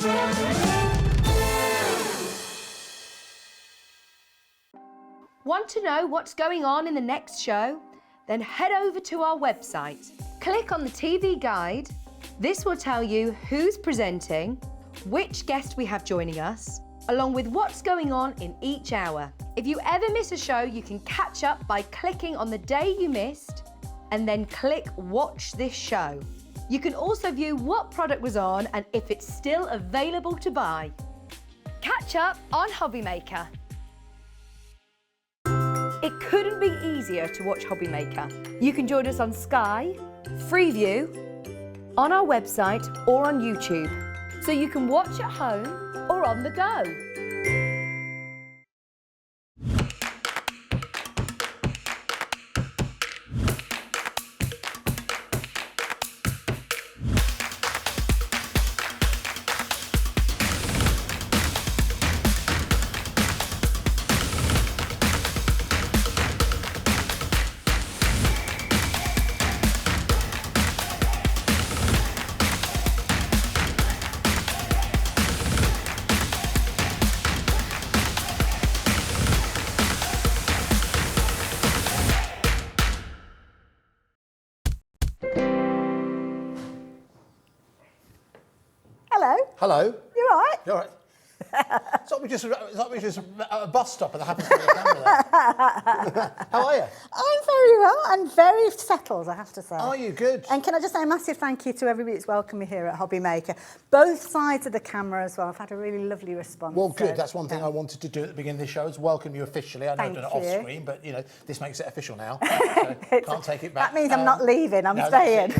Want to know what's going on in the next show? Then head over to our website. Click on the TV guide. This will tell you who's presenting, which guest we have joining us, along with what's going on in each hour. If you ever miss a show, you can catch up by clicking on the day you missed and then click Watch This Show. You can also view what product was on and if it's still available to buy. Catch up on Hobby Maker. It couldn't be easier to watch Hobby Maker. You can join us on Sky, Freeview, on our website or on YouTube, so you can watch at home or on the go. Hello. You all right? You're right. It's like we just at a bus stop and there happens to be a camera there. How are you? I'm very well and very settled, I have to say. Are you? Good. And can I just say a massive thank you to everybody that's welcomed me here at Hobby Maker. Both sides of the camera as well. I've had a really lovely response. Well, good. That's one thing I wanted to do at the beginning of the show is welcome you officially. I know I've done it off screen, but you know this makes it official now. So can't take it back. That means I'm not leaving. I'm staying.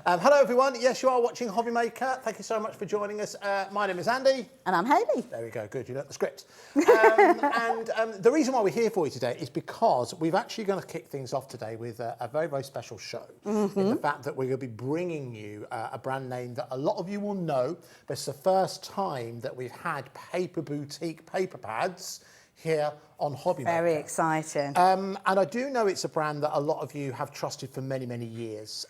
Hello, everyone. Yes, you are watching Hobby Maker. Thank you so much for joining us. My name is Andy. And I'm Hayley. There we go. Good. You learnt the script. The reason why we're here for you today is because we're actually going to kick things off today with a very, very special show. In the fact that we're going to be bringing you a brand name that a lot of you will know, but it's the first time that we've had paper boutique paper pads here on Hobby Maker. Very exciting. And I do know it's a brand that a lot of you have trusted for many, many years.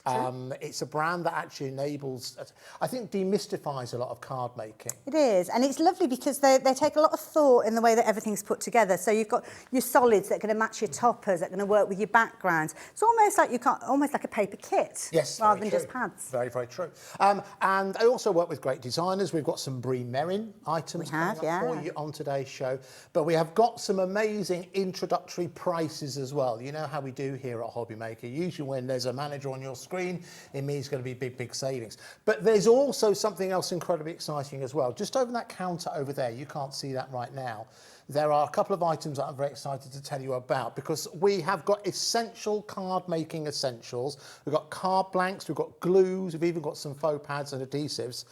It's a brand that actually enables, I think, demystifies a lot of card making. It is, and it's lovely because they take a lot of thought in the way that everything's put together. So you've got your solids that are going to match your toppers, that are going to work with your backgrounds. It's almost like a paper kit, yes, rather than just pads. Very, very true. And I also work with great designers. We've got some Brie Merrin items coming up for you on today's show, but we have got some amazing introductory prices as well. You know how we do here at Hobby Maker. Usually when there's a manager on your screen, it means it's going to be big, big savings. But there's also something else incredibly exciting as well. Just over that counter over there, you can't see that right now. There are a couple of items that I'm very excited to tell you about because we have got essential card making essentials. We've got card blanks, we've got glues, we've even got some faux pads and adhesives.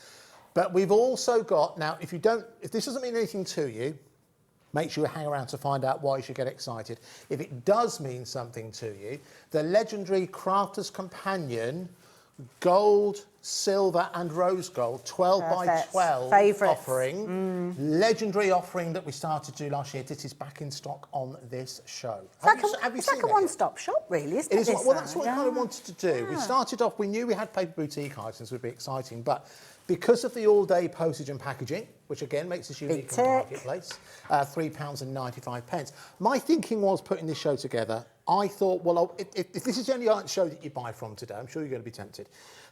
But we've also got, now if this doesn't mean anything to you, make sure you hang around to find out why you should get excited. If it does mean something to you, the legendary Crafter's Companion gold, silver and rose gold 12 by 12 Favourites. offering, legendary offering that we started to do last year. This is back in stock on this show. It's like a one-stop shop, really, isn't it? Well, that's what we kind of wanted to do. We started off, we knew we had paper boutique items, would be exciting, but because of the all-day postage and packaging, which again makes us unique in the marketplace, £3.95. My thinking was putting this show together. I thought, well, if this is the only show that you buy from today, I'm sure you're going to be tempted.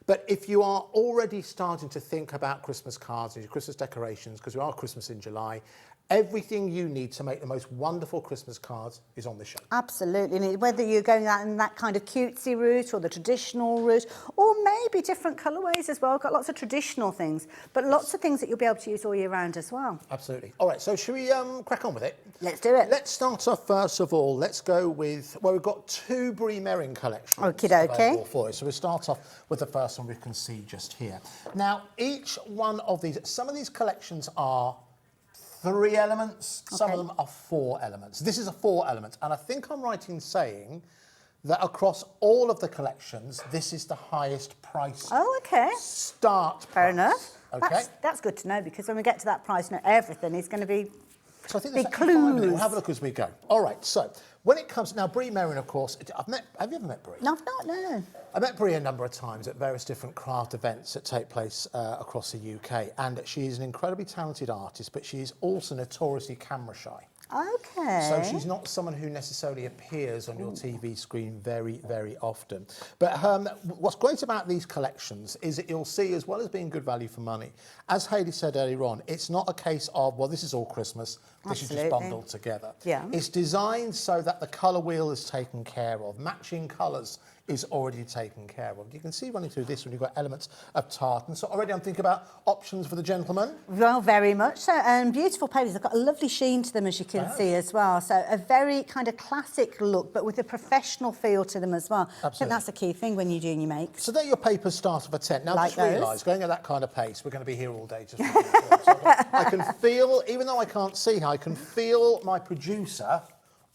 But if you are already starting to think about Christmas cards and your Christmas decorations, because we are Christmas in July, everything you need to make the most wonderful Christmas cards is on the show. Absolutely. And whether you're going in that kind of cutesy route or the traditional route, or maybe different colourways as well. I've got lots of traditional things, but lots of things that you'll be able to use all year round as well. Absolutely. All right, so should we crack on with it? Let's do it. Let's start off first of all. Let's go with, well, we've got two Brie Merrin collections available for us. So we'll start off with the first one we can see just here. Now, each one of these, some of these collections are 3 elements, some of them are 4 elements. This is a 4 element, and I think I'm right in saying that across all of the collections, this is the highest price. Oh, okay. Start price. Fair enough. Okay. That's good to know, because when we get to that price, everything is going to be So I think big there's actually 5 minutes. clues. We'll have a look as we go. All right, so when it comes... Now, Brie Merrin, of course, have you ever met Brie? No, I've not, no. I met Brie a number of times at various different craft events that take place across the UK, and she's an incredibly talented artist, but she's also notoriously camera shy. Okay. So she's not someone who necessarily appears on your TV screen very, very often. But what's great about these collections is that you'll see, as well as being good value for money, as Hayley said earlier on, it's not a case of, well, this is all Christmas, this is just bundled together. Yeah. It's designed so that the colour wheel is taken care of. Matching colours is already taken care of. You can see running through this one, you've got elements of tartan. So already I'm thinking about options for the gentleman. Well, very much so. And beautiful papers. They've got a lovely sheen to them, as you can see as well. So a very kind of classic look, but with a professional feel to them as well. Absolutely. I think that's the key thing when you're doing your makes. So they're your papers start off a 10. Now Like just realise, going at that kind of pace, we're going to be here all day just so I can feel, even though I can't see her, I can feel my producer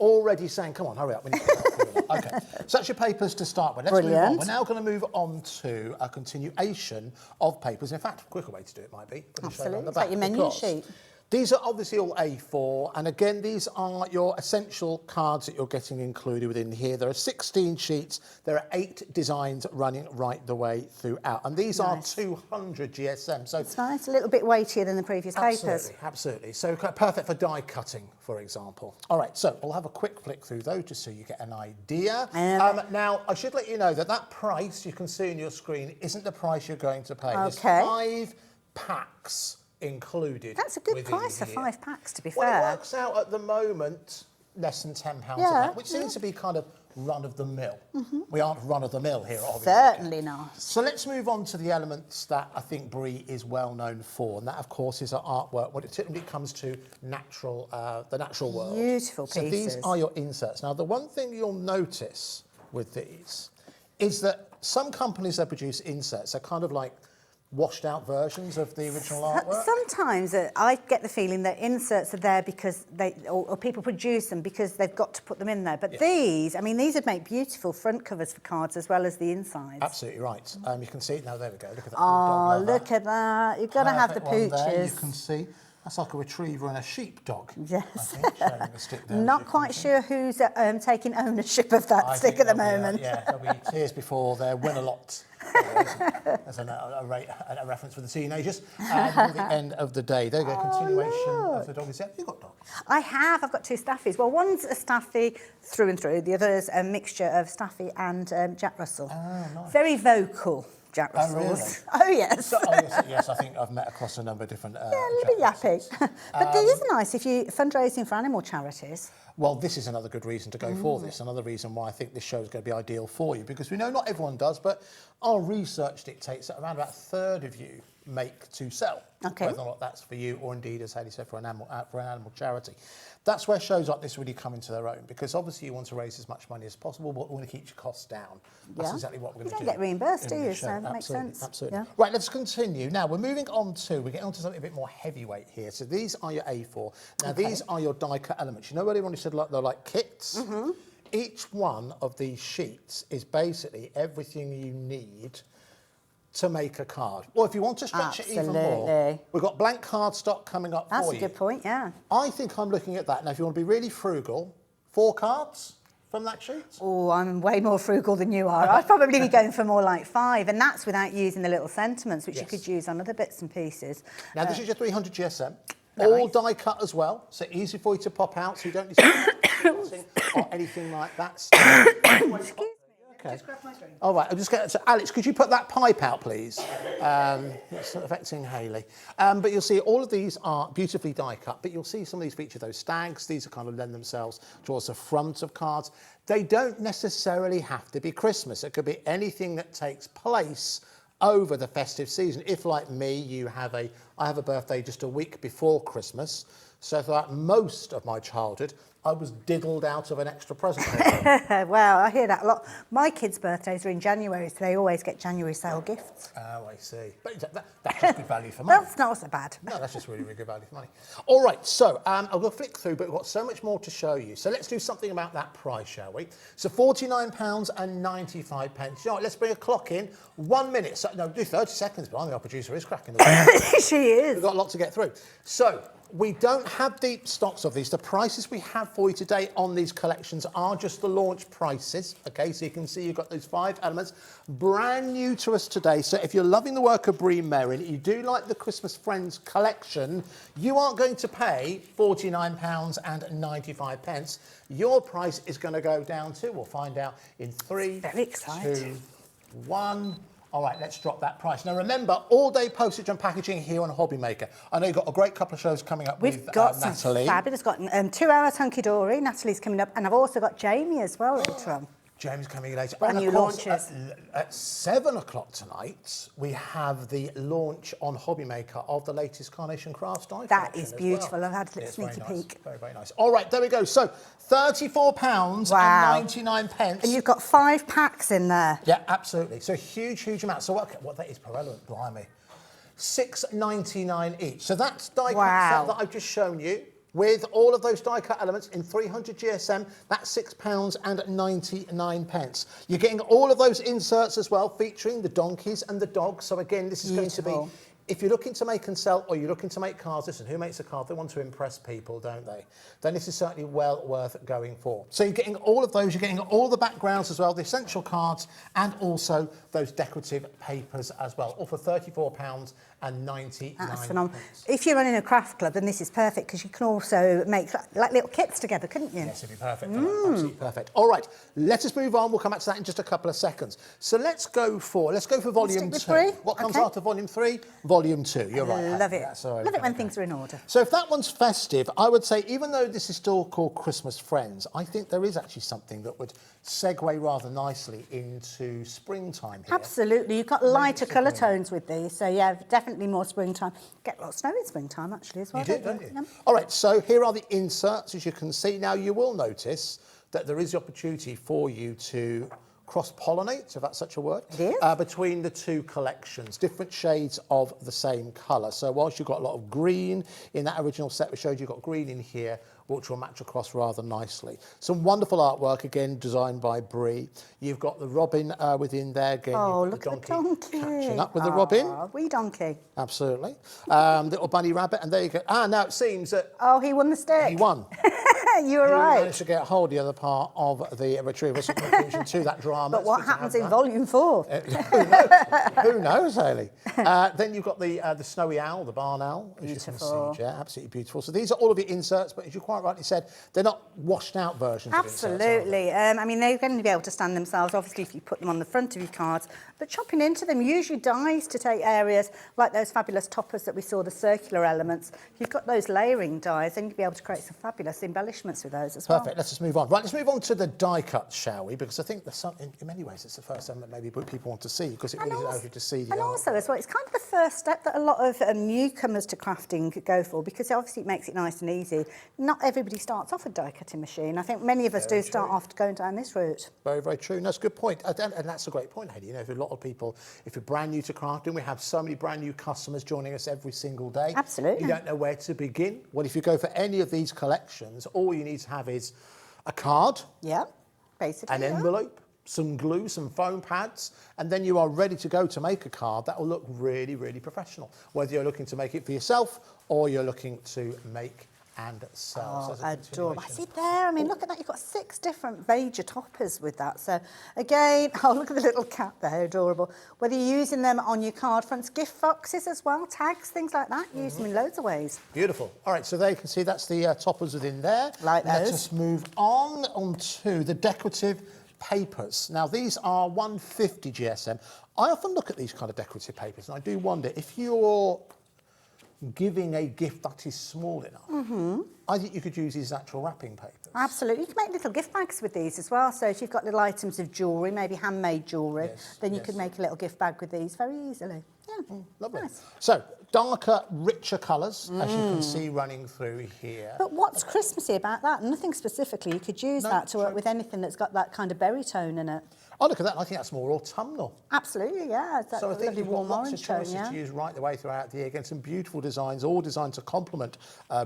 already saying, come on, hurry up. We need to get that. Okay, so that's your papers to start with. Let's move on. We're now going to move on to a continuation of papers. In fact, a quicker way to do it might be. Absolutely, it's like your menu sheet. These are obviously all A4, and again, these are your essential cards that you're getting included within here. There are 16 sheets. There are 8 designs running right the way throughout, and these are 200 GSM. So it's nice, a little bit weightier than the previous papers. Absolutely. So perfect for die cutting, for example. All right, so we'll have a quick flick through those just so you get an idea. Now, I should let you know that that price you can see on your screen isn't the price you're going to pay. There's 5 packs included. That's a good price for 5 packs, to be fair. Well, it works out at the moment less than £10 a pack, which seems to be kind of run-of-the-mill. We aren't run-of-the-mill here, obviously. Certainly not. So let's move on to the elements that I think Brie is well known for, and that, of course, is her artwork when it typically comes to the natural world. Beautiful pieces. So these are your inserts. Now, the one thing you'll notice with these is that some companies that produce inserts are kind of like washed out versions of the original artwork? Sometimes I get the feeling that inserts are there because or people produce them because they've got to put them in there. But these, I mean, these would make beautiful front covers for cards as well as the insides. Absolutely right. You can see it now. There we go. Look at that. Oh, look at that. You've got to have the pooches. You can see. That's like a retriever and a sheepdog. Yes. I think, showing the stick there, not quite sure who's taking ownership of that stick at the moment. There'll be tears before their win-a-lot. There's a reference for the teenagers. At the end of the day. There you go, continuation of the dog. Have you got dogs? I have. I've got 2 staffies. Well, one's a staffy through and through. The other's a mixture of staffy and Jack Russell. Oh, nice. Very vocal. Jack Russells. Oh, really? Oh, yes. So, yes, I think I've met across a number of different yeah, a little bit yappy. But these are nice if you're fundraising for animal charities. Well, this is another good reason to go for this. Another reason why I think this show is going to be ideal for you, because we know not everyone does, but our research dictates that around about a third of you make to sell. Okay. Whether or not that's for you or indeed, as Hayley said, for an animal charity. That's where shows like this really come into their own, because obviously you want to raise as much money as possible, but we want to keep your costs down. That's exactly what we're going to do. You don't get reimbursed, do you? So that makes sense. Absolutely. Yeah. Right, let's continue. Now, we're getting on to something a bit more heavyweight here. So these are your A4. Now, these are your die-cut elements. You know earlier on you said they're like kits? Each one of these sheets is basically everything you need to make a card. Well, if you want to stretch it even more, we've got blank cardstock coming up for you. That's a good point, yeah. I think I'm looking at that. Now, if you want to be really frugal, 4 cards from that sheet? Oh, I'm way more frugal than you are. I'd probably be going for more like 5, and that's without using the little sentiments, which you could use on other bits and pieces. Now, this is your 300 GSM. All die cut as well, so easy for you to pop out, so you don't need to or anything like that. Excuse me. Okay. Just grab my drink. All right, I'm just going to... So, Alex, could you put that pipe out, please? It's affecting Hayley. But you'll see all of these are beautifully die-cut, but you'll see some of these feature those stags. These are kind of lend themselves towards the front of cards. They don't necessarily have to be Christmas. It could be anything that takes place over the festive season. If, like me, I have a birthday just a week before Christmas, so throughout most of my childhood, I was diddled out of an extra present. Well, I hear that a lot. My kids' birthdays are in January, so they always get January sale gifts. Oh, I see. But that's just good value for money. That's not so bad. No, that's just really, really good value for money. All right, so I'll go flick through, but we've got so much more to show you. So let's do something about that price, shall we? So £49.95. You know what, let's bring a clock in. 1 minute. So, no, do 30 seconds, but I think our producer is cracking the whip. She is. We've got a lot to get through. So, we don't have deep stocks of these. The prices we have for you today on these collections are just the launch prices. Okay, so you can see you've got those 5 elements, brand new to us today. So if you're loving the work of Brie Merrin, you do like the Christmas Friends collection, you aren't going to pay £49.95. Your price is going to go down to, we'll find out in 3, Very exciting. 2, 1. All right, let's drop that price. Now, remember, all-day postage and packaging here on Hobbymaker. I know you've got a great couple of shows coming up with Natalie. Some fabulous. Got 2 hours Hunkydory. Natalie's coming up, and I've also got Jamie as well later on. James coming later. Brand new launches. At 7 o'clock tonight, we have the launch on Hobbymaker of the latest Carnation Crafts die. That is beautiful. Well. I've had a little sneaky peek. Very, very nice. All right, there we go. So, £34.99. And you've got 5 packs in there. Yeah, absolutely. So, huge, huge amount. So, what that is per element, blimey. £6.99 each. So, that's die cut set that I've just shown you. With all of those die-cut elements in 300 GSM, that's £6.99. You're getting all of those inserts as well, featuring the donkeys and the dogs. So again, this is going to be, if you're looking to make and sell, or you're looking to make cards, listen, who makes a card? They want to impress people, don't they? Then this is certainly well worth going for. So you're getting all of those, you're getting all the backgrounds as well, the essential cards, and also those decorative papers as well, all for £34.99. That's phenomenal. If you're running a craft club, then this is perfect, because you can also make like little kits together, couldn't you? Yes, it'd be perfect. Absolutely perfect. All right, let us move on. We'll come back to that in just a couple of seconds. So let's go for volume 2. What comes after volume 3? Volume 2. You're right. Love it. Love it when things are in order. So if that one's festive, I would say, even though this is still called Christmas Friends, I think there is actually something that would segue rather nicely into springtime here. Absolutely. You've got lighter colour tones with these, so yeah, definitely more springtime. Get a lot of snow in springtime actually as well. You do, don't you? Yeah. All right, so here are the inserts, as you can see. Now, you will notice that there is the opportunity for you to cross-pollinate, if that's such a word, between the 2 collections, different shades of the same colour. So whilst you've got a lot of green in that original set we showed, you've got green in here, which will match across rather nicely. Some wonderful artwork, again, designed by Brie. You've got the robin within there. Again, look at the donkey. Catching up with the robin. Wee donkey. Absolutely. Little bunny rabbit, and there you go. Now it seems that... Oh, he won the stick. He won. You were right. Managed to get hold of the other part of the retrieval. Some conclusion to that drama. But what happens in volume 4? Who knows, Hayley? Then you've got the snowy owl, the barn owl. Beautiful. As you can see, yeah, absolutely beautiful. So these are all of your inserts, but as you quite rightly said, they're not washed out versions Absolutely. of inserts, I mean, they're going to be able to stand themselves, obviously, if you put them on the front of your cards. But chopping into them, use your dies to take areas like those fabulous toppers that we saw, the circular elements. If you've got those layering dies, then you'll be able to create some fabulous embellishments with those as well. Perfect. Let's just move on. Right, let's move on to the die cut, shall we? Because I think there's something, in many ways, it's the first time that maybe people want to see, because it really allows you to see the art. And also, as well, it's kind of the first step that a lot of newcomers to crafting go for, because obviously it makes it nice and easy. Not everybody starts off a die cutting machine. I think many of us do start off going down this route. Very, very true. That's a good point. And that's a great point, Hayley. You know, for a lot of people, if you're brand new to crafting, we have so many brand new customers joining us every single day. Absolutely. You don't know where to begin. Well, if you go for any of these collections, all you need to have is a card. Yeah, basically. An envelope, some glue, some foam pads, and then you are ready to go to make a card that will look really, really professional. Whether you're looking to make it for yourself or you're looking to make and sell. Oh, adorable. I see there, I mean, look at that. You've got 6 different major toppers with that. So, again, look at the little cat there, adorable. Whether you're using them on your card fronts, gift boxes as well, tags, things like that, use them in loads of ways. Beautiful. All right, so there you can see that's the toppers within there. Like those. Let's just move on to the decorative papers. Now, these are 150 GSM. I often look at these kind of decorative papers, and I do wonder if you're giving a gift that is small enough, I think you could use these natural wrapping papers. Absolutely. You can make little gift bags with these as well. So if you've got little items of jewellery, maybe handmade jewellery, then you could make a little gift bag with these very easily. Yeah, lovely. Nice. So, darker, richer colours, as you can see running through here. But what's Christmassy about that? Nothing specifically. You could use that to work with anything that's got that kind of berry tone in it. Oh, look at that. I think that's more autumnal. Absolutely, yeah. It's that so I think lovely you've got warm lots orange of tone, choices to use right the way throughout the year. Again, some beautiful designs, all designed to complement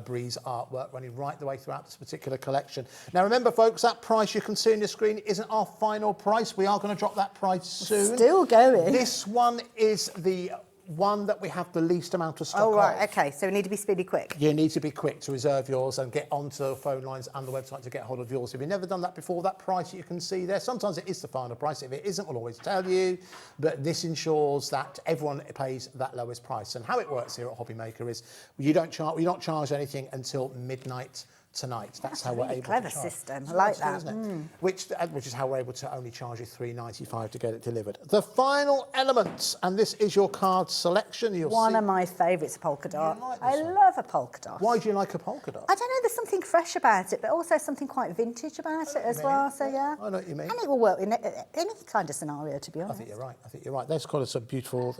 Brie's artwork, running right the way throughout this particular collection. Now, remember, folks, that price you can see on your screen isn't our final price. We are going to drop that price soon. Still going. This one is the one that we have the least amount of stock Oh, right, of. okay, so we need to be speedy quick. You need to be quick to reserve yours and get onto the phone lines and the website to get hold of yours. If you've never done that before, that price you can see there, sometimes it is the final price. If it isn't, we'll always tell you. But this ensures that everyone pays that lowest price. And how it works here at Hobbymaker is we don't charge anything until midnight tonight. That's how we're able clever to charge. system. I like That's that. good, isn't it? Which is how we're able to only charge you £3.95 to get it delivered. The final element, and this is your card selection. You'll One see. of my favourites, a polka dot. like I this one? love a polka dot. Why do you like a polka dot? I don't know, there's something fresh about it, but also something quite vintage about it as well, so yeah. I know what you mean. And it will work in any kind of scenario, to be honest. I think you're right. There's got some beautiful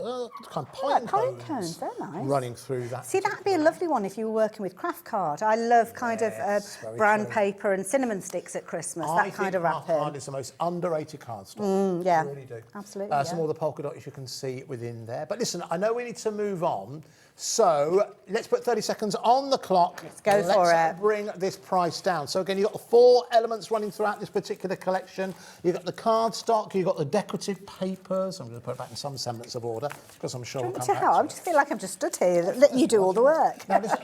kind of like pine pine cones cones, they're nice. running through that. See, that'd be a lovely one if you were working with craft card. I love kind of very brown true. paper and cinnamon sticks at Christmas, I that kind of think craft wrapping. card is the most underrated card stock. yeah. I really do. Absolutely, Some yeah. more of the polka dots you can see within there. But listen, I know we need to move on. So let's put 30 seconds on the clock. Let's go for it. Bring this price down. So again, you've got the 4 elements running throughout this particular collection. You've got the card stock, you've got the decorative papers. I'm going to put it back in some semblance of order because I'm sure we'll come back to I it. just feel like I've just stood here, let you do all the work. Now, listen,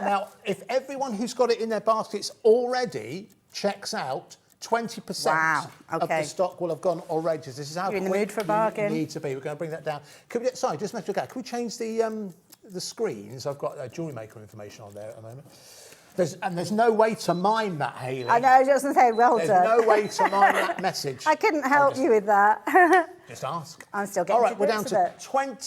if everyone who's got it in their baskets already checks out, 20% Wow, of okay. the stock will have gone already. This is how You're in the quick mood for a you bargain. need to be. We're going to bring that down. Sorry, just make sure. Can we change the screens? I've got jewellery maker information on there at the moment. There's no way to mime that, Hayley. I know, I was just going to say, well There's done. no way to mime that message. I couldn't help you with that. Just ask. I'm still getting All right, to we're grips down with to it.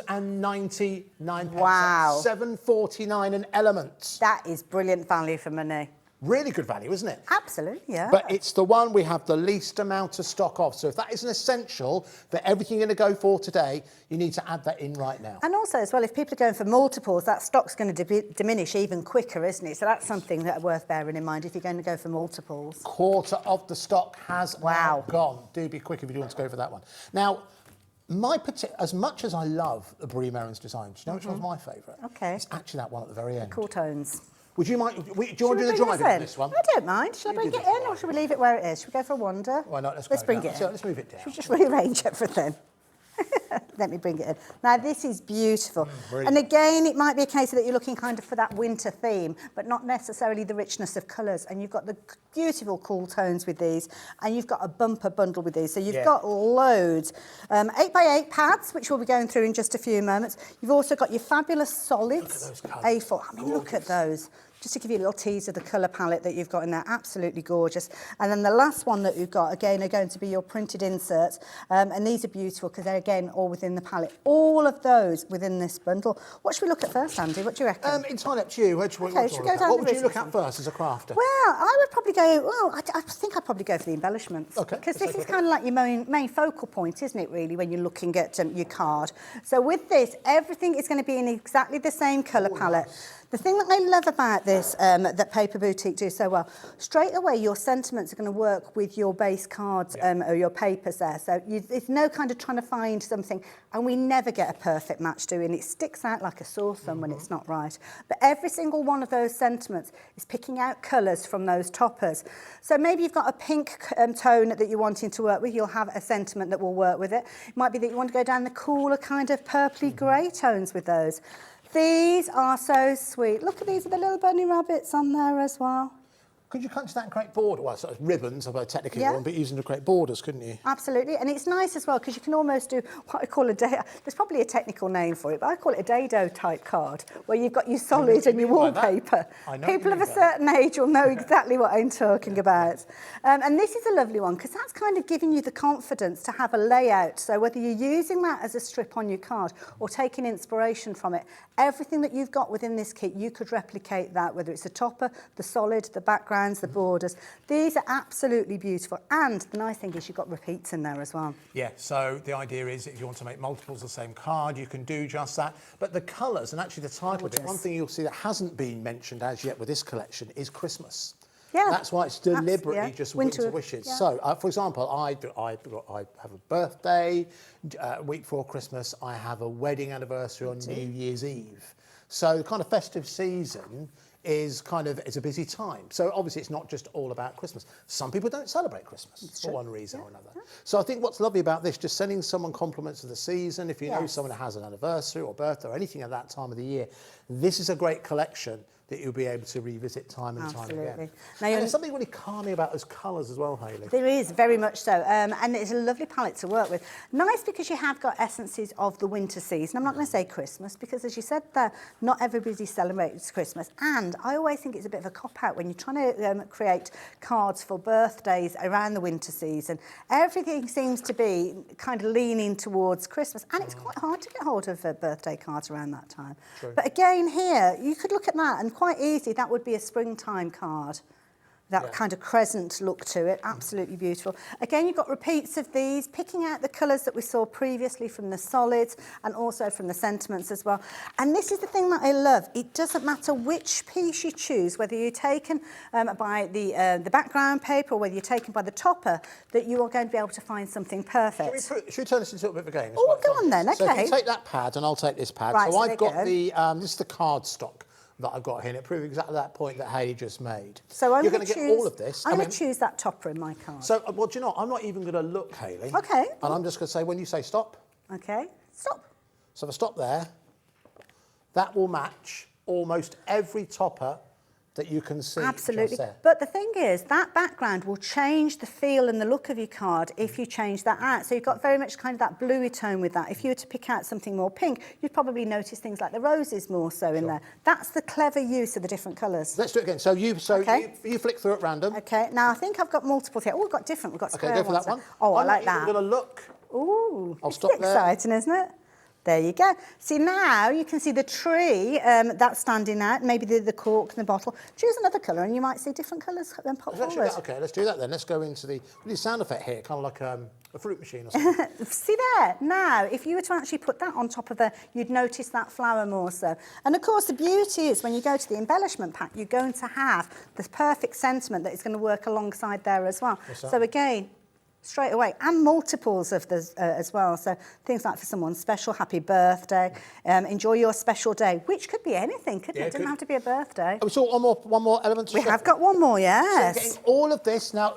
£29.99. Wow. £7.49 an element. That is brilliant value for money. Really good value, isn't it? Absolutely, yeah. But it's the one we have the least amount of stock of. So if that is an essential for everything you're going to go for today, you need to add that in right now. And also, as well, if people are going for multiples, that stock's going to diminish even quicker, isn't it? So that's something that's worth bearing in mind if you're going to go for multiples. Quarter of the stock has now Wow. gone. Do be quick if you want to go for that one. Now, as much as I love the Brie Merrin's design, do you know which one's my favourite? Okay. It's actually that one at the very end. Cool tones. Would you mind? Do you want to do Shall the we bring driving in? on this one? I don't mind. Shall I bring do it the in or shall we leave it where it is? Shall we go for a wander? Why not? Let's go bring down. it So in. let's move it down. Should we just rearrange everything? Let me bring it in. Now, this is beautiful. brilliant. And again, it might be a case that you're looking kind of for that winter theme, but not necessarily the richness of colours. And you've got the beautiful cool tones with these, and you've got a bumper bundle with these. So you've got loads. 8x8 pads, which we'll be going through in just a few moments. You've also got your fabulous solids. Look at those colours. A4. I mean, look at those. Just to give you a little tease of the colour palette that you've got in there, absolutely gorgeous. And then the last one that you've got, again, are going to be your printed inserts. And these are beautiful because they're, again, all within the palette. All of those within this bundle. What should we look at first, Andy? What do you reckon? Entirely up to you. What should we go down what the would you look business at first as a crafter? Well, I would probably go, I think I'd probably go for the embellishments. Okay, Because let's this is take a kind of like your main focal point, isn't it, really, when you're looking at your card. So with this, everything is going to be in exactly the same colour palette. Nice. The thing that I love about this, that Paper Boutique do so well, straight away your sentiments are going to work with your base cards or your papers there. So it's no kind of trying to find something, and we never get a perfect match, do we? And it sticks out like a sore thumb when it's not right. But every single one of those sentiments is picking out colours from those toppers. So maybe you've got a pink tone that you're wanting to work with, you'll have a sentiment that will work with it. It might be that you want to go down the cooler kind of purpley grey tones with those. These are so sweet. Look at these with the little bunny rabbits on there as well. Could you cut to that and create border? Well, sort of ribbons, although technically Yeah. one, but using to create borders, couldn't you? Absolutely, and it's nice as well because you can almost do what I call a day. There's probably a technical name for it, but I call it a dado type card, where you've got your solid and your mean by that? wallpaper. I know what you People of mean a by certain age will know exactly what I'm talking about. And this is a lovely one because that's kind of giving you the confidence to have a layout. So whether you're using that as a strip on your card or taking inspiration from it, everything that you've got within this kit, you could replicate that, whether it's the topper, the solid, the backgrounds, the borders. These are absolutely beautiful. And the nice thing is you've got repeats in there as well. Yeah, so the idea is if you want to make multiples of the same card, you can do just that. But the colours, and actually the title of it, one thing you'll see that hasn't been mentioned as yet with this collection is Christmas. Yeah. That's why it's deliberately just winter wishes. Yeah. So, for example, I have a birthday, a week before Christmas, I have a wedding anniversary on New Year's Eve. So the kind of festive season is it's a busy time. So obviously it's not just all about Christmas. Some people don't celebrate Christmas for one reason or another. So I think what's lovely about this, just sending someone compliments of the season, if you know someone that has an anniversary or birthday or anything at that time of the year, this is a great collection that you'll be able to revisit time and time again. Now, and there's something really calming about those colours as well, Hayley. There is, very much so. And it's a lovely palette to work with. Nice because you have got essences of the winter season. I'm not going to say Christmas because, as you said there, not everybody celebrates Christmas. And I always think it's a bit of a cop-out when you're trying to create cards for birthdays around the winter season. Everything seems to be kind of leaning towards Christmas. And it's quite hard to get hold of birthday cards around that time. True. But again, here, you could look at that and quite easy, that would be a springtime card. That kind of crescent look to it, absolutely beautiful. Again, you've got repeats of these, picking out the colours that we saw previously from the solids and also from the sentiments as well. And this is the thing that I love. It doesn't matter which piece you choose, whether you're taken by the background paper or whether you're taken by the topper, that you are going to be able to find something perfect. Should we turn this into a bit of a game? Oh, go on then, okay. So if you take that pad and I'll take this pad. Right, so I've got the, this is the card stock that I've got here, and it proves exactly that point that Hayley just made. So you're going to get all of this. I'm going to choose that topper in my card. So, well, do you know what? I'm not even going to look, Hayley. Okay. And I'm just going to say, when you say stop. Okay, stop. So if I stop there, that will match almost every topper that you can see. Absolutely. Just there. But the thing is, that background will change the feel and the look of your card if you change that out. So you've got very much kind of that bluey tone with that. If you were to pick out something more pink, you'd probably notice things like the roses more so in there. That's the clever use of the different colours. Let's do it again. So you flick through at random. Okay. Now I think I've got multiple here. Oh, we've got different. We've got square go for ones. that one. Oh, I'm I like that. I'm going to look. Ooh, I'll stop there. Exciting, isn't it? There you go. See, now you can see the tree that's standing out, maybe the cork and the bottle. Choose another colour and you might see different colours then pop forward. Okay, let's do that then. Let's go into the sound effect here, kind of like a fruit machine or something. See there? Now, if you were to actually put that on top of there, you'd notice that flower more so. And of course, the beauty is when you go to the embellishment pack, you're going to have the perfect sentiment that is going to work alongside there as well. So again, straight away, and multiples of this as well. So things like for someone special, happy birthday, enjoy your special day, which could be anything, couldn't it? It didn't have to be a birthday. We saw one more element to We have got one more, yes. So getting all of this now.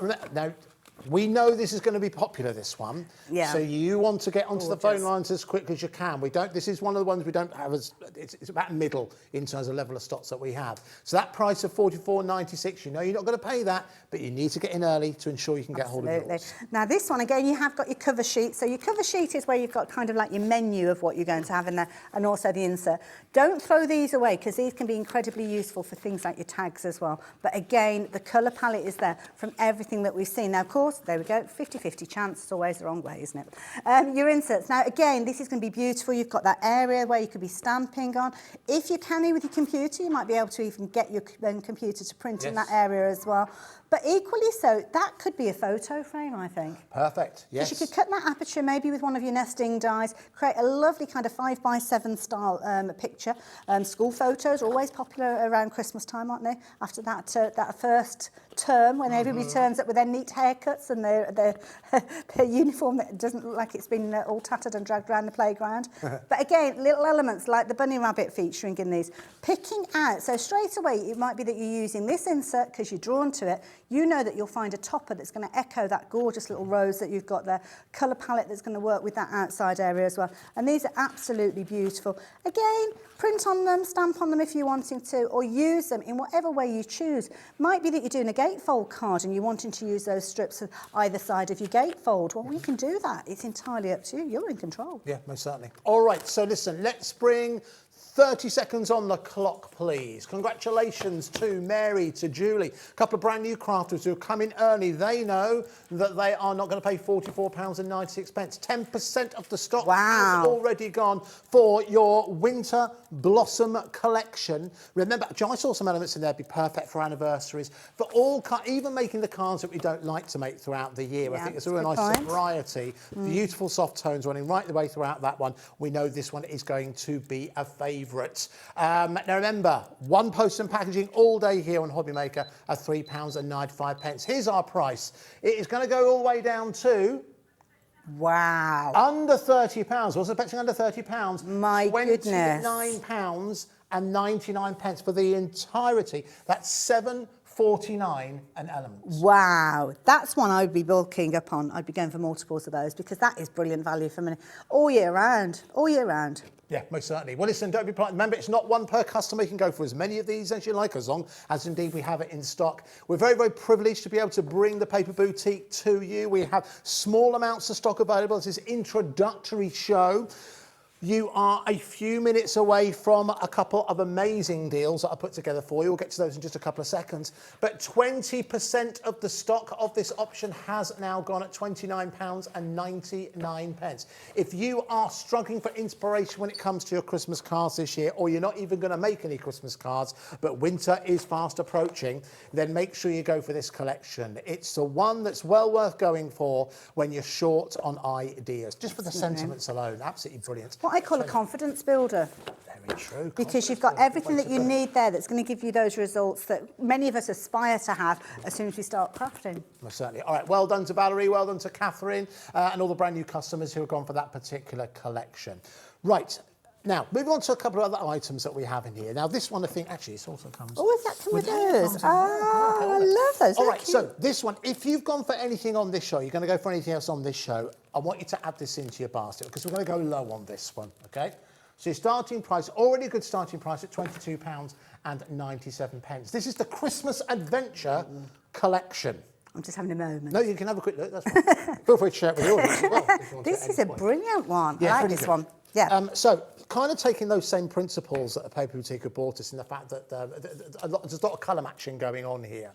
We know this is going to be popular, this one. Yeah. So you want to get onto the phone lines as quick as you can. We don't. This is one of the ones we don't have as. It's about middle in terms of level of stocks that we have. So that price of $44.96, you know you're not going to pay that, but you need to get in early to ensure you can get hold of yours. Now this one again, you have got your cover sheet. So your cover sheet is where you've got kind of like your menu of what you're going to have in there, and also the insert. Don't throw these away because these can be incredibly useful for things like your tags as well. But again, the colour palette is there from everything that we've seen. Now of course, there we go, 50-50 chance. It's always the wrong way, isn't it? Your inserts. Now, again, this is going to be beautiful. You've got that area where you could be stamping on. If you can with your computer, you might be able to even get your computer to print in that area as well. But equally so, that could be a photo frame, I think. Perfect, yes. Because you could cut that aperture maybe with one of your nesting dies, create a lovely kind of 5x7 style picture. School photos are always popular around Christmas time, aren't they? After that that first term when everybody turns up with their neat haircuts and their uniform that doesn't look like it's been all tattered and dragged around the playground. But again, little elements like the bunny rabbit featuring in these. Picking out, so straight away it might be that you're using this insert because you're drawn to it. You know that you'll find a topper that's going to echo that gorgeous little rose that you've got there, colour palette that's going to work with that outside area as well. And these are absolutely beautiful. Again, print on them, stamp on them if you're wanting to, or use them in whatever way you choose. Might be that you're doing a gatefold card and you're wanting to use those strips on either side of your gatefold. Well, you can do that. It's entirely up to you. You're in control. Yeah, most certainly. All right, so listen, let's bring 30 seconds on the clock, please. Congratulations to Mary, to Julie, a couple of brand new crafters who have come in early. They know that they are not going to pay £44.96. 10% of the stock has already gone for your winter blossom collection. Remember, I saw some elements in there be perfect for anniversaries, for all, even making the cards that we don't like to make throughout the year. I think it's a real nice variety. Beautiful soft tones running right the way throughout that one. We know this one is going to be a favourite. Now remember, one post and packaging all day here on Hobbymaker at £3.95. Here's our price. It is going to go all the way down to Wow. Under £30. Wasn't expecting under £30. My goodness. £29.99 for the entirety. That's £7.49 an element. Wow, that's one I'd be bulking up on. I'd be going for multiples of those because that is brilliant value for money. All year round, all year round. Yeah, most certainly. Well, listen, don't be polite. Remember, it's not one per customer. You can go for as many of these as you like, as long as indeed we have it in stock. We're very, very privileged to be able to bring the Paper Boutique to you. We have small amounts of stock available. This is introductory show. You are a few minutes away from a couple of amazing deals that I put together for you. We'll get to those in just a couple of seconds. But 20% of the stock of this option has now gone at £29.99. If you are struggling for inspiration when it comes to your Christmas cards this year, or you're not even going to make any Christmas cards, but winter is fast approaching, then make sure you go for this collection. It's the one that's well worth going for when you're short on ideas. Just for the sentiments alone, absolutely brilliant. What I call a confidence builder. Very true. Because you've got everything that you need there that's going to give you those results that many of us aspire to have as soon as we start crafting. Most certainly. All right, well done to Valerie, well done to Catherine, and all the brand new customers who have gone for that particular collection. Right. Now, moving on to a couple of other items that we have in here. Now, this one, I think, actually, it also comes... Oh, does that come with those? Oh, I love those. All right, so this one, if you've gone for anything on this show, you're going to go for anything else on this show, I want you to add this into your basket because we're going to go low on this one, OK? So your starting price, already a good starting price at £22.97. This is the Christmas Adventure Collection. I'm just having a moment. No, you can have a quick look, that's fine. Feel free to share it with the audience as well. This is a brilliant one. Yeah, I like this one. Yeah. So, kind of taking those same principles that the Paper Boutique have brought us in the fact that there's a lot of colour matching going on here.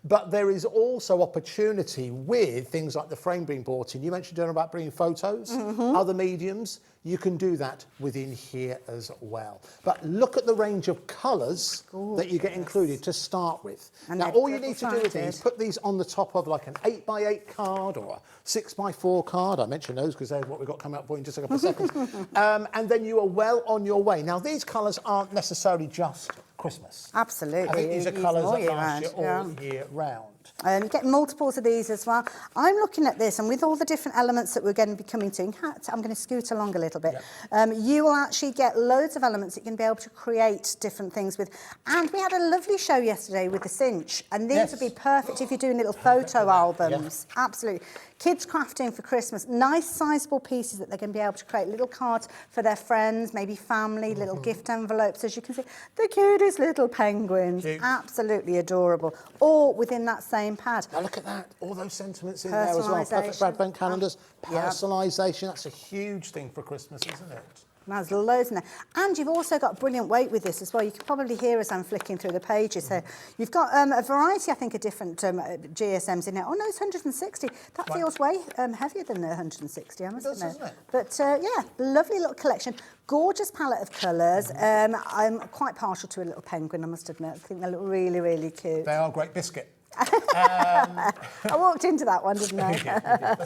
But there is also opportunity with things like the frame being brought in. You mentioned doing about bringing photos, other mediums. You can do that within here as well. But look at the range of colours that you get included to start with. And now, all you need to do with these, put these on the top of like an 8x8 card or a 6x4 card. I mention those because they're what we've got coming up for you in just a couple of seconds. And then you are well on your way. Now, these colours aren't necessarily just Christmas. Absolutely. I think these are colours that last you all year round. You get multiples of these as well. I'm looking at this, and with all the different elements that we're going to be coming to, in fact, I'm going to scoot along a little bit. Yep. You will actually get loads of elements that you can be able to create different things with. And we had a lovely show yesterday with the cinch, and these would be perfect if you're doing little photo albums. Yeah. Absolutely. Kids crafting for Christmas, nice sizable pieces that they're going to be able to create little cards for their friends, maybe family, little gift envelopes, as you can see. The cutest little penguins, absolutely adorable, all within that same pad. Now look at that, all those sentiments in there as well. Perfect advent calendars, personalisation, that's a huge thing for Christmas, isn't it? There's loads in there. And you've also got brilliant weight with this as well. You can probably hear as I'm flicking through the pages here. You've got a variety, I think, of different GSMs in there. Oh, no, it's 160. That feels way heavier than the 160, I must admit. Doesn't it? But, yeah, lovely little collection. Gorgeous palette of colours. I'm quite partial to a little penguin, I must admit. I think they look really, really cute. They are great biscuit. I walked into that one, didn't I?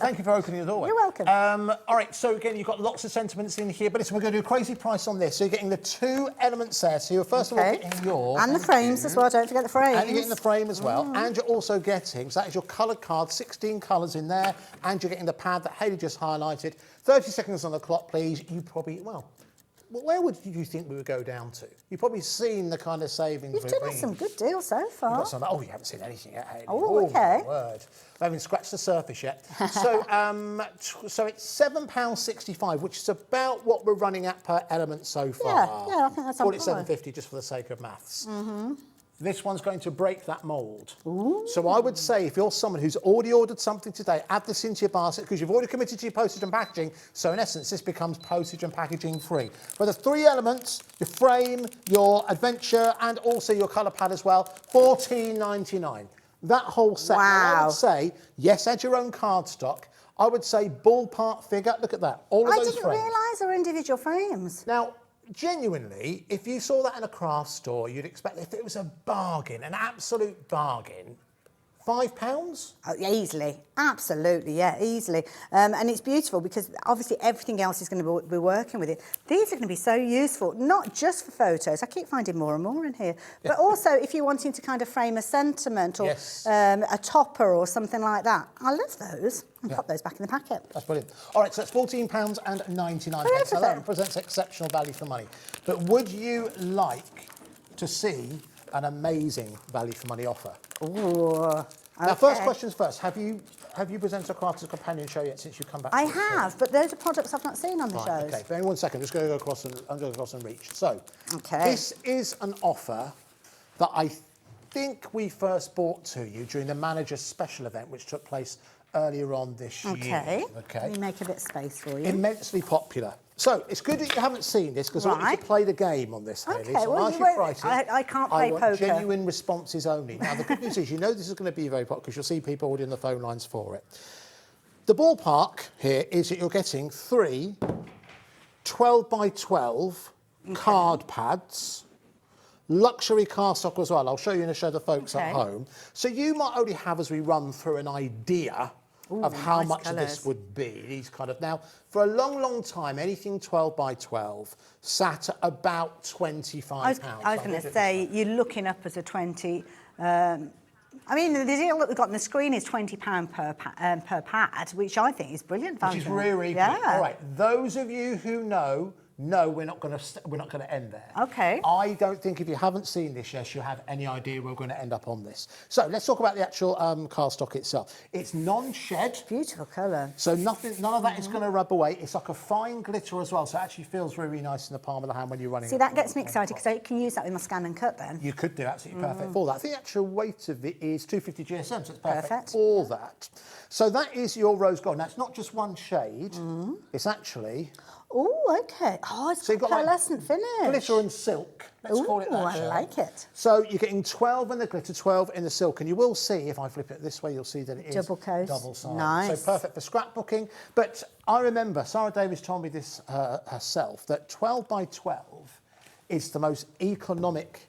Thank you for opening the doorway. You're welcome. All right, so again, you've got lots of sentiments in here, but listen, we're going to do a crazy price on this. So you're getting the 2 elements there. So you're first of all getting your... And the frames as well, don't forget the frames. And you're getting the frame as well. And you're also getting, so that is your coloured card, 16 colours in there. And you're getting the pad that Hayley just highlighted. 30 seconds on the clock, please. You probably, well, where would you think we would go down to? You've probably seen the kind of savings You've done us some good deals so far. Got some, you haven't seen anything yet, Hayley. Oh, okay. My word. I haven't scratched the surface yet. So, so it's £7.65, which is about what we're running at per element so far. Yeah, I think that's Call it £7.50 just for the sake of maths. This one's going to break that mould. So I would say if you're someone who's already ordered something today, add this into your basket because you've already committed to your postage and packaging. So in essence, this becomes postage and packaging free. For the 3 elements, your frame, your adventure, and also your colour pad as well, £14.99. That whole set. Wow. Now, I would say, yes, add your own card stock. I would say ballpark figure. Look at that. All of those frames. I didn't realise there were individual frames. Now, genuinely, if you saw that in a craft store, you'd expect if it was a bargain, an absolute bargain, £5? Oh, yeah, easily, absolutely, yeah, easily. And it's beautiful because obviously everything else is going to be working with it. These are going to be so useful, not just for photos. I keep finding more and more in here, but also if you're wanting to kind of frame a sentiment or a topper or something like that. I love those. And pop those back in the packet. That's brilliant. All right, so it's £14.99. Now that represents exceptional value for money. But would you like to see an amazing value for money offer? Ooh. Now, first questions first. Have you presented a Crafters Companion show yet since you come back? I have, but those are products I've not seen on the shows. Okay, bear in 1 second. I'm just going to go across and reach. So, this is an offer that I think we first brought to you during the Manager's Special event, which took place earlier on this year. Okay. Let me make a bit of space for you. Immensely popular. So it's good that you haven't seen this because I want you to play the game on this, Hayley. Okay, so well, I can't play poker. I want genuine responses only. Now, the good news is you know this is going to be very popular because you'll see people already on the phone lines for it. The ballpark here is that you're getting 3 12 by 12 card pads, luxury cardstock as well. I'll show you and show the folks at home. So you might only have, as we run through, an idea of how much this would be. These kind of now, for a long, long time, anything 12 by 12 sat at about £25. I was going to say you're looking up as a 20. I mean, the deal that we've got on the screen is £20 per pad, which I think is brilliant value. Which is really good. All right, those of you who know, we're not going to end there. Okay. I don't think if you haven't seen this, yes, you have any idea we're going to end up on this. So let's talk about the actual cardstock itself. It's non-shed. Beautiful colour. So none of that is going to rub away. It's like a fine glitter as well, so it actually feels really nice in the palm of the hand when you're running. See, that gets me excited because I can use that with my scan and cut then. You could do absolutely perfect for that. I think the actual weight of it is 250 GSM, so it's perfect for that. So that is your rose gold. Now, it's not just one shade. It's actually... Oh, okay. Oh, it's got pearlescent finish. Glitter and silk. Let's call it that. I like it. So you're getting 12 in the glitter, 12 in the silk, and you will see, if I flip it this way, you'll see that it is double-sided. Nice. So perfect for scrapbooking. But I remember Sarah Davies told me this herself, that 12 by 12 is the most economic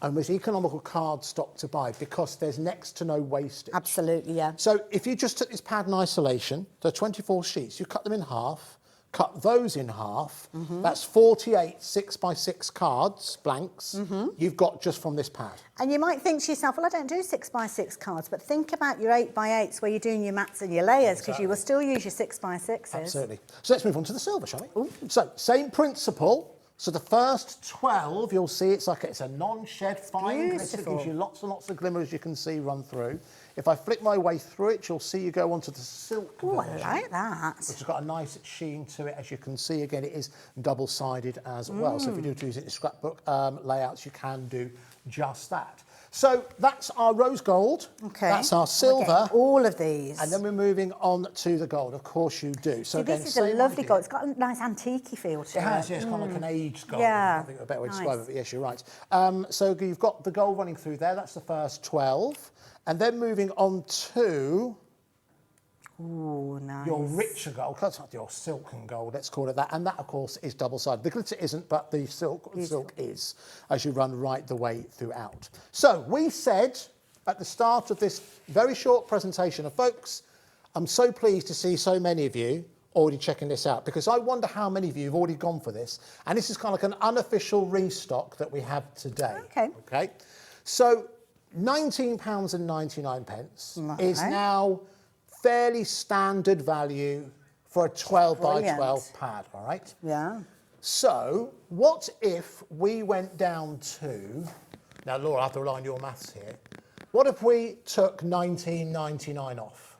and most economical cardstock to buy because there's next to no wastage. Absolutely, yeah. So if you just took this pad in isolation, the 24 sheets, you cut them in half, cut those in half, that's 48 6x6 cards, blanks, you've got just from this pad. And you might think to yourself, well, I don't do 6x6 cards, but think about your 8x8s where you're doing your mats and your layers, because you will still use your 6x6s. Absolutely. So let's move on to the silver, shall we? Ooh. So, same principle. So the first 12, you'll see it's a non-shed fine glitter. It gives you lots and lots of glimmer, as you can see, run through. If I flick my way through it, you'll see you go onto the silk version. I like that. Which has got a nice sheen to it. As you can see, again, it is double-sided as well. So if you do choose it in scrapbook layouts, you can do just that. So that's our rose gold. Okay. That's our silver. All of these. And then we're moving on to the gold. Of course you do. So this is a lovely gold. It's got a nice antique-y feel to it. It has, yeah. It's kind of like an aged gold. Yeah. I think a better way to describe it, but yes, you're right. So you've got the gold running through there. That's the first 12. And then moving on to... Ooh, nice. Your richer gold, that's like your silken gold, let's call it that. And that, of course, is double-sided. The glitter isn't, but the silk is, as you run right the way throughout. So we said at the start of this very short presentation, and folks, I'm so pleased to see so many of you already checking this out, because I wonder how many of you have already gone for this. And this is kind of like an unofficial restock that we have today. Okay. So £19.99 is now fairly standard value for a 12 by 12 pad, all right? Yeah. So what if we went down to, now Laura, I have to rely on your maths here, what if we took £19.99 off?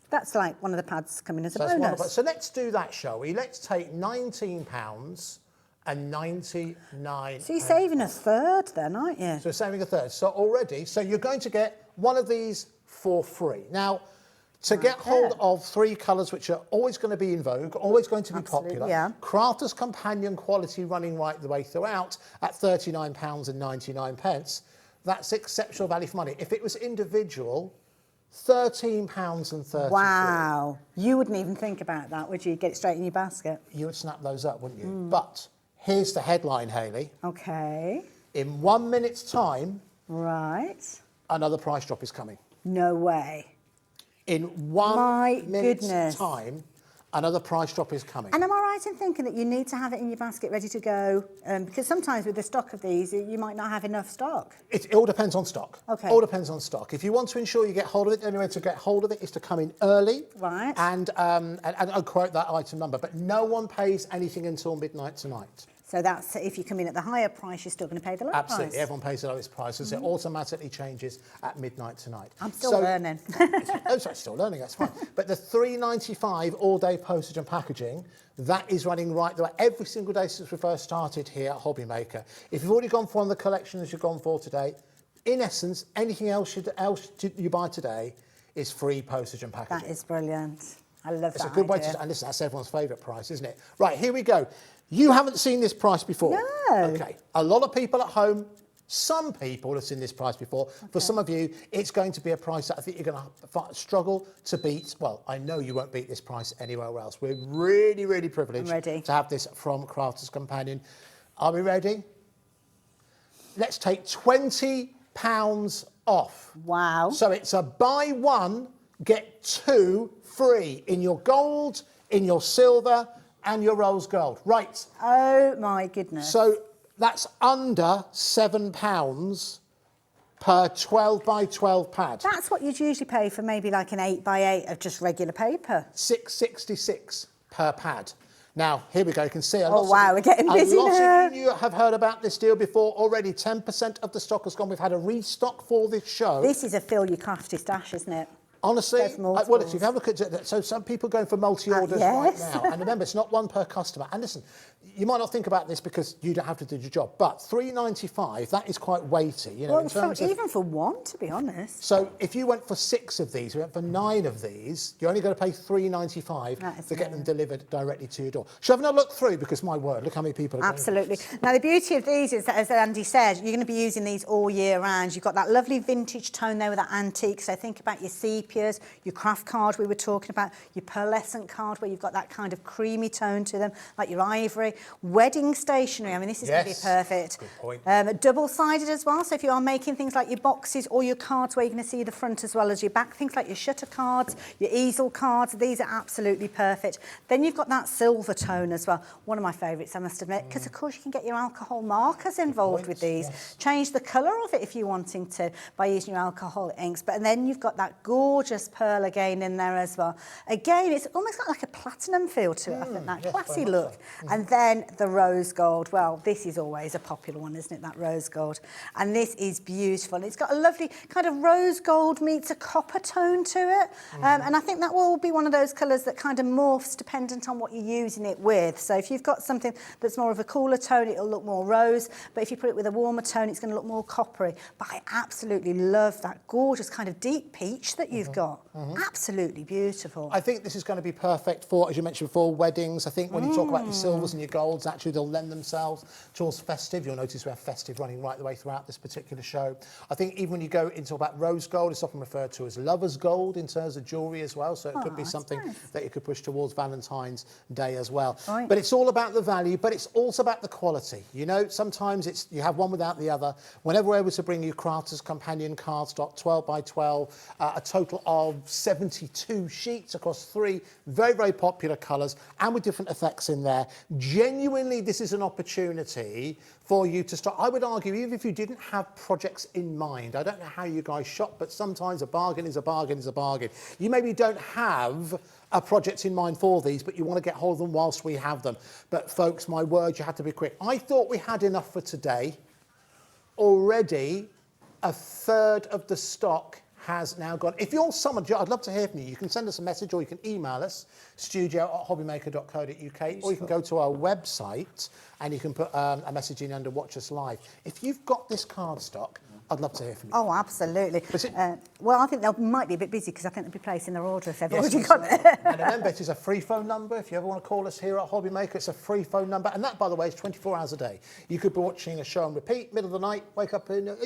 That's like one of the pads coming as a bonus. So let's do that, shall we? Let's take £19.99. So you're saving a third then, aren't you? So saving a third. So already, you're going to get one of these for free. Now, to get hold of 3 colours which are always going to be in vogue, always going to be popular, Crafters Companion quality running right the way throughout at £39.99, that's exceptional value for money. If it was individual, £13.30. Wow. You wouldn't even think about that, would you? Get it straight in your basket. You would snap those up, wouldn't you? But here's the headline, Hayley. Okay. In 1 minute's time, right, another price drop is coming. No way. In 1 minute's goodness. time, another price drop is coming. And am I right in thinking that you need to have it in your basket ready to go? Because sometimes with the stock of these, you might not have enough stock. It all depends on stock. Okay. All depends on stock. If you want to ensure you get hold of it, the only way to get hold of it is to come in early. Right. And I'll quote that item number. But no one pays anything until midnight tonight. So that's, if you come in at the higher price, you're still going to pay the lower price. Absolutely. Everyone pays the lowest price. So it automatically changes at midnight tonight. I'm still learning. Oh, sorry, still learning, that's fine. But the £3.95 all-day postage and packaging, that is running right there every single day since we first started here at Hobby Maker. If you've already gone for one of the collections you've gone for today, in essence, anything else you buy today is free postage and packaging. That is brilliant. I love that. It's a good way to, and listen, that's everyone's favourite price, isn't it? Right, here we go. You haven't seen this price before. No. Okay. A lot of people at home, some people have seen this price before. Okay. For some of you, it's going to be a price that I think you're going to struggle to beat. Well, I know you won't beat this price anywhere else. We're really, really privileged to have this from Crafters Companion. Are we ready? Let's take £20 off. Wow. So it's a buy one, get two free in your gold, in your silver, and your rose gold. Right. Oh my goodness. So that's under £7 per 12 by 12 pad. That's what you'd usually pay for maybe like an 8 by 8 of just regular paper. £6.66 per pad. Now, here we go. You can see we're getting busy now. A lot of you have heard about this deal before already. 10% of the stock has gone. We've had a restock for this show. This is a fill your crafty stash, isn't it? Honestly, well, if you have a look at so some people going for multi-orders right now, and remember, it's not one per customer. And listen, you might not think about this because you don't have to do your job, but £3.95, that is quite weighty, you know. Well, in terms even for one, to be honest. So if you went for 6 of these, you went for 9 of these, you're only going to pay £3.95 to get them delivered directly to your door. Shall we have a look through? Because my word, look how many people are Absolutely. Now, the beauty of these is that, as Andy said, you're going to be using these all year round. You've got that lovely vintage tone there with that antique. So think about your sepias, your craft card we were talking about, your pearlescent card where you've got that kind of creamy tone to them, like your ivory. Wedding stationery, I mean, this is going to be perfect. Good point. Double-sided as well, so if you are making things like your boxes or your cards where you're going to see the front as well as your back, things like your shutter cards, your easel cards, these are absolutely perfect. Then you've got that silver tone as well, one of my favourites, I must admit, because of course you can get your alcohol markers involved with these. Yes. Change the colour of it if you're wanting to by using your alcohol inks, but and then you've got that gorgeous pearl again in there as well. Again, it's almost got like a platinum feel to it, I think, that classy look. So. And then the rose gold. Well, this is always a popular one, isn't it, that rose gold? And this is beautiful. It's got a lovely kind of rose gold meets a copper tone to it. And I think that will be one of those colours that kind of morphs dependent on what you're using it with. So if you've got something that's more of a cooler tone, it'll look more rose. But if you put it with a warmer tone, it's going to look more coppery. But I absolutely love that gorgeous kind of deep peach that you've got. Absolutely beautiful. I think this is going to be perfect for, as you mentioned before, weddings. I think when you talk about your silvers and your golds, actually they'll lend themselves towards festive. You'll notice we have festive running right the way throughout this particular show. I think even when you go into about rose gold, it's often referred to as lover's gold in terms of jewellery as well. So it could be something that you could push towards Valentine's Day as well. Right. But it's all about the value, but it's also about the quality. You know, sometimes it's you have one without the other. Whenever we're able to bring you Crafters Companion cardstock, 12 by 12, a total of 72 sheets across 3 very, very popular colours and with different effects in there. Genuinely, this is an opportunity for you to start. I would argue, even if you didn't have projects in mind, I don't know how you guys shop, but sometimes a bargain is a bargain is a bargain. You maybe don't have a project in mind for these, but you want to get hold of them whilst we have them. But folks, my word, you have to be quick. I thought we had enough for today. Already, a third of the stock has now gone. If you're someone, I'd love to hear from you. You can send us a message or you can email us, studio@hobbymaker.co.uk, or you can go to our website and you can put a message in under Watch Us Live. If you've got this cardstock, I'd love to hear from you. Oh, absolutely. Well, I think they might be a bit busy because I think they'll be placing their order if they've already got it. And remember, it is a free phone number. If you ever want to call us here at Hobby Maker, it's a free phone number. And that, by the way, is 24 hours a day. You could be watching a show on repeat, middle of the night, wake up and...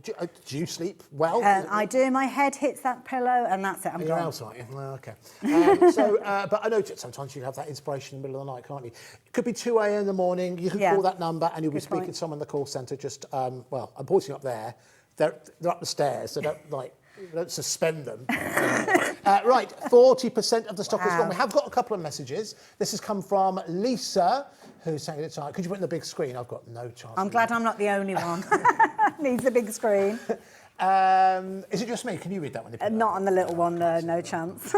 do you sleep well? I do. My head hits that pillow and that's it. I'm You're gone. out, aren't you? Well, OK. But I know sometimes you have that inspiration in the middle of the night, can't you? It could be 2 a.m. in the morning. You can call that number and you'll be speaking to someone in the call centre. Just, well, I'm pointing up there. They're up the stairs. So don't, like, We don't suspend them. Right, 40% of the stock is gone. We have got a couple of messages. This has come from Lisa, who's saying it's could you put it in the big screen? I've got no chance. I'm glad I'm not the only one. Needs the big screen. Is it just me? Can you read that one? Not on the little one, no chance.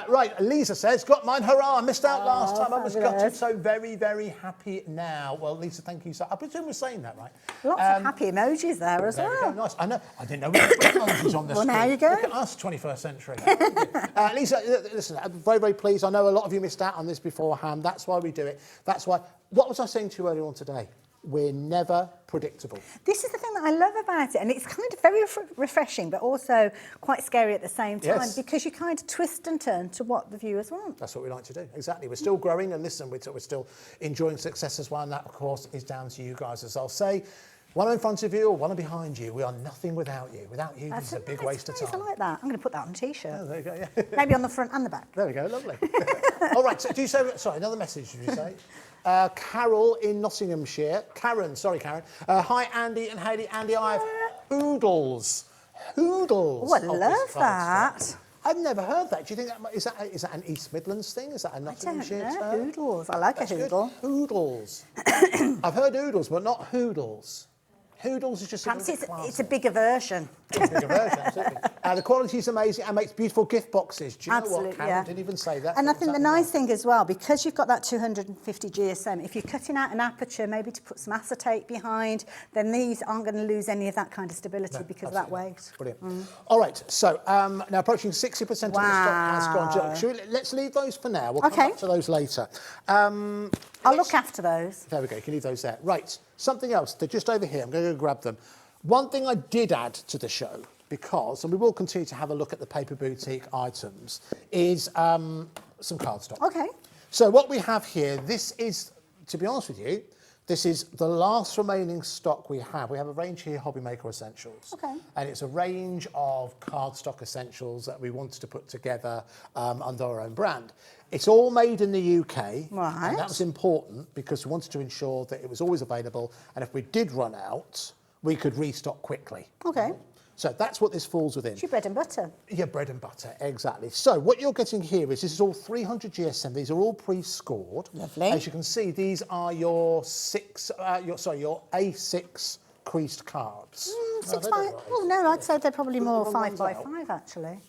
Right, Lisa says, got mine, hurrah, I missed out last time. I was fabulous. gutted, so very, very happy now. Well, Lisa, thank you. So I presume we're saying that, right? Lots of happy emojis there as There we well. go, nice. I know, I didn't know we had emojis on the Well, screen. now you go. Look at us, 21st century. Lisa, listen, I'm very, very pleased. I know a lot of you missed out on this beforehand. That's why we do it. That's why, what was I saying to you earlier on today? We're never predictable. This is the thing that I love about it, and it's kind of very refreshing, but also quite scary at the same time, because you kind of twist and turn to what the viewers want. That's what we like to do, exactly. We're still growing, and listen, we're still enjoying success as well, and that, of course, is down to you guys. As I'll say, one in front of you or one behind you, we are nothing without you. Without you, this is a big waste of time. I like that. I'm going to put that on a T-shirt. Oh, there you go, yeah. Maybe on the front and the back. There we go, lovely. All right, so do you say, sorry, another message, did you say? Carol in Nottinghamshire. Karen, sorry, Karen. Hi, Andy and Hayley. Andy, I have hoodles. Hoodles. Oh, I love that. I've never heard that. Do you think that is that an East Midlands thing? Is that a Nottinghamshire term? Hoodles. I like That's a hoodle. Good. Hoodles. I've heard oodles, but not hoodles. Hoodles is just Perhaps a bit it's a bigger version. It's a bigger version, absolutely. The quality is amazing and makes beautiful gift boxes. Do you know Absolutely, what? Karen yeah. didn't even say that. And I think the nice thing as well, because you've got that 250 GSM, if you're cutting out an aperture, maybe to put some acetate behind, then these aren't going to lose any of that kind of stability because of that weight. Brilliant. All right, so now approaching 60% of the stock has gone. Let's leave those for now. We'll come back to those later. I'll look after those. There we go, you can leave those there. Right, something else, they're just over here. I'm going to go grab them. One thing I did add to the show, because, and we will continue to have a look at the Paper Boutique items, is some cardstock. Okay. So what we have here, this is, to be honest with you, this is the last remaining stock we have. We have a range here, Hobby Maker Essentials. Okay. And it's a range of cardstock essentials that we wanted to put together under our own brand. It's all made in the UK. Right. And that was important because we wanted to ensure that it was always available. And if we did run out, we could restock quickly. Okay. So that's what this falls within. It's your bread and butter. Yeah, bread and butter, exactly. So what you're getting here is this is all 300 GSM. These are all pre-scored. Lovely. As you can see, these are your your A6 creased cards. 6 by... Oh, no, I'd say they're probably more 5 by 5, actually.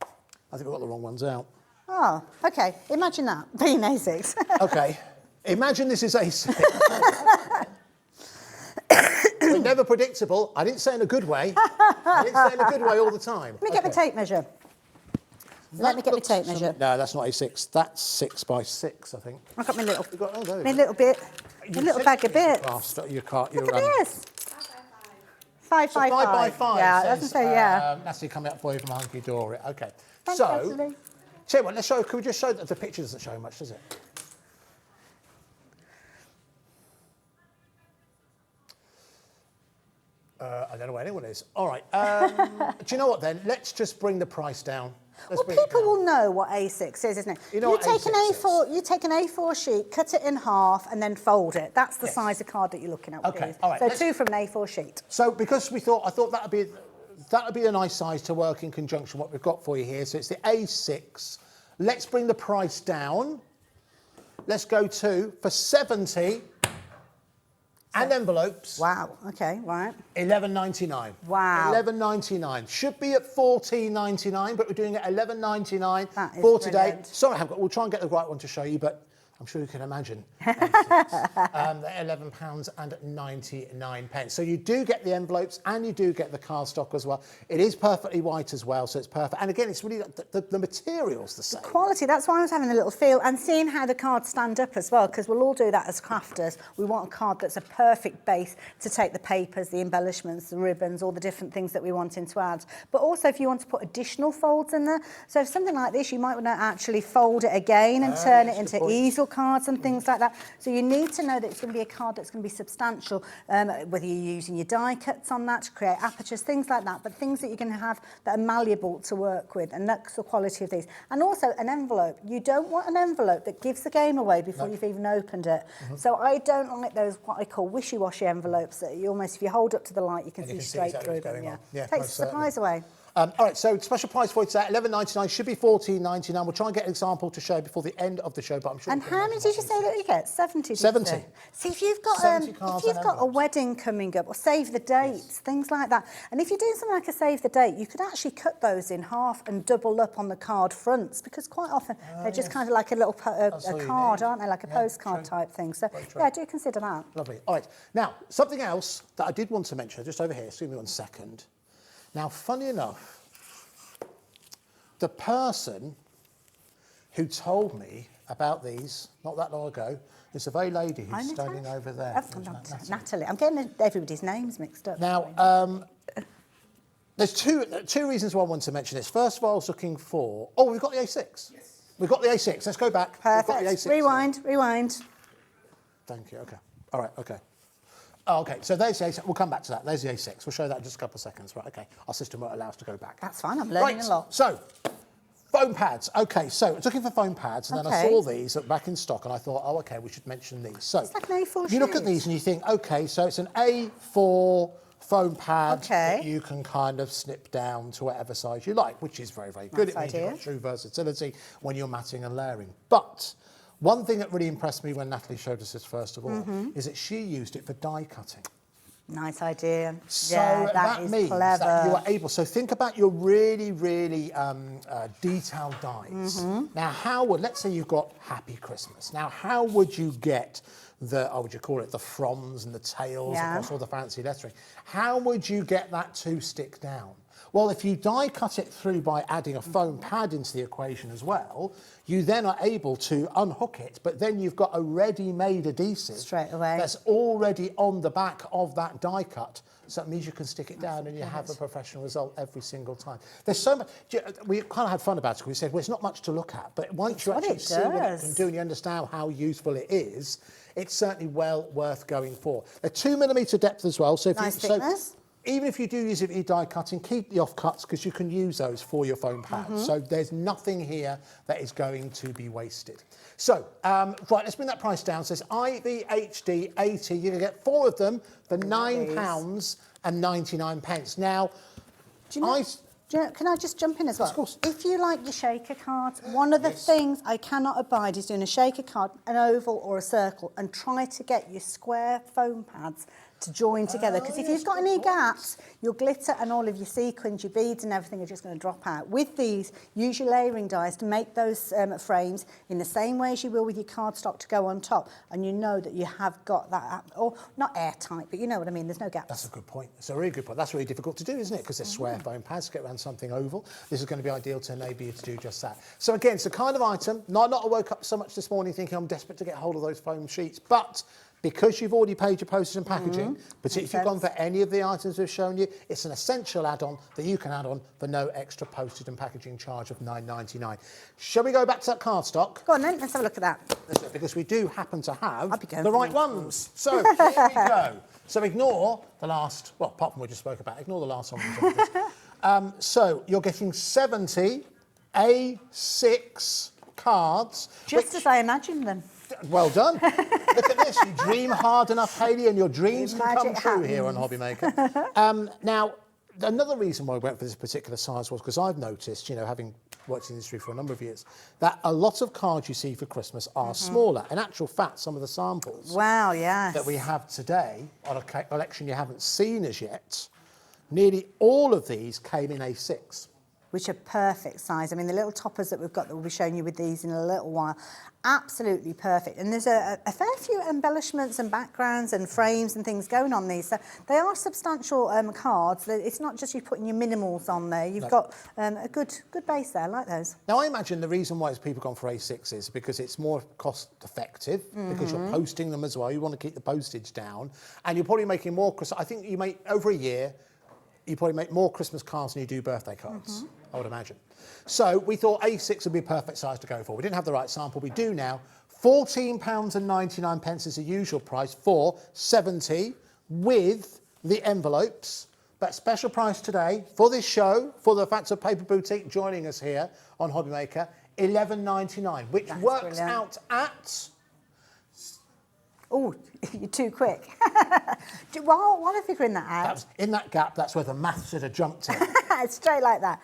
I think we've got the wrong ones out. Oh, OK. Imagine that, being A6. OK. Imagine this is A6. We're never predictable. I didn't say in a good way. I didn't say in a good way all the time. Let me get the tape measure. Let me get my tape measure. No, that's not A6. That's 6 by 6, I think. I've got my little, my little bit, my little bag of bits. You can't. Look at this. 5 by 5. 5 by 5. Yeah, doesn't say, yeah. Natalie coming up for you from Hunkydory. OK. Thanks, so, Natalie. tell you what, let's show. Could we just show that the picture doesn't show much, does it? I don't know where anyone is. All right. Do you know what then? Let's just bring the price down. Well, people will know what A6 is, isn't it? You know what take an A6 A4, you take an A4 sheet, cut it in half, and then fold it. That's the size of card that you're looking at. Okay, all right. So 2 from an A4 sheet. So because I thought that would be a nice size to work in conjunction with what we've got for you here. So it's the A6. Let's bring the price down. Let's go to, for 70, and envelopes. Wow. Okay. Right. $11.99. Wow. $11.99. Should be at $14.99, but we're doing it $11.99 brilliant. for today. Sorry, we'll try and get the right one to show you, but I'm sure you can imagine. £11.99. So you do get the envelopes and you do get the cardstock as well. It is perfectly white as well, so it's perfect. And again, it's really the material's the same. Quality, that's why I was having a little feel and seeing how the cards stand up as well, because we'll all do that as crafters. We want a card that's a perfect base to take the papers, the embellishments, the ribbons, all the different things that we want to add. But also if you want to put additional folds in there, so if something like this, you might want to actually fold it again and turn it into easel cards and things like that. So you need to know that it's going to be a card that's going to be substantial, whether you're using your die cuts on that to create apertures, things like that, but things that you're going to have that are malleable to work with, and that's the quality of these. And also an envelope. You don't want an envelope that gives the game away before you've even opened it. So I don't like those, what I call wishy-washy envelopes that you almost, if you hold up to the light, you can see straight through them. Yeah. Takes the surprise away. All right, so special price for you today, $11.99, should be $14.99. We'll try and get an example to show before the end of the show, but I'm sure... And how many did you say that you get? 70, did you 70. say? See, if you've got, 70 cards and a envelopes. wedding coming up, or save the dates, things like that, and if you're doing something like a save the date, you could actually cut those in half and double up on the card fronts, because quite often they're just kind of like a little a card, aren't they? Like a postcard type thing. So, yeah, do consider that. Lovely. All right. Now, something else that I did want to mention, just over here, excuse me 1 second. Now, funny enough, the person who told me about these not that long ago is a very lady who's standing over there. Oh, Natalie. I'm getting everybody's names mixed up. Now, there's two reasons why I want to mention this. First of all, I was looking for... Oh, we've got the A6. Yes. We've got the A6. Let's go back. Perfect. We've got the A6 rewind. Thank you. OK. All right, OK. Oh, OK, so there's the A6. We'll come back to that. There's the A6. We'll show that in just a couple of seconds. Right, OK. Our system won't allow us to go back. That's fine. I'm learning a lot. So, foam pads. OK, so I was looking for foam pads, and then I saw these back in stock, and I thought, oh, OK, we should mention these. So, it's like an A4 you look at these and you think, OK, so it's an A4 foam pad that you can kind of snip down to whatever size you like, which is very, very good. It means you've got true versatility when you're matting and layering. But one thing that really impressed me when Natalie showed us this, first of all, is that she used it for die cutting. Nice idea. So yeah, that means clever. that you are able... So think about your really, really detailed dies. Now, let's say you've got Happy Christmas. Now, how would you get the, would you call it the fronds and the tails across all the fancy lettering? How would you get that to stick down? Well, if you die cut it through by adding a foam pad into the equation as well, you then are able to unhook it, but then you've got a ready-made adhesive straight away that's already on the back of that die cut. So that means you can stick it down and you have a professional result every single time. There's so much... We kind of had fun about it. We said, well, it's not much to look at, but once you actually see what it can do and you understand how useful it is, it's certainly well worth going for. A 2mm depth as well. So if thickness. Even if you do use it for your die cutting, keep the offcuts because you can use those for your foam pads. So there's nothing here that is going to be wasted. So, right, let's bring that price down. So it's IVHD 80. You're going to get 4 of them for £9.99. Now, can I just jump in as well? Of course. If you like your shaker cards, one of the things I cannot abide is doing a shaker card, an oval or a circle, and try to get your square foam pads to join together, because if you've got any gaps, your glitter and all of your sequins, your beads and everything are just going to drop out. With these, use your layering dies to make those frames in the same way as you will with your cardstock to go on top, and you know that you have got that, or not airtight, but you know what I mean, there's no gaps. That's a good point. It's a really good point. That's really difficult to do, isn't it? Because they're square foam pads to get around something oval. This is going to be ideal to enable you to do just that. So again, it's the kind of item, not I woke up so much this morning thinking I'm desperate to get hold of those foam sheets, but because you've already paid your postage and packaging, particularly if you've gone for any of the items we've shown you, it's an essential add-on that you can add on for no extra postage and packaging charge of £9.99. Shall we go back to that cardstock? Go on then, let's have a look at that. Because we do happen to have the right ones. So here we go. So ignore the last, well, apart from what we just spoke about, ignore the last one. So you're getting 70 A6 cards. Just as I imagined them. Well done. Look at this. You dream hard enough, Hayley, and your dreams can come true here on Hobby Maker. Now, another reason why we went for this particular size was because I've noticed, you know, having worked in the industry for a number of years, that a lot of cards you see for Christmas are smaller. In actual fact, some of the samples that we have today on a collection you haven't seen as yet, nearly all of these came in A6. Which are perfect size. I mean, the little toppers that we've got that we'll be showing you with these in a little while, absolutely perfect. And there's a fair few embellishments and backgrounds and frames and things going on these. So they are substantial cards. It's not just you putting your minimals on there. You've got a good base there. I like those. Now, I imagine the reason why people gone for A6 is because it's more cost effective, because you're posting them as well. You want to keep the postage down. And you're probably making more, I think you make, over a year, you probably make more Christmas cards than you do birthday cards, I would imagine. So we thought A6 would be a perfect size to go for. We didn't have the right sample. We do now. £14.99 is the usual price for 70 with the envelopes. But special price today for this show, for the Facts of Paper Boutique joining us here on Hobby Maker, $11.99, which works out at... Oh, you're too quick. While I'm figuring that out. In that gap, that's where the maths should have jumped in. Straight like that.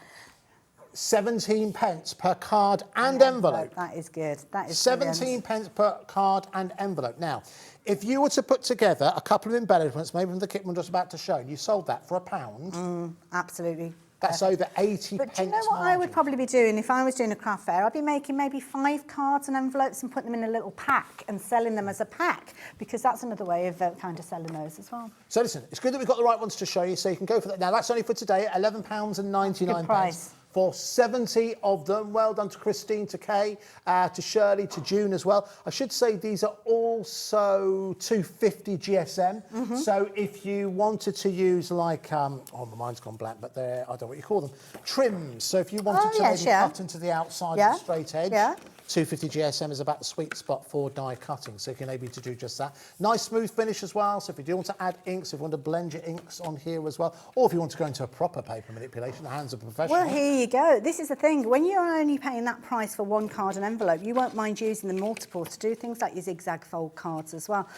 17 pence per card and envelope. That is good. That is 17 pence per card and envelope. Now, if you were to put together a couple of embellishments, maybe from the kit we're just about to show, and you sold that for £1, absolutely. that's over 80 But pence. do you know what I would probably be doing if I was doing a craft fair? I'd be making maybe 5 cards and envelopes and putting them in a little pack and selling them as a pack, because that's another way of kind of selling those as well. So listen, it's good that we've got the right ones to show you, so you can go for that. Now, that's only for today at £11.99. Good price. For 70 of them. Well done to Christine, to Kay, to Shirley, to June as well. I should say these are also 250 GSM. So if you wanted to use like, oh, my mind's gone blank, but they're, I don't know what you call them, trims. So if you wanted to maybe cut into the outside of the straight edge, 250 GSM is about the sweet spot for die cutting, so you can able to do just that. Nice smooth finish as well, so if you do want to add inks, if you want to blend your inks on here as well, or if you want to go into a proper paper manipulation, the hands of a professional. Well, here you go. This is the thing. When you're only paying that price for 1 card and envelope, you won't mind using the multiple to do things like your zigzag fold cards as well.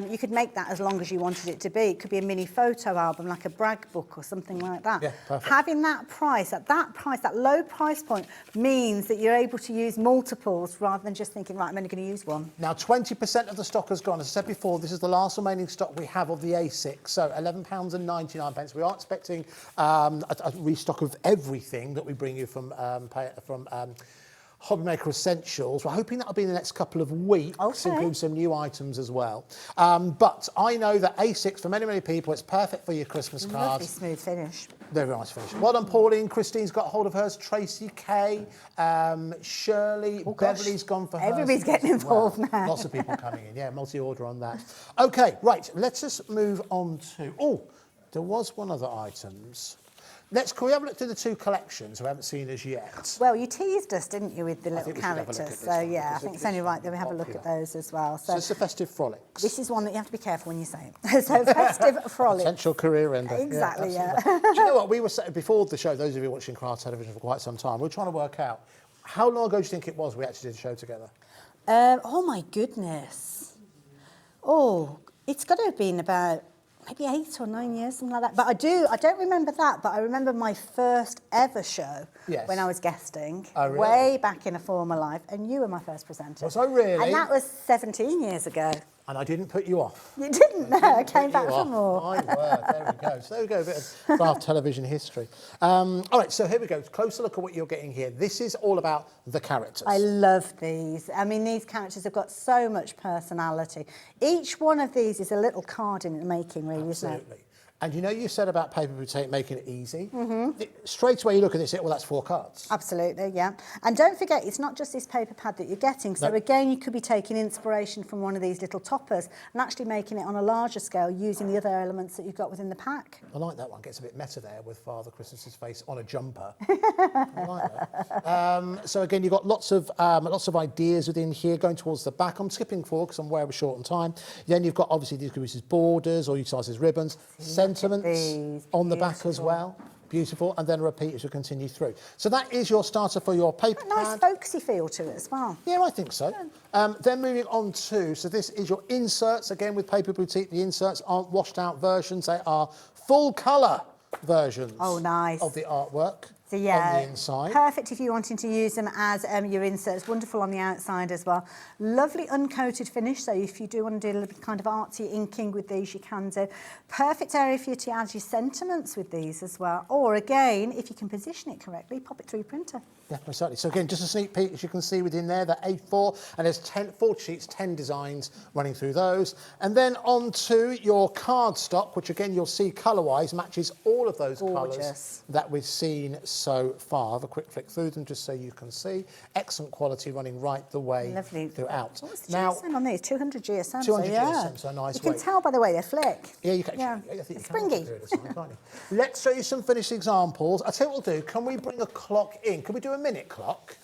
You could make that as long as you wanted it to be. It could be a mini photo album, like a brag book or something like that. Yeah, perfect. Having that price, at that price, that low price point, means that you're able to use multiples rather than just thinking, right, I'm only going to use one. Now, 20% of the stock has gone. As I said before, this is the last remaining stock we have of the A6, so £11.99. We are expecting a restock of everything that we bring you from Hobbymaker Essentials. We're hoping that'll be in the next couple of weeks, including some new items as well. But I know that A6, for many, many people, it's perfect for your Christmas cards. Lovely smooth finish. Very nice finish. Well done, Pauline. Christine's got hold of hers. Tracy, Kay, Shirley, Beverly's gone for hers. Everybody's getting involved now. Lots of people coming in. Yeah, multi-order on that. OK, right. Let's just move on to... Oh, there was one other items. Can we have a look through the 2 collections we haven't seen as yet? Well, you teased us, didn't you, with the little characters? So, yeah, I think it's only right that we have a look at those as well. So it's the Festive Frolics. This is one that you have to be careful when you say it. So, Festive Frolics. Potential career ender. Exactly, yeah. Do you know what? We were saying before the show, those of you watching craft television for quite some time, we were trying to work out, how long ago do you think it was we actually did a show together? Oh, my goodness. Oh, it's got to have been about... maybe 8 or 9 years, something like that. But I don't remember that, but I remember my first ever show when I was guesting, way back in a former life, and you were my first presenter. Was I really? And that was 17 years ago. And I didn't put you off. You didn't, no, I came back for more. My word, there we go. So there we go, a bit of craft television history. All right, so here we go. Closer look at what you're getting here. This is all about the characters. I love these. I mean, these characters have got so much personality. Each one of these is a little card in the making, really, isn't it? Absolutely. And you know, you said about paper boutique making it easy. Straight away you look at this, well, that's 4 cards. Absolutely, yeah. And don't forget, it's not just this paper pad that you're getting. So again, you could be taking inspiration from one of these little toppers and actually making it on a larger scale using the other elements that you've got within the pack. I like that one. Gets a bit meta there with Father Christmas's face on a jumper. I like that. So again, you've got lots of ideas within here going towards the back. I'm skipping forward because I'm way over short on time. Then you've got obviously these could be borders or utilise as ribbons. Sentiments on the back as well. Beautiful. And then a repeat as you continue through. So that is your starter for your paper pad. Nice folksy feel to it as well. Yeah, I think so. Then moving on to, so this is your inserts. Again, with Paper Boutique, the inserts aren't washed out versions. They are full colour versions of the artwork. So yeah, on the inside. Perfect if you're wanting to use them as your inserts. Wonderful on the outside as well. Lovely uncoated finish, so if you do want to do a little bit kind of artsy inking with these, you can do. Perfect area for you to add your sentiments with these as well. Or again, if you can position it correctly, pop it through your printer. Yeah, most certainly. So again, just a sneak peek, as you can see within there, the A4, and there's 4 sheets, 10 designs running through those. And then on to your card stock, which again, you'll see colour-wise matches all of those colours that we've seen so far. Have a quick flick through them just so you can see. Excellent quality running right the way throughout. What's the GSM on these? 200 GSM. 200 GSM, so nice. You can tell by the way they flick. Yeah, you can. Yeah. I think it's springy. Let's show you some finished examples. I'll tell you what we'll do. Can we bring a clock in? Can we do a minute clock?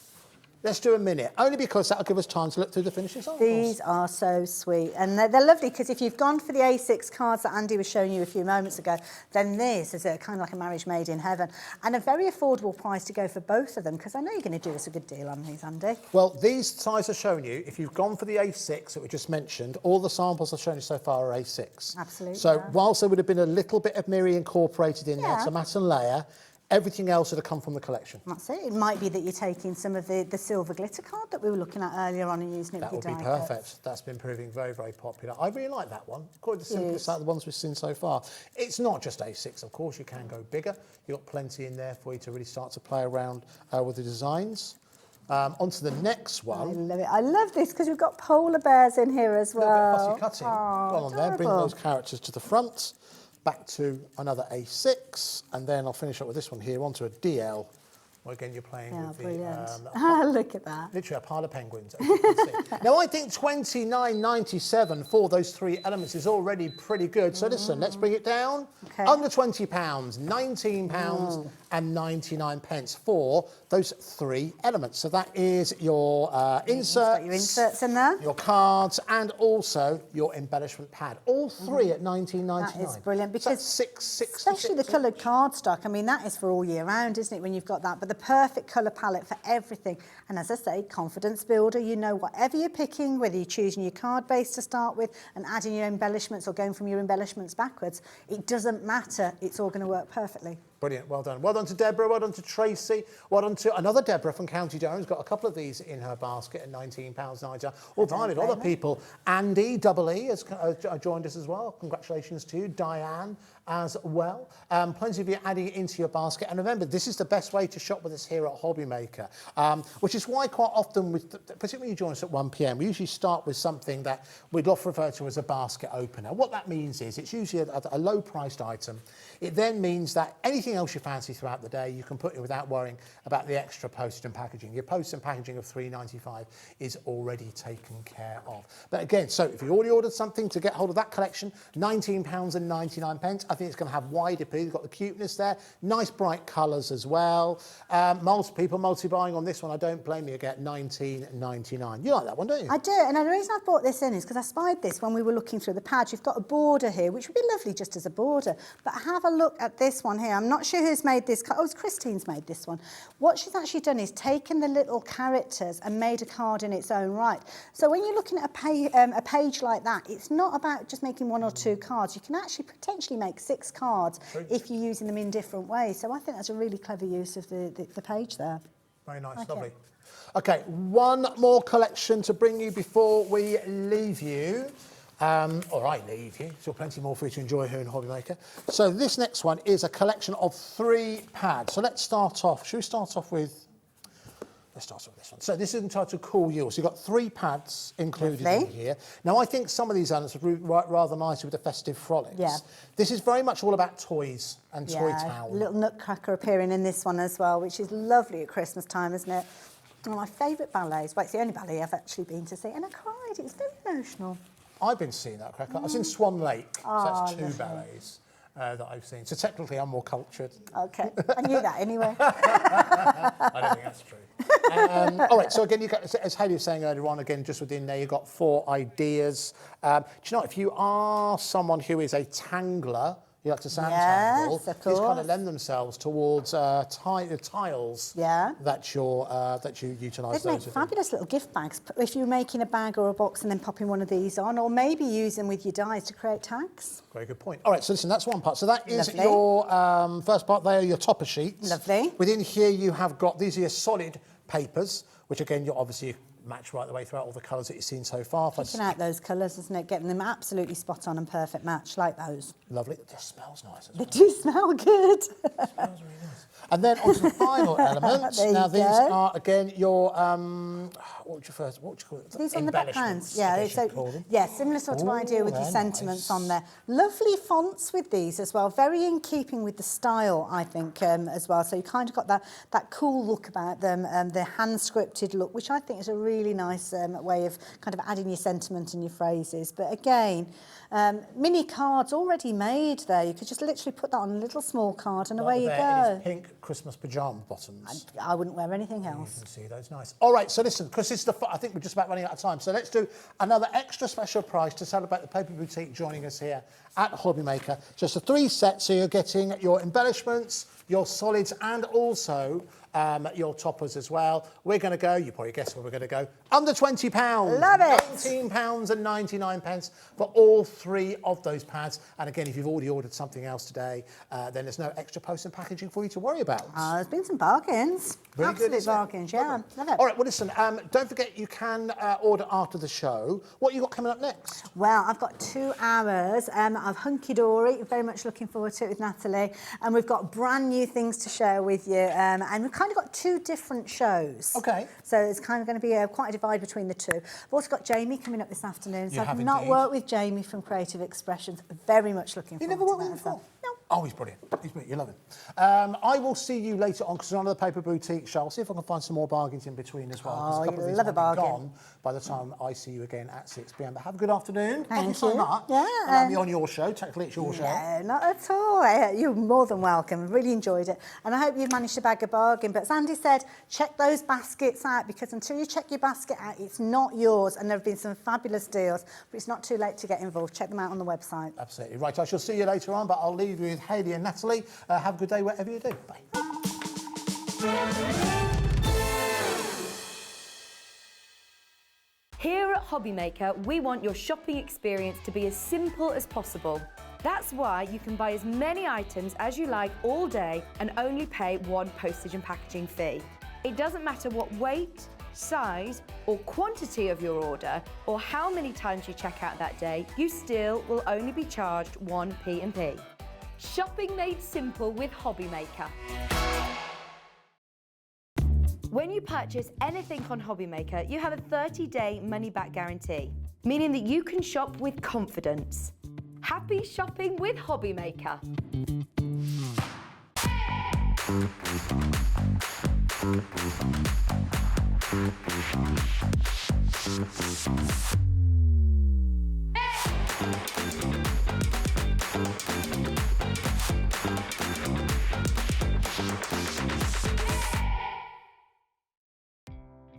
Let's do a minute, only because that'll give us time to look through the finishing samples. These are so sweet, and they're lovely because if you've gone for the A6 cards that Andy was showing you a few moments ago, then this is a kind of like a marriage made in heaven, and a very affordable price to go for both of them, because I know you're going to do us a good deal on these, Andy. Well, these sizes are showing you, if you've gone for the A6 that we just mentioned, all the samples I've shown you so far are A6. Absolutely. So whilst there would have been a little bit of Miri incorporated in there to matte and layer, everything else would have come from the collection. That's it. It might be that you're taking some of the silver glitter card that we were looking at earlier on and using it That with would your be die perfect. cuts. That's been proving very, very popular. I really like that one. Quite the simplest out of the ones we've seen so far. It's not just A6, of course. You can go bigger. You've got plenty in there for you to really start to play around with the designs. On to the next one. I love it. I love this because we've got polar bears in here as well. A little bit of fussy cutting. Oh, Well on there, bring those characters to the front. Back to another A6, and then I'll finish up with this one here, onto a DL. Well, again, you're playing with brilliant. the... Look at that. Literally a pile of penguins, as you can see. Now, I think £29.97 for those three elements is already pretty good. So listen, let's bring it down. Okay. Under £20, £19.99 for those three elements. So that is your inserts, Your inserts in there. your cards, and also your embellishment pad. All three at £19.99. That is brilliant, because so that's £6.66 especially the coloured cardstock. I mean, that is for all year round, isn't it, when you've got that? But the perfect colour palette for everything. And as I say, confidence builder. You know, whatever you're picking, whether you're choosing your card base to start with and adding your embellishments or going from your embellishments backwards, it doesn't matter. It's all going to work perfectly. Brilliant, well done. Well done to Deborah, well done to Tracy, well done to another Deborah from County Durham, who's got a couple of these in her basket at £19.99. All done, other people. Andy, Double E, has joined us as well. Congratulations to you. Diane as well. Plenty of you adding it into your basket. And remember, this is the best way to shop with us here at Hobby Maker, which is why quite often, particularly when you join us at 1 p.m, we usually start with something that we'd often refer to as a basket opener. What that means is it's usually a low-priced item. It then means that anything else you fancy throughout the day, you can put in without worrying about the extra postage and packaging. Your postage and packaging of £3.95 is already taken care of. But again, so if you already ordered something to get hold of that collection, £19.99. I think it's going to have wide appeal. You've got the cuteness there, nice bright colours as well. People multi-buying on this one, I don't blame you, get £19.99. You like that one, don't you? I do, and the reason I brought this in is because I spied this when we were looking through the pad. You've got a border here, which would be lovely just as a border, but have a look at this one here. I'm not sure who's made this. Oh, it's Christine's made this one. What she's actually done is taken the little characters and made a card in its own right. So when you're looking at a page like that, it's not about just making one or two cards. You can actually potentially make 6 cards if you're using them in different ways. So I think that's a really clever use of the page there. Very nice, lovely. Okay, one more collection to bring you before we leave you. Or I leave you. Still plenty more for you to enjoy here in Hobby Maker. So this next one is a collection of 3 pads. So let's start off. Should we start off with... Let's start off with this one. So this is entitled Cool Yule. So you've got 3 pads included in here. Now, I think some of these elements are rather nice with the festive frolics. Yeah. This is very much all about toys and toy town. A little nutcracker appearing in this one as well, which is lovely at Christmas time, isn't it? One of my favourite ballets. Well, it's the only ballet I've actually been to see, and I cried. It was very emotional. I've been seeing that cracker. I was in Swan Lake, so that's 2 ballets that I've seen. So technically, I'm more cultured. Okay, I knew that anyway. I don't think that's true. All right, so again, you've got, as Hayley was saying earlier on, again, just within there, you've got 4 ideas. Do you know, if you are someone who is a tangler, you like to sand tangle, of course. these kind of lend themselves towards tiles that you utilise. They'd make fabulous little gift bags if you're making a bag or a box and then popping one of these on, or maybe use them with your dies to create tags. Very good point. All right, so listen, that's one part. So that is your first part there, your topper sheets. Lovely. Within here you have got, these are your solid papers, which again, you're obviously match right the way throughout all the colours that you've seen so far. Picking out those colours, isn't it? Getting them absolutely spot on and perfect match, like those. Lovely. It just smells nice as well. They do smell good. It smells really nice. And then onto the final element. Now these are again your what would you call it? These on the backgrounds, yeah. Similar sort of idea with your sentiments on there. Lovely fonts with these as well, very in keeping with the style, I think, as well. So you kind of got that cool look about them, the hand scripted look, which I think is a really nice way of kind of adding your sentiment and your phrases. But again, mini cards already made there. You could just literally put that on a little small card and away you go. It is pink Christmas pyjama bottoms. I wouldn't wear anything else. You can see those, nice. All right, so listen, because this is I think we're just about running out of time, so let's do another extra special price to celebrate the Paper Boutique joining us here at Hobbymaker. Just a 3 set, so you're getting your embellishments, your solids, and also your toppers as well. We're going to go, you probably guessed where we're going to go, under £20. Love it. £19.99 for all 3 of those pads. And again, if you've already ordered something else today, then there's no extra post and packaging for you to worry about. There's been some bargains. Very good, Absolute bargains, yeah. Love it. All right, well, listen, don't forget you can order after the show. What you got coming up next? Well, I've got 2 hours of Hunkydory. Very much looking forward to it with Natalie. And we've got brand new things to share with you. And we've kind of got 2 different shows. Okay. So it's kind of going to be quite a divide between the 2. I've also got Jamie coming up this afternoon. So You have I've not indeed. worked with Jamie from Creative Expressions. Very much looking forward to that. You never worked with him as well. before? No. Oh, he's brilliant. He's brilliant. You love him. I will see you later on because it's another Paper Boutique show. I'll see if I can find some more bargains in between as well. 'cause Oh, a couple you of these love a might be bargain. gone by the time I see you again at 6 p.m. But have a good afternoon. Thank you so you. much. Yeah, And I'll be on your show. Technically, it's your show. No, not at all. You're more than welcome. Really enjoyed it. And I hope you've managed to bag a bargain. But as Andy said, check those baskets out because until you check your basket out, it's not yours. And there have been some fabulous deals, but it's not too late to get involved. Check them out on the website. Absolutely. Right, I shall see you later on, but I'll leave you with Hayley and Natalie. Have a good day wherever you do. Bye. Here at Hobbymaker, we want your shopping experience to be as simple as possible. That's why you can buy as many items as you like all day and only pay 1 postage and packaging fee. It doesn't matter what weight, size or quantity of your order or how many times you check out that day, you still will only be charged 1 P&P. Shopping made simple with Hobbymaker. When you purchase anything on Hobbymaker, you have a 30-day money-back guarantee, meaning that you can shop with confidence. Happy shopping with Hobbymaker.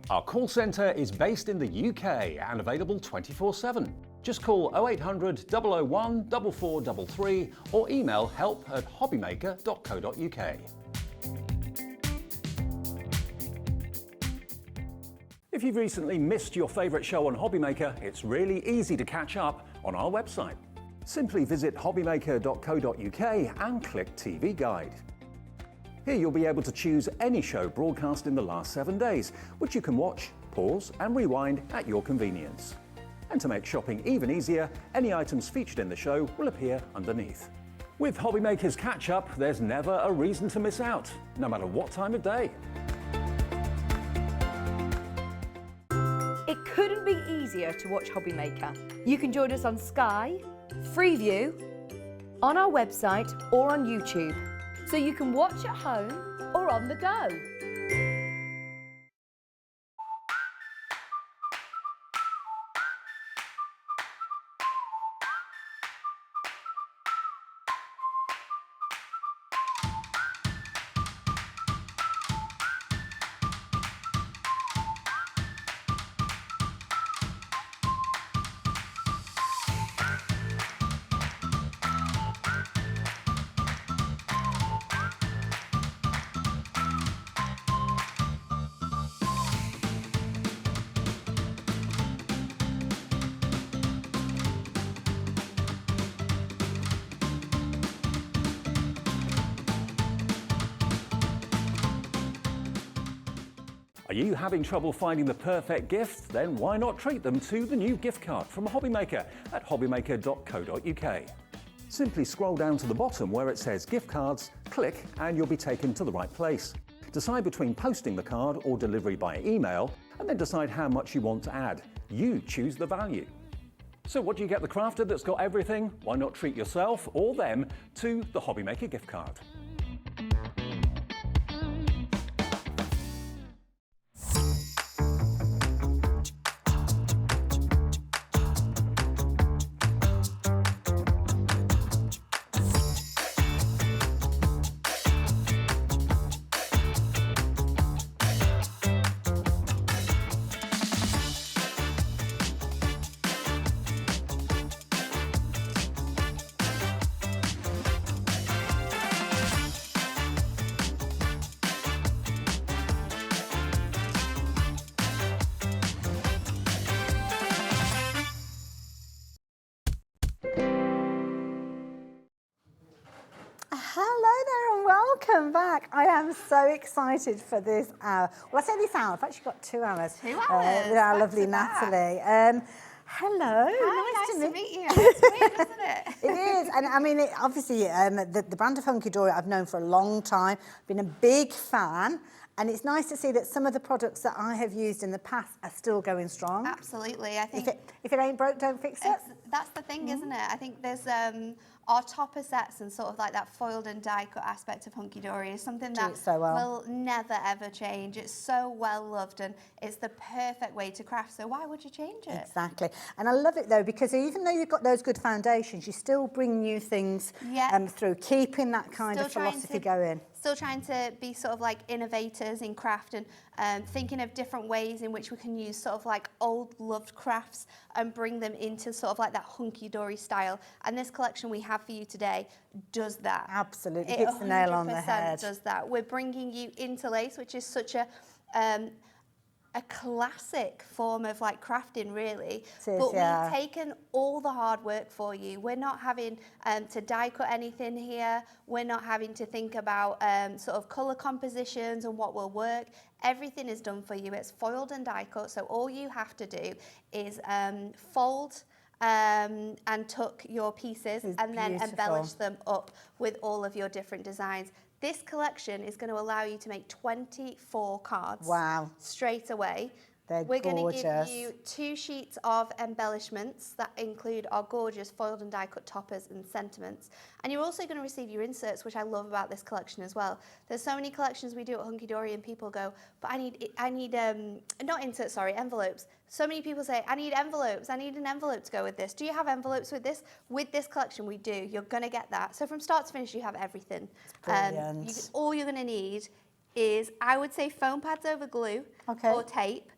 Our call centre is based in the UK and available 24/7. Just call 0800 001 4433 or email help@hobbymaker.co.uk. If you've recently missed your favourite show on Hobbymaker, it's really easy to catch up on our website. Simply visit hobbymaker.co.uk and click TV Guide. Here you'll be able to choose any show broadcast in the last 7 days, which you can watch, pause and rewind at your convenience. And to make shopping even easier, any items featured in the show will appear underneath. With Hobbymaker's Catch-Up, there's never a reason to miss out, no matter what time of day. It couldn't be easier to watch Hobbymaker. You can join us on Sky, Freeview, on our website or on YouTube, so you can watch at home or on the go. Are you having trouble finding the perfect gift? Then why not treat them to the new gift card from Hobbymaker at hobbymaker.co.uk. Simply scroll down to the bottom where it says gift cards, click and you'll be taken to the right place. Decide between posting the card or delivery by email and then decide how much you want to add. You choose the value. So what do you get the crafter that's got everything? Why not treat yourself or them to the Hobbymaker gift card? Welcome back. I am so excited for this hour. Well, I say this hour, I've actually got 2 hours. 2 hours. With our back lovely to back. Natalie. Hello. Hi, nice to meet you. It's weird, isn't it? It is, and I mean, obviously, the brand of Hunkydory I've known for a long time, been a big fan, and it's nice to see that some of the products that I have used in the past are still going strong. Absolutely, I think if it ain't broke, don't fix it. that's the thing, isn't it? I think there's our topper sets and sort of like that foiled and die cut aspect of Hunkydory is something that so well. will never ever change. It's so well loved and it's the perfect way to craft, so why would you change it? Exactly. And I love it though, because even though you've got those good foundations, you still bring new things through, keeping that kind of philosophy going. Still trying to be sort of like innovators in craft and thinking of different ways in which we can use sort of like old loved crafts and bring them into sort of like that Hunkydory style. And this collection we have for you today does that. Absolutely, It hits the nail on the 100% head. does that. We're bringing you Interlace, which is such a classic form of like crafting, really. But we've taken all the hard work for you. We're not having to die cut anything here. We're not having to think about sort of colour compositions and what will work. Everything is done for you. It's foiled and die cut, so all you have to do is fold and tuck your pieces and then embellish them up with all of your different designs. This collection is going to allow you to make 24 cards straight away. We're going to give you 2 sheets of embellishments that include our gorgeous foiled and die cut toppers and sentiments. And you're also going to receive your inserts, which I love about this collection as well. There's so many collections we do at Hunkydory and people go, but I need not inserts, sorry, envelopes. So many people say, I need envelopes. I need an envelope to go with this. Do you have envelopes with this? With this collection, we do. You're going to get that. So from start to finish, you have everything. Brilliant. All you're going to need is, I would say, foam pads over glue or tape.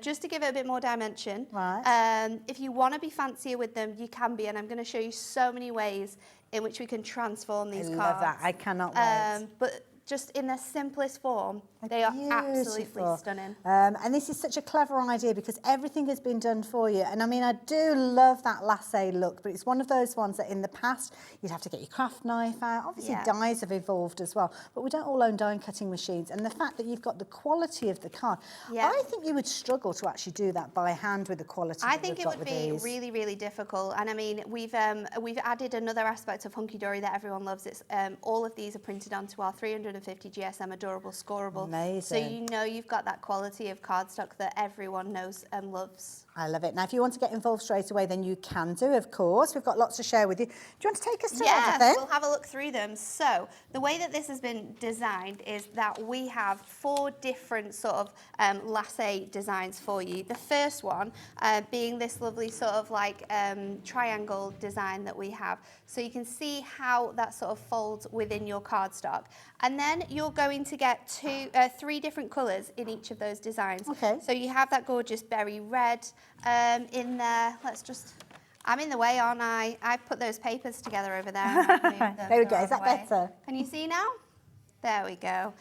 Just to give it a bit more dimension. Right. If you want to be fancier with them, you can be, and I'm going to show you so many ways in which we can transform these cards. I love that. I cannot wait. But just in their simplest form, they are absolutely stunning. And this is such a clever idea because everything has been done for you. And I mean, I do love that lasso look, but it's one of those ones that in the past, you'd have to get your craft knife out. Obviously, dies have evolved as well, but we don't all own die cutting machines. And the fact that you've got the quality of the card, I think you would struggle to actually do that by hand with the quality I think it would be really, really difficult. And I mean, we've added another aspect of Hunkydory that everyone loves. It's all of these are printed onto our 350 GSM Adorable Scoreable. Amazing. So you know you've got that quality of cardstock that everyone knows and loves. I love it. Now, if you want to get involved straight away, then you can do, of course. We've got lots to share with you. Do you want to take us through everything? Yes, we'll have a look through them. So the way that this has been designed is that we have 4 different sort of lasso designs for you. The first one being this lovely sort of like triangle design that we have. So you can see how that sort of folds within your cardstock. And then you're going to get 3 different colours in each of those designs. Okay. So you have that gorgeous berry red in there. I'm in the way, aren't I? I've put those papers together over there. There we go. Is that better? Can you see now? There we go.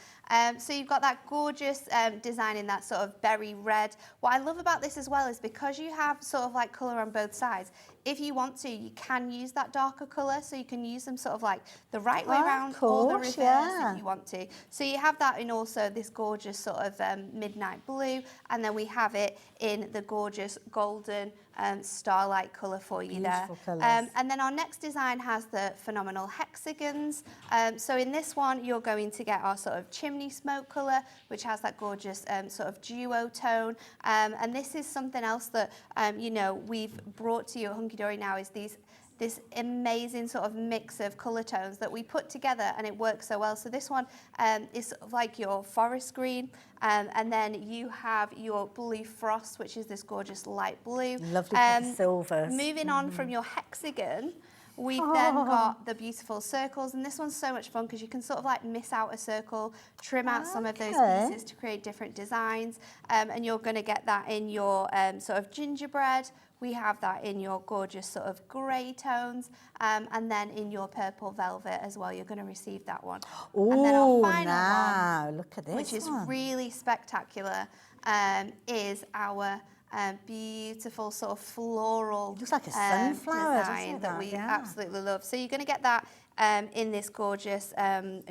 So you've got that gorgeous design in that sort of berry red. What I love about this as well is because you have sort of like colour on both sides, if you want to, you can use that darker colour, so you can use them sort of like the right way around or the reverse if you want to. So you have that in also this gorgeous sort of midnight blue, and then we have it in the gorgeous golden starlight colour for you. Beautiful there. colours. And then our next design has the phenomenal hexagons. So in this one, you're going to get our sort of chimney smoke colour, which has that gorgeous sort of duo tone. And this is something else that, you know, we've brought to you at Hunkydory now is this amazing sort of mix of colour tones that we put together, and it works so well. So this one is sort of like your forest green, and then you have your blue frost, which is this gorgeous light blue. Lovely silvers. Moving on from your hexagon, we've then got the beautiful circles, and this one's so much fun because you can sort of like miss out a circle, trim out some of those pieces to create different designs, and you're going to get that in your sort of gingerbread. We have that in your gorgeous sort of grey tones, and then in your purple velvet as well. You're going to receive that one. Oh, and then our final one, look at this which is really spectacular, is our beautiful sort of floral looks like a sunflower, design that we absolutely love. So you're going to get that in this gorgeous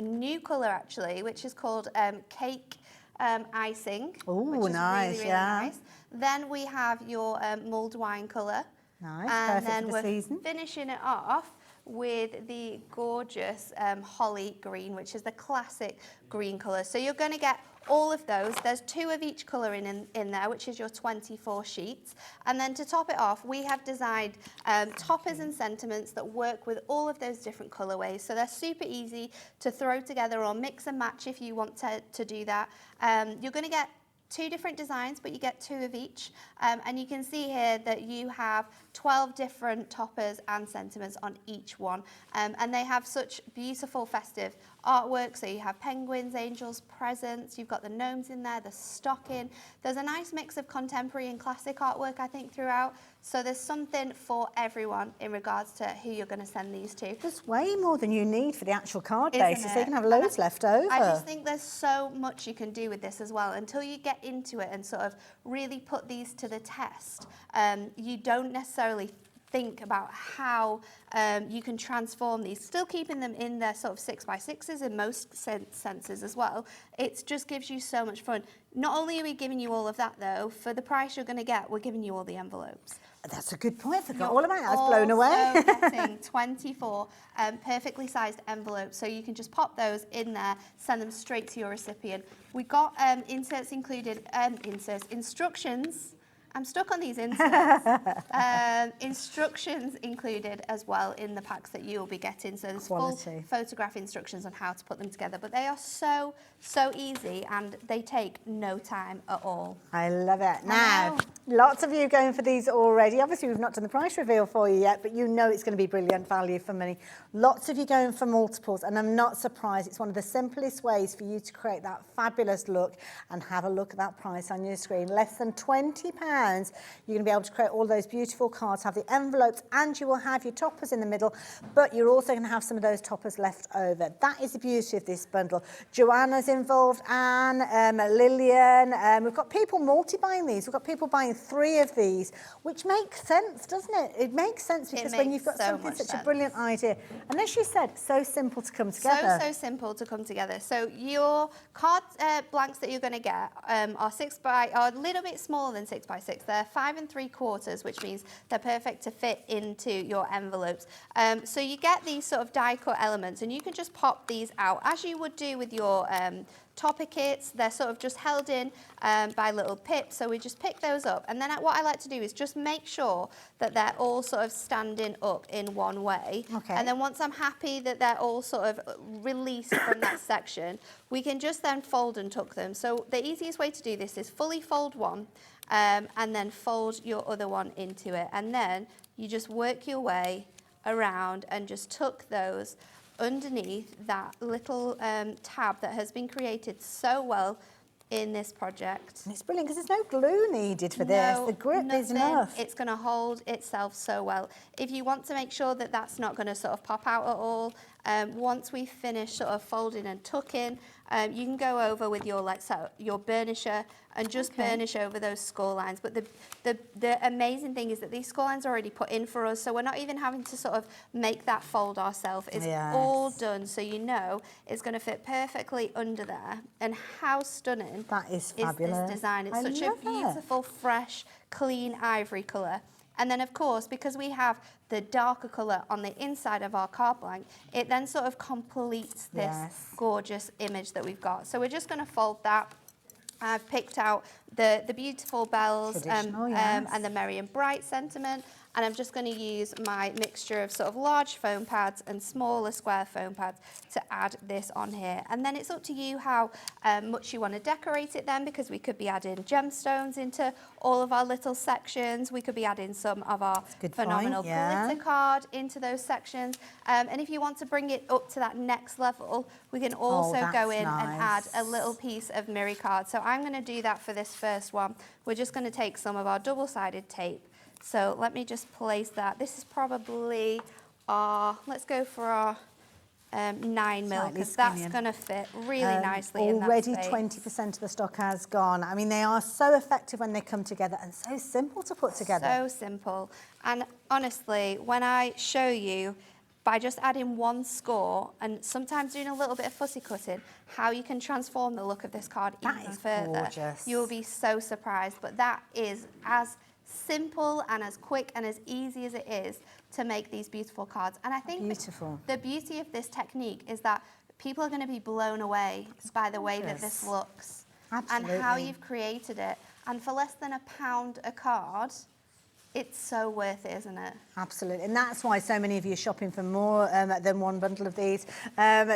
new colour actually, which is called cake icing. Oh, which is nice, really, really yeah. nice. Then we have your mulled wine colour. Nice, And perfect then for the we're season. finishing it off with the gorgeous holly green, which is the classic green colour. So you're going to get all of those. There's 2 of each colour in there, which is your 24 sheets. And then to top it off, we have designed toppers and sentiments that work with all of those different colourways. So they're super easy to throw together or mix and match if you want to do that. You're going to get 2 different designs, but you get 2 of each. And you can see here that you have 12 different toppers and sentiments on each one. And they have such beautiful festive artwork. So you have penguins, angels, presents, you've got the gnomes in there, the stocking. There's a nice mix of contemporary and classic artwork, I think, throughout. So there's something for everyone in regards to who you're going to send these to. There's way more than you need for the actual card Isn't basis, so you it? can have loads left over. I just think there's so much you can do with this as well. Until you get into it and sort of really put these to the test, you don't necessarily think about how you can transform these, still keeping them in their sort of 6x6s in most senses as well. It just gives you so much fun. Not only are we giving you all of that though, for the price you're going to get, we're giving you all the envelopes. That's a good point. I forgot You're all about it. I was blown away. also getting 24 perfectly sized envelopes, so you can just pop those in there, send them straight to your recipient. We got inserts included, instructions. I'm stuck on these inserts. Instructions included as well in the packs that you will be getting. So there's full photograph instructions on how to put them together. But they are so easy and they take no time at all. I love it. Now, lots of you going for these already. Obviously, we've not done the price reveal for you yet, but you know it's going to be brilliant value for money. Lots of you going for multiples, and I'm not surprised. It's one of the simplest ways for you to create that fabulous look and have a look at that price on your screen. Less than £20. You're going to be able to create all those beautiful cards, have the envelopes, and you will have your toppers in the middle, but you're also going to have some of those toppers left over. That is the beauty of this bundle. Joanna's involved, Anne, Lillian. We've got people multi-buying these. We've got people buying 3 of these, which makes sense, doesn't it? It makes sense because when you've got something such a brilliant idea, and as you said, so simple to come together. So simple to come together. So your card blanks that you're going to get are a little bit smaller than 6x6. They're 5 3/4, which means they're perfect to fit into your envelopes. So you get these sort of die cut elements, and you can just pop these out as you would do with your topper kits. They're sort of just held in by little pips, so we just pick those up, and then what I like to do is just make sure that they're all sort of standing up in one way. Okay. And then once I'm happy that they're all sort of released from that section, we can just then fold and tuck them. So the easiest way to do this is fully fold one and then fold your other one into it, and then you just work your way around and just tuck those underneath that little tab that has been created so well in this project. And it's brilliant because there's no glue needed for this. The grip is enough. It's going to hold itself so well. If you want to make sure that that's not going to sort of pop out at all, once we finish sort of folding and tucking, you can go over with your your burnisher and just burnish over those score lines. But the amazing thing is that these score lines are already put in for us, so we're not even having to sort of make that fold ourselves. It's all done, so you know it's going to fit perfectly under there. And how stunning that is fabulous. This design. It's such a beautiful, fresh, clean ivory colour. And then, of course, because we have the darker colour on the inside of our card blank, it then sort of completes this gorgeous image that we've got. So we're just going to fold that. I've picked out the beautiful bells and the merry and bright sentiment. And I'm just going to use my mixture of sort of large foam pads and smaller square foam pads to add this on here. And then it's up to you how much you want to decorate it then, because we could be adding gemstones into all of our little sections. We could be adding some of our phenomenal glitter card into those sections. And if you want to bring it up to that next level, we can also go in and add a little piece of mirror card. So I'm going to do that for this first one. We're just going to take some of our double-sided tape. So let me just place that. This is probably our, let's go for our 9mm, because that's going to fit really nicely in that Already space. 20% of the stock has gone. I mean, they are so effective when they come together and so simple to put together. So simple. And honestly, when I show you by just adding one score and sometimes doing a little bit of fussy cutting, how you can transform the look of this card even further. Gorgeous. You'll be so surprised, but that is as simple and as quick and as easy as it is to make these beautiful cards. And I think the beauty of this technique is that people are going to be blown away by the way that this looks. Absolutely. And how you've created it. And for less than £1 a card, it's so worth it, isn't it? Absolutely, and that's why so many of you are shopping for more than one bundle of these.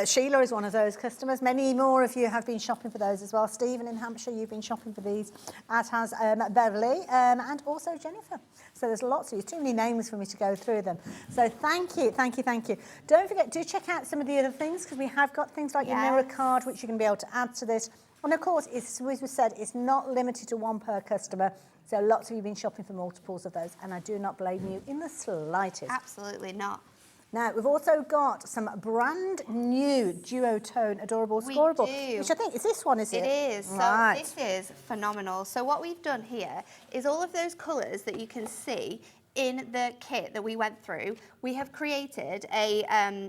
Sheila is one of those customers. Many more of you have been shopping for those as well. Stephen in Hampshire, you've been shopping for these, as has Beverly and also Jennifer. So there's lots of you. Too many names for me to go through them. So thank you, thank you, thank you. Don't forget, do check out some of the other things, because we have got things like your mirror card, which you're going to be able to add to this. And of course, as we said, it's not limited to one per customer. So lots of you have been shopping for multiples of those, and I do not blame you in the slightest. Absolutely not. Now, we've also got some brand new duotone adorable scoreable. Which I think is this one, is it? It is. Right. So this is phenomenal. So what we've done here is all of those colours that you can see in the kit that we went through, we have created a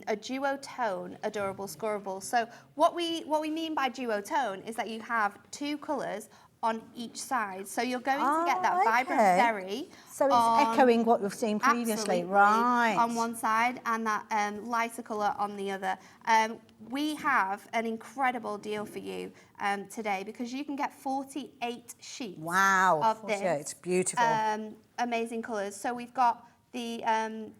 duotone adorable scoreable. So what we mean by duotone is that you have two colours on each side. So you're going to get that vibrant berry. So it's echoing what we've seen previously, right? On one side and that lighter colour on the other. We have an incredible deal for you today, because you can get 48 sheets of this. It's beautiful. Amazing colours. So we've got the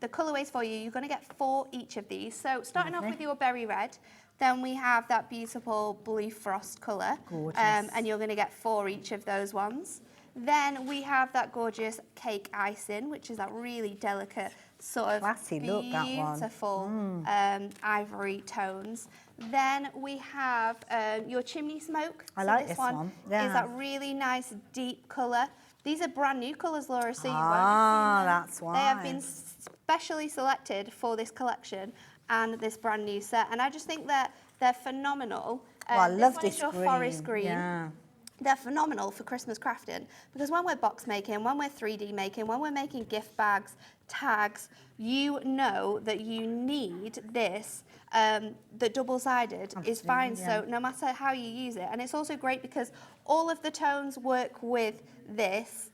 colourways for you. You're going to get 4 each of these. So starting off with your berry red, then we have that beautiful blue frost colour. Gorgeous. And you're going to get 4 each of those ones. Then we have that gorgeous cake icing, which is that really delicate sort of classy look, that one. Beautiful ivory tones. Then we have your chimney smoke. I like this one. Yeah. Is that really nice deep colour. These are brand new colours, Laura, so you won't have seen them. That's why. They have been specially selected for this collection and this brand new set, and I just think that they're phenomenal. I love this is your green. forest green. Yeah. They're phenomenal for Christmas crafting, because when we're box making, when we're 3D making, when we're making gift bags, tags, you know that you need this. The double-sided is fine, so no matter how you use it. And it's also great because all of the tones work with this.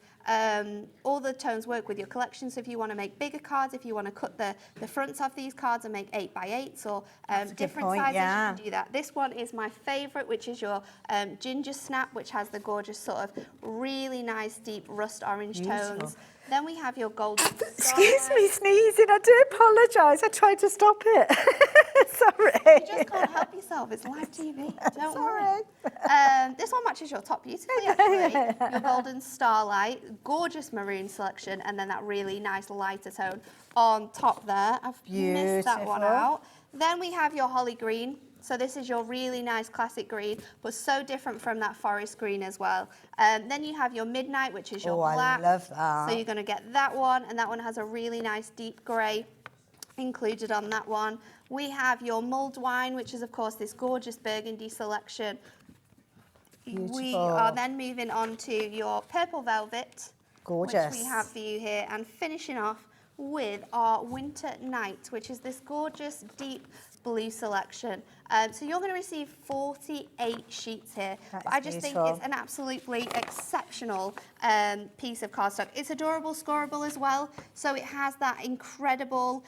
All the tones work with your collection, so if you want to make bigger cards, if you want to cut the fronts of these cards and make 8x8s or different sizes, you can do that. This one is my favourite, which is your ginger snap, which has the gorgeous sort of really nice deep rust orange tones. Then we have your golden Excuse me sneezing, I do apologise. I tried to stop it. Sorry. You just can't help yourself, it's live TV. Don't worry. This one matches your top beautifully, actually. Your golden starlight, gorgeous maroon selection, and then that really nice lighter tone on top there. I've missed that one out. Then we have your holly green. So this is your really nice classic green, but so different from that forest green as well. Then you have your midnight, which is your black. I love that. So you're going to get that one, and that one has a really nice deep grey included on that one. We have your mulled wine, which is of course this gorgeous burgundy selection. Beautiful. We are then moving on to your purple velvet, gorgeous, which we have for you here, and finishing off with our winter night, which is this gorgeous deep blue selection. So you're going to receive 48 sheets here. But I just think it's an absolutely exceptional piece of cardstock. It's adorable, scoreable as well. So it has that incredible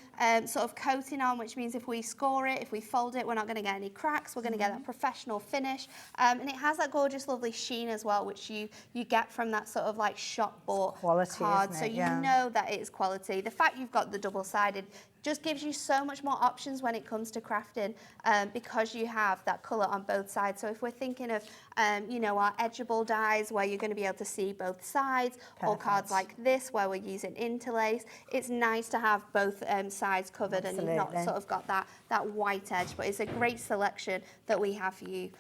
sort of coating on, which means if we score it, if we fold it, we're not going to get any cracks. We're going to get that professional finish. And it has that gorgeous, lovely sheen as well, which you get from that sort of like shop bought card. So you know that it is quality. The fact you've got the double-sided just gives you so much more options when it comes to crafting, because you have that colour on both sides. So if we're thinking of, you know, our edgeable dies where you're going to be able to see both sides, or cards like this where we're using interlace, it's nice to have both sides covered and you've not sort of got that white edge. But it's a great selection that we have for you.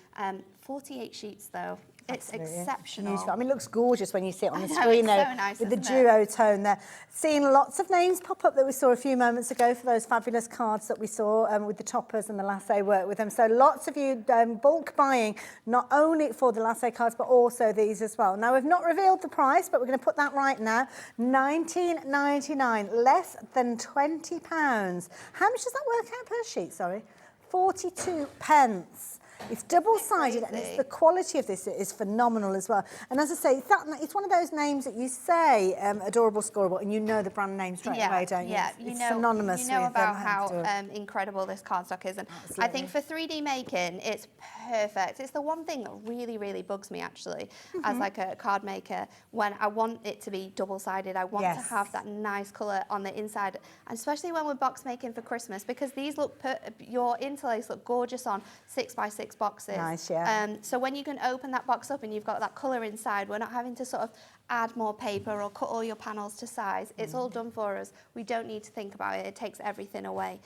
48 sheets though. It's Absolutely. exceptional. Beautiful. I mean, it looks gorgeous when you see it on the I know, screen it's there so nice, with the isn't it? duotone there. Seeing lots of names pop up that we saw a few moments ago for those fabulous cards that we saw with the toppers and the lasso work with them. So lots of you bulk buying, not only for the lasso cards, but also these as well. Now, we've not revealed the price, but we're going to put that right now. $19.99, less than £20. How much does that work out per sheet, sorry? 42 pence. It's double-sided, and it's the quality of this is phenomenal as well. And as I say, it's one of those names that you say, adorable, scoreable, and you know the brand name straight away, don't you? Yeah, it's synonymous you know with about how incredible this cardstock is. And Absolutely. I think for 3D making, it's perfect. It's the one thing that really, really bugs me, actually, as like a card maker, when I want it to be double-sided. I want to have that nice colour on the inside, and especially when we're box making for Christmas, because these look, your interlace look gorgeous on 6x6 boxes. Nice, yeah. So when you can open that box up and you've got that colour inside, we're not having to sort of add more paper or cut all your panels to size. It's all done for us. We don't need to think about it. It takes everything away.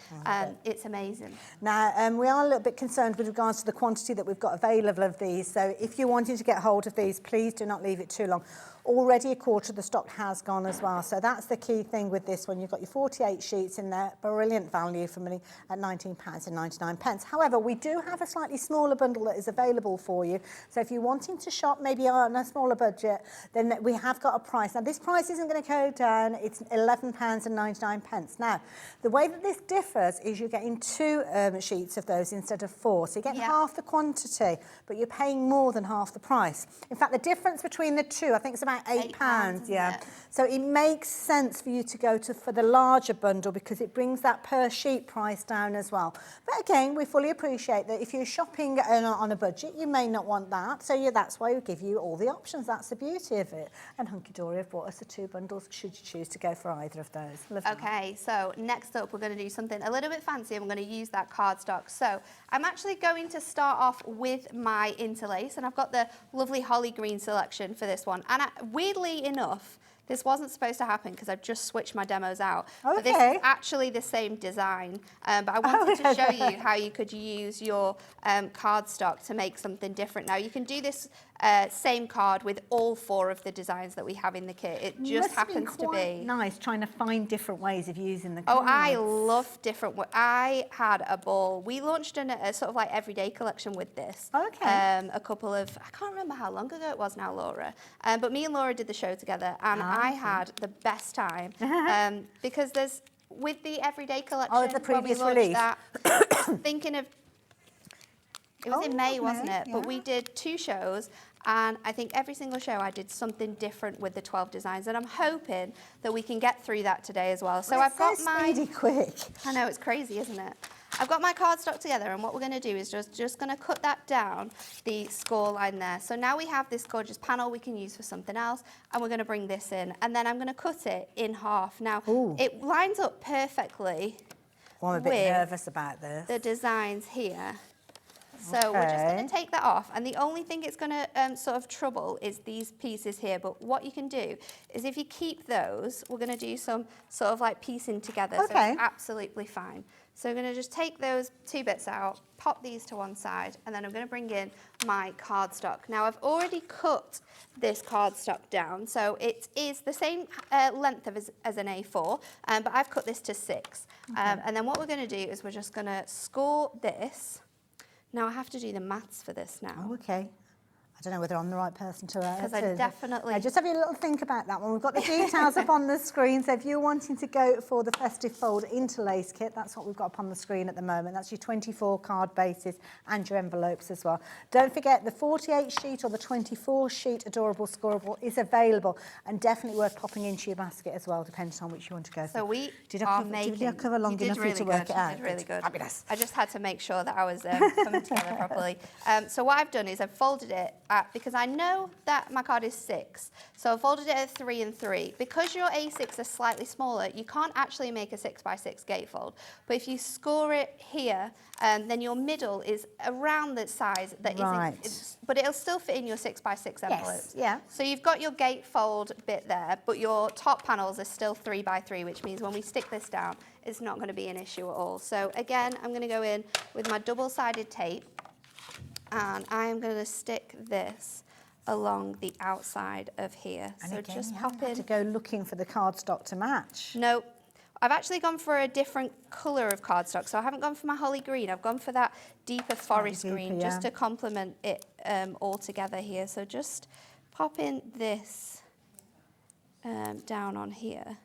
It's amazing. Now, we are a little bit concerned with regards to the quantity that we've got available of these. So if you're wanting to get hold of these, please do not leave it too long. Already a quarter of the stock has gone as well. So that's the key thing with this one. You've got your 48 sheets in there, brilliant value for money at £19.99. However, we do have a slightly smaller bundle that is available for you. So if you're wanting to shop maybe on a smaller budget, then we have got a price. Now, this price isn't going to go down. It's £11.99. Now, the way that this differs is you're getting 2 sheets of those instead of 4. So you're getting half the quantity, but you're paying more than half the price. In fact, the difference between the two, I think it's about £8, yeah. So it makes sense for you to go for the larger bundle because it brings that per sheet price down as well. But again, we fully appreciate that if you're shopping on a budget, you may not want that. So that's why we give you all the options. That's the beauty of it. And Hunkydory have brought us the 2 bundles should you choose to go for either of those. Lovely. Okay, so next up we're going to do something a little bit fancy, and we're going to use that cardstock. So I'm actually going to start off with my interlace, and I've got the lovely holly green selection for this one. And weirdly enough, this wasn't supposed to happen because I've just switched my demos out. Okay. But this is actually the same design. But I wanted to show you how you could use your cardstock to make something different. Now, you can do this same card with all 4 of the designs that we have in the kit. It just happens to be nice trying to find different ways of using the cards. cards. Oh, I love different. I had a ball. We launched a sort of like everyday collection with this. Okay. A couple of, I can't remember how long ago it was now, Laura. But me and Laura did the show together, and I had the best time because there's with the everyday collection. The previous when we release. that, thinking of. It was in May, wasn't it? Yeah. But we did 2 shows, and I think every single show I did something different with the 12 designs, and I'm hoping that we can get through that today as well. So I've got my speedy quick. I know, it's crazy, isn't it? I've got my cardstock together, and what we're going to do is just going to cut that down the score line there. So now we have this gorgeous panel we can use for something else, and we're going to bring this in, and then I'm going to cut it in half. Now, it lines up perfectly. Well, I'm a bit nervous about this. The designs here. So we're just going to take that off, and the only thing it's going to sort of trouble is these pieces here. But what you can do is if you keep those, we're going to do some sort of like piecing together. So it's absolutely fine. So I'm going to just take those 2 bits out, pop these to one side, and then I'm going to bring in my cardstock. Now, I've already cut this cardstock down, so it is the same length as an A4, but I've cut this to 6. And then what we're going to do is we're just going to score this. Now, I have to do the maths for this now. Oh, okay. I don't know whether I'm the right person to because I definitely just have a little think about that one. We've got the details up on the screen, so if you're wanting to go for the festive fold interlace kit, that's what we've got up on the screen at the moment. That's your 24 card bases and your envelopes as well. Don't forget the 48 sheet or the 24 sheet adorable scoreable is available, and definitely worth popping into your basket as well, depending on which you want to go for. So we did are Did I cover long enough for you to work it out? You did really good. Fabulous. I just had to make sure that I was coming together properly. So what I've done is I've folded it because I know that my card is 6, so I folded it at 3 and 3. Because your A6 are slightly smaller, you can't actually make a 6x6 gatefold. But if you score it here, then your middle is around the size that is, but it'll still fit in your 6x6 envelopes. Yes, yeah. So you've got your gatefold bit there, but your top panels are still 3x3, which means when we stick this down, it's not going to be an issue at all. So again, I'm going to go in with my double-sided tape, and I am going to stick this along the outside of here. And so again, just you pop haven't had in. to go looking for the cardstock to match. No, I've actually gone for a different colour of cardstock, so I haven't gone for my holly green. I've gone for that deeper forest deeper, green yeah. just to complement it all together here. So just pop in this down on here.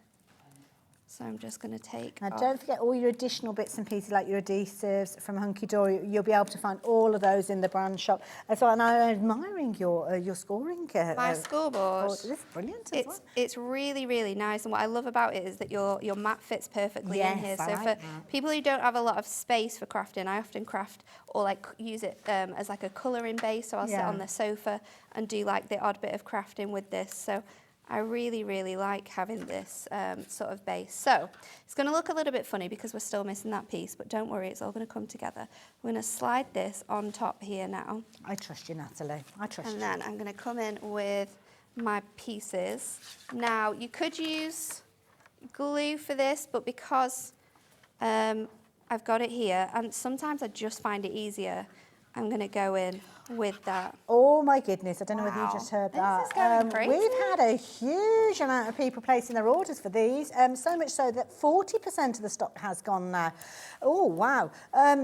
So I'm just going to take Now, off. don't forget all your additional bits and pieces like your adhesives from Hunkydory. You'll be able to find all of those in the brand shop. As well, and I'm admiring your scoring. My scoreboard. This is brilliant as well. It's really, really nice, and what I love about it is that your mat fits perfectly in here. Yes, I So like for that. people who don't have a lot of space for crafting, I often craft or like use it as like a colouring base. So I'll sit Yeah. on the sofa and do like the odd bit of crafting with this. So I really, really like having this sort of base. So it's going to look a little bit funny because we're still missing that piece, but don't worry, it's all going to come together. We're going to slide this on top here now. I trust you, Natalie. I trust you. And then I'm going to come in with my pieces. Now, you could use glue for this, but because I've got it here, and sometimes I just find it easier, I'm going to go in with that. Oh my goodness, I don't know whether you Wow. just heard This that. is going crazy. We've had a huge amount of people placing their orders for these, so much so that 40% of the stock has gone now. Oh, wow.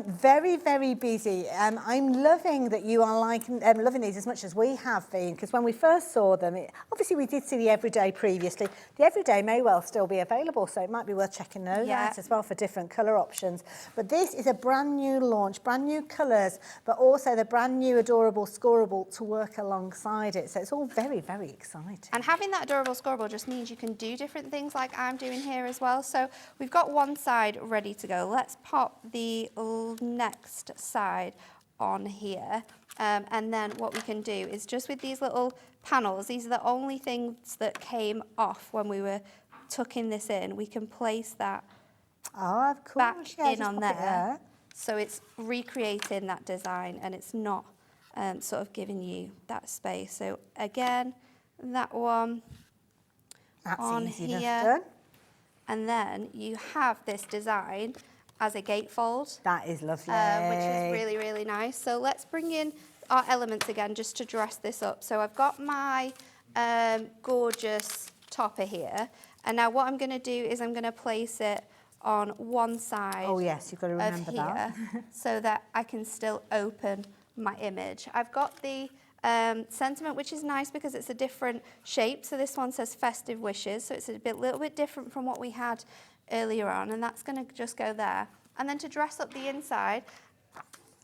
Very, very busy. I'm loving that you are loving these as much as we have been, because when we first saw them, obviously we did see the everyday previously. The everyday may well still be available, so it might be worth checking those out as well for different colour options. But this is a brand new launch, brand new colours, but also the brand new adorable scoreable to work alongside it. So it's all very, very exciting. And having that adorable scoreable just means you can do different things like I'm doing here as well. So we've got one side ready to go. Let's pop the next side on here. And then what we can do is just with these little panels, these are the only things that came off when we were tucking this in. We can place that Of course, back yeah, in just on pop it there. So it's recreating that design and it's not sort of giving you that space. So again, that one That's on easy here. enough done. And then you have this design as a gatefold, That is lovely. which is really, really nice. So let's bring in our elements again just to dress this up. So I've got my gorgeous topper here. And now what I'm going to do is I'm going to place it on one side Oh yes, you've got to of remember that. here so that I can still open my image. I've got the sentiment, which is nice because it's a different shape. So this one says festive wishes. So it's a little bit different from what we had earlier on. And that's going to just go there. And then to dress up the inside,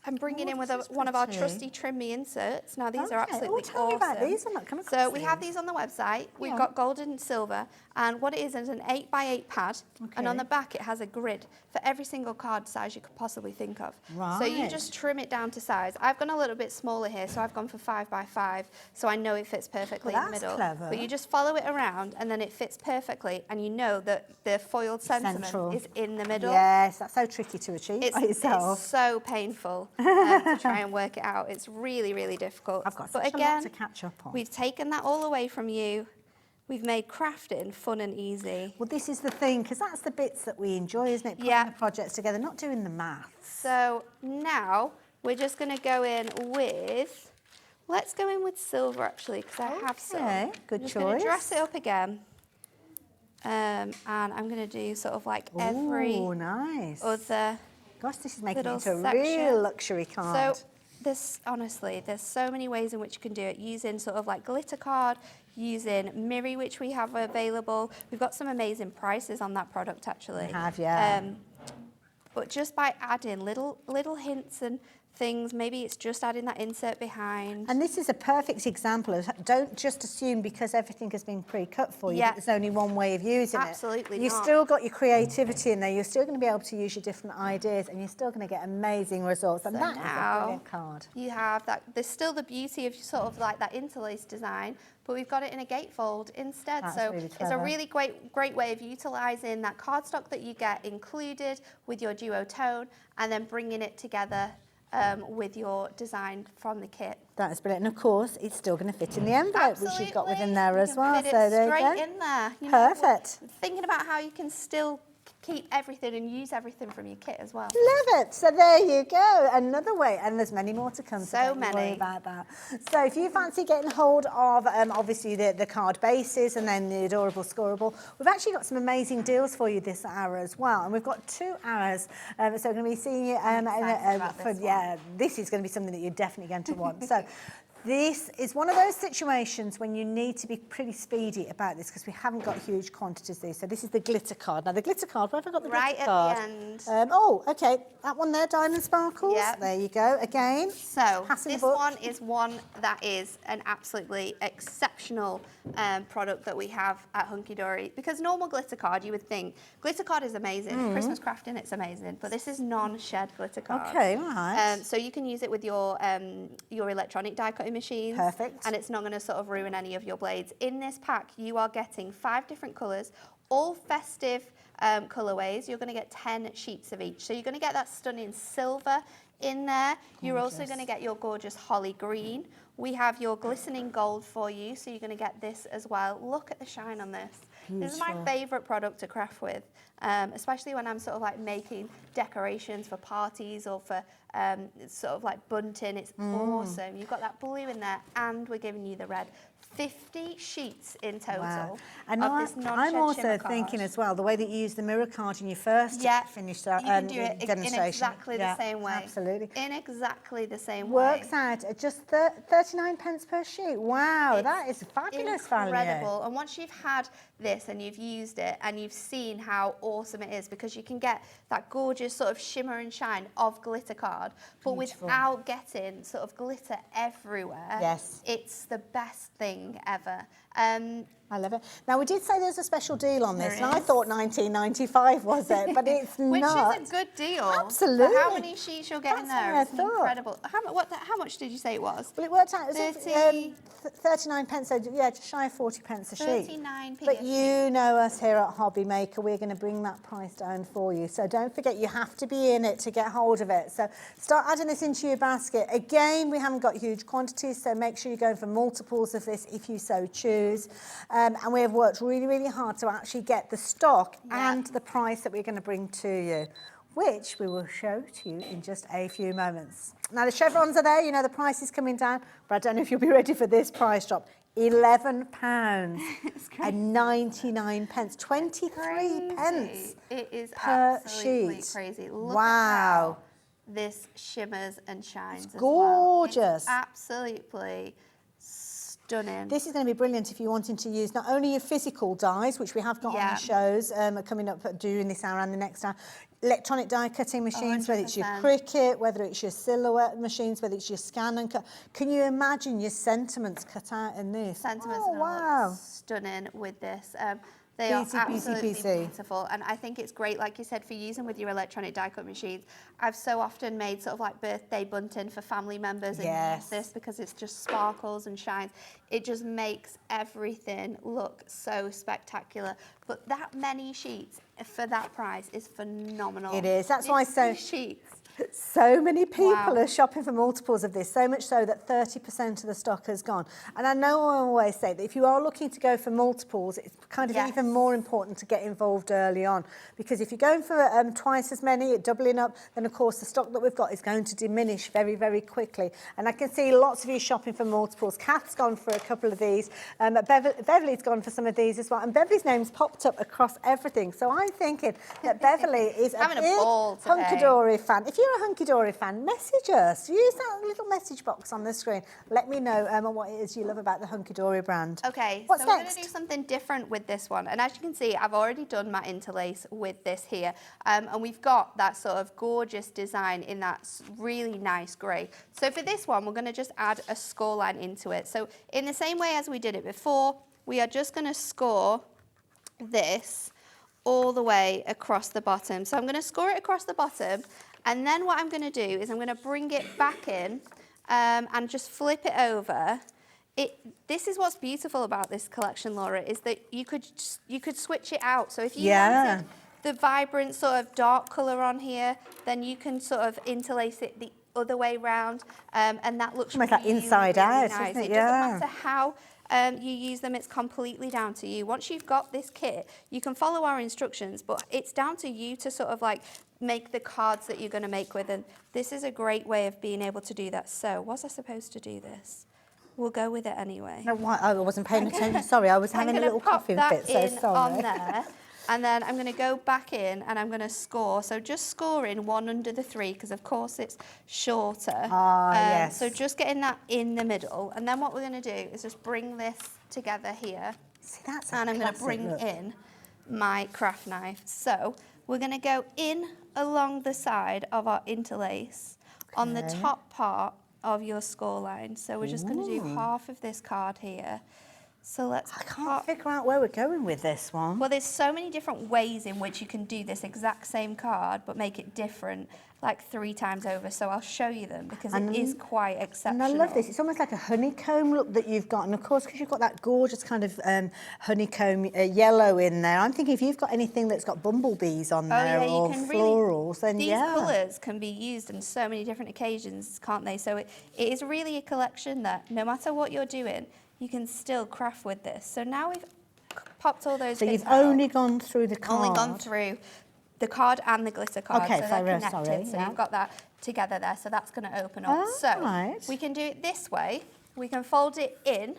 I'm bringing in with one of our pretty. trusty Trim Me inserts. Now these are Okay. absolutely Tell awesome. me about these. I'm not coming So across we have these. these on the website. We've Yeah. got gold and silver, and what it is an 8x8 pad, and on Okay. the back it has a grid for every single card size you could possibly think of. So you Right. just trim it down to size. I've gone a little bit smaller here, so I've gone for 5x5, so I know it fits perfectly Well, in the that's middle. clever. But you just follow it around, and then it fits perfectly, and you know that the foiled sentiment Central. is in the middle. Yes, that's so tricky to achieve by It's yourself. so painful to try and work it out. It's really, really difficult. I've got but such a again, lot to catch up on. we've taken that all away from you. We've made crafting fun and easy. Well, this is the thing, because that's the bits that we enjoy, isn't it? Putting Yeah. the projects together, not doing the maths. So now we're just going to go in with, let's go in with silver actually, because I have some. Okay, good I'm just going choice. to dress it up again. And I'm going to do sort of like every Oh, nice. other. Gosh, this is making it little into a section. real luxury card. So honestly, there's so many ways in which you can do it, using sort of like glitter card, using Miri, which we have available. We've got some amazing prices on that product actually. We have, yeah. But just by adding little hints and things, maybe it's just adding that insert behind. And this is a perfect example of, don't just assume because everything has been pre-cut for you Yeah. that there's only one way of using it. Absolutely You've not. still got your creativity in there, you're still going to be able to use your different ideas and you're still going to get amazing results. And that is a now brilliant card. you have that. There's still the beauty of sort of like that interlace design, but we've got it in a gatefold instead. That's so really it's a clever. really great way of utilising that cardstock that you get included with your duotone and then bringing it together with your design from the kit. That is brilliant. And of course, it's still going to fit in the envelope, which you've got within there You as can well. fit it So there you straight go. in there. You know, Perfect. thinking about how you can still keep everything and use everything from your kit as well. Love it. So there you go. Another way. And there's many more to come. So don't many. worry about that. So if you fancy getting hold of, obviously, the card bases and then the adorable scoreable, we've actually got some amazing deals for you this hour as well. And we've got 2 hours. So we're going to be seeing you. This is going to be something that you're definitely going to want. So this is one of those situations when you need to be pretty speedy about this because we haven't got huge quantities of these. So this is the glitter card. Now the glitter card, where have I got the glitter card? Right at the end. Oh, okay. That one there, Diamond Sparkles. Yep. There you go. Again. So passing this the book. one is one that is an absolutely exceptional product that we have at Hunkydory, because normal glitter card, you would think glitter card is amazing, Christmas crafting, it's amazing, but this is non-shed glitter card. Okay, all right. So you can use it with your electronic die cutting machines. Perfect. And it's not going to sort of ruin any of your blades. In this pack, you are getting 5 different colours, all festive colourways. You're going to get 10 sheets of each. So you're going to get that stunning silver in there. You're also going to get your gorgeous holly green. We have your glistening gold for you, so you're going to get this as well. Look at the shine on this. Beautiful. This is my favourite product to craft with, especially when I'm sort of like making decorations for parties or for sort of like bunting. It's awesome. You've got that blue in there, and we're giving you the red. 50 sheets in total. Wow. And of this I'm also shimmer thinking card. as well, the way that you use the mirror card in your first finished you can do it demonstration. in exactly the same way. Absolutely. In exactly the same Works way. out at just 39 pence per sheet. Wow, It's that is fabulous value. Incredible. And once you've had this and you've used it and you've seen how awesome it is, because you can get that gorgeous sort of shimmer and shine of glitter card, but without getting sort of glitter everywhere. Yes. It's the best thing ever. I love it. Now, we did say there's a special deal on this, There and I is. thought 19.95 was it, but it's Which not. is a good deal. Absolutely. For how many sheets you're getting That's there? what I It's thought. incredible. How much did you say it was? Well, it worked out, it was 30 39 pence, so yeah, just shy of 40 pence a sheet. 39p. But you know us here at Hobby Maker, we're going to bring that price down for you. So don't forget, you have to be in it to get hold of it. So start adding this into your basket. Again, we haven't got huge quantities, so make sure you're going for multiples of this if you so choose. And we have worked really, really hard to actually get the stock and the price that we're going to bring to you, which we will show to you in just a few moments. Now, the chevrons are there, you know the price is coming down, but I don't know if you'll be ready for this price drop. £11 and 99 pence, 23 pence It is per absolutely sheet. crazy. Look Wow. at how this shimmers and shines. It's as well. gorgeous. It's absolutely stunning. This is going to be brilliant if you're wanting to use not only your physical dies, which we have got on the shows coming up during this hour and the next hour, electronic die cutting machines, whether it's your 100%. Cricut, whether it's your silhouette machines, whether it's your scan and cut. Can you imagine your sentiments cut out in this? Sentiments Oh, are wow. stunning with this. They are Easy, absolutely peasy, peasy. beautiful, and I think it's great, like you said, for using with your electronic die cut machines. I've so often made sort of like birthday bunting for family members and use this because it's just sparkles and shines. It just makes everything look so spectacular. But that many sheets for that price is phenomenal. It is. That's why 50 sheets. So many people Wow. are shopping for multiples of this, so much so that 30% of the stock has gone. And I know I always say that if you are looking to go for multiples, it's kind of even more important to get involved early on. Because if you're going for twice as many, doubling up, then of course the stock that we've got is going to diminish very, very quickly. And I can see lots of you shopping for multiples. Kath's gone for a couple of these, Beverly's gone for some of these as well. And Beverly's name's popped up across everything. So I'm thinking that Beverly is a Having a big ball today. Hunkydory fan. If you're a Hunkydory fan, message us. Use that little message box on the screen. Let me know what it is you love about the Hunkydory brand. Okay, What's so we're next? going to do something different with this one. And as you can see, I've already done my interlace with this here. And we've got that sort of gorgeous design in that really nice grey. So for this one, we're going to just add a score line into it. So in the same way as we did it before, we are just going to score this all the way across the bottom. So I'm going to score it across the bottom. And then what I'm going to do is I'm going to bring it back in and just flip it over. This is what's beautiful about this collection, Laura, is that you could switch it out. So if you wanted the vibrant sort of dark colour on here, then you can sort of interlace it the other way round, and that looks Almost really, like inside really out, nice. isn't it? It doesn't matter how you use them, it's completely down to you. Once you've got this kit, you can follow our instructions, but it's down to you to sort of like make the cards that you're going to make with, and this is a great way of being able to do that. So, was I supposed to do this? We'll go with it anyway. No, why? I wasn't paying attention. Sorry, I was having a little coughing fit, so sorry. On there, and then I'm going to go back in and I'm going to score. So just scoring 1 under the 3 because of course it's shorter. Yes. So just getting that in the middle, and then what we're going to do is just bring this together here. See, that's and I'm going to bring in my craft knife. So we're going to go in along the side of our interlace on the top part of your score line. So we're just going to do half of this card here. So let's I can't figure out where we're going with this one. Well, there's so many different ways in which you can do this exact same card, but make it different, like 3 times over. So I'll show you them because it is quite exceptional. And I love this. It's almost like a honeycomb look that you've got. And of course, because you've got that gorgeous kind of honeycomb yellow in there, I'm thinking if you've got anything that's got bumblebees on there or florals, then these colours can be used in so many different occasions, can't they? So it is really a collection that no matter what you're doing, you can still craft with this. So now we've popped all those bits So you've out. only gone through the card? Only gone through the card and the glitter card. Okay, so they're connected. sorry, so you've got that together there. So that's going to open up. Oh, so right. we can do it this way. We can fold it in.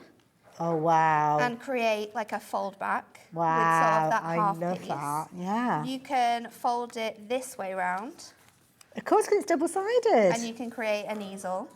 Oh, wow. And create like a fold back. Wow, with sort of that I half love piece. that, yeah. You can fold it this way round. Of course, because it's double-sided. And you can create an easel.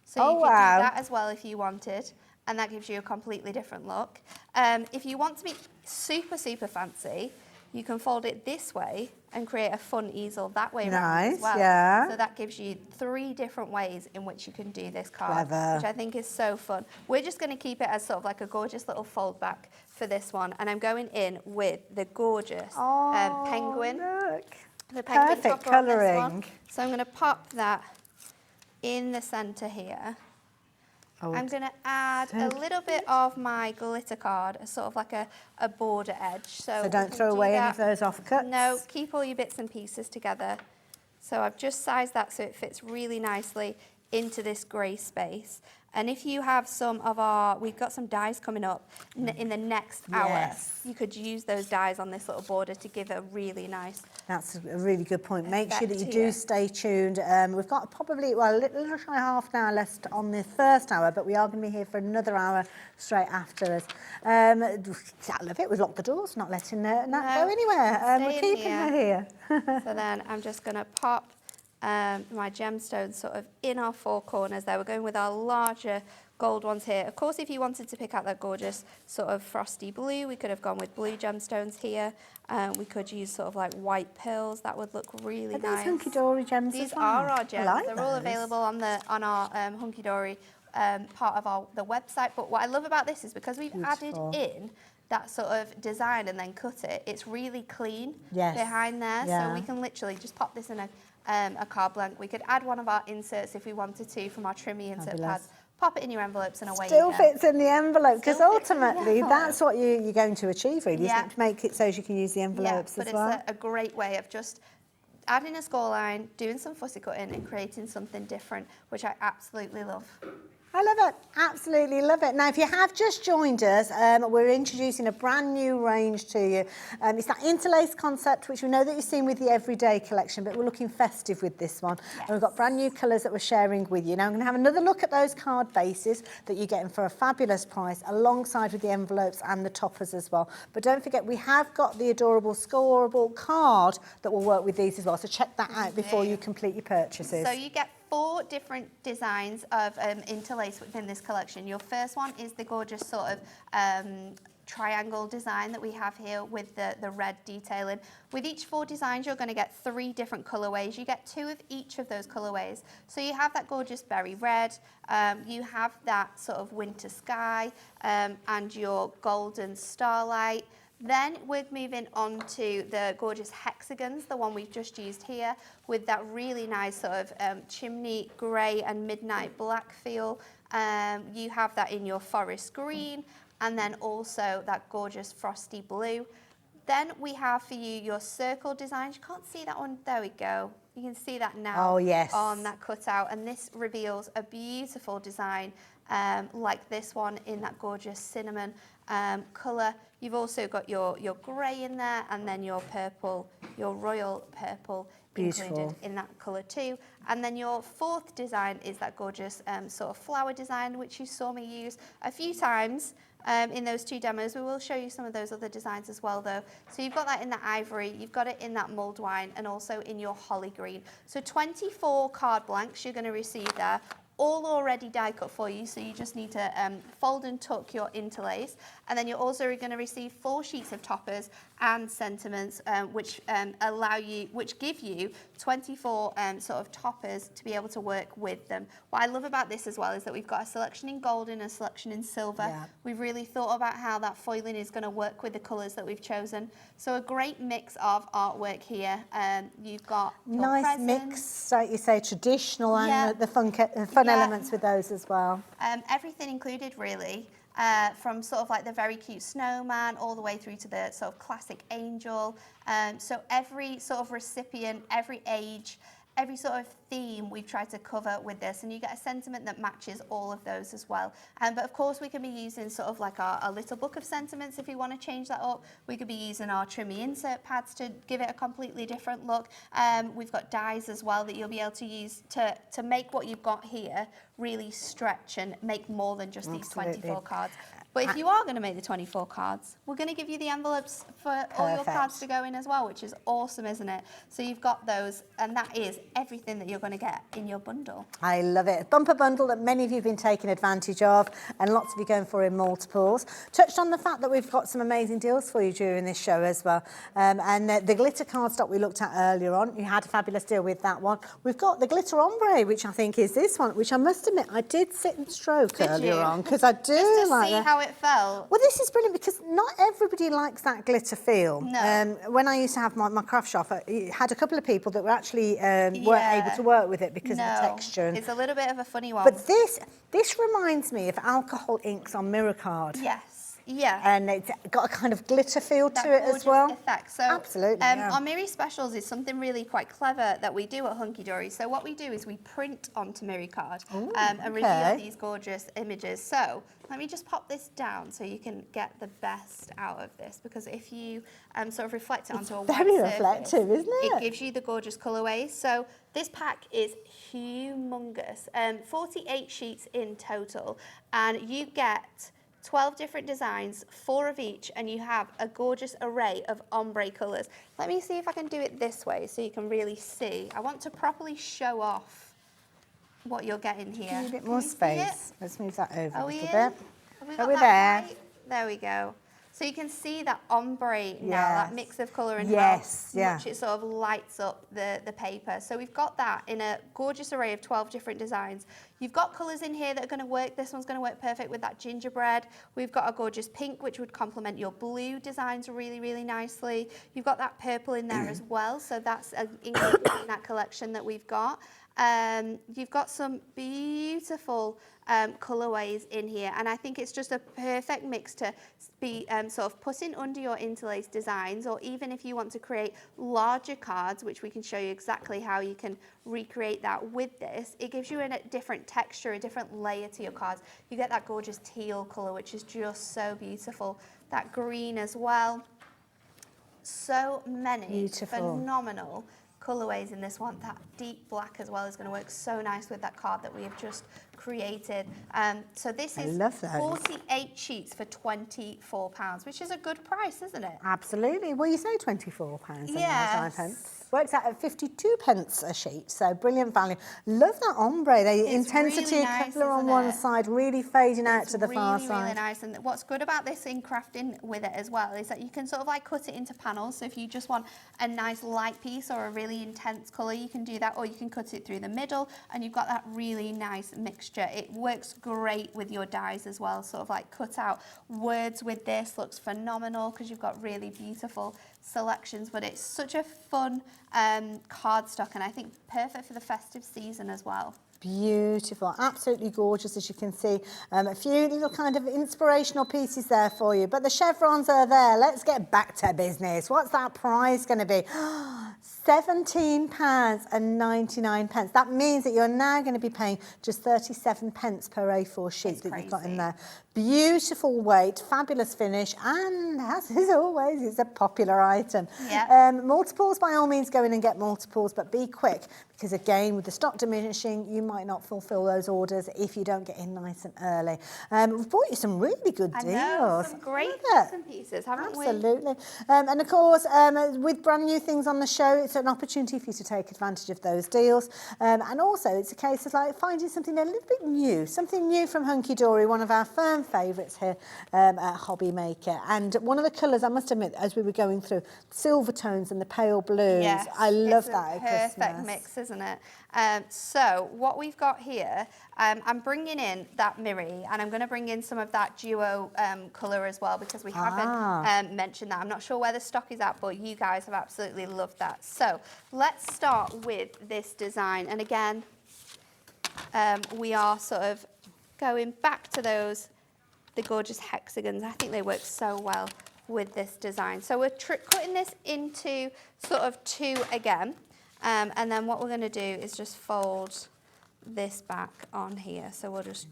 So Oh, you can wow. do that as well if you wanted. And that gives you a completely different look. If you want to be super, super fancy, you can fold it this way and create a fun easel that way around as well. Yeah. So that gives you 3 different ways in which you can do this card, Clever. which I think is so fun. We're just going to keep it as sort of like a gorgeous little fold back for this one. And I'm going in with the gorgeous penguin. Look. The penguin Perfect topper on this one. colouring. So I'm going to pop that in the centre here. I'm going to add a little bit of my glitter card, sort of like a border edge. So don't throw away any of those offcuts? No, keep all your bits and pieces together. So I've just sized that so it fits really nicely into this grey space. And if you have some of our, we've got some dies coming up in the next hour. You could use those dies on this little border to give a really nice. That's a really good point. Make sure that you effect do here. Stay tuned. We've got probably, well, a little shy half an hour left on the first hour, but we are going to be here for another hour straight after us. I love it. We've locked the doors, not letting Nat go anywhere. We're keeping her here. So then I'm just going to pop my gemstones sort of in our 4 corners there. We're going with our larger gold ones here. Of course, if you wanted to pick out that gorgeous sort of frosty blue, we could have gone with blue gemstones here. We could use sort of like white pearls. That would look really nice. These Hunkydory gems These as well? are our gems. I like They're all those. available on our Hunkydory part of the website. But what I love about this is because we've added in that sort of design and then cut it, it's really clean behind there. So we can literally just pop this in a card blank. We could add one of our inserts if we wanted to from our trimmy insert pads. Pop it in your envelopes and away Still you go. fits in the envelope, because Still fits in the ultimately envelope. that's what you're going to achieve, really, isn't it? To make it so as you can use the envelopes but as well. it's a great way of just adding a score line, doing some fussy cutting and creating something different, which I absolutely love. I love it, absolutely love it. Now, if you have just joined us, we're introducing a brand new range to you. It's that interlace concept, which we know that you've seen with the Everyday collection, but we're looking festive with this one. And we've got brand new colours that we're sharing with you. Now, I'm going to have another look at those card bases that you're getting for a fabulous price, alongside with the envelopes and the toppers as well. But don't forget, we have got the adorable scoreable card that will work with these as well. So check that out before you complete your purchases. So you get 4 different designs of interlace within this collection. Your first one is the gorgeous sort of triangle design that we have here with the red detailing. With each 4 designs, you're going to get 3 different colorways. You get 2 of each of those colorways. So you have that gorgeous berry red, you have that sort of winter sky, and your golden starlight. Then we're moving on to the gorgeous hexagons, the one we've just used here, with that really nice sort of chimney grey and midnight black feel. You have that in your forest green, and then also that gorgeous frosty blue. Then we have for you your circle designs. You can't see that one. There we go. You can see that now Oh, yes. on that cutout, and this reveals a beautiful design like this one in that gorgeous cinnamon colour. You've also got your grey in there, and then your purple, your royal purple included in that colour too. And then your fourth design is that gorgeous sort of flower design, which you saw me use a few times in those two demos. We will show you some of those other designs as well though. So you've got that in the ivory, you've got it in that mulled wine, and also in your holly green. So 24 card blanks you're going to receive there, all already die cut for you, so you just need to fold and tuck your interlace, and then you're also going to receive 4 sheets of toppers and sentiments, which give you 24 sort of toppers to be able to work with them. What I love about this as well is that we've got a selection in gold and a selection in silver. Yeah. We've really thought about how that foiling is going to work with the colours that we've chosen. So a great mix of artwork here. You've got your nice presents. mix, like you say, traditional Yeah. and the fun elements with those as well. Everything included really, from sort of like the very cute snowman all the way through to the sort of classic angel. So every sort of recipient, every age, every sort of theme we've tried to cover with this, and you get a sentiment that matches all of those as well. But of course we can be using sort of like our little book of sentiments if you want to change that up. We could be using our trimmy insert pads to give it a completely different look. We've got dies as well that you'll be able to use to make what you've got here really stretch and make more than just these 24 cards. But if you are going to make the 24 cards, we're going to give you the envelopes for all your cards to go in as well, which is awesome, isn't it? So you've got those, and that is everything that you're going to get in your bundle. I love it. A bumper bundle that many of you have been taking advantage of, and lots of you going for in multiples. Touched on the fact that we've got some amazing deals for you during this show as well. And the glitter card stock we looked at earlier on, you had a fabulous deal with that one. We've got the glitter ombre, which I think is this one, which I must admit I did sit and stroke earlier on, because I do Just to like see that. how it felt. Well, this is brilliant because not everybody likes that glitter feel. No. When I used to have my craft shop, I had a couple of people that were actually weren't able to work with it because of the texture. It's a little bit of a funny one. But this reminds me of alcohol inks on mirror card. Yes. Yeah. And it's got a kind of glitter feel that to it as well. Effect. So, absolutely. Our Miri specials is something really quite clever that we do at Hunkydory. So what we do is we print onto Miri card and reveal these gorgeous images. So let me just pop this down so you can get the best out of this, because if you sort of reflect it onto a white very surface, reflective, isn't it? It gives you the gorgeous colourways. So this pack is humongous, 48 sheets in total, and you get 12 different designs, 4 of each, and you have a gorgeous array of ombre colours. Let me see if I can do it this way so you can really see. I want to properly show off what you're getting here. Give you a bit more space. Let's move that over a little bit. Have we got that right? There we go. So you can see that ombre now, that mix of colour and how much it sort of lights up the paper. So we've got that in a gorgeous array of 12 different designs. You've got colours in here that are going to work. This one's going to work perfect with that gingerbread. We've got a gorgeous pink, which would complement your blue designs really, really nicely. You've got that purple in there as well. So that's included in that collection that we've got. You've got some beautiful colourways in here, and I think it's just a perfect mix to be sort of putting under your interlace designs, or even if you want to create larger cards, which we can show you exactly how you can recreate that with this. It gives you a different texture, a different layer to your cards. You get that gorgeous teal colour, which is just so beautiful. That green as well. So many phenomenal colourways in this one. That deep black as well is going to work so nice with that card that we have just created. So this is 48 sheets for £24, which is a good price, isn't it? Absolutely. Well, you say £24. Yes. Works out at 52 pence a sheet, so brilliant value. Love that ombre. The intensity really of nice, Kevlar on one side, really fading out to the far side. It's really nice. And what's good about this in crafting with it as well is that you can sort of like cut it into panels. So if you just want a nice light piece or a really intense colour, you can do that, or you can cut it through the middle, and you've got that really nice mixture. It works great with your dies as well. Sort of like cut out words with this looks phenomenal because you've got really beautiful selections, but it's such a fun cardstock, and I think perfect for the festive season as well. Beautiful, absolutely gorgeous, as you can see. A few little kind of inspirational pieces there for you, but the chevrons are there. Let's get back to business. What's that prize going to be? £17.99. That means that you're now going to be paying just 37 pence per A4 sheet that you've got in there. Beautiful weight, fabulous finish, and as is always, it's a popular item. Yeah. Multiples, by all means, go in and get multiples, but be quick, because again, with the stock diminishing, you might not fulfil those orders if you don't get in nice and early. We've brought you some really good deals. I know, some great bits and pieces, haven't we? Absolutely. And of course, with brand new things on the show, it's an opportunity for you to take advantage of those deals. And also, it's a case of like finding something a little bit new, something new from Hunkydory, one of our firm favourites here at Hobby Maker. And one of the colours, I must admit, as we were going through, silver tones and the pale blues. Yes, I love that at perfect Christmas. mix, isn't it? So what we've got here, I'm bringing in that mirri, and I'm going to bring in some of that duo colour as well, because we haven't mentioned that. I'm not sure where the stock is at, but you guys have absolutely loved that. So let's start with this design. And again, we are sort of going back to the gorgeous hexagons. I think they work so well with this design. So we're cutting this into sort of two again. And then what we're going to do is just fold this back on here. So we'll just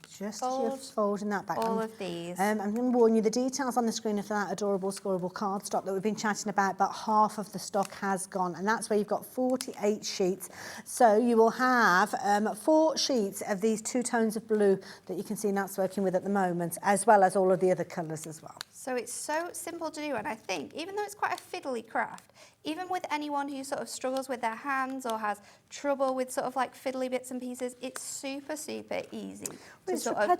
folding that back. All of these. I'm going to warn you, the details on the screen are for that adorable scoreable card stock that we've been chatting about, but half of the stock has gone, and that's where you've got 48 sheets. So you will have 4 sheets of these 2 tones of blue that you can see Nat's working with at the moment, as well as all of the other colours as well. So it's so simple to do, and I think even though it's quite a fiddly craft, even with anyone who sort of struggles with their hands or has trouble with sort of like fiddly bits and pieces, it's super, super easy to sort of put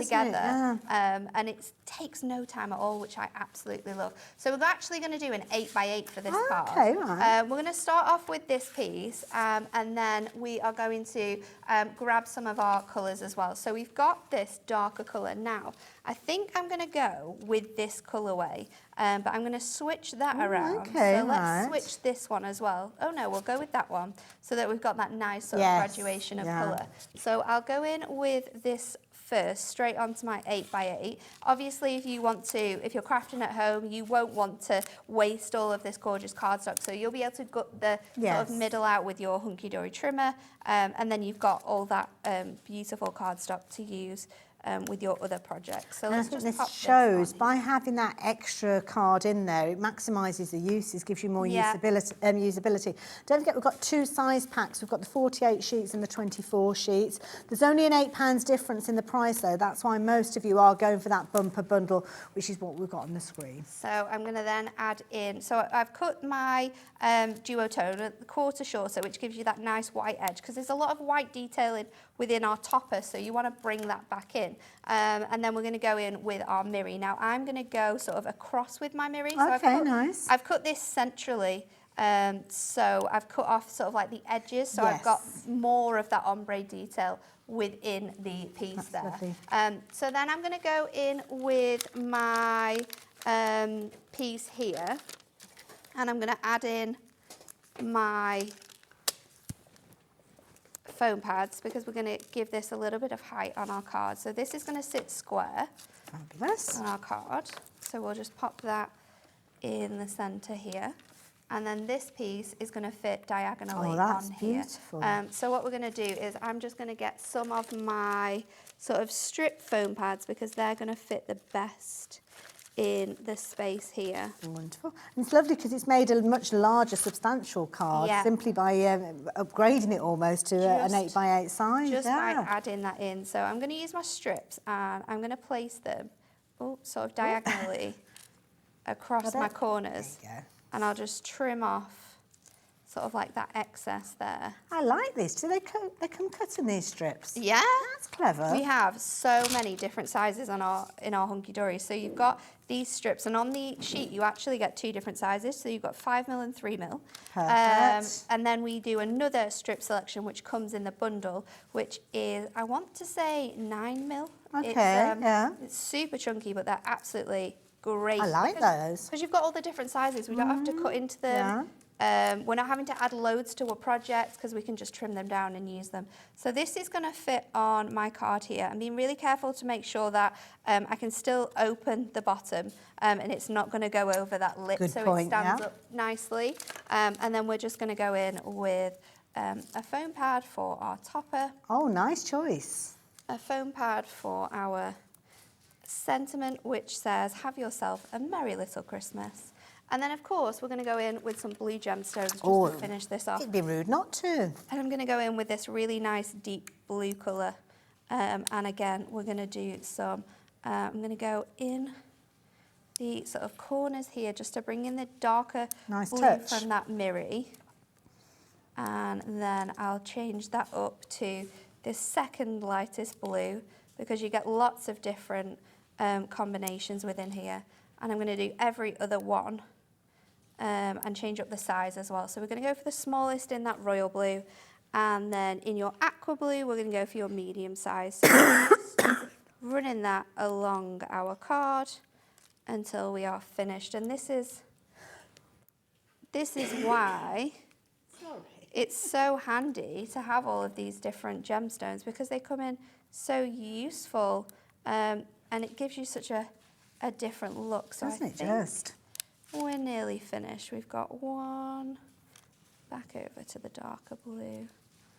together. And it takes no time at all, which I absolutely love. So we're actually going to do an 8x8 for this card. Okay, right. We're going to start off with this piece, and then we are going to grab some of our colours as well. So we've got this darker colour. Now, I think I'm going to go with this colourway, but I'm going to switch that around. Okay, so let's switch this one as well. Oh no, we'll go with that one, so that we've got that nice sort of graduation of colour. So I'll go in with this first, straight onto my 8x8. Obviously, if you're crafting at home, you won't want to waste all of this gorgeous cardstock, so you'll be able to gut the sort of middle out with your Hunkydory trimmer, and then you've got all that beautiful cardstock to use with your other projects. So let's just pop this shows this on. by having that extra card in there, it maximises the uses, gives you more usability. Don't forget, we've got 2 size packs. We've got the 48 sheets and the 24 sheets. There's only an £8 difference in the price, though. That's why most of you are going for that bumper bundle, which is what we've got on the screen. So I'm going to then add in, so I've cut my duotone at the quarter shorter, which gives you that nice white edge, because there's a lot of white detailing within our topper, so you want to bring that back in. And then we're going to go in with our mirri. Now I'm going to go sort of across with my mirri. So nice. I've cut this centrally, so I've cut off sort of like the edges, so I've got more of that ombre detail within the piece. That's there. So then I'm going to go in with my piece here, and I'm going to add in my foam pads, because we're going to give this a little bit of height on our card. So this is going to sit square on our card. So we'll just pop that in the centre here. And then this piece is going to fit diagonally on here. Beautiful. So what we're going to do is I'm just going to get some of my sort of strip foam pads, because they're going to fit the best in the space here. Wonderful. And it's lovely because it's made a much larger, substantial card simply by upgrading it almost to an 8x8 size. Just by adding that in. So I'm going to use my strips, and I'm going to place them sort of diagonally across my corners. There you go. And I'll just trim off sort of like that excess there. I like this. Do they come cut in these strips? Yeah. That's clever. We have so many different sizes in our Hunkydory. So you've got these strips, and on the sheet you actually get 2 different sizes. So you've got 5mm and 3mm. Perfect. And then we do another strip selection which comes in the bundle, which is, I want to say 9mm. Okay, It's super chunky, but they're absolutely great. I like those. Because you've got all the different sizes. We don't have to cut into them. we're not having to add loads to a project because we can just trim them down and use them. So this is going to fit on my card here. I'm being really careful to make sure that I can still open the bottom and it's not going to go over that lip. Good so point, it stands up nicely. And then we're just going to go in with a foam pad for our topper. Oh, nice choice. A foam pad for our sentiment, which says, have yourself a merry little Christmas. And then, of course, we're going to go in with some blue gemstones just to finish this off. It'd be rude not to. And I'm going to go in with this really nice deep blue colour. And again, we're going to do some, I'm going to go in the sort of corners here just to bring in the darker blue from that mirror. And then I'll change that up to this second lightest blue because you get lots of different combinations within here. And I'm going to do every other one and change up the size as well. So we're going to go for the smallest in that royal blue, and then in your aqua blue we're going to go for your medium size. So just running that along our card until we are finished. And this is why it's so handy to have all of these different gemstones, because they come in so useful and it gives you such a different look. So Doesn't I it think just? we're nearly finished. We've got one back over to the darker blue.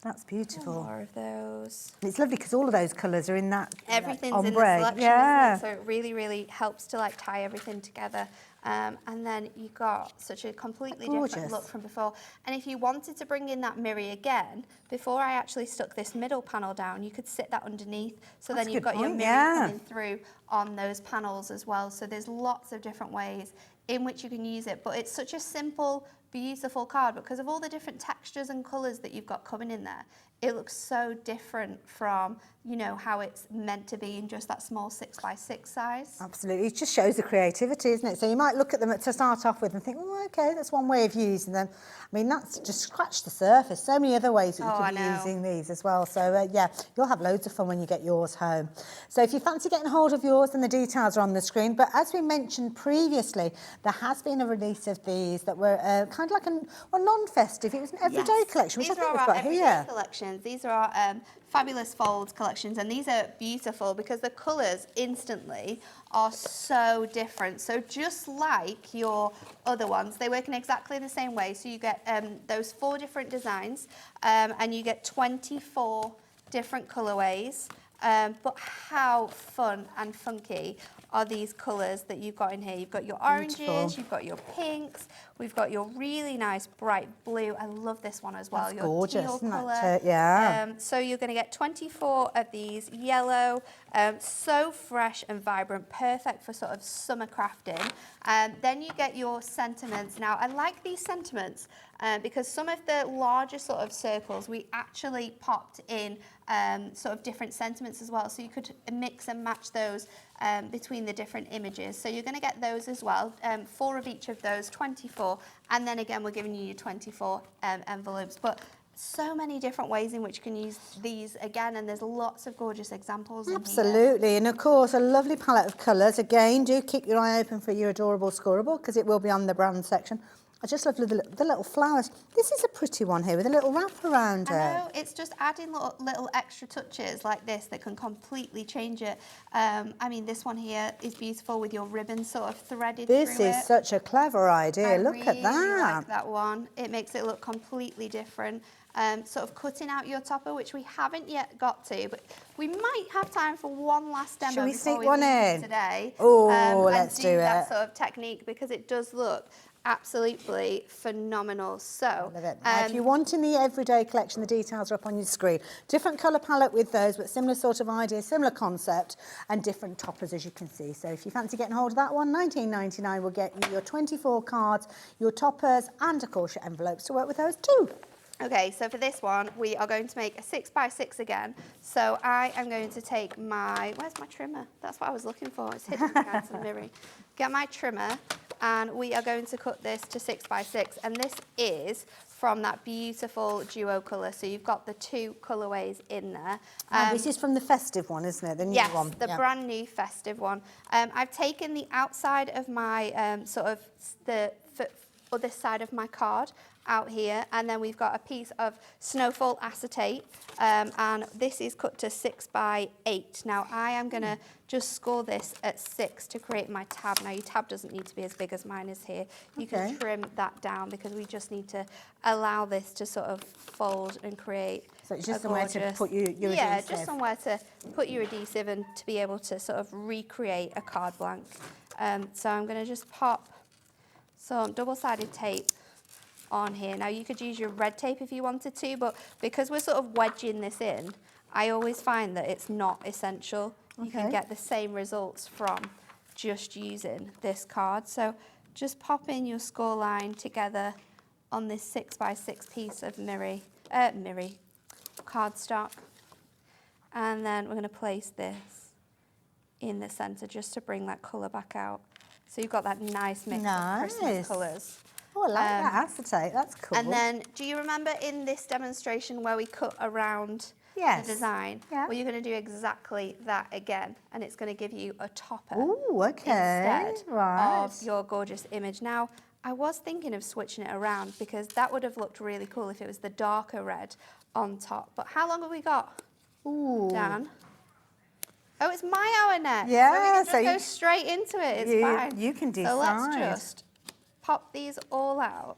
That's beautiful. More of those. And it's lovely because all of those colours are in that Everything's ombre. in the selection, yeah. isn't it? So it really, really helps to like tie everything together. And then you got such a completely different look from before. And if you wanted to bring in that mirror again, before I actually stuck this middle panel down, you could sit that underneath. So then you've got your mirror coming through on those panels as well. So there's lots of different ways in which you can use it. But it's such a simple, beautiful card because of all the different textures and colours that you've got coming in there. It looks so different from, you know, how it's meant to be in just that small 6x6 size. Absolutely, it just shows the creativity, isn't it? So you might look at them to start off with and think, oh, okay, that's one way of using them. I mean, that's just scratched the surface. So many other ways that you could be using these as well. So yeah, you'll have loads of fun when you get yours home. So if you fancy getting hold of yours, then the details are on the screen. But as we mentioned previously, there has been a release of these that were kind of like a non-festive. It was an everyday collection, which I think we've got here. Collections. These are our fabulous folds collections, and these are beautiful because the colours instantly are so different. So just like your other ones, they work in exactly the same way. So you get those 4 different designs and you get 24 different colourways. But how fun and funky are these colours that you've got in here? You've got your oranges, you've got your pinks, we've got your really nice bright blue. I love this one as well. That's your gorgeous, teal isn't colour. it? Yeah. So you're going to get 24 of these yellow, so fresh and vibrant, perfect for sort of summer crafting. Then you get your sentiments. Now, I like these sentiments because some of the larger sort of circles, we actually popped in sort of different sentiments as well. So you could mix and match those between the different images. So you're going to get those as well, 4 of each of those, 24. And then again, we're giving you your 24 envelopes. But so many different ways in which you can use these again, and there's lots of gorgeous examples. Absolutely, and of course a lovely palette of colours. Again, do keep your eye open for your adorable scoreable because it will be on the brand section. I just love the little flowers. This is a pretty one here with a little wrap around it. I know, it's just adding little extra touches like this that can completely change it. I mean, this one here is beautiful with your ribbon sort of threaded through it. This is such a clever idea. Look at that. I like that one. It makes it look completely different. Sort of cutting out your topper, which we haven't yet got to, but we might have time for one last demo. Should we before sneak one in today? Oh, let's do that sort of technique because it does look absolutely phenomenal. So, if you're wanting the everyday collection, the details are up on your screen. Different colour palette with those, but similar sort of idea, similar concept, and different toppers as you can see. So if you fancy getting hold of that one, $19.99 will get you your 24 cards, your toppers, and of course your envelopes to work with those too. Okay, so for this one, we are going to make a 6x6 again. So I am going to take my, where's my trimmer? That's what I was looking for. It's hidden behind some mirroring. Get my trimmer, and we are going to cut this to 6x6. And this is from that beautiful duo colour. So you've got the 2 colourways in there. This is from the festive one, isn't it? The new one. Yes, the brand new festive one. I've taken the outside of my sort of the other side of my card out here, and then we've got a piece of snowfall acetate, and this is cut to 6 by 8. Now I am going to just score this at 6 to create my tab. Now your tab doesn't need to be as big as mine is here. You can trim that down because we just need to allow this to sort of fold and create. So it's just somewhere to put your adhesive. Yeah, just somewhere to put your adhesive and to be able to sort of recreate a card blank. So I'm going to just pop some double-sided tape on here. Now you could use your red tape if you wanted to, but because we're sort of wedging this in, I always find that it's not essential. You can get the same results from just using this card. So just pop in your score line together on this 6 by 6 piece of cardstock, and then we're going to place this in the centre just to bring that colour back out. So you've got that nice mix of Christmas colours. Oh, I like that acetate, that's cool. And then, do you remember in this demonstration where we cut around the design? Yeah. Well, you're going to do exactly that again, and it's going to give you a topper instead of your gorgeous image. Now, I was thinking of switching it around because that would have looked really cool if it was the darker red on top. But how long have we got, Dan? Oh, it's my hour next. Yeah, so we can just go straight into it. It's fine. You can decide. So let's just pop these all out.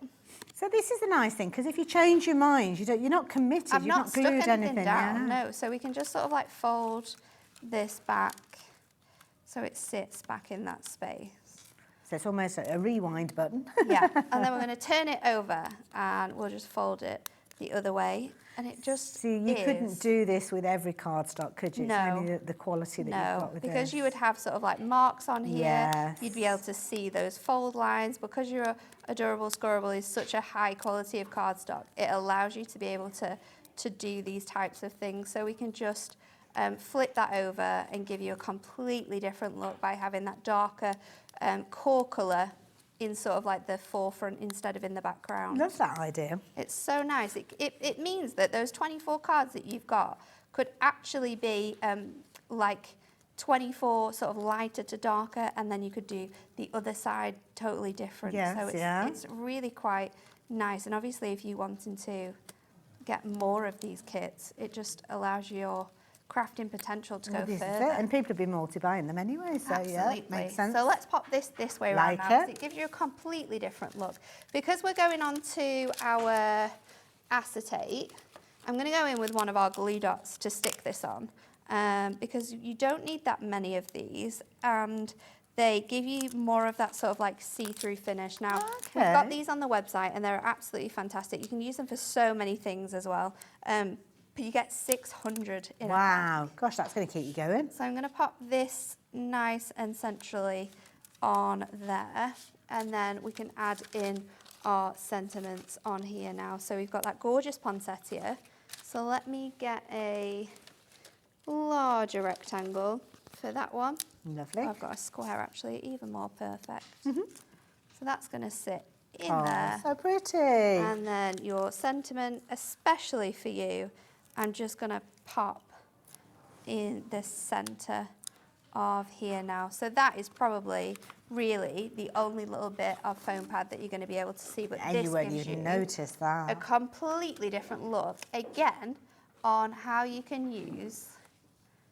So this is the nice thing, because if you change your mind, you're not committed. I've you've not not stuck glued anything down. Yeah. No, so we can just sort of like fold this back so it sits back in that space. So it's almost a rewind button. Yeah, and then we're going to turn it over and we'll just fold it the other way. And it just See, you couldn't do this with every cardstock, could you? No. It's only the quality that you've got with because this. you would have sort of like marks on here. Yes. You'd be able to see those fold lines. Because your Adorable Scoreable is such a high quality of cardstock, it allows you to be able to do these types of things. So we can just flip that over and give you a completely different look by having that darker core colour in sort of like the forefront instead of in the background. Love that idea. It's so nice. It means that those 24 cards that you've got could actually be like 24 sort of lighter to darker, and then you could do the other side totally different. Yes, so it's really quite nice. And obviously if you're wanting to get more of these kits, it just allows your crafting potential to go This is further. it. And people will be multi-buying them anyway, so Absolutely. yeah, makes sense. So let's pop this way around Like now, 'cause it. it gives you a completely different look. Because we're going on to our acetate, I'm going to go in with one of our glue dots to stick this on, because you don't need that many of these, and they give you more of that sort of like see-through finish. Now, we've got these on the website and they're absolutely fantastic. You can use them for so many things as well. But you get 600 in a pack. Wow, gosh, that's going to keep you going. So I'm going to pop this nice and centrally on there, and then we can add in our sentiments on here now. So we've got that gorgeous poinsettia. So let me get a larger rectangle for that one. Lovely. I've got a square actually, even more perfect. So that's going to sit in there. So pretty. And then your sentiment, especially for you, I'm just going to pop in the centre of here now. So that is probably really the only little bit of foam pad that you're going to be able to see, but And this you won't gives even you notice that. a completely different look, again, on how you can use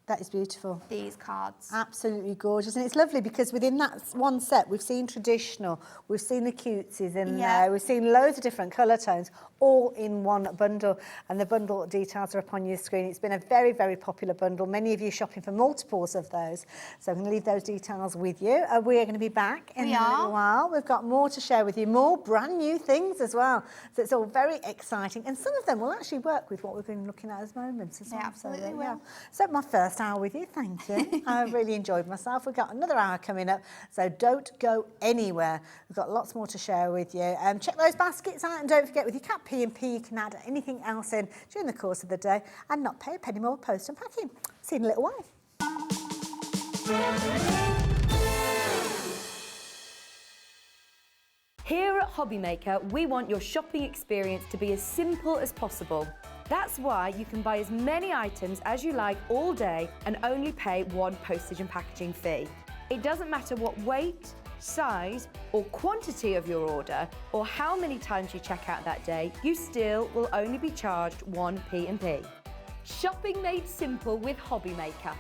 That is beautiful. these cards. Absolutely gorgeous. And it's lovely because within that one set, we've seen traditional, we've seen the cutesies in there, we've seen loads of different colour tones, all in one bundle. And the bundle details are up on your screen. It's been a very, very popular bundle. Many of you shopping for multiples of those. So I'm going to leave those details with you. We are going to be back in a little while. We've got more to share with you, more brand new things as well. So it's all very exciting. And some of them will actually work with what we've been looking at as moments as well. They absolutely will. Yeah. So my first hour with you, thank you. I really enjoyed myself. We've got another hour coming up, so don't go anywhere. We've got lots more to share with you. Check those baskets out, and don't forget with your cat P&P you can add anything else in during the course of the day and not pay a penny more post and packing. See you in a little while. Here at Hobbymaker, we want your shopping experience to be as simple as possible. That's why you can buy as many items as you like all day and only pay one postage and packaging fee. It doesn't matter what weight, size, or quantity of your order, or how many times you check out that day, you still will only be charged 1 P&P. Shopping made simple with Hobby Maker.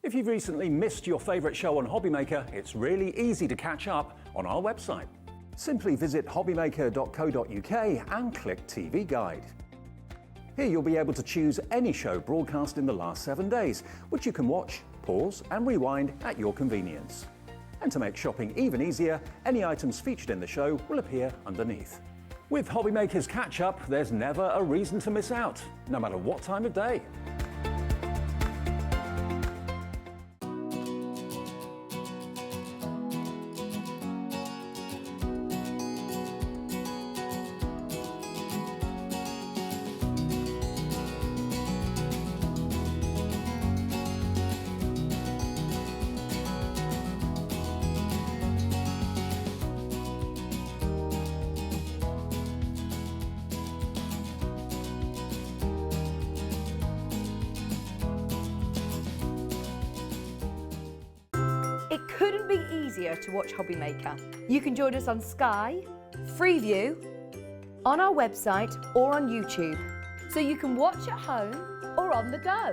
If you've recently missed your favourite show on Hobby Maker, it's really easy to catch up on our website. Simply visit hobbymaker.co.uk and click TV Guide. Here you'll be able to choose any show broadcast in the last 7 days, which you can watch, pause and rewind at your convenience. And to make shopping even easier, any items featured in the show will appear underneath. With Hobby Maker's Catch Up, there's never a reason to miss out, no matter what time of day. It couldn't be easier to watch Hobby Maker. You can join us on Sky, Freeview, on our website or on YouTube, so you can watch at home or on the go.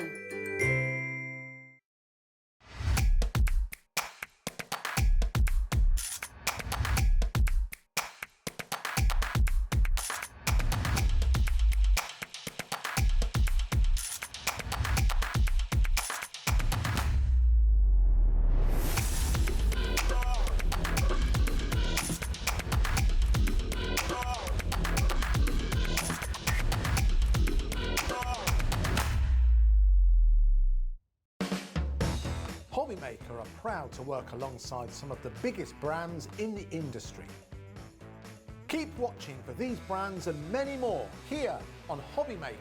Hobby Maker are proud to work alongside some of the biggest brands in the industry. Keep watching for these brands and many more here on Hobby Maker.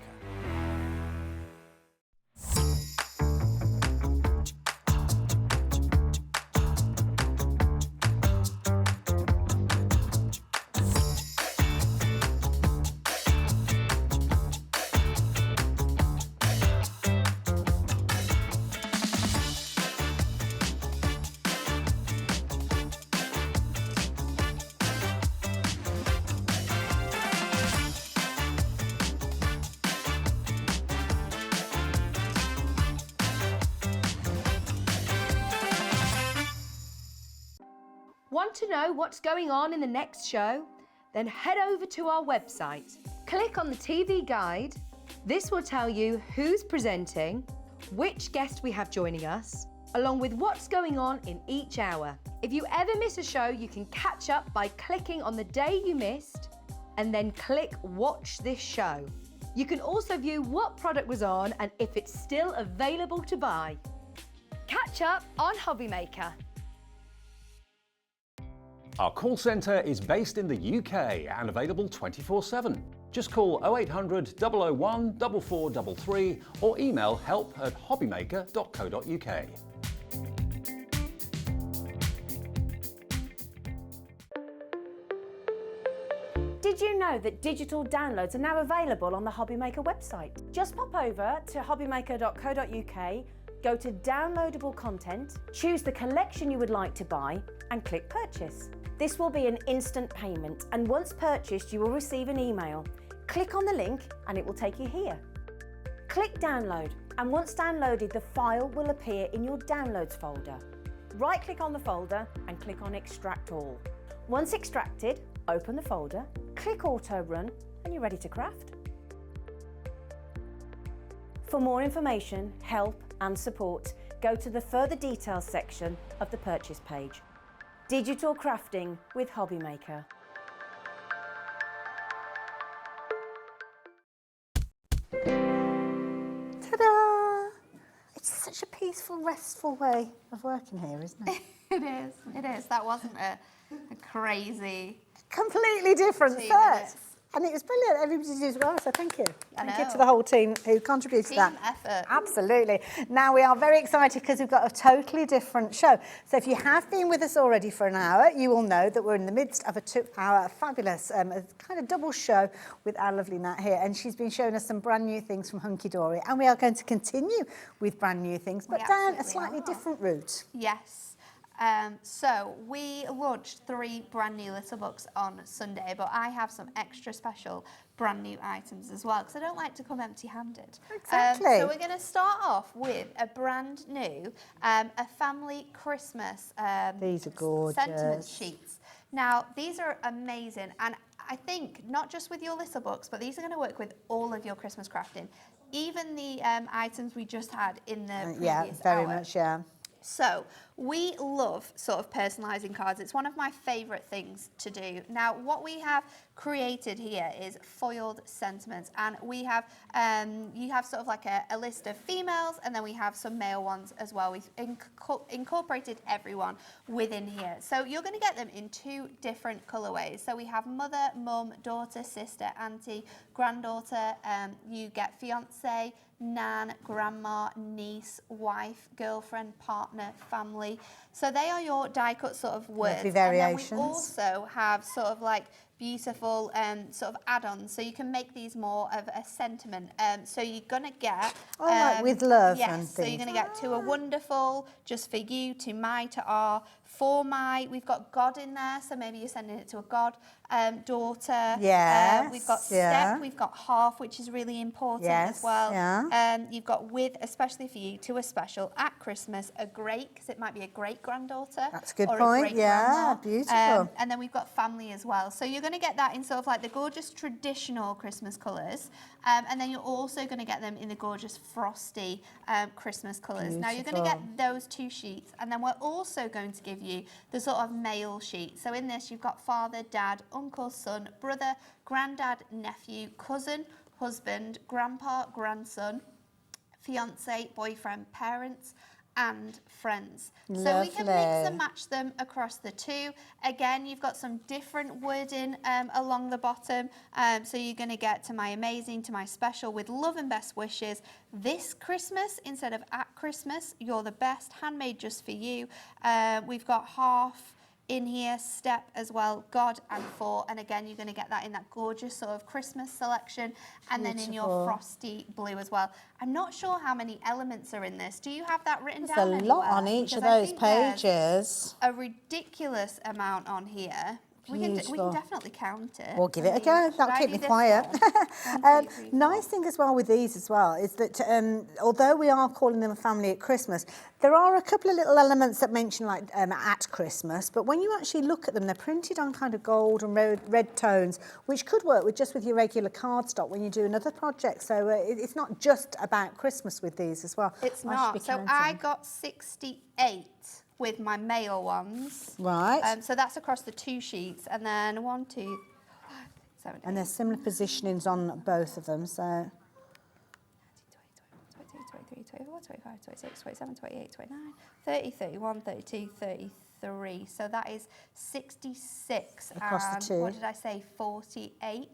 Want to know what's going on in the next show? Then head over to our website. Click on the TV guide. This will tell you who's presenting, which guest we have joining us, along with what's going on in each hour. If you ever miss a show, you can catch up by clicking on the day you missed and then click Watch This Show. You can also view what product was on and if it's still available to buy. Catch up on Hobby Maker. Our call centre is based in the UK and available 24/7. Just call 0800 001 4433 or email help@hobbymaker.co.uk. Did you know that digital downloads are now available on the Hobby Maker website? Just pop over to hobbymaker.co.uk, go to downloadable content, choose the collection you would like to buy and click purchase. This will be an instant payment and once purchased you will receive an email. Click on the link and it will take you here. Click download and once downloaded the file will appear in your downloads folder. Right click on the folder and click on extract all. Once extracted, open the folder, click auto run and you're ready to craft. For more information, help and support, go to the further details section of the purchase page. Digital crafting with Hobbymaker. Ta-da! It's such a peaceful, restful way of working here, isn't it? It is. It is. That wasn't a crazy. Completely different 2 set. minutes. And it was brilliant. Everybody did well, so thank you. I Thank you know. to the whole team who contributed to that. Team effort. Absolutely. Now we are very excited because we've got a totally different show. So if you have been with us already for an hour, you will know that we're in the midst of a 2-hour fabulous a kind of double show with our lovely Nat here. And she's been showing us some brand new things from Hunkydory. And we are going to continue with brand new things, but We down a absolutely slightly are. different route. Yes. So we launched 3 brand new little books on Sunday, but I have some extra special brand new items as well because I don't like to come empty-handed. Exactly. So we're going to start off with a brand new, a family Christmas These are gorgeous. sentiment sheets. Now these are amazing, and I think not just with your little books, but these are going to work with all of your Christmas crafting, even the items we just had in the previous Yeah, very hour. much, yeah. So we love sort of personalising cards. It's one of my favourite things to do. Now, what we have created here is foiled sentiments, and we have you have sort of like a list of females, and then we have some male ones as well. We've incorporated everyone within here. So you're going to get them in 2 different colourways. So we have mother, mum, daughter, sister, auntie, granddaughter. You get fiance, nan, grandma, niece, wife, girlfriend, partner, family. So they are your die cut sort of words. Lovely And then variations. we also have sort of like beautiful sort of add-ons, so you can make these more of a sentiment. So you're gonna get like with love yes, and so you're things. gonna get to a wonderful, just for you, to my, to our, for my. We've got God in there, so maybe you're sending it to a God daughter. Yes, We've got yeah. step, we've got half, which is really important Yes, as well. yeah. You've got with, especially for you, to a special, at Christmas, a great, because it might be a great granddaughter. That's a good or point, A great yeah, grandma. beautiful. And then we've got family as well. So you're going to get that in sort of like the gorgeous traditional Christmas colours. And then you're also going to get them in the gorgeous frosty Christmas colours. Now you're going to get those 2 sheets. And then we're also going to give you the sort of male sheet. So in this, you've got father, dad, uncle, son, brother, granddad, nephew, cousin, husband, grandpa, grandson, fiance, boyfriend, parents, and friends. So we can mix and match them across the 2. Again, you've got some different wording along the bottom. So you're going to get to my amazing, to my special, with love and best wishes. This Christmas instead of at Christmas, you're the best, handmade just for you. We've got half in here, step as well, God and for, and again you're going to get that in that gorgeous sort of Christmas selection, and then in your frosty blue as well. I'm not sure how many elements are in this. Do you have that written down There's a lot anywhere? on each of Because I those think there's pages. a ridiculous amount on here. We can definitely count it. We'll give it a Maybe. go. Should That'll I keep do me this quiet. one? 1, 2, 3, 4. Nice thing as well with these as well is that although we are calling them a family at Christmas, there are a couple of little elements that mention like at Christmas, but when you actually look at them, they're printed on kind of gold and red tones, which could work with your regular cardstock when you do another project. So it's not just about Christmas with these as well. It's I should not. be So counting. I got 68 with my male ones. Right. So that's across the 2 sheets, and then 1, 2, 5, 7, 8, And there's similar positionings on both of them, so 22, 23, 24, 25, 26, 27, 28, 29, 30, 31, 32, 33. So that is 66. Across the and 2. what did I say? 48.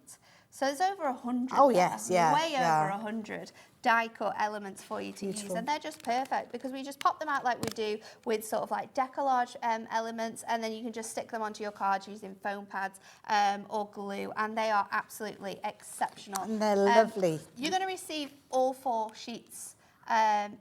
So there's over 100. Oh, there. yes, yeah, Way yeah. over 100 die cut elements for you to use, and they're just perfect because we just pop them out like we do with sort of like decollage elements, and then you can just stick them onto your cards using foam pads or glue, and they are absolutely exceptional. And they're lovely. You're going to receive all 4 sheets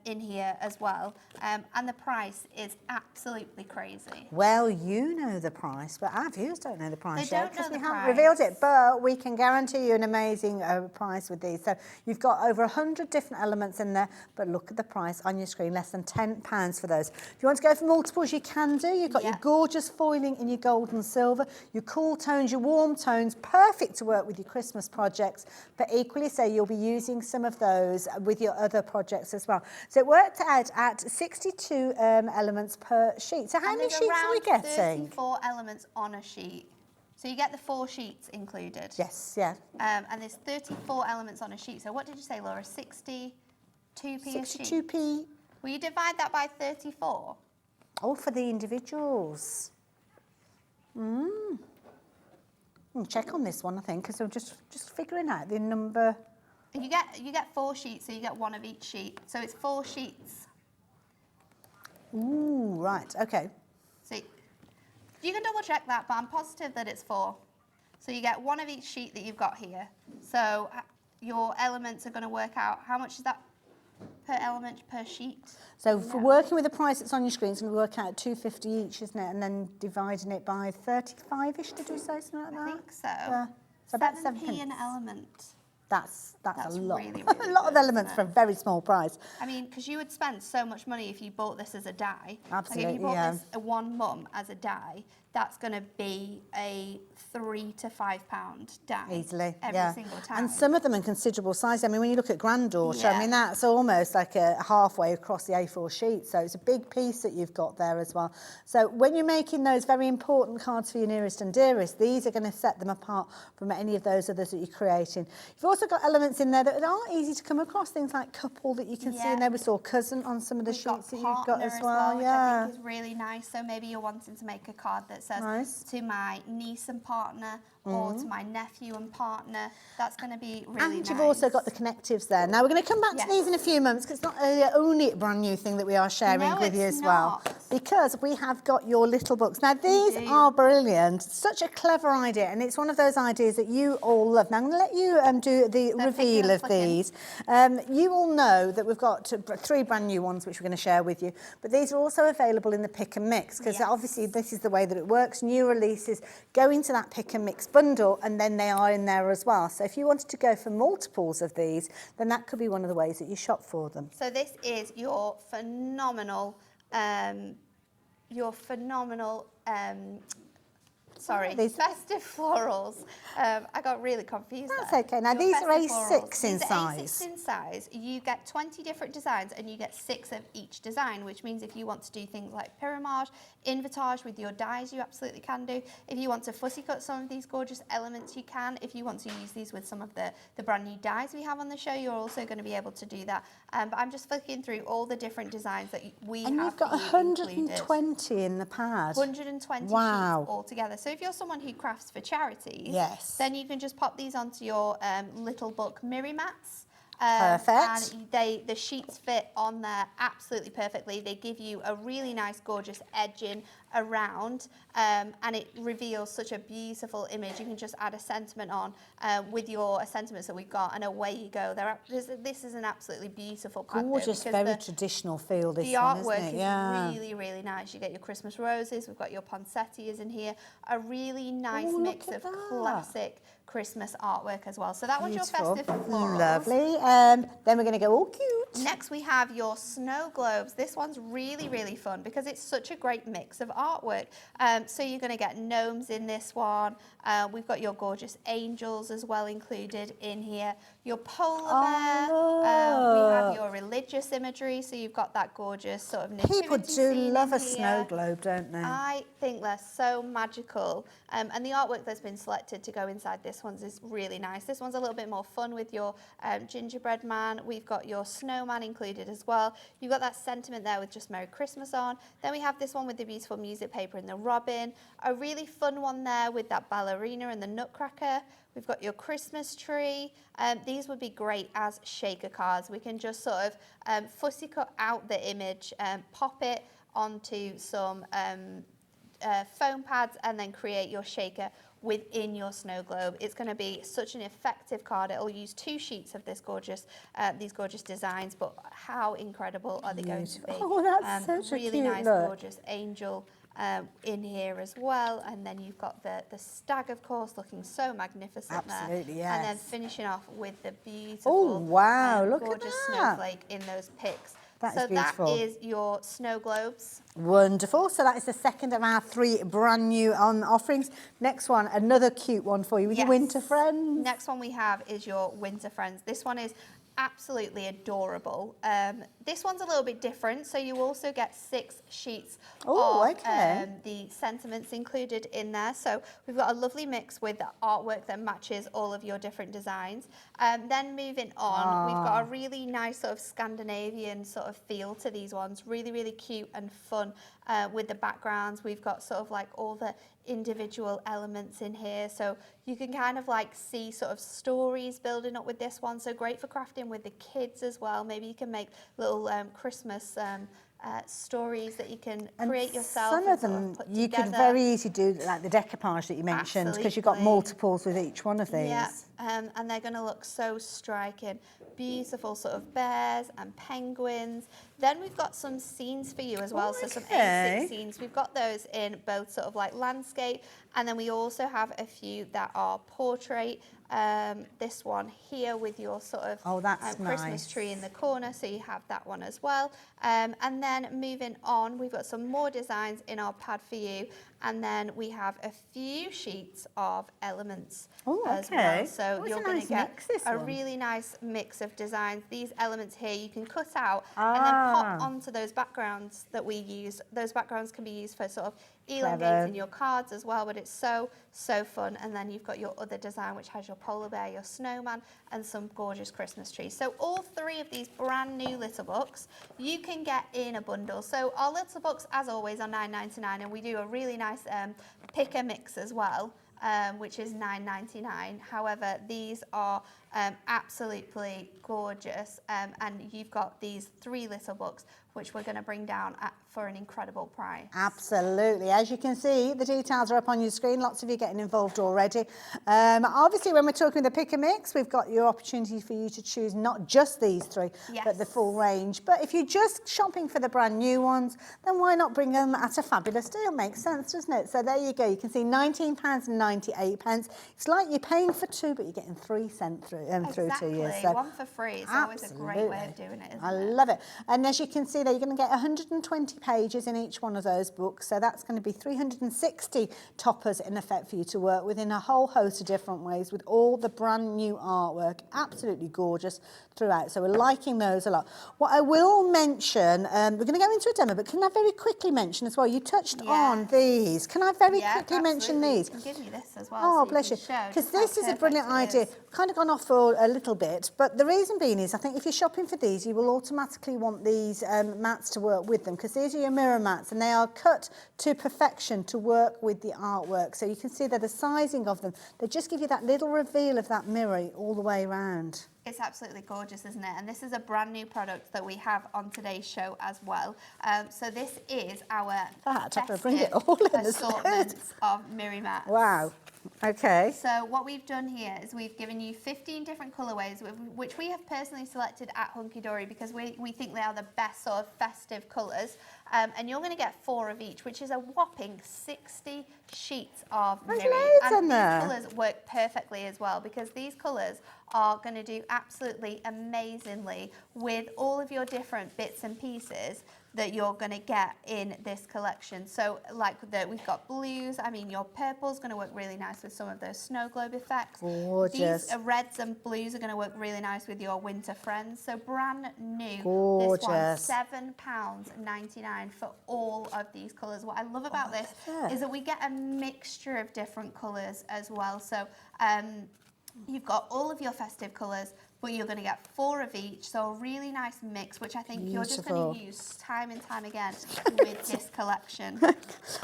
in here as well, and the price is absolutely crazy. well, you know the price, but our viewers don't know the price They yet don't because know we the haven't price. revealed it, but we can guarantee you an amazing price with these. So you've got over 100 different elements in there, but look at the price on your screen, less than £10 for those. If you want to go for multiples, you can do. You've got your gorgeous foiling in your gold and silver, your cool tones, your warm tones, perfect to work with your Christmas projects, but equally so you'll be using some of those with your other projects as well. So it worked out at 62 elements per sheet. So how many sheets are we getting? 34 elements on a sheet. So you get the 4 sheets included. Yes, yeah. And there's 34 elements on a sheet. So what did you say, Laura? 62p a sheet? 62p. Will you divide that by 34? Oh, for the individuals. We'll check on this one, I think, because I'm just figuring out the number. You get 4 sheets, so you get 1 of each sheet. So it's 4 sheets. Ooh, right, okay. So you can double check that, but I'm positive that it's 4. So you get 1 of each sheet that you've got here. So your elements are going to work out, how much is that per element per sheet? So for working with the price that's on your screen, it's going to work out $2.50 each, isn't it? And then dividing it by 35-ish, did we say something like that? I think so. Yeah. So about 7p an element. That's a lot. Really, really a lot of good, elements for a very small price. I mean, because you would spend so much money if you bought this as a die. Absolutely, like if you bought yeah. this a one mum as a die, that's going to be a £3 to £5 die. Easily, every single time. And some of them in considerable size. I mean, when you look at granddaughter, Yeah. I mean, that's almost like a halfway across the A4 sheet. So it's a big piece that you've got there as well. So when you're making those very important cards for your nearest and dearest, these are going to set them apart from any of those others that you're creating. You've also got elements in there that are easy to come across, things like couple that you can see in there. We saw cousin on some of the sheets that you've got as well. Which I think is really nice. So maybe you're wanting to make a card that says to my niece and partner, or to my nephew and partner. That's going to be really nice. And you've also got the connectives there. Now, we're going to come back to these in a few moments, because it's not the only brand new thing that we are sharing with you as well. Because we have got your little books. Now, these are brilliant. Such a clever idea, and it's one of those ideas that you all love. Now, I'm going to let you do the reveal of these. You all know that we've got 3 brand new ones, which we're going to share with you. But these are also available in the pick and mix, because obviously this is the way that it works. New releases go into that pick and mix bundle, and then they are in there as well. So if you wanted to go for multiples of these, then that could be one of the ways that you shop for them. So this is your phenomenal festive florals. I got really confused. That's there. okay. Now Your these are festive A6 in These are size. A6 in size. You get 20 different designs, and you get 6 of each design, which means if you want to do things like pyramage, invitage with your dies, you absolutely can do. If you want to fussy cut some of these gorgeous elements, you can. If you want to use these with some of the brand new dies we have on the show, you're also going to be able to do that. But I'm just flicking through all the different designs that we have. And you've got 120 in the pad. 120 sheets altogether. So if you're someone who crafts for charities, then you can just pop these onto your little book mirror mats. Perfect. And the sheets fit on there absolutely perfectly. They give you a really nice, gorgeous edging around, and it reveals such a beautiful image. You can just add a sentiment on with your sentiments that we've got, and away you go. This is an absolutely beautiful pad. Gorgeous, very traditional feel, this one, isn't it? The artwork is really, really nice. You get your Christmas roses. We've got your poinsettias in here. A really nice mix of classic Christmas artwork as well. So that one's your festive florals. Lovely. Then we're going to go all cute. Next we have your snow globes. This one's really, really fun because it's such a great mix of artwork. So you're going to get gnomes in this one. We've got your gorgeous angels as well included in here. Your polar bear. We have your religious imagery. So you've got that gorgeous sort of nativity People do scene love a here. snow globe, don't they? I think they're so magical. And the artwork that's been selected to go inside this one's is really nice. This one's a little bit more fun with your gingerbread man. We've got your snowman included as well. You've got that sentiment there with just Merry Christmas on. Then we have this one with the beautiful music paper and the robin. A really fun one there with that ballerina and the nutcracker. We've got your Christmas tree. These would be great as shaker cards. We can just sort of fussy cut out the image, pop it onto some foam pads, and then create your shaker within your snow globe. It's going to be such an effective card. It'll use 2 sheets of this these gorgeous designs, but how incredible are they going to be? Oh, that's such a really cute nice, look. gorgeous angel in here as well. And then you've got the stag, of course, looking so magnificent. Absolutely, there. yes. And then finishing off with the beautiful, Oh, wow, look at gorgeous that. snowflake in those picks. That is so beautiful. that is your snow globes. Wonderful. So that is the second of our 3 brand new offerings. Next one, another cute one for you with your winter friends. Next one we have is your winter friends. This one is absolutely adorable. This one's a little bit different, so you also get 6 sheets Oh, of okay. the sentiments included in there. So we've got a lovely mix with the artwork that matches all of your different designs. Then moving on, we've got a really nice sort of Scandinavian sort of feel to these ones. Really, really cute and fun with the backgrounds. We've got sort of like all the individual elements in here, so you can kind of like see sort of stories building up with this one. So great for crafting with the kids as well. Maybe you can make little Christmas stories that you can create yourself. Some of them you could very easily do like the decoupage that you mentioned, because you've got multiples with each one of these. Yeah, and they're going to look so striking. Beautiful sort of bears and penguins. Then we've got some scenes for you as well, so some A6 scenes. We've got those in both sort of like landscape, and then we also have a few that are portrait. This one here with your sort of Christmas tree in the corner, so you have that one as well. And then moving on, we've got some more designs in our pad for you, and then we have a few sheets of elements as well. So you're going to get a really nice mix of designs. These elements here you can cut out and then pop onto those backgrounds that we use. Those backgrounds can be used for sort of elongating your cards as well, but it's so fun. And then you've got your other design, which has your polar bear, your snowman, and some gorgeous Christmas trees. So all 3 of these brand new little books you can get in a bundle. So our little books, as always, are $9.99, and we do a really nice pick a mix as well, which is $9.99. However, these are absolutely gorgeous, and you've got these 3 little books which we're going to bring down for an incredible price. Absolutely. As you can see, the details are up on your screen. Lots of you getting involved already. Obviously, when we're talking the pick and mix, we've got your opportunity for you to choose not just these 3, but the full range. But if you're just shopping for the brand new ones, then why not bring them at a fabulous deal? Makes sense, doesn't it? So there you go. You can see £19.98. It's like you're paying for 2, but you're getting 3 sent through to you. So one for free. It's always a great way of doing it, isn't it? I love it. And as you can see there, you're going to get 120 pages in each one of those books. So that's going to be 360 toppers in effect for you to work with in a whole host of different ways with all the brand new artwork. Absolutely gorgeous throughout. So we're liking those a lot. What I will mention, we're going to go into a demo, but can I very quickly mention as well, you touched on these. Can I very quickly mention these? You can give me this as well. Oh, so bless you. Because this is a brilliant idea. We've kind of gone off for a little bit, but the reason being is I think if you're shopping for these, you will automatically want these mats to work with them, because these are your mirror mats and they are cut to perfection to work with the artwork. So you can see that the sizing of them, they just give you that little reveal of that mirror all the way around. It's absolutely gorgeous, isn't it? And this is a brand new product that we have on today's show as well. So this is our assortment of mirror mats. Wow. Okay. So what we've done here is we've given you 15 different colourways, which we have personally selected at Hunkydory because we think they are the best sort of festive colours. And you're going to get 4 of each, which is a whopping 60 sheets of mirror. And these colours work perfectly as well, because these colours are going to do absolutely amazingly with all of your different bits and pieces that you're going to get in this collection. So like we've got blues, I mean your purple's going to work really nice with some of those snow globe effects. Gorgeous. These reds and blues are going to work really nice with your winter friends. So brand new. Gorgeous. This one, £7.99 for all of these colours. What I love about this is that we get a mixture of different colours as well. So you've got all of your festive colours, but you're going to get 4 of each, so a really nice mix, which I think you're just going to use time and time again with this collection.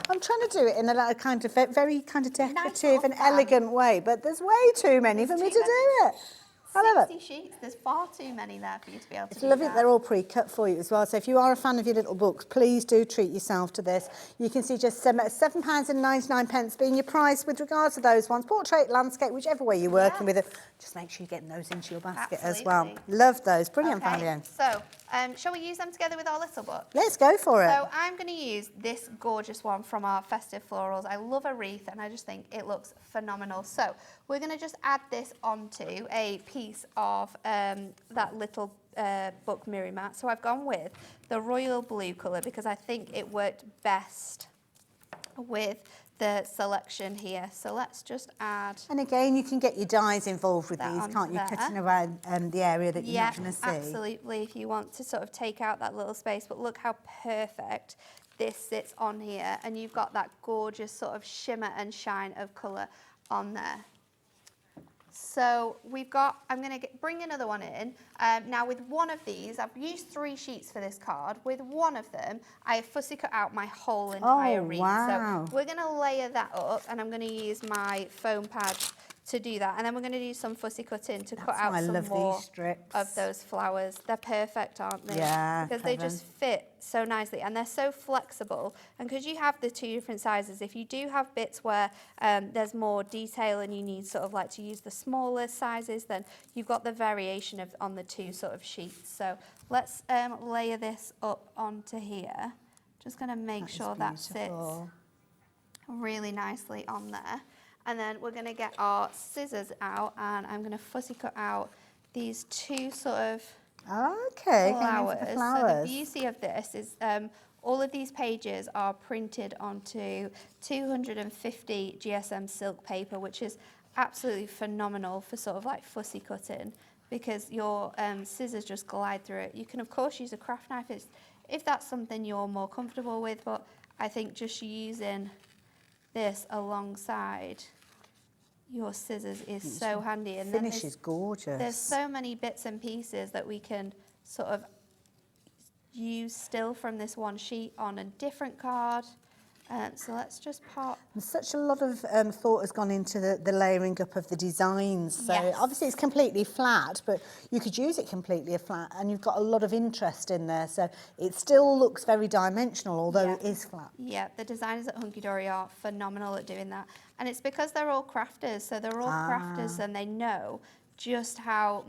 I'm trying to do it in a kind of very kind of decorative and elegant way, but there's way too many for me to do it. 60 sheets, there's far too many there for you to be able to do that. It's lovely that they're all pre-cut for you as well. So if you are a fan of your little books, please do treat yourself to this. You can see just £7.99 being your price with regards to those ones. Portrait, landscape, whichever way you're working with it. Just make sure you're getting those into your basket as well. Love those. Brilliant value. So, shall we use them together with our little book? Let's go for it. So I'm going to use this gorgeous one from our festive florals. I love a wreath and I just think it looks phenomenal. So we're going to just add this onto a piece of that little book mirror mat. So I've gone with the royal blue colour because I think it worked best with the selection here. So let's just add. And again, you can get your dies involved with these, can't you? there. Cutting around the area that you're not going to see. Absolutely, if you want to sort of take out that little space. But look how perfect this sits on here. And you've got that gorgeous sort of shimmer and shine of colour on there. So we've got, I'm going to bring another one in. Now with one of these, I've used 3 sheets for this card. With one of them, I have fussy cut out my whole entire wreath. Wow. So we're going to layer that up, and I'm going to use my foam pad to do that. And then we're going to do some fussy cutting to cut out some more of those flowers. They're perfect, aren't they? Yeah, because they just fit so nicely, and they're so flexible. And because you have the 2 different sizes, if you do have bits where there's more detail and you need sort of like to use the smaller sizes, then you've got the variation of on the 2 sort of sheets. So let's layer this up onto here. Just going to make sure that sits really nicely on there. And then we're going to get our scissors out, and I'm going to fussy cut out these 2 sort of flowers. So the beauty of this is all of these pages are printed onto 250 GSM silk paper, which is absolutely phenomenal for sort of like fussy cutting, because your scissors just glide through it. You can of course use a craft knife if that's something you're more comfortable with, but I think just using this alongside your scissors is so handy. And finish is gorgeous. There's so many bits and pieces that we can sort of use still from this one sheet on a different card. So let's just pop. And such a lot of thought has gone into the layering up of the designs. So obviously it's completely flat, but you could use it completely flat, and you've got a lot of interest in there. So it still looks very dimensional, although it is flat. Yeah, the designers at Hunkydory are phenomenal at doing that. And it's because they're all crafters. So they're all crafters, and they know just how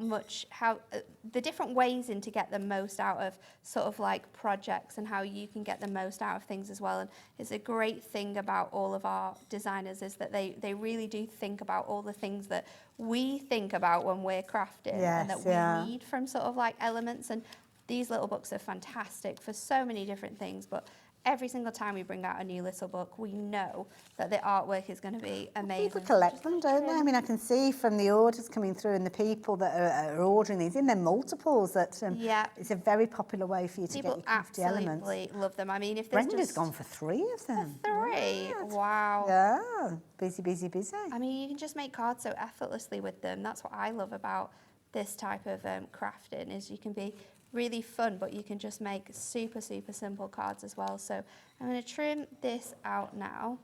the different ways in to get the most out of sort of like projects, and how you can get the most out of things as well. And it's a great thing about all of our designers is that they really do think about all the things that we think about when we're crafting, and that we need from sort of like elements. And these little books are fantastic for so many different things, but every single time we bring out a new little book, we know that the artwork is going to be amazing. People collect them, don't they? I mean, I can see from the orders coming through and the people that are ordering these in their multiples that it's a very popular way for you to get your crafty elements. People absolutely love them. I mean, if there's Brenda's gone for 3 of them. 3? Wow. Yeah, busy, busy, busy. I mean, you can just make cards so effortlessly with them. That's what I love about this type of crafting, is you can be really fun, but you can just make super, super simple cards as well. So I'm going to trim this out now,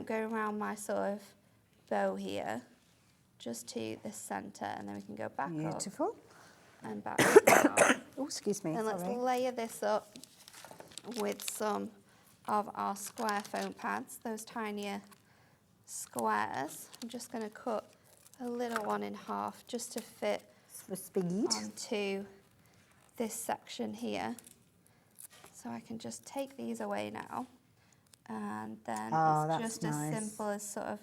go around my sort of bow here, just to the centre, and then we can go back Beautiful. up and back down. Oh, excuse me. And let's layer this up with some of our square foam pads, those tinier squares. I'm just going to cut a little one in half just to fit for speed onto this section here. So I can just take these away now, and then it's just as simple as sort of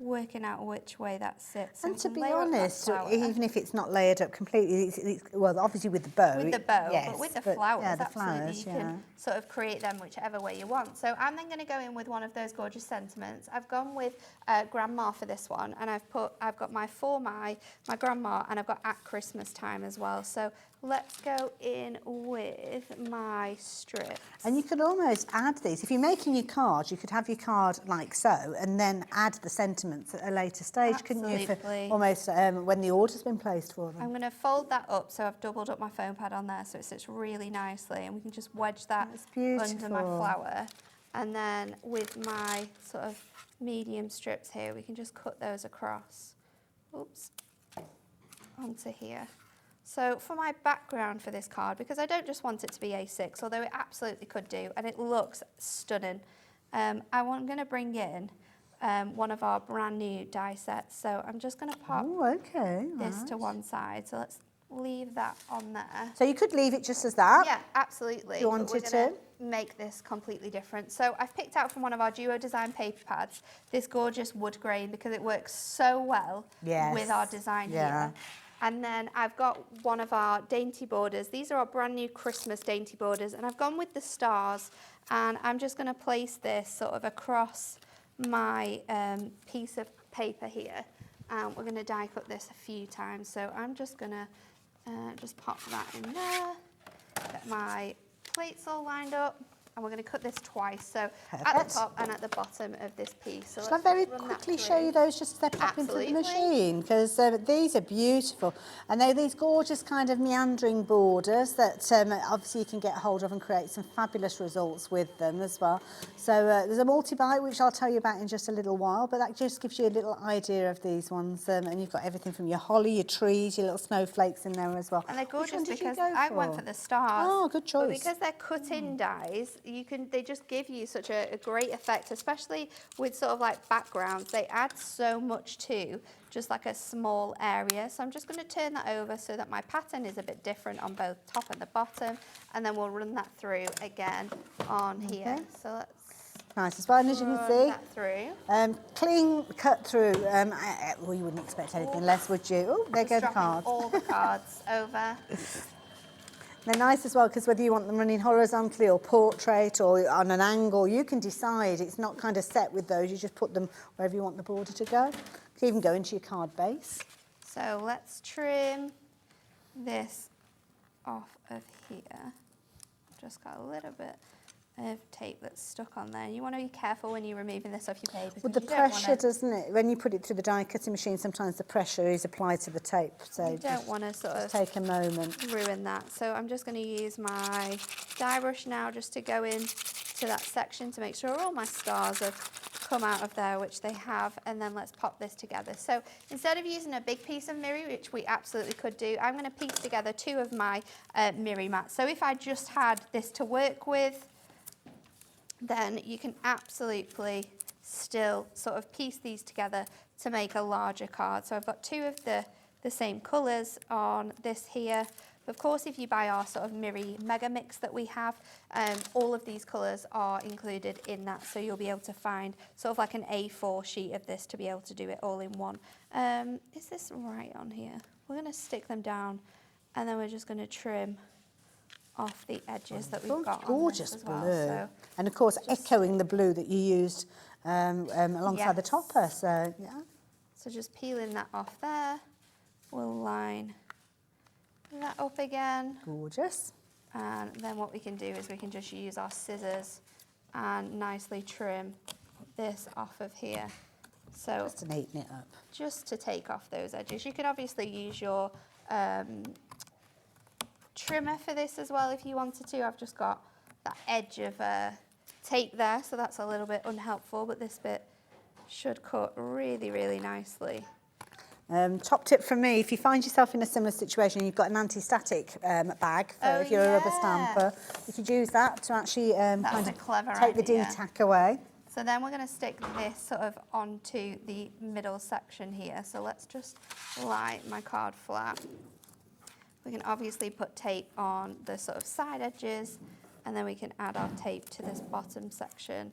working out which way that sits. And to be honest, even if it's not layered up completely, it's well, obviously with the bow. With the bow, yes, but with the flowers, yeah, the absolutely, flowers, you can sort of create them whichever way you want. So I'm then going to go in with one of those gorgeous sentiments. I've gone with Grandma for this one, and I've got my For My Grandma, and I've got At Christmas Time as well. So let's go in with my strips. And you could almost add these. If you're making your card, you could have your card like so, and then add the sentiments at a later stage, couldn't you? For almost when the order's been placed for them. I'm going to fold that up, so I've doubled up my foam pad on there, so it sits really nicely, and we can just wedge that under my flower. And then with my sort of medium strips here, we can just cut those across. Oops. Onto here. So for my background for this card, because I don't just want it to be A6, although it absolutely could do, and it looks stunning, I'm going to bring in one of our brand new die sets. So I'm just going to pop this to one side. So let's leave that on there. So you could leave it just as that? Yeah, absolutely. If you wanted to. Make this completely different. So I've picked out from one of our Duo Design paper pads this gorgeous wood grain, because it works so well with our design here. And then I've got one of our dainty borders. These are our brand new Christmas dainty borders, and I've gone with the stars, and I'm just going to place this sort of across my piece of paper here. And we're going to die cut this a few times. So I'm just going to just pop that in there, get my plates all lined up, and we're going to cut this twice, so at the top and at the bottom of this piece. So Shall I very quickly show you those just as they're popping through the machine? Because these are beautiful. And they're these gorgeous kind of meandering borders that obviously you can get hold of and create some fabulous results with them as well. So there's a multi-bite, which I'll tell you about in just a little while, but that just gives you a little idea of these ones. And you've got everything from your holly, your trees, your little snowflakes in there as well. And they're gorgeous because I went for the stars. Oh, good choice. But because they're cut-in dies, they just give you such a great effect, especially with sort of like backgrounds. They add so much to just like a small area. So I'm just going to turn that over so that my pattern is a bit different on both top and the bottom, and then we'll run that through again on here. So let's nice as well, and as you can see, that through. Clean cut through. Well, you wouldn't expect anything less, would you? Oh, there go the cards. All the cards over. They're nice as well because whether you want them running horizontally or portrait or on an angle, you can decide. It's not kind of set with those. You just put them wherever you want the border to go. You can even go into your card base. So let's trim this off of here. Just got a little bit of tape that's stuck on there. You want to be careful when you're removing this off your paper. With the pressure, doesn't it? When you put it through the die cutting machine, sometimes the pressure is applied to the tape. So you don't want to sort of take a moment. Ruin that. So I'm just going to use my die brush now just to go in to that section to make sure all my stars have come out of there, which they have, and then let's pop this together. So instead of using a big piece of mirri, which we absolutely could do, I'm going to piece together two of my mirri mats. So if I just had this to work with, then you can absolutely still sort of piece these together to make a larger card. So I've got two of the same colours on this here. Of course, if you buy our sort of mirri mega mix that we have, all of these colours are included in that. So you'll be able to find sort of like an A4 sheet of this to be able to do it all in one. Is this right on here? We're going to stick them down, and then we're just going to trim off the edges that we've got gorgeous on this as well. blue. So and of course echoing the blue that you used alongside the topper. So yeah. So just peeling that off there, we'll line that up again. Gorgeous. And then what we can do is we can just use our scissors and nicely trim this off of here. So just to neaten it up. Just to take off those edges. You could obviously use your trimmer for this as well if you wanted to. I've just got that edge of tape there, so that's a little bit unhelpful, but this bit should cut really, really nicely. Top tip from me, if you find yourself in a similar situation, you've got an anti-static bag for if you're a rubber stamper, you could use that to actually kind of take the D-tack away. So then we're going to stick this sort of onto the middle section here. So let's just lie my card flat. We can obviously put tape on the sort of side edges, and then we can add our tape to this bottom section.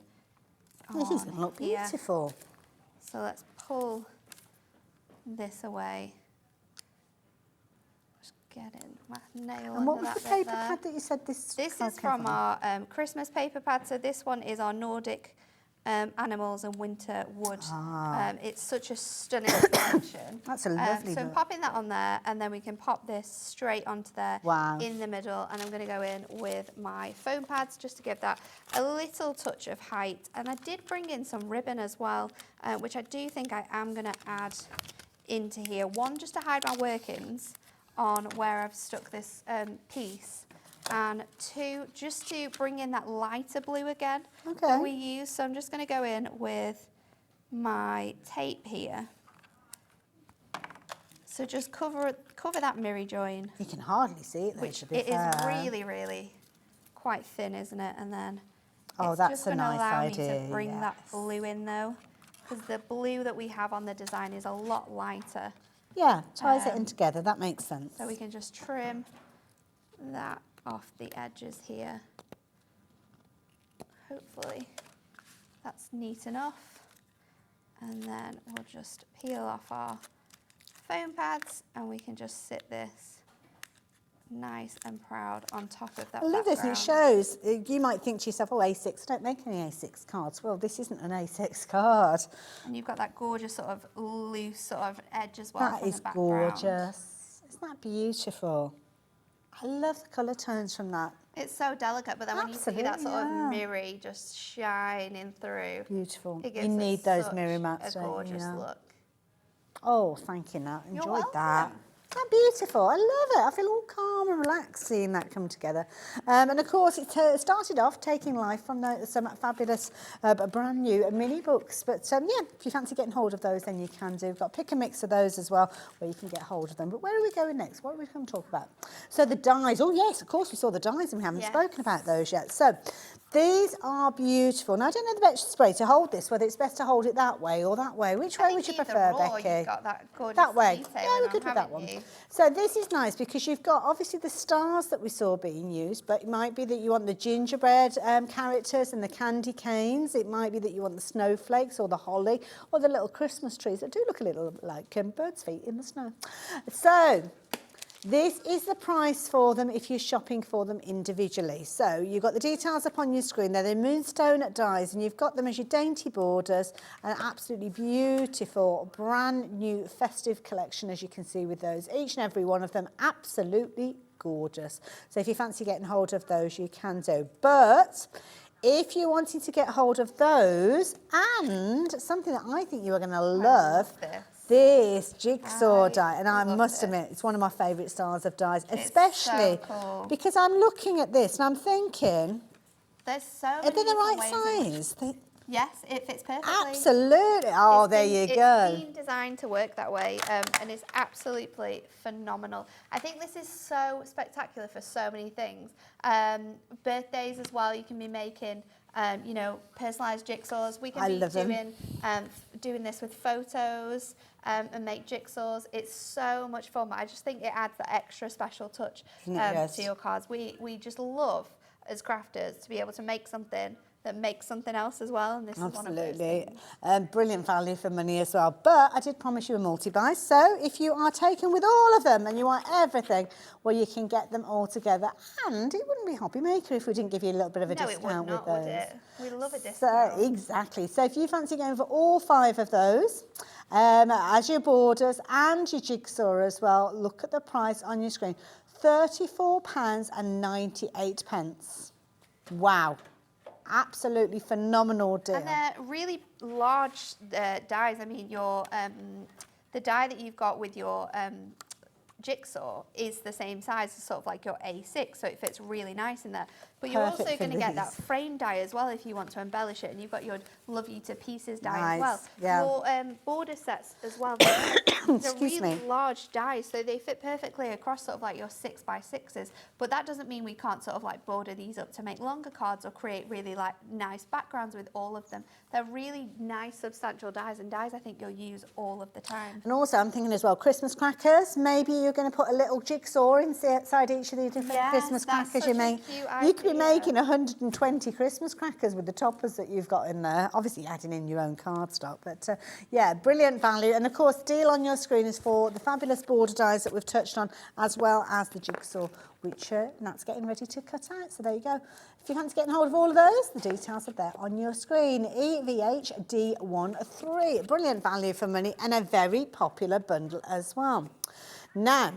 This is going to look beautiful. So let's pull this away. Just get in my nail. And what was the paper pad that you said this? This is from our Christmas paper pad. So this one is our Nordic animals and winter wood. It's such a stunning collection. That's a lovely So I'm popping that on there, and then we can pop this straight onto there in the middle, and I'm going to go in with my foam pads just to give that a little touch of height. And I did bring in some ribbon as well, which I do think I am going to add into here. One, just to hide my workings on where I've stuck this piece, and two, just to bring in that lighter blue again that we use. So I'm just going to go in with my tape here. So just cover that mirri join. You can hardly see it though, which it is really, really quite thin, isn't it? And then it's that's just a going to nice allow idea, me to bring that blue in though, because the blue that we have on the design is a lot lighter. Yeah, ties it in together, that makes sense. So we can just trim that off the edges here. Hopefully that's neat enough. And then we'll just peel off our foam pads, and we can just sit this nice and proud on top of that I love this, and it background. shows, you might think to yourself, oh, A6, don't make any A6 cards. Well, this isn't an A6 card. And you've got that gorgeous sort of loose sort of edge as well That from is the background. gorgeous. Isn't that beautiful? I love the colour tones from that. It's so delicate, but then when you see that Absolutely, sort yeah. of mirror just shining through, Beautiful. it You gives need it those such mirror mats, a don't you? gorgeous Yeah. look. Oh, thank you, Nat. You're Enjoyed that. welcome. Isn't that beautiful? I love it. I feel all calm and relaxed seeing that come together. And of course, it started off taking life from some fabulous, brand new mini books. But yeah, if you fancy getting hold of those, then you can do. We've got pick and mix of those as well, where you can get hold of them. But where are we going next? What are we going to talk about? So the dies. Oh yes, of course we saw the dies, and we haven't Yes. spoken about those yet. So these are beautiful. Now I don't know the best way to hold this, whether it's best to hold it that way or that way. Which way would you prefer, Becky? You've got that gorgeous That way. Yeah, detailing we're on, good with that haven't one. you? So this is nice because you've got obviously the stars that we saw being used, but it might be that you want the gingerbread characters and the candy canes. It might be that you want the snowflakes or the holly or the little Christmas trees that do look a little like birds' feet in the snow. So this is the price for them if you're shopping for them individually. So you've got the details up on your screen. They're the moonstone dies, and you've got them as your dainty borders, an absolutely beautiful brand new festive collection, as you can see with those. Each and every one of them absolutely gorgeous. So if you fancy getting hold of those, you can do. But if you're wanting to get hold of those, and something that I think you are going to love, this jigsaw die, and I must admit, it's one of my favourite styles of dies, especially so cool. because I'm looking at this and I'm thinking, There's so are many they the right different ways in which- size? Yes, it fits perfectly. Absolutely. Oh, there you go. It's been designed to work that way, and it's absolutely phenomenal. I think this is so spectacular for so many things. Birthdays as well, you can be making, you know, personalised jigsaws. We can be doing this with photos and make jigsaws. It's so much fun, but I just think it adds that extra special touch to your cards. We just love, as crafters, to be able to make something that makes something else as well, and this is one of those things. Brilliant value for money as well. But I did promise you a multi-buy, so if you are taken with all of them and you want everything, well, you can get them all together. And it wouldn't be Hobby Maker if we didn't give you a little bit of a discount with those. Would it? We love a discount. So, exactly. So if you fancy going for all 5 of those, as your borders and your jigsaw as well, look at the price on your screen. £34.98. Wow. Absolutely phenomenal deal. And they're really large dies. I mean, your the die that you've got with your jigsaw is the same size as sort of like your A6, so it fits really nice in there. But you're also going to get that frame die as well if you want to embellish it, and you've got your Love You to Pieces die as well. Yeah. Your border sets as well. They're really large dies, so they fit perfectly across sort of like your 6x6s. But that doesn't mean we can't sort of like border these up to make longer cards or create really like nice backgrounds with all of them. They're really nice, substantial dies, and dies I think you'll use all of the time. And also I'm thinking as well, Christmas crackers. Maybe you're going to put a little jigsaw inside each of the different Christmas crackers you make. You could be making 120 Christmas crackers with the toppers that you've got in there. Obviously adding in your own cardstock, but yeah, brilliant value. And of course, deal on your screen is for the fabulous border dies that we've touched on, as well as the jigsaw, which Nat's getting ready to cut out. So there you go. If you fancy getting hold of all of those, the details are there on your screen. EVHD13. Brilliant value for money and a very popular bundle as well. Now,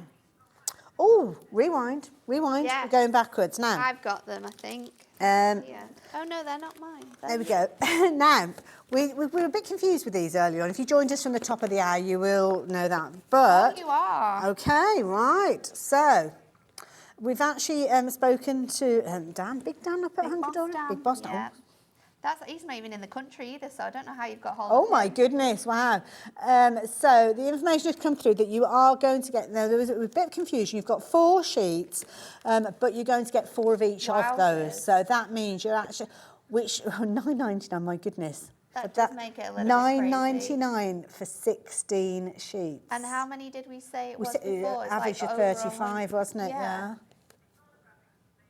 oh, rewind. Yeah. We're going backwards now. I've got them, I think. Yeah. Oh no, they're not mine. There we go. Now, we were a bit confused with these earlier on. If you joined us from the top of the hour, you will know that. But you are. Okay, right. So we've actually spoken to Dan, Big Dan up at Hunkydory. Big Boss Dan. Yeah. He's not even in the country either, so I don't know how you've got hold Oh of my him. goodness, wow. So the information has come through that you are going to get, now there was a bit of confusion, you've got 4 sheets, but you're going to get 4 of each of those. So that means you're actually, which, $9.99, my goodness. That does make it a little bit crazy. $9.99 for 16 sheets. And how many did we say it was before? It's Average like of over 35, wasn't it? Yeah.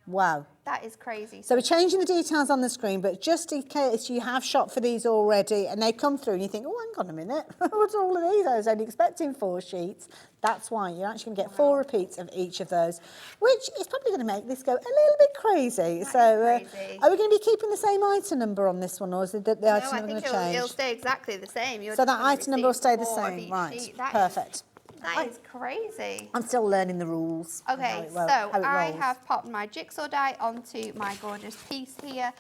Wow. That is crazy. So we're changing the details on the screen, but just in case you have shot for these already and they come through and you think, oh, hang on a minute, what's all of these? I was only expecting 4 sheets. That's why you're actually going to get 4 repeats of each of those, which is probably going to make this go a little bit crazy. That is crazy. Are we going to be keeping the same item number on this one, or is it that the item number going to change? It'll stay exactly the same. So that item number will stay the same, right? Perfect. That is crazy. I'm still learning the rules. Okay, so I have popped my jigsaw die onto my gorgeous piece here.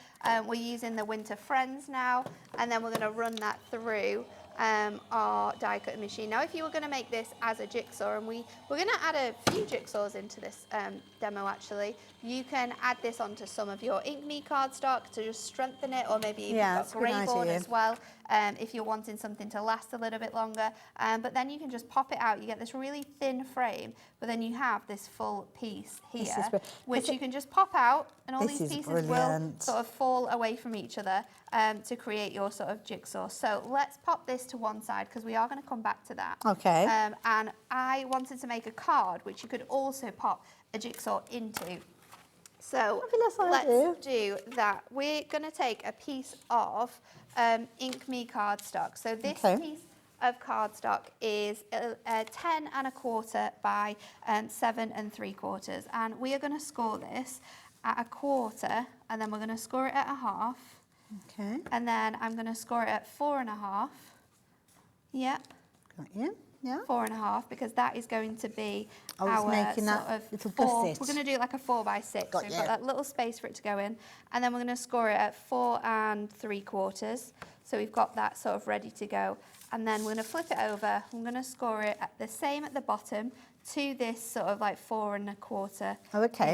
We're using the Winter Friends now, and then we're going to run that through our die cutting machine. Now, if you were going to make this as a jigsaw, and we're going to add a few jigsaws into this demo actually, you can add this onto some of your Ink Me cardstock to just strengthen it, or maybe you've got grey board as well, if you're wanting something to last a little bit longer. But then you can just pop it out. You get this really thin frame, but then you have this full piece here, which you can just pop out, and all these pieces will sort of fall away from each other to create your sort of jigsaw. So let's pop this to one side, because we are going to come back to that. Okay. And I wanted to make a card which you could also pop a jigsaw into. So let's do that. We're going to take a piece of Ink Me cardstock. So this piece of cardstock is 10 1/4 by 7 3/4, and we are going to score this at 1/4, and then we're going to score it at 1/2. Okay. And then I'm going to score it at 4 1/2. Yep. Got you. Yeah. 4 1/2, because that is going to be our making that sort of little 4. gusset. We're going to do like a 4 by 6. So we've got that little space for it to go in, and then we're going to score it at 4 3/4. So we've got that sort of ready to go, and then we're going to flip it over. I'm going to score it at the same at the bottom to this sort of like 4 1/4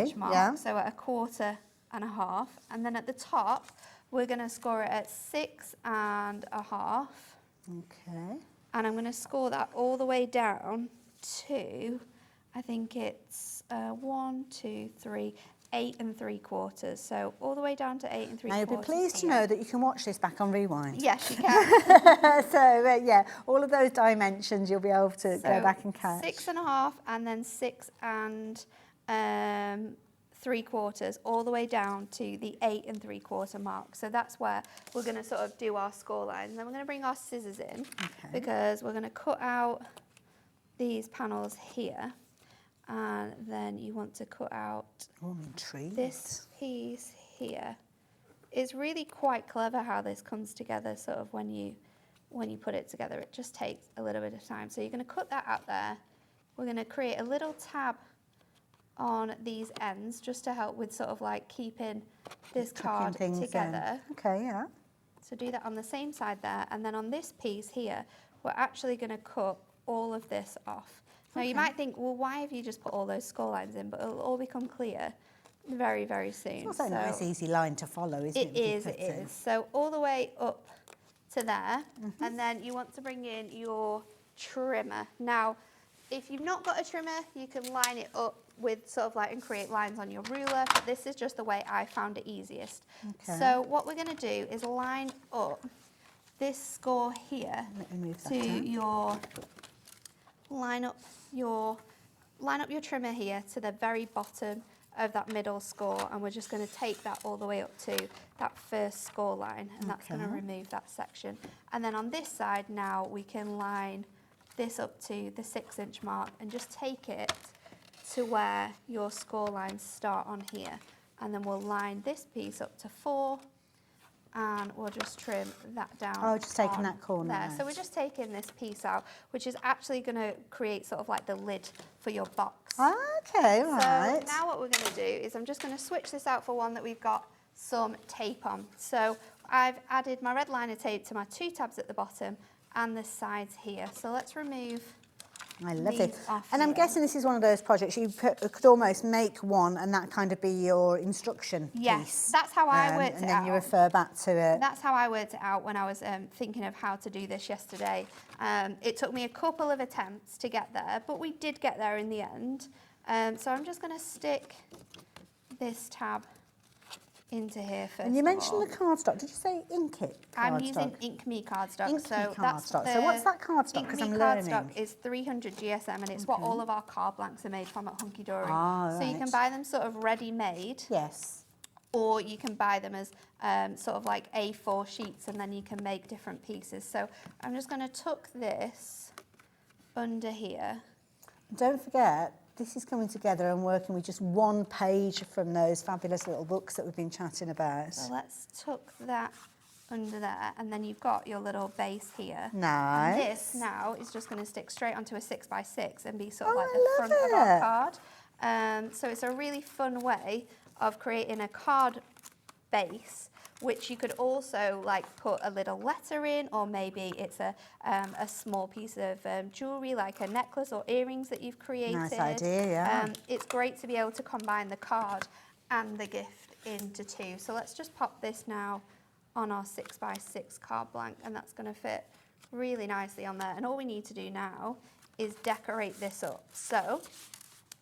inch mark. Yeah. So at 1/4 1/2, and then at the top we're going to score it at 6 1/2. Okay. And I'm going to score that all the way down to, I think it's 1, 2, 3, 8 3/4. So all the way down to 8 3/4. Now you'll be pleased to know that you can watch this back on rewind. Yes, you can. So yeah, all of those dimensions you'll be able to go back and catch. 6 1/2, and then 6 3/4, all the way down to the 8 3/4 mark. So that's where we're going to sort of do our score line. And then we're going to bring our scissors in, because we're going to cut out these panels here. And then you want to cut out this piece here. It's really quite clever how this comes together, sort of when you put it together. It just takes a little bit of time. So you're going to cut that out there. We're going to create a little tab on these ends, just to help with sort of like keeping this card together. Okay, yeah. So do that on the same side there, and then on this piece here, we're actually going to cut all of this off. Now you might think, well, why have you just put all those score lines in? But it'll all become clear very, very soon. It's not a nice, easy line to follow, is it? It is. So all the way up to there, and then you want to bring in your trimmer. Now, if you've not got a trimmer, you can line it up with sort of like and create lines on your ruler, but this is just the way I found it easiest. So what we're going to do is line up this score here to your line up your trimmer here to the very bottom of that middle score, and we're just going to take that all the way up to that first score line, and that's going to remove that section. And then on this side now we can line this up to the 6-inch mark and just take it to where your score lines start on here, and then we'll line this piece up to 4, and we'll just trim that down. Oh, just taking that corner there. out. So we're just taking this piece out, which is actually going to create sort of like the lid for your box. Okay, right. So now what we're going to do is I'm just going to switch this out for one that we've got some tape on. So I've added my red liner tape to my 2 tabs at the bottom and the sides here. So let's remove I love it. And I'm guessing this is one of those projects you could almost make one and that kind of be your instruction piece. Yes, that's how I worked it out. And then you refer back to it. That's how I worked it out when I was thinking of how to do this yesterday. It took me a couple of attempts to get there, but we did get there in the end. So I'm just going to stick this tab into here first. And you mentioned the cardstock. Did you say Inkit cardstock? I'm using Ink Me cardstock. Ink so Me that's cardstock. So what's that cardstock? Ink Because Me I'm cardstock learning. is 300 GSM, and it's what all of our card blanks are made from at Hunkydory. Ah, so you can buy them sort of ready-made. Yes. Or you can buy them as sort of like A4 sheets, and then you can make different pieces. So I'm just going to tuck this under here. Don't forget, this is coming together and working with just one page from those fabulous little books that we've been chatting about. So let's tuck that under there, and then you've got your little base here. Nice. And this now is just going to stick straight onto a 6x6 and be sort of Oh, like I the front love of our it. card. So it's a really fun way of creating a card base, which you could also like put a little letter in, or maybe it's a small piece of jewellery like a necklace or earrings that you've created. Nice idea, yeah. It's great to be able to combine the card and the gift into two. So let's just pop this now on our 6x6 card blank, and that's going to fit really nicely on there. And all we need to do now is decorate this up. So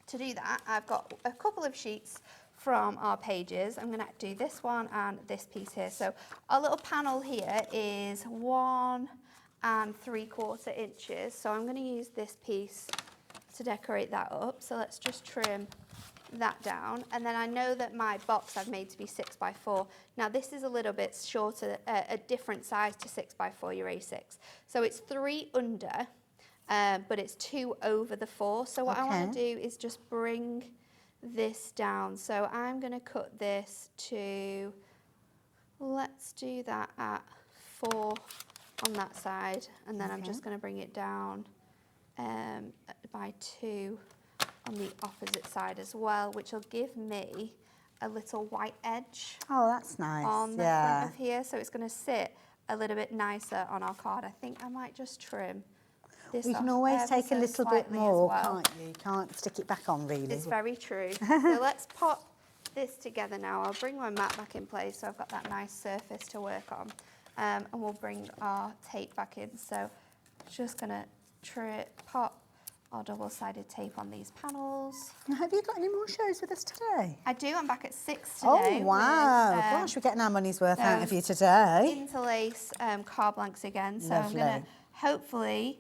to do that, I've got a couple of sheets from our pages. I'm going to do this one and this piece here. So our little panel here is 1 3/4 inches. So I'm going to use this piece to decorate that up. So let's just trim that down. And then I know that my box I've made to be 6x4. Now this is a little bit shorter, a different size to 6x4, your A6. So it's 3 under, but it's 2 over the 4. So what I want to do is just bring this down. So I'm going to cut this to, let's do that at 4 on that side, and then I'm just going to bring it down by 2 on the opposite side as well, which will give me a little white edge. Oh, that's nice. On the front of here, so it's going to sit a little bit nicer on our card. I think I might just trim this You can off always ever take a so little bit slightly as more, well. can't you? You can't stick it back on, really. It's very true. So let's pop this together now. I'll bring my mat back in place so I've got that nice surface to work on. And we'll bring our tape back in. So just going to pop our double-sided tape on these panels. Now, have you got any more shows with us today? I do. I'm back at 6 today. Oh, wow. With, Gosh, we're getting our money's worth out of you today. Interlace card blanks again. So Lovely. I'm going to hopefully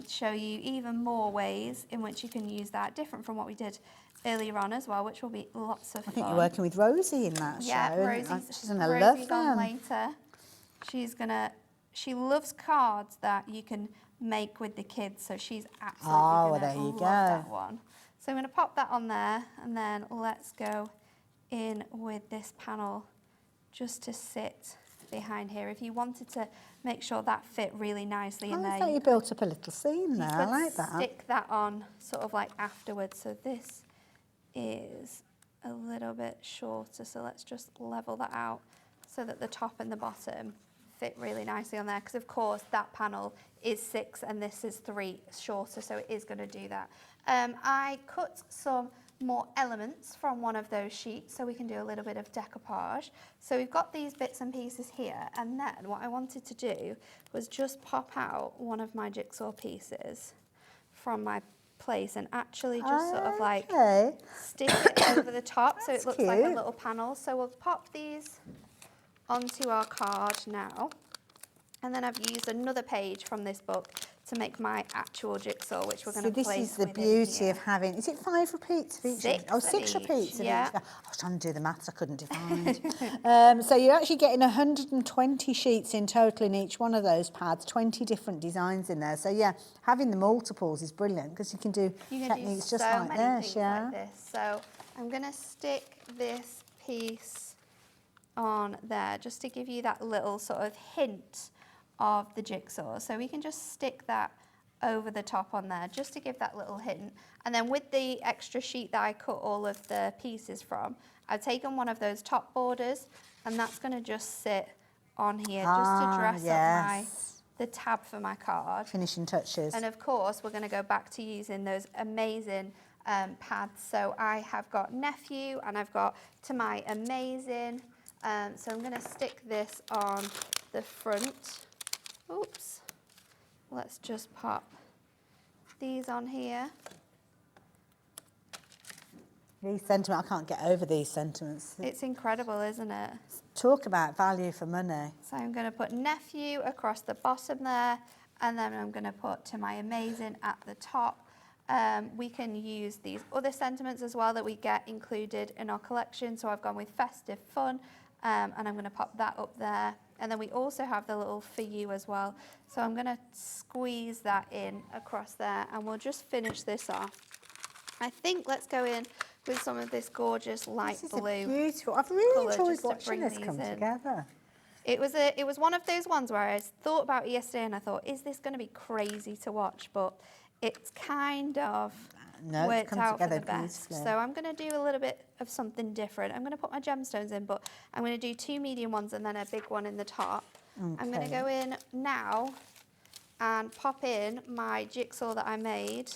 show you even more ways in which you can use that, different from what we did earlier on as well, which will be lots of fun. I think you're working with Rosie in that show. Yeah, She's going to love Rosie's on them. later. She loves cards that you can make with the kids, so she's absolutely there going you to go. love that one. So I'm going to pop that on there, and then let's go in with this panel just to sit behind here. If you wanted to make sure that fit really nicely in I there, thought you built up a little seam there. I could like that. stick that on sort of like afterwards. So this is a little bit shorter, so let's just level that out so that the top and the bottom fit really nicely on there, because of course that panel is 6 and this is 3 shorter, so it is going to do that. I cut some more elements from one of those sheets so we can do a little bit of decoupage. So we've got these bits and pieces here, and then what I wanted to do was just pop out one of my jigsaw pieces from my place and actually just sort of like stick it over the top so it looks like a little panel. So we'll pop these onto our card now, and then I've used another page from this book to make my actual jigsaw, which we're going to place So this is the within beauty here. of having, is it 5 repeats of each? 6 Oh, 6 of each, repeats of yeah. each. I was trying to do the maths, I couldn't find. So you're actually getting 120 sheets in total in each one of those pads, 20 different designs in there. So yeah, having the multiples is brilliant because you can do techniques just so like many this, things like this. So I'm going to stick this piece on there just to give you that little sort of hint of the jigsaw. So we can just stick that over the top on there just to give that little hint. And then with the extra sheet that I cut all of the pieces from, I've taken one of those top borders, and that's going to just sit on here just to dress up the tab for my card. Finishing touches. And of course, we're going to go back to using those amazing pads. So I have got Nephew and I've got To My Amazing. So I'm going to stick this on the front. Oops. Let's just pop these on here. These sentiments, I can't get over these sentiments. It's incredible, isn't it? Talk about value for money. So I'm going to put nephew across the bottom there, and then I'm going to put to my amazing at the top. We can use these other sentiments as well that we get included in our collection. So I've gone with festive fun, and I'm going to pop that up there. And then we also have the little for you as well. So I'm going to squeeze that in across there, and we'll just finish this off. I think let's go in with some of this gorgeous light This blue. is beautiful. I've really colour enjoyed just to watching bring this these come in. together. It was one of those ones where I thought about it yesterday and I thought, is this going to be crazy to watch? But it's kind of worked out for the best. So I'm going to do a little bit of something different. I'm going to put my gemstones in, but I'm going to do 2 medium ones and then a big one in the top. Okay. I'm going to go in now and pop in my jigsaw that I made.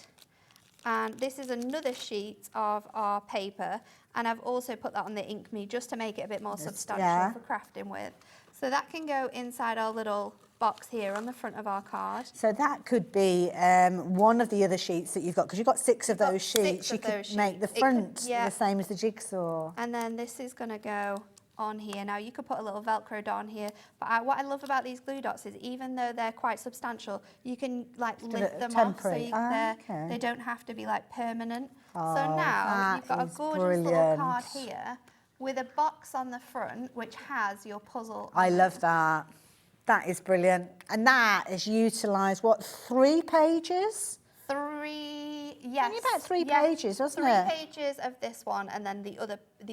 And this is another sheet of our paper. And I've also put that on the ink me just to make it a bit more substantial for crafting with. So that can go inside our little box here on the front of our card. So that could be one of the other sheets that you've got, because you've got 6 of those sheets. You could make the front the same as the jigsaw. And then this is going to go on here. Now you could put a little Velcro dot on here, but what I love about these glue dots is even though they're quite substantial, you can like lift them off so they don't have to be like permanent. Oh, so now you've got a gorgeous little card here with a box on the front which has your puzzle on I love that. That is brilliant. And that is utilised, what, 3 pages? 3, yes. Only about 3 pages, wasn't it? 3 pages of this one, and then the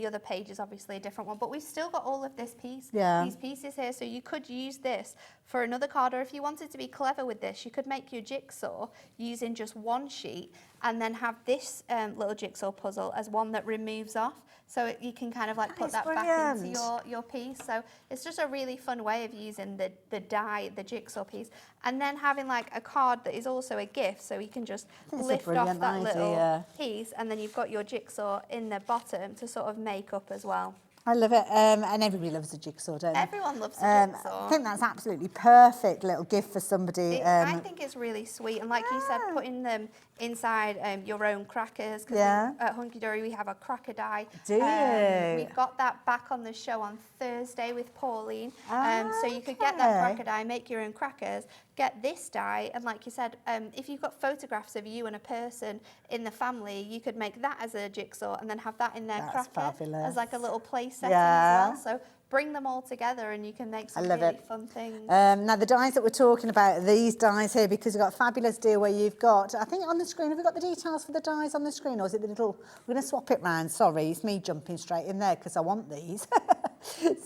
other page is obviously a different one. But we've still got all of these pieces here, so you could use this for another card, or if you wanted to be clever with this, you could make your jigsaw using just 1 sheet, and then have this little jigsaw puzzle as one that removes off. So you can kind of like put that back into your piece. So it's just a really fun way of using the die, the jigsaw piece, and then having like a card that is also a gift. So you can just lift off that little piece, and then you've got your jigsaw in the bottom to sort of make up as well. I love it, and everybody loves a jigsaw, don't they? Everyone loves a jigsaw. I think that's absolutely perfect little gift for somebody. I think it's really sweet, and like you said, putting them inside your own crackers. Because at Hunkydory we have a cracker die. Do you? We've got that back on the show on Thursday with Pauline. So you could get that cracker die, make your own crackers, get this die, and like you said, if you've got photographs of you and a person in the family, you could make that as a jigsaw and then have that in their cracker as like a little place setting as well. So bring them all together and you can make some really fun things. Now the dies that we're talking about, these dies here, because we've got a fabulous deal where you've got, I think on the screen, have we got the details for the dies on the screen, or is it the little, we're going to swap it round, sorry, it's me jumping straight in there because I want these.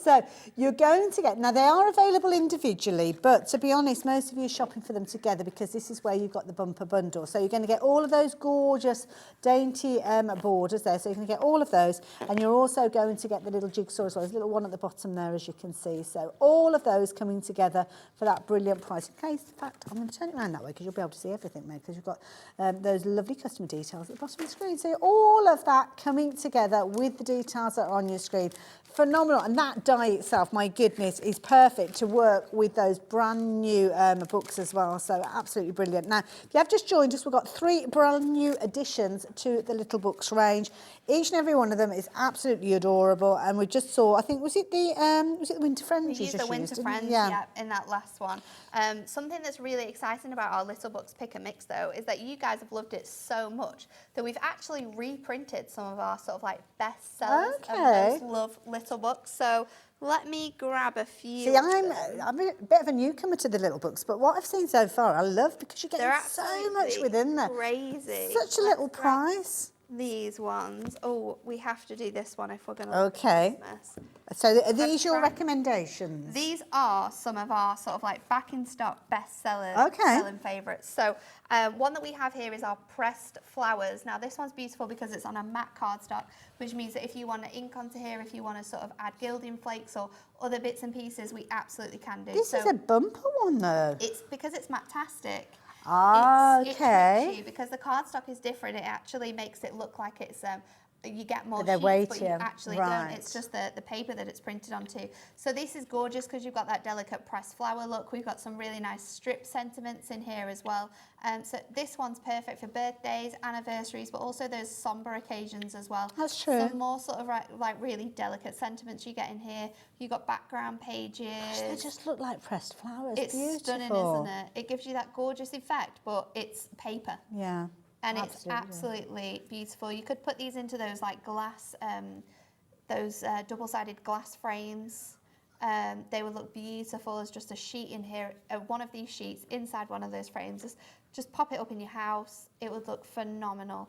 So you're going to get, now they are available individually, but to be honest, most of you are shopping for them together because this is where you've got the bumper bundle. So you're going to get all of those gorgeous, dainty borders there. So you're going to get all of those, and you're also going to get the little jigsaw as well. There's a little one at the bottom there, as you can see. So all of those coming together for that brilliant price. In case, in fact, I'm going to turn it around that way because you'll be able to see everything, mate, because you've got those lovely customer details at the bottom of the screen. So all of that coming together with the details that are on your screen. Phenomenal. And that die itself, my goodness, is perfect to work with those brand new books as well. So absolutely brilliant. Now, if you have just joined us, we've got 3 brand new additions to the Little Books range. Each and every one of them is absolutely adorable. And we just saw, I think, was it the Winter Friends? We used the Winter Friends, in that last one. Something that's really exciting about our Little Books Pick and Mix, though, is that you guys have loved it so much that we've actually reprinted some of our sort of like best sellers of those Little Books. So let me grab a few. See, I'm a bit of a newcomer to the Little Books, but what I've seen so far, I love, because you get so much within there. Crazy. Such a little price. These ones. Oh, we have to do this one if we're going to. Okay. So are these your recommendations? These are some of our sort of like back in stock bestsellers, selling favourites. So one that we have here is our pressed flowers. Now this one's beautiful because it's on a matte cardstock, which means that if you want to ink onto here, if you want to sort of add gilding flakes or other bits and pieces, we absolutely can do. This is a bumper one though. It's because it's matte-tastic. Ah, okay. Because the cardstock is different, it actually makes it look like it's you get more They're sheets, but you weightier. actually Right. don't. It's just the paper that it's printed onto. So this is gorgeous because you've got that delicate pressed flower look. We've got some really nice strip sentiments in here as well. So this one's perfect for birthdays, anniversaries, but also those somber occasions as well. That's true. Some more sort of like really delicate sentiments you get in here. You've got background pages. They just look like pressed flowers. It's Beautiful. stunning, isn't it? It gives you that gorgeous effect, but it's paper. Yeah. And it's absolutely beautiful. You could put these into those like glass, those double-sided glass frames. They would look beautiful as just a sheet in here. One of these sheets inside one of those frames. Just pop it up in your house. It would look phenomenal.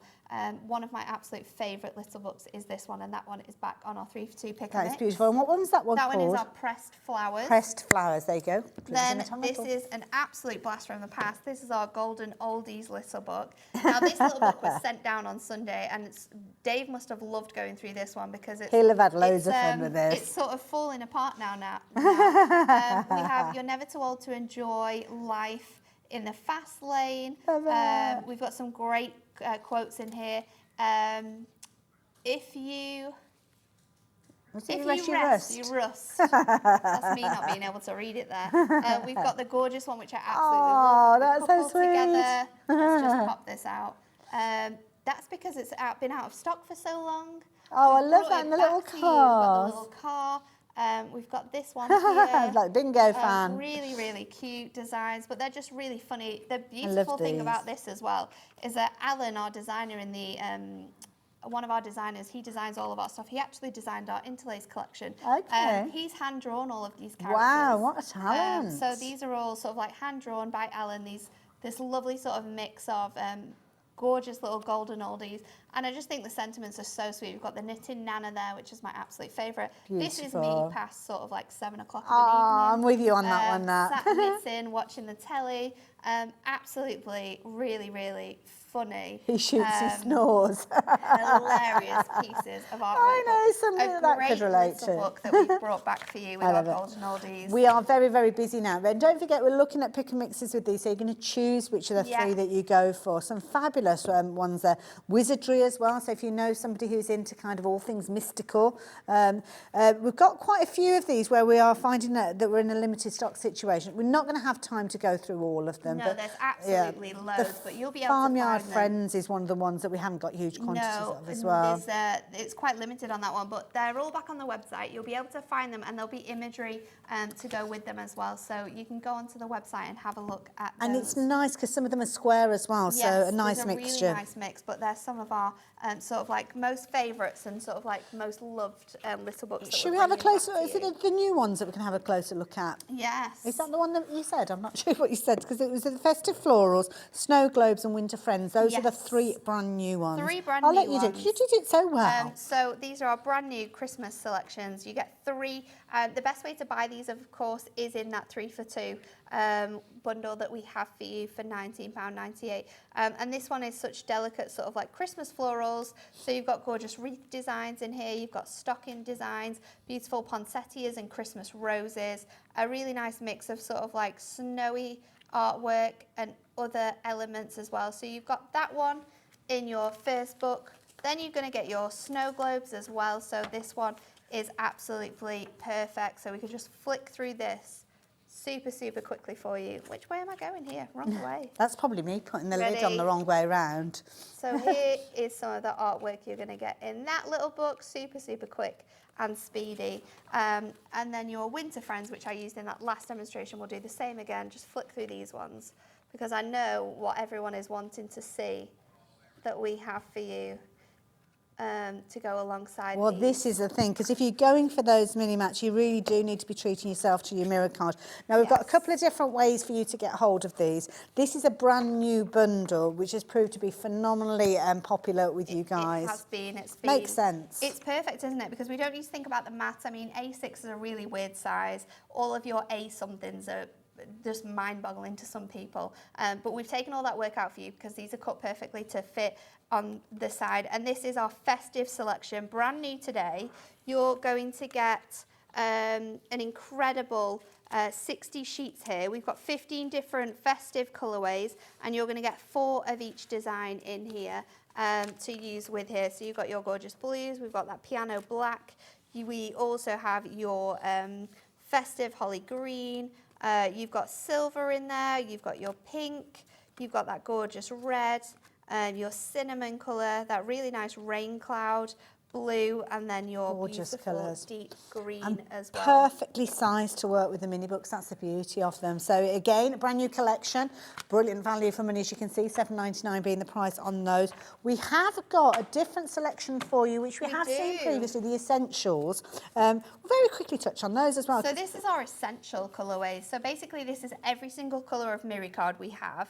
One of my absolute favourite little books is this one, and that one is back on our 3 for 2 pick and That's mix. beautiful. And what one's that one That called? one is our pressed flowers. Pressed flowers. There you go. Then this is an absolute blast from the past. This is our golden oldies little book. Now this little book was sent down on Sunday, and Dave must have loved going through this one because He'll have had loads of fun with this. It's sort of falling apart now. We have You're Never Too Old to Enjoy Life in the Fast Lane. We've got some great quotes in here. If you rest, you rust. That's me not being able to read it there. We've got the gorgeous one, which I absolutely love. That's so sweet. Together. Let's just pop this out. That's because it's been out of stock for so long. Oh, I We've love brought that it in the back little to you. We've got the little car. We've got this one here. Like bingo fan. Really, really cute designs, but they're just really funny. The beautiful thing about this as well is that Alan, our designer in the one of our designers, he designs all of our stuff. He actually designed our Interlace collection. Okay. He's hand drawn all of these characters. Wow, what a talent. So these are all sort of like hand drawn by Alan. This lovely sort of mix of gorgeous little golden oldies, and I just think the sentiments are so sweet. We've got the knitting Nana there, which is my absolute favourite. This is me past sort of like 7 o'clock of an evening. I'm with you on that one, Nat. Sat knitting, watching the telly. Absolutely, really, really funny. He shoots, he snores. Hilarious pieces of artwork. I know, something that could relate to. A book that we've brought back for you with our golden oldies. We are very, very busy now. And don't forget, we're looking at pick and mixes with these, so you're going to choose which of the 3 that you go for. Some fabulous ones there. Wizardry as well, so if you know somebody who's into kind of all things mystical. We've got quite a few of these where we are finding that we're in a limited stock situation. We're not going to have time to go through all of them. No, but there's absolutely loads, but you'll be able to find Farmyard them. Friends is one of the ones that we haven't got huge quantities of as well. It's quite limited on that one, but they're all back on the website. You'll be able to find them, and there'll be imagery to go with them as well. So you can go onto the website and have a look at those. And it's nice because some of them are square as well, yes, so a nice there's mixture. A really nice mix, but they're some of our sort of like most favourites and sort of like most loved little books. Should we have a closer? Is it the new ones that we can have a closer look at? Yes. Is that the one that you said? I'm not sure what you said because it was the festive florals, snow globes, and winter friends. Those are the 3 brand new ones. 3 brand I'll new let you do it. ones. You did it so well. So these are our brand new Christmas selections. You get 3. The best way to buy these, of course, is in that 3 for 2 bundle that we have for you for £19.98. And this one is such delicate sort of like Christmas florals. So you've got gorgeous wreath designs in here. You've got stocking designs, beautiful poinsettias and Christmas roses. A really nice mix of sort of like snowy artwork and other elements as well. So you've got that one in your first book. Then you're going to get your snow globes as well. So this one is absolutely perfect. So we could just flick through this super, super quickly for you. Which way am I going here? Wrong way. That's probably me putting the lid on the wrong way around. So here is some of the artwork you're going to get in that little book. Super, super quick and speedy. And then your winter friends, which I used in that last demonstration, we'll do the same again. Just flick through these ones because I know what everyone is wanting to see that we have for you to go alongside Well, these. this is the thing, because if you're going for those mini mats, you really do need to be treating yourself to your mirror card. Now, we've got a couple of different ways for you to get hold of these. This is a brand new bundle, which has proved to be phenomenally popular with you guys. It has been. It's been. Makes sense. It's perfect, isn't it? Because we don't need to think about the mats. I mean, A6 is a really weird size. All of your A-somethings are just mind-boggling to some people. But we've taken all that work out for you because these are cut perfectly to fit on the side. And this is our festive selection, brand new today. You're going to get an incredible 60 sheets here. We've got 15 different festive colourways, and you're going to get 4 of each design in here to use with here. So you've got your gorgeous blues, we've got that piano black, we also have your festive holly green, you've got silver in there, you've got your pink, you've got that gorgeous red, your cinnamon colour, that really nice rain cloud blue, and then your gorgeous beautiful colours. deep green And as well. perfectly sized to work with the mini books. That's the beauty of them. So again, a brand new collection, brilliant value for money, as you can see, £7.99 being the price on those. We have got a different selection for you, which we have seen previously, the essentials. We'll very quickly touch on those as well. So this is our essential colourway. So basically this is every single colour of mirror card we have.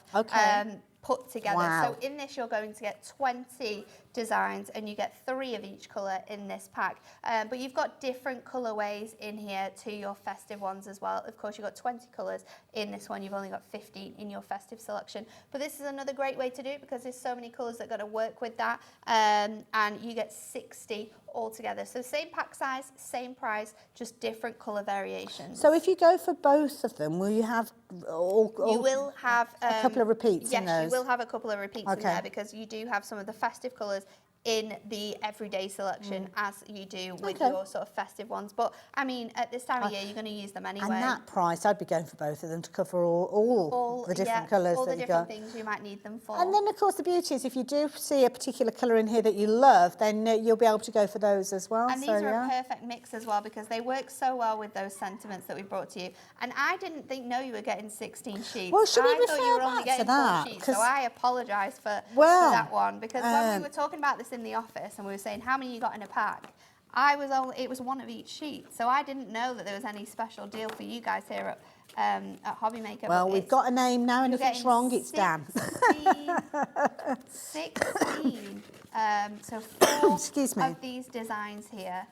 Put together. Wow. So in this you're going to get 20 designs, and you get 3 of each colour in this pack. But you've got different colourways in here to your festive ones as well. Of course, you've got 20 colours in this one. You've only got 15 in your festive selection. But this is another great way to do it, because there's so many colours that got to work with that. And you get 60 altogether. So same pack size, same price, just different colour variations. So if you go for both of them, will you have you will have a couple of repeats in those? Yes, you will have a couple of repeats in there, because you do have some of the festive colours in the everyday selection as you do with your sort of festive ones. But I mean, at this time of year, you're going to use them anyway. And that price, I'd be going for both of them to cover all the different colours all that the you different got. things you might need them for. And then, of course, the beauty is if you do see a particular colour in here that you love, then you'll be able to go for those as well. And these are a perfect mix as well, because they work so well with those sentiments that we brought to you. And I didn't know you were getting 16 sheets. Well, should we I thought you were refer only back to getting that? 4 sheets, so I apologise for that one. Because when we were talking about this in the office and we were saying how many you got in a pack, it was 1 of each sheet. So I didn't know that there was any special deal for you guys here at Hobby Maker. Well, we've got a name now, and if it's wrong, it's Dan. 16. So 4 Excuse me. of these designs here.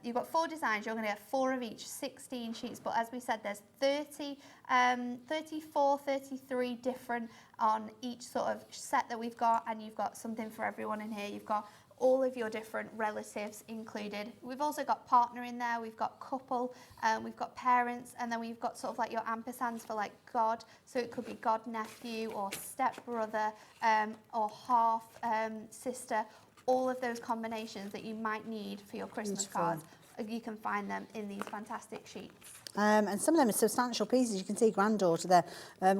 You've got 4 designs, you're going to get 4 of each, 16 sheets. But as we said, there's 34, 33 different on each sort of set that we've got, and you've got something for everyone in here. You've got all of your different relatives included. We've also got partner in there, we've got couple, we've got parents, and then we've got sort of like your ampersands for like God. So it could be god nephew or step brother or half sister. All of those combinations that you might need for your Christmas cards, you can find them in these fantastic sheets. And some of them are substantial pieces. You can see granddaughter there,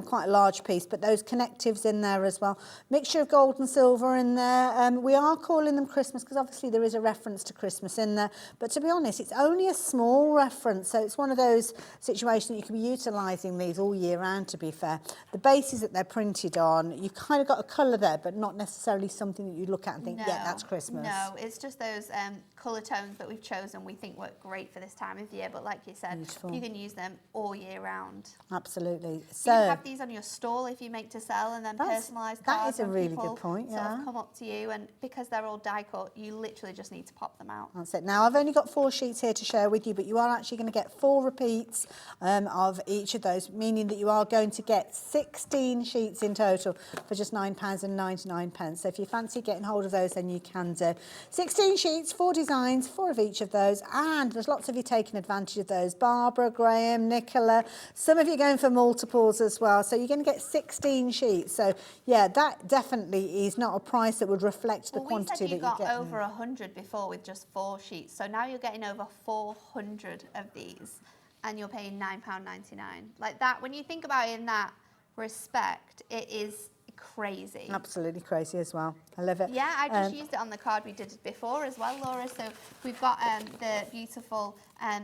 quite a large piece, but those connectives in there as well. Mixture of gold and silver in there. We are calling them Christmas because obviously there is a reference to Christmas in there. But to be honest, it's only a small reference. So it's one of those situations that you can be utilising these all year round, to be fair. The bases that they're printed on, you've kind of got a colour there, but not necessarily something that you look at and think, yeah, that's Christmas. No, it's just those colour tones that we've chosen we think work great for this time of year. But like you said, beautiful. You can use them all year round. Absolutely. So you can have these on your stall if you make to sell, and then personalised cards. That is a when really people good point, sort of come up to you, and because they're all die cut, you literally just need to pop them out. That's it. Now, I've only got 4 sheets here to share with you, but you are actually going to get 4 repeats of each of those, meaning that you are going to get 16 sheets in total for just £9.99. So if you fancy getting hold of those, then you can do. 16 sheets, 4 designs, 4 of each of those, and there's lots of you taking advantage of those. Barbara, Graham, Nicola, some of you going for multiples as well. So you're going to get 16 sheets. So yeah, that definitely is not a price that would reflect the quantity that you get. We said you got over 100 before with just 4 sheets. So now you're getting over 400 of these, and you're paying £9.99. Like that, when you think about it in that respect, it is crazy. Absolutely crazy as well. I love it. Yeah, I just used it on the card we did before as well, Laura. So we've got the beautiful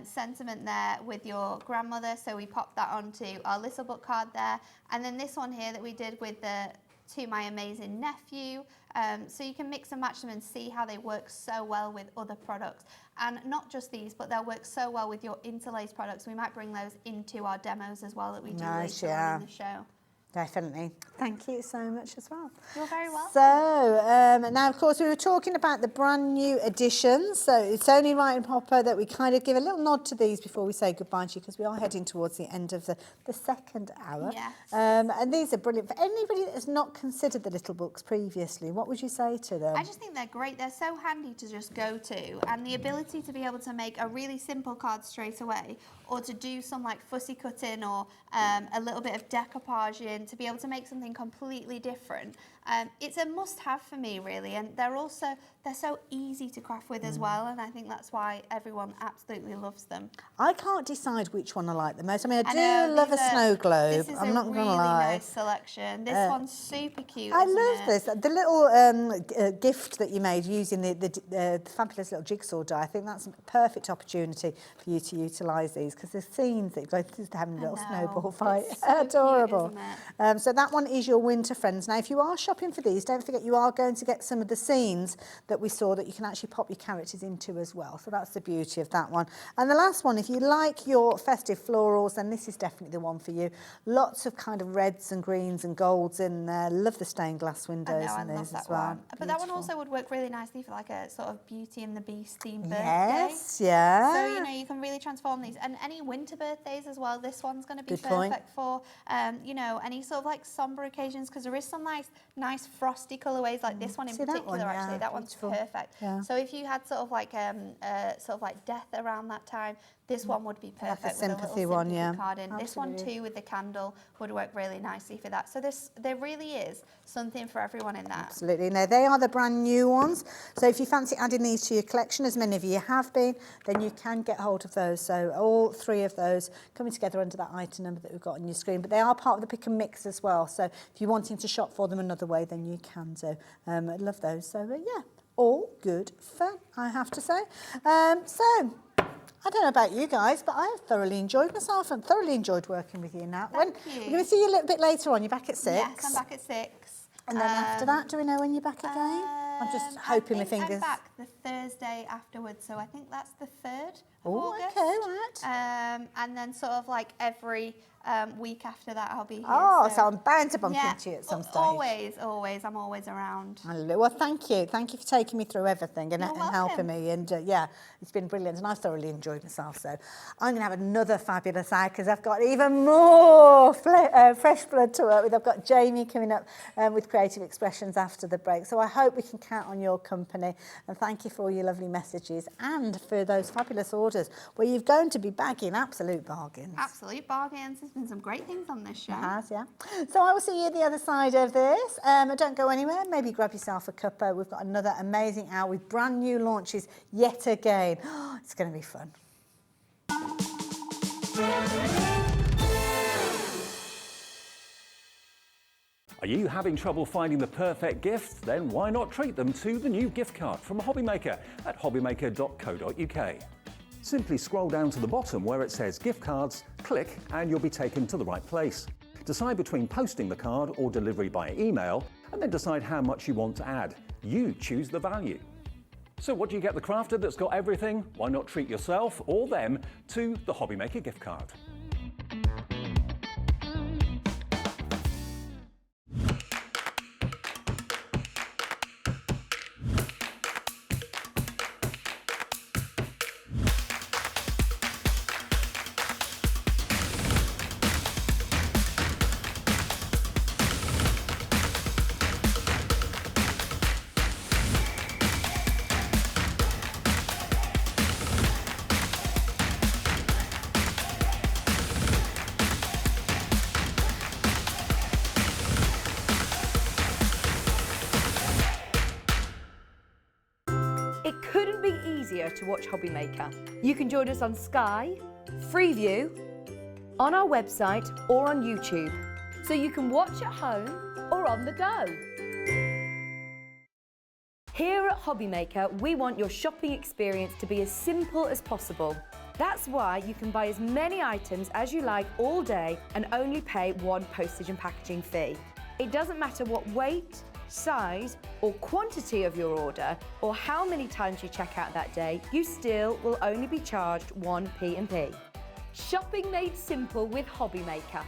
sentiment there with your grandmother. So we popped that onto our little book card there. And then this one here that we did with the To My Amazing Nephew. So you can mix and match them and see how they work so well with other products. And not just these, but they'll work so well with your interlace products. We might bring those into our demos as well that we do later on in the show. Definitely. Thank you so much as well. You're very welcome. So, now, of course, we were talking about the brand new editions. So it's only right and proper that we kind of give a little nod to these before we say goodbye to you, because we are heading towards the end of the second hour. Yes. And these are brilliant. For anybody that has not considered the little books previously, what would you say to them? I just think they're great. They're so handy to just go to, and the ability to be able to make a really simple card straight away, or to do some like fussy cutting or a little bit of decoupaging, to be able to make something completely different. It's a must-have for me, really, and they're so easy to craft with as well, and I think that's why everyone absolutely loves them. I can't decide which one I like the most. I mean, I know, do love a these are- snow globe. This is I'm not a going to really lie. nice selection. This one's super cute. I isn't love it? this. The little gift that you made using the fabulous little jigsaw die, I think that's a perfect opportunity for you to utilise these, because the scenes that you go through having a little snowball fight. It's so cute, Adorable. isn't So that one is your winter friends. Now, if you are shopping for these, don't forget you are going to get some of the scenes that we saw that you can actually pop your characters into as well. So that's the beauty of that one. And the last one, if you like your festive florals, then this is definitely the one for you. Lots of kind of reds and greens and golds in there. Love the stained glass windows I in love these that as well. one. But that one Beautiful. also would work really nicely for like a sort of Beauty and the Beast themed birthday. Yes, yeah. So, you know, you can really transform these. And any winter birthdays as well, this one's going to be Good point. perfect for, you know, any sort of like somber occasions, because there is some nice frosty colourways, like this one in See that particular, one? actually. Yeah, That one's beautiful. perfect. Yeah. So if you had sort of like death around that time, this one would be perfect. Like a with a little sympathy one, sympathy yeah. card in. This one Absolutely. too with the candle would work really nicely for that. So there really is something for everyone in that. Absolutely. Now, they are the brand new ones. So if you fancy adding these to your collection, as many of you have been, then you can get hold of those. So all three of those coming together under that item number that we've got on your screen. But they are part of the pick and mix as well. So if you're wanting to shop for them another way, then you can do. I love those. So, yeah, all good fun, I have to say. I don't know about you guys, but I have thoroughly enjoyed myself and thoroughly enjoyed working with you, Nat. Thank you. We're going to see you a little bit later on. You're back at 6. Yes, I'm back at 6. And then after that, do we know when you're back again? I'm just hoping my fingers. I'm back the Thursday afterwards, so I think that's the 3rd of Oh, August. okay, right. And then sort of like every week after that, I'll be here. Oh, so I'm bound to bump into you at some stage. Always. I'm always around. Well, thank you. Thank you for taking me through everything and You're helping welcome. me. And yeah, it's been brilliant. And I've thoroughly enjoyed myself. So I'm going to have another fabulous hour because I've got even more fresh blood to work with. I've got Jamie coming up with Creative Expressions after the break. So I hope we can count on your company. And thank you for all your lovely messages and for those fabulous orders where you're going to be bagging absolute bargains. Absolute bargains. There's been some great things on this show. It has, yeah. So I will see you at the other side of this. Don't go anywhere. Maybe grab yourself a cuppa. We've got another amazing hour with brand new launches yet again. It's going to be fun. Are you having trouble finding the perfect gift? Then why not treat them to the new gift card from Hobbymaker at hobbymaker.co.uk. Simply scroll down to the bottom where it says gift cards, click and you'll be taken to the right place. Decide between posting the card or delivery by email and then decide how much you want to add. You choose the value. So what do you get the crafter that's got everything? Why not treat yourself or them to the Hobbymaker gift card? It couldn't be easier to watch Hobbymaker. You can join us on Sky, Freeview, on our website or on YouTube, so you can watch at home or on the go. Here at Hobbymaker, we want your shopping experience to be as simple as possible. That's why you can buy as many items as you like all day and only pay one postage and packaging fee. It doesn't matter what weight, size or quantity of your order or how many times you check out that day, you still will only be charged one P&P. Shopping made simple with Hobbymaker.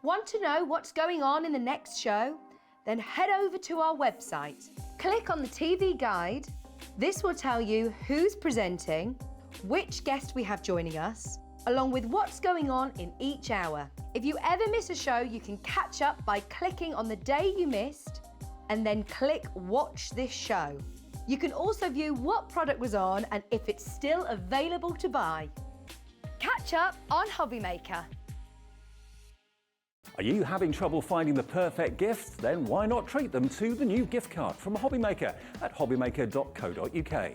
Want to know what's going on in the next show? Then head over to our website. Click on the TV guide. This will tell you who's presenting, which guest we have joining us, along with what's going on in each hour. If you ever miss a show, you can catch up by clicking on the day you missed and then click Watch This Show. You can also view what product was on and if it's still available to buy. Catch up on Hobby Maker. Are you having trouble finding the perfect gift? Then why not treat them to the new gift card from Hobby Maker at hobbymaker.co.uk.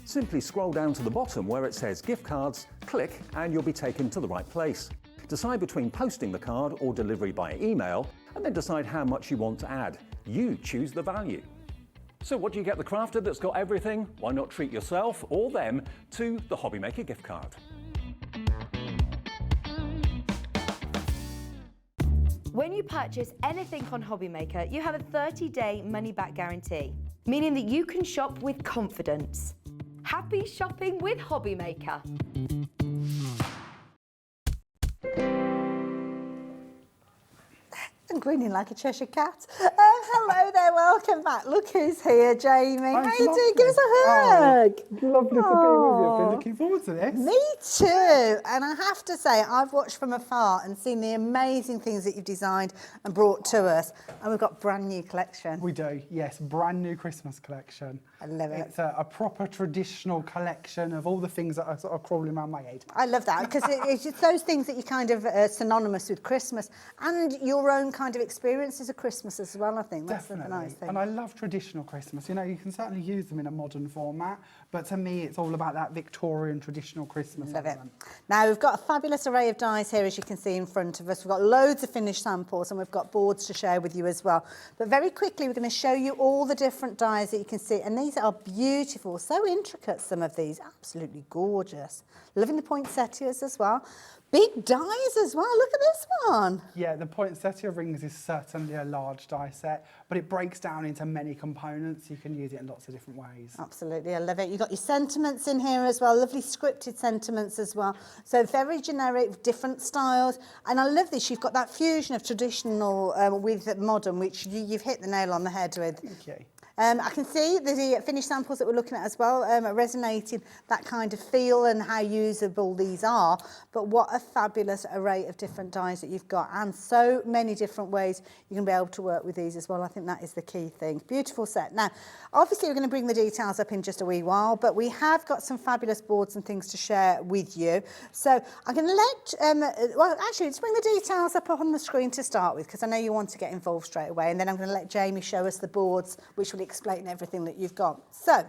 Simply scroll down to the bottom where it says gift cards, click and you'll be taken to the right place. Decide between posting the card or delivery by email and then decide how much you want to add. You choose the value. So what do you get the crafter that's got everything? Why not treat yourself or them to the Hobby Maker gift card? When you purchase anything on Hobby Maker, you have a 30-day money-back guarantee, meaning that you can shop with confidence. Happy shopping with Hobby Maker. I'm grinning like a Cheshire cat. Hello there, welcome back. Look who's here, Jamie. How you doing? Give us a hug. Lovely to be with you. I've been looking forward to this. Me too. And I have to say, I've watched from afar and seen the amazing things that you've designed and brought to us. And we've got brand new collection. We do, yes, brand new Christmas collection. I love it. It's a proper traditional collection of all the things that are sort of crawling around my head. I love that because it's just those things that you kind of synonymous with Christmas and your own kind of experiences of Christmas as well, I think. That's Definitely. the nice thing. And I love traditional Christmas. You know, you can certainly use them in a modern format, but to me, it's all about that Victorian traditional Christmas Love it. element. Now, we've got a fabulous array of dies here, as you can see in front of us. We've got loads of finished samples and we've got boards to share with you as well. But very quickly, we're going to show you all the different dies that you can see. And these are beautiful, so intricate, some of these. Absolutely gorgeous. Loving the poinsettias as well. Big dies as well. Look at this one. Yeah, the poinsettia rings is certainly a large die set, but it breaks down into many components. You can use it in lots of different ways. Absolutely, I love it. You've got your sentiments in here as well, lovely scripted sentiments as well. So very generic, different styles. And I love this, you've got that fusion of traditional with modern, which you've hit the nail on the head with. Thank you. I can see the finished samples that we're looking at as well are resonating that kind of feel and how usable these are. But what a fabulous array of different dies that you've got and so many different ways you can be able to work with these as well. I think that is the key thing. Beautiful set. Now, obviously we're going to bring the details up in just a wee while, but we have got some fabulous boards and things to share with you. So I'm going to let, well, actually, let's bring the details up on the screen to start with, because I know you want to get involved straight away, and then I'm going to let Jamie show us the boards, which will explain everything that you've got. So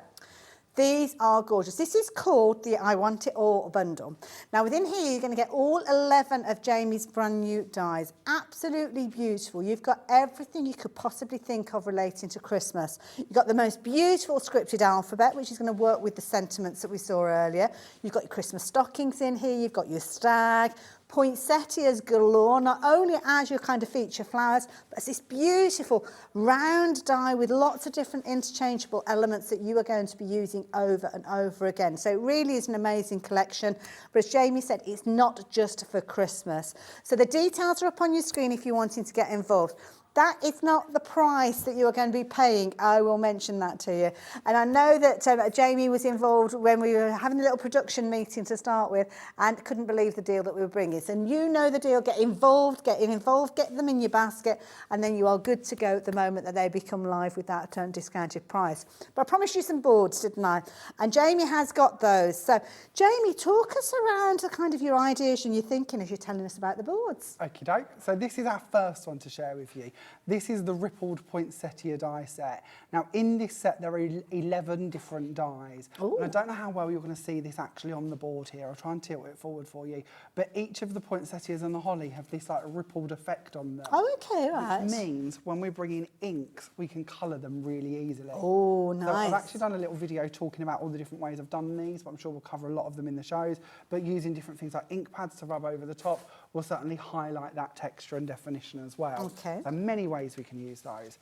these are gorgeous. This is called the I Want It All bundle. Now within here you're going to get all 11 of Jamie's brand new dies. Absolutely beautiful. You've got everything you could possibly think of relating to Christmas. You've got the most beautiful scripted alphabet, which is going to work with the sentiments that we saw earlier. You've got your Christmas stockings in here. You've got your stag, poinsettias galore, not only as your kind of feature flowers, but it's this beautiful round die with lots of different interchangeable elements that you are going to be using over and over again. So it really is an amazing collection. But as Jamie said, it's not just for Christmas. So the details are up on your screen if you're wanting to get involved. That is not the price that you are going to be paying. I will mention that to you. And I know that Jamie was involved when we were having a little production meeting to start with and couldn't believe the deal that we were bringing. So you know the deal, get involved, get them in your basket, and then you are good to go at the moment that they become live with that discounted price. But I promised you some boards, didn't I? And Jamie has got those. So Jamie, talk us around the kind of your ideas and your thinking as you're telling us about the boards. Okie doke. So this is our first one to share with you. This is the rippled poinsettia die set. Now in this set there are 11 different dies. And I don't know how well you're going to see this actually on the board here. I'll try and tilt it forward for you. But each of the poinsettias and the holly have this like rippled effect on them. Oh, okay, right. Which means when we're bringing inks, we can colour them really easily. Oh, nice. So I've actually done a little video talking about all the different ways I've done these, but I'm sure we'll cover a lot of them in the shows. But using different things like ink pads to rub over the top will certainly highlight that texture and definition as well. Okay. So many ways we can use those.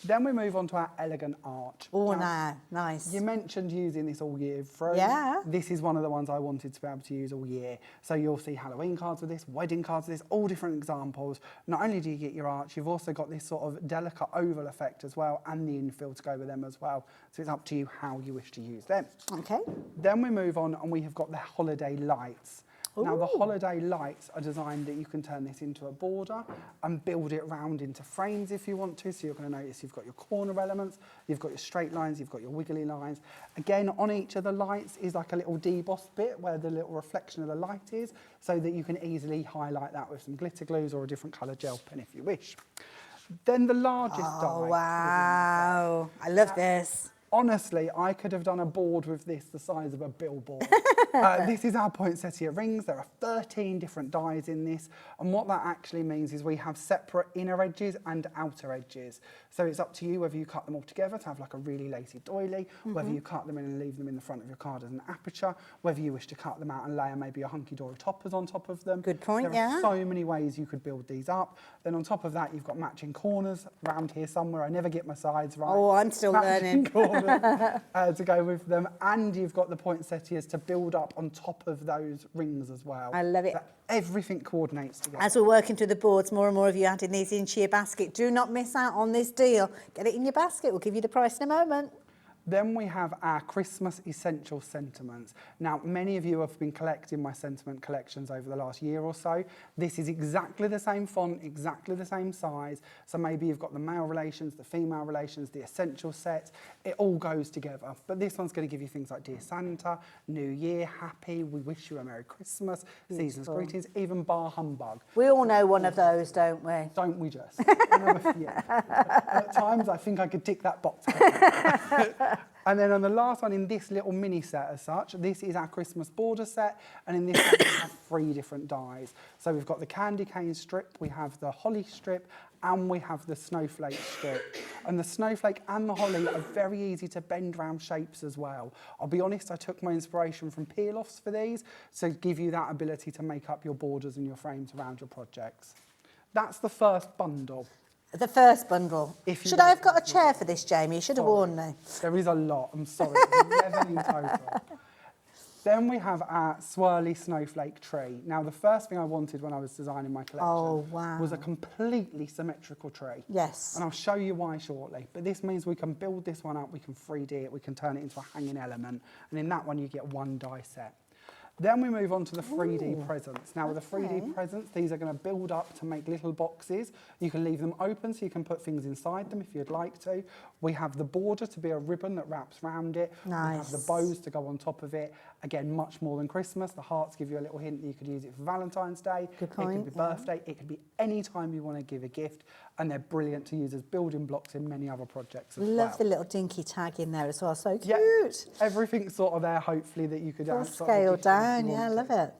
Then we move on to our elegant arch. Oh, no, nice. You mentioned using this all year through. Yeah. This is one of the ones I wanted to be able to use all year. So you'll see Halloween cards with this, wedding cards with this, all different examples. Not only do you get your arch, you've also got this sort of delicate oval effect as well, and the infill to go with them as well. So it's up to you how you wish to use them. Okay. Then we move on and we have got the holiday lights. Now the holiday lights are designed that you can turn this into a border and build it round into frames if you want to. So you're going to notice you've got your corner elements, you've got your straight lines, you've got your wiggly lines. Again, on each of the lights is like a little debossed bit where the little reflection of the light is, so that you can easily highlight that with some glitter glues or a different colour gel pen if you wish. Then the largest die. Oh, wow. I love this. Honestly, I could have done a board with this the size of a billboard. This is our poinsettia rings. There are 13 different dies in this. And what that actually means is we have separate inner edges and outer edges. So it's up to you whether you cut them all together to have like a really lacy doily, whether you cut them in and leave them in the front of your card as an aperture, whether you wish to cut them out and layer maybe a Hunkydory toppers on top of them. Good point, There are so many ways you could build these up. Then on top of that, you've got matching corners around here somewhere. I never get my sides right. Oh, I'm still learning. Corners, to go with them. And you've got the poinsettias to build up on top of those rings as well. I love it. So everything coordinates together. As we're working through the boards, more and more of you adding these into your basket. Do not miss out on this deal. Get it in your basket. We'll give you the price in a moment. Then we have our Christmas essential sentiments. Now, many of you have been collecting my sentiment collections over the last year or so. This is exactly the same font, exactly the same size. So maybe you've got the male relations, the female relations, the essential set. It all goes together. But this one's going to give you things like Dear Santa, New Year, Happy, We Wish You a Merry Christmas, Season's Greetings, even Bar Humbug. We all know one of those, don't we? Don't we just? At times, I think I could tick that box. And then on the last one in this little mini set as such, this is our Christmas border set, and in this set we have 3 different dies. So we've got the candy cane strip, we have the holly strip, and we have the snowflake strip. And the snowflake and the holly are very easy to bend round shapes as well. I'll be honest, I took my inspiration from peel-offs for these, so give you that ability to make up your borders and your frames around your projects. That's the first bundle. The first bundle. Should I have got a chair for this, Jamie? You should have warned me. There is a lot, I'm sorry. 11 in total. Then we have our swirly snowflake tree. Now, the first thing I wanted when I was designing my collection was a completely symmetrical tree. Yes. And I'll show you why shortly. But this means we can build this one up, we can 3D it, we can turn it into a hanging element. And in that one, you get 1 die set. Then we move on to the 3D presents. Now with the 3D presents, these are going to build up to make little boxes. You can leave them open so you can put things inside them if you'd like to. We have the border to be a ribbon that wraps around it. Nice. We have the bows to go on top of it. Again, much more than Christmas. The hearts give you a little hint that you could use it for Valentine's Day. Good point, it could be birthday. It could be any time you want to give a gift. And they're brilliant to use as building blocks in many other projects as well. Love the little dinky tag in there as well. So cute. Yeah, everything's sort of there, hopefully, that you could All add sort of scaled additions down. you Yeah, I want love to. it.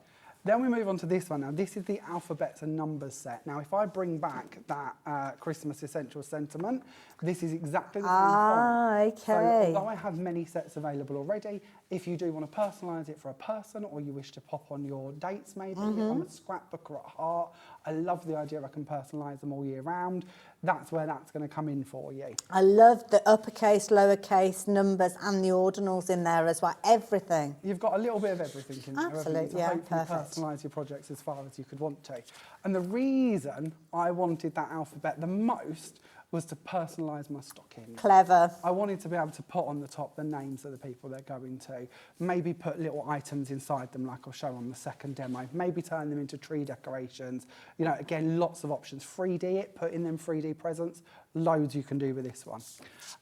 Then we move on to this one. Now, this is the alphabets and numbers set. Now, if I bring back that Christmas Essential Sentiment, this is exactly the same font. Okay. So, although I have many sets available already, if you do want to personalise it for a person or you wish to pop on your dates maybe on a scrapbook or a heart, I love the idea I can personalise them all year round. That's where that's going to come in for you. I love the uppercase, lowercase, numbers and the ordinals in there as well. Everything. You've got a little bit of everything in there. Absolutely, to hopefully perfect. personalise your projects as far as you could want to. And the reason I wanted that alphabet the most was to personalise my stockings. Clever. I wanted to be able to put on the top the names of the people they're going to. Maybe put little items inside them like I'll show on the second demo. Maybe turn them into tree decorations. You know, again, lots of options. 3D it, put in them 3D presents. Loads you can do with this one.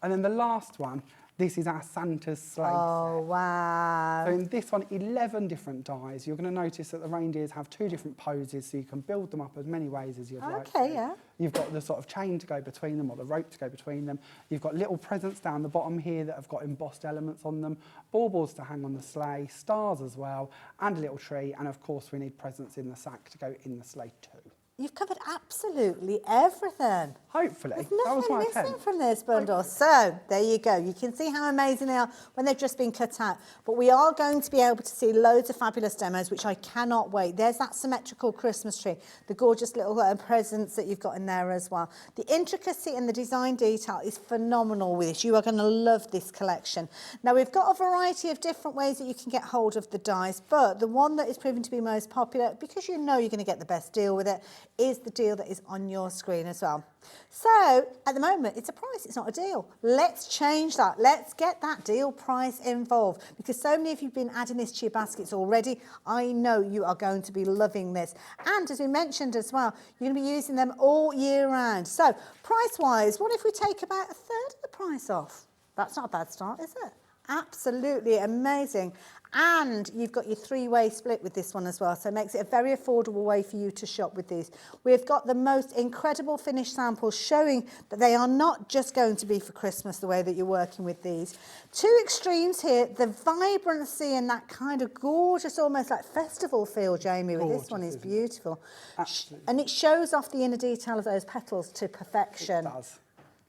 And then the last one, this is our Santa's sleigh Oh, set. wow. So in this one, 11 different dies. You're going to notice that the reindeers have 2 different poses, so you can build them up as many ways as you'd like to. Okay, yeah. You've got the sort of chain to go between them or the rope to go between them. You've got little presents down the bottom here that have got embossed elements on them, baubles to hang on the sleigh, stars as well, and a little tree. And of course, we need presents in the sack to go in the sleigh too. You've covered absolutely everything. Hopefully. There's That was nothing my missing attempt. from this bundle. So, there you go. You can see how amazing they are when they've just been cut out. But we are going to be able to see loads of fabulous demos, which I cannot wait. There's that symmetrical Christmas tree, the gorgeous little presents that you've got in there as well. The intricacy and the design detail is phenomenal with this. You are going to love this collection. Now, we've got a variety of different ways that you can get hold of the dies, but the one that is proven to be most popular, because you know you're going to get the best deal with it, is the deal that is on your screen as well. So at the moment it's a price, it's not a deal. Let's change that. Let's get that deal price involved, because so many of you have been adding this to your baskets already. I know you are going to be loving this, and as we mentioned as well, you're going to be using them all year round. So price wise, what if we take about a third of the price off? That's not a bad start, is it? Absolutely amazing. And you've got your three-way split with this one as well, so it makes it a very affordable way for you to shop with these. We've got the most incredible finished samples showing that they are not just going to be for Christmas the way that you're working with these. Two extremes here, the vibrancy and that kind of gorgeous, almost like festival feel, Jamie, with this one is beautiful. Absolutely. And it shows off the inner detail of those petals to perfection. It does.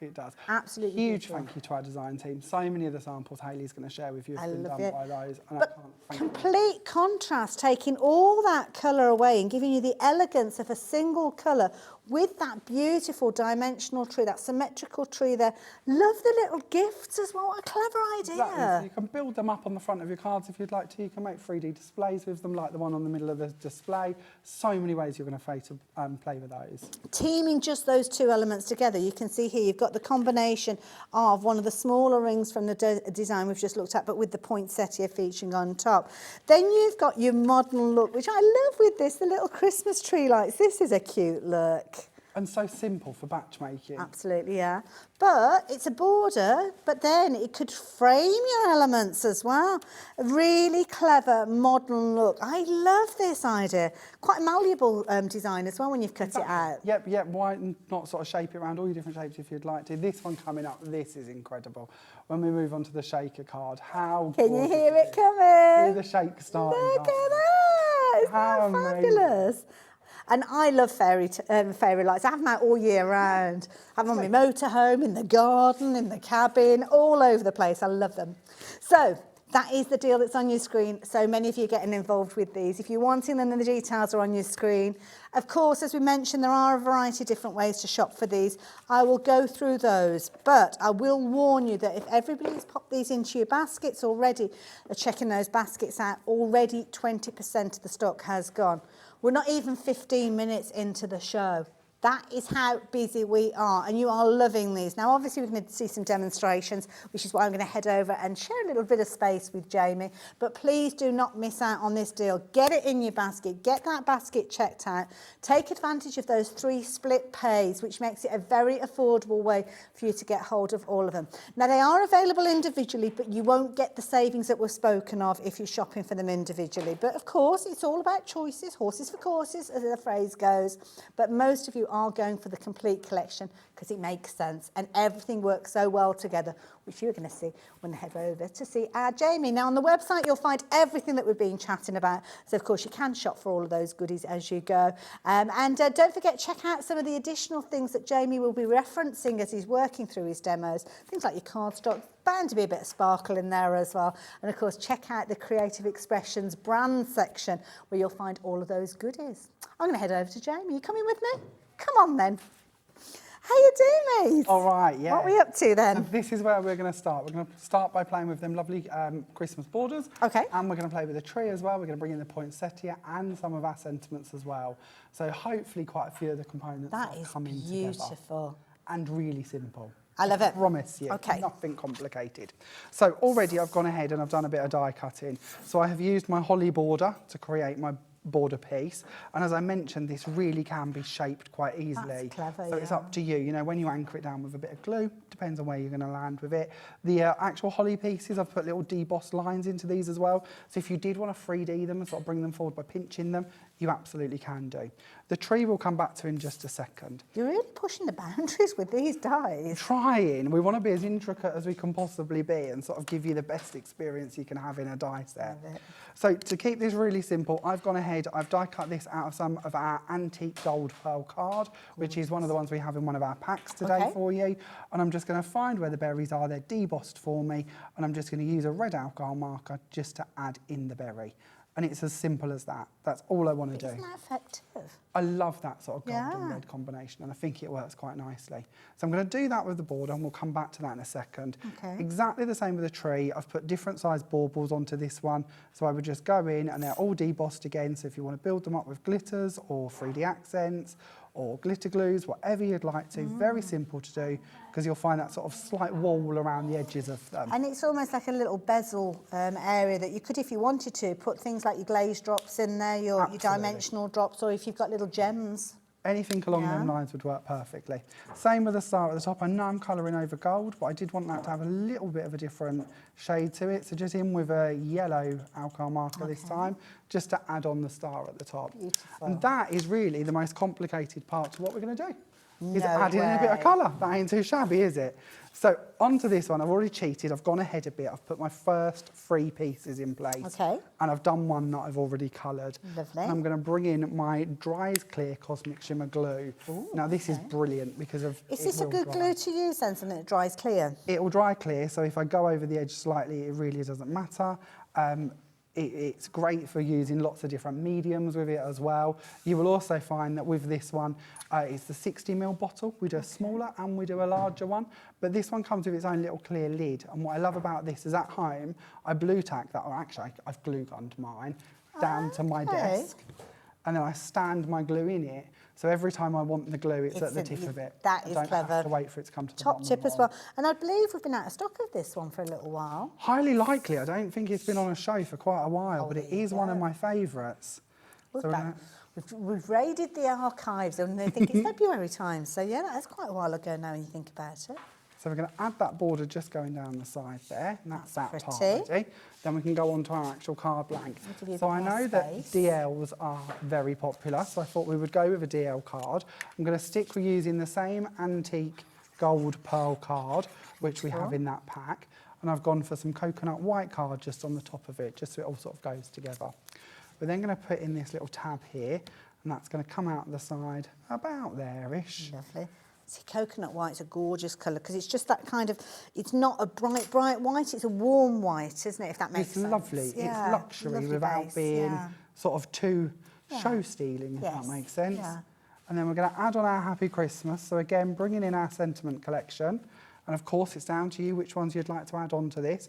It does. Absolutely Huge beautiful. thank you to our design team. So many of the samples Hayley's going to share with you have been done by those. And But I can't thank you. complete contrast, taking all that colour away and giving you the elegance of a single colour with that beautiful dimensional tree, that symmetrical tree there. Love the little gifts as well. What a clever idea. Exactly. So you can build them up on the front of your cards if you'd like to. You can make 3D displays with them, like the one on the middle of the display. So many ways you're going to play with those. Teaming just those two elements together, you can see here you've got the combination of one of the smaller rings from the design we've just looked at, but with the poinsettia featuring on top. Then you've got your modern look, which I love with this, the little Christmas tree lights. This is a cute look. And so simple for batch making. Absolutely, yeah. But it's a border, but then it could frame your elements as well. A really clever, modern look. I love this idea. Quite a malleable design as well when you've cut it out. Yep, why not sort of shape it around all your different shapes if you'd like to. This one coming up, this is incredible. When we move on to the shaker card, how Can you hear it Hear coming? the shake starting. Look at that! Isn't How that amazing. fabulous? And I love fairy lights. I have them out all year round. I have them on my motorhome, in the garden, in the cabin, all over the place. I love them. So that is the deal that's on your screen. So many of you are getting involved with these. If you're wanting them, then the details are on your screen. Of course, as we mentioned, there are a variety of different ways to shop for these. I will go through those, but I will warn you that if everybody's popped these into your baskets already, are checking those baskets out, already 20% of the stock has gone. We're not even 15 minutes into the show. That is how busy we are, and you are loving these. Now, obviously, we're going to see some demonstrations, which is why I'm going to head over and share a little bit of space with Jamie. But please do not miss out on this deal. Get it in your basket. Get that basket checked out. Take advantage of those 3 split pays, which makes it a very affordable way for you to get hold of all of them. Now, they are available individually, but you won't get the savings that were spoken of if you're shopping for them individually. But, of course, it's all about choices, horses for courses, as the phrase goes. But most of you are going for the complete collection because it makes sense and everything works so well together, which you're going to see when they head over to see our Jamie. Now, on the website, you'll find everything that we've been chatting about. So, of course, you can shop for all of those goodies as you go. And don't forget, check out some of the additional things that Jamie will be referencing as he's working through his demos. Things like your cardstock, bound to be a bit of sparkle in there as well. And, of course, check out the Creative Expressions brand section where you'll find all of those goodies. I'm going to head over to Jamie. You coming with me? Come on, then. How you doing, mate? All right, yeah. What are we up to, then? So this is where we're going to start. We're going to start by playing with them lovely Christmas borders. Okay. And we're going to play with the tree as well. We're going to bring in the poinsettia and some of our sentiments as well. So hopefully quite a few of the components That is coming together. beautiful. And really simple. I love it. Promise you. Okay. Nothing complicated. So already I've gone ahead and I've done a bit of die cutting. So I have used my holly border to create my border piece, and as I mentioned, this really can be shaped quite easily. That's clever, so it's yeah. up to you. You know, when you anchor it down with a bit of glue, depends on where you're going to land with it. The actual holly pieces, I've put little debossed lines into these as well. So if you did want to 3D them and sort of bring them forward by pinching them, you absolutely can do. The tree we'll come back to in just a second. You're really pushing the boundaries with these dies. Trying. We want to be as intricate as we can possibly be and sort of give you the best experience you can have in a die set. So to keep this really simple, I've gone ahead, I've die cut this out of some of our antique gold pearl card, which is one of the ones we have in one of our packs today for you. And I'm just going to find where the berries are, they're debossed for me, and I'm just going to use a red alcohol marker just to add in the berry. And it's as simple as that. That's all I want to do. Isn't that effective? I love that sort of gold and red combination, and I think it works quite nicely. So I'm going to do that with the border, and we'll come back to that in a second. Exactly the same with the tree. I've put different sized baubles onto this one, so I would just go in, and they're all debossed again. So if you want to build them up with glitters or 3D accents or glitter glues, whatever you'd like to, very simple to do, because you'll find that sort of slight wall around the edges of them. And it's almost like a little bezel area that you could, if you wanted to, put things like your glaze drops in there, your dimensional drops, or if you've got little gems. Anything along them lines would work perfectly. Same with the star at the top. I know I'm colouring over gold, but I did want that to have a little bit of a different shade to it. So just in with a yellow alcohol marker this time, just to add on the star at the top. Beautiful. And that is really the most complicated part of what we're going to do. Is adding in a bit of colour. That ain't too shabby, is it? So onto this one, I've already cheated. I've gone ahead a bit. I've put my first 3 pieces in place. And I've done one that I've already coloured. Lovely. And I'm going to bring in my Dries Clear Cosmic Shimmer Glue. Now this is brilliant because of Is this a good glue to use then, something that dries clear? It will dry clear, so if I go over the edge slightly, it really doesn't matter. It's great for using lots of different mediums with it as well. You will also find that with this one, it's the 60ml bottle. We do a smaller and we do a larger one, but this one comes with its own little clear lid. And what I love about this is at home, I blue tack that, or actually I've glue gunned mine down to my desk, and then I stand my glue in it. So every time I want the glue, it's at the tip of it. That is I don't clever. have to wait for it to come to the Top bottom tip as well. And I believe we've been out of stock of this one for a little while. Highly likely. I don't think it's been on a show for quite a while, but it is one of my favourites. So we've raided the archives, and I think it's February time. So yeah, that's quite a while ago now when you think about it. So we're going to add that border just going down the side there, and that's that tidy. Then we can go on to our actual card blank. So I know that DLs are very popular, so I thought we would go with a DL card. I'm going to stick with using the same antique gold pearl card, which we have in that pack. And I've gone for some coconut white card just on the top of it, just so it all sort of goes together. We're then going to put in this little tab here, and that's going to come out the side about there-ish. Lovely. See, coconut white's a gorgeous colour because it's just that kind of, it's not a bright, bright white, it's a warm white, isn't it, if that makes sense? It's lovely. Yeah, it's luxury without being sort of too show stealing, if that makes sense. And then we're going to add on our Happy Christmas. So again, bringing in our sentiment collection. And of course, it's down to you which ones you'd like to add on to this.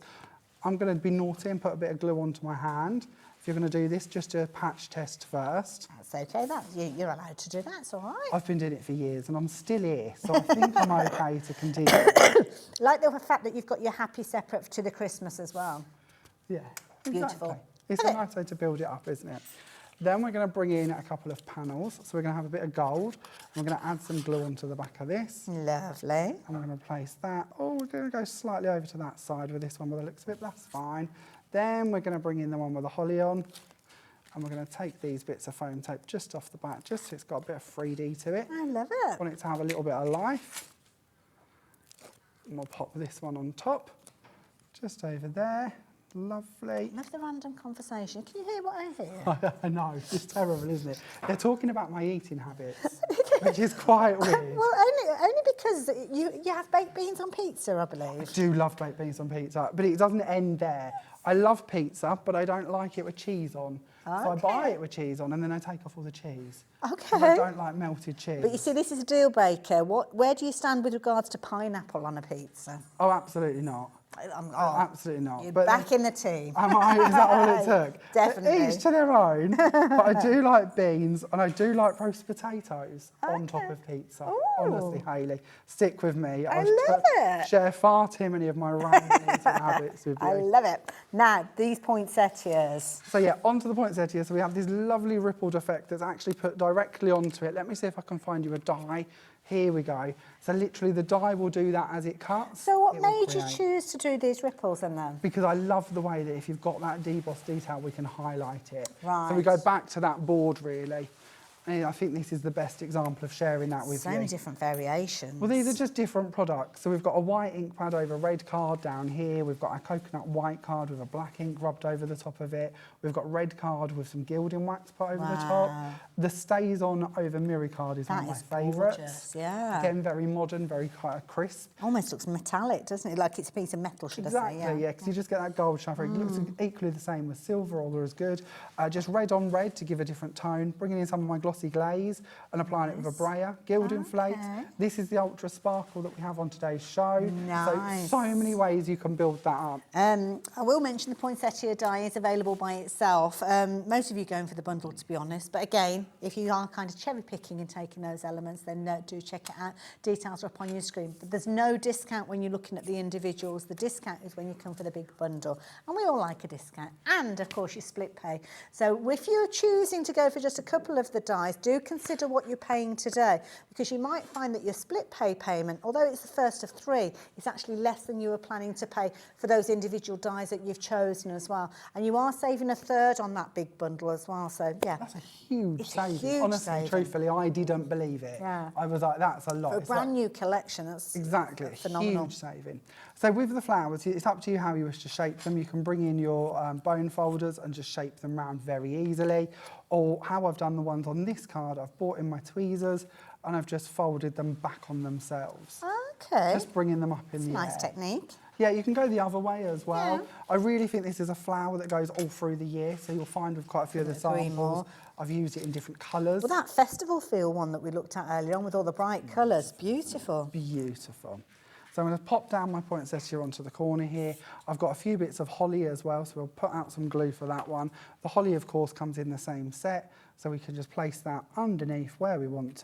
I'm going to be naughty and put a bit of glue onto my hand. If you're going to do this, just do a patch test first. That's okay, you're allowed to do that, it's all right. I've been doing it for years and I'm still here, so I think I'm okay to continue. Like the fact that you've got your happy separate to the Christmas as well. Yeah, beautiful. Exactly. It's a nice way to build it up, isn't it? Then we're going to bring in a couple of panels. So we're going to have a bit of gold. And we're going to add some glue onto the back of this. Lovely. And we're going to place that. Oh, we're going to go slightly over to that side with this one by the looks of it, but that's fine. Then we're going to bring in the one with the holly on. And we're going to take these bits of foam tape just off the back, just so it's got a bit of 3D to it. I love it. Want it to have a little bit of life. And we'll pop this one on top, just over there. Lovely. Love the random conversation. Can you hear what I hear? I know, it's terrible, isn't it? They're talking about my eating habits, which is quite weird. Well, only because you have baked beans on pizza, I believe. I do love baked beans on pizza, but it doesn't end there. I love pizza, but I don't like it with cheese on. Okay. So I buy it with cheese on, and then I take off all the cheese. Okay. I don't like melted cheese. But you see, this is a deal breaker. Where do you stand with regards to pineapple on a pizza? Oh, absolutely not. Absolutely not. You're back in the team. Am I? Is that all it took? Definitely. Each to their own. But I do like beans and I do like roast potatoes on top of pizza. Ooh. Honestly, Hayley, stick with me. I love it. Share far too many of my random eating habits with you. I love it. Now, these poinsettias. So yeah, onto the poinsettia. So we have this lovely rippled effect that's actually put directly onto it. Let me see if I can find you a die. Here we go. So literally the die will do that as it cuts. So what made you choose to do these ripples in them? Because I love the way that if you've got that debossed detail, we can highlight it. Right. So we go back to that board, really. And I think this is the best example of sharing that with you. So many different variations. Well, these are just different products. So we've got a white ink pad over a red card down here. We've got a coconut white card with a black ink rubbed over the top of it. We've got red card with some gilding wax put over the top. The stays on over mirror card is one of my favourites. Gorgeous, yeah. Again, very modern, very kind of crisp. Almost looks metallic, doesn't it? Like it's a piece of metal, should I say? Exactly, yeah, because you just get that gold shine. It looks equally the same with silver, or as good. Just red on red to give a different tone. Bringing in some of my glossy glaze and applying it with a brayer. Gilding flake. This is the ultra sparkle that we have on today's show. Nice. So many ways you can build that up. I will mention the poinsettia die is available by itself. Most of you are going for the bundle, to be honest. But again, if you are kind of cherry picking and taking those elements, then do check it out. Details are up on your screen. But there's no discount when you're looking at the individuals. The discount is when you come for the big bundle. And we all like a discount. And, of course, you split pay. So if you're choosing to go for just a couple of the dies, do consider what you're paying today, because you might find that your split pay payment, although it's the first of 3, is actually less than you were planning to pay for those individual dies that you've chosen as well. And you are saving a third on that big bundle as well. So, yeah. That's a huge saving. Huge Honestly, saving. truthfully, I didn't believe it. Yeah. I was like, that's a lot. For a It's brand like- new collection, that's Exactly, phenomenal. huge saving. So with the flowers, it's up to you how you wish to shape them. You can bring in your bone folders and just shape them round very easily. Or how I've done the ones on this card, I've brought in my tweezers and I've just folded them back on themselves. Okay. Just bringing them up in It's a the nice air. technique. Yeah, you can go the other way as well. Yeah. I really think this is a flower that goes all through the year. So you'll find with quite a few of the Couldn't agree samples, more. I've used it in different colours. Well, that festival feel one that we looked at earlier on with all the bright colours, beautiful. Beautiful. So I'm going to pop down my poinsettia onto the corner here. I've got a few bits of holly as well, so we'll put out some glue for that one. The holly, of course, comes in the same set, so we can just place that underneath where we want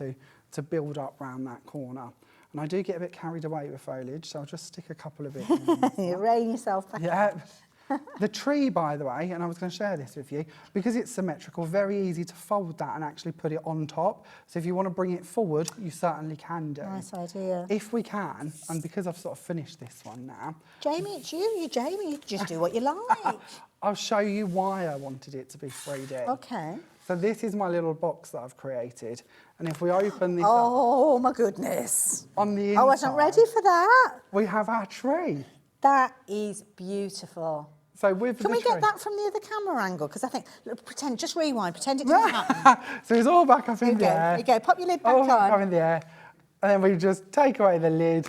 to build up round that corner. And I do get a bit carried away with foliage, so I'll just stick a couple of bits in. You rein yourself back. Yeah. The tree, by the way, and I was going to share this with you, because it's symmetrical, very easy to fold that and actually put it on top. So if you want to bring it forward, you certainly can do. Nice idea. If we can, and because I've sort of finished this one now, Jamie, it's you, Jamie. You just do what you like. I'll show you why I wanted it to be 3D. Okay. So this is my little box that I've created. And if we open this up, Oh, my goodness. on the inside, I wasn't ready for that. we have our tree. That is beautiful. So with Can the we tree, get that from the other camera angle? Because I think, look, pretend, just rewind, pretend it didn't happen. so it's all back up There in you the go, air. there you go. Pop your lid back All back up on. in the air. And then we just take away the lid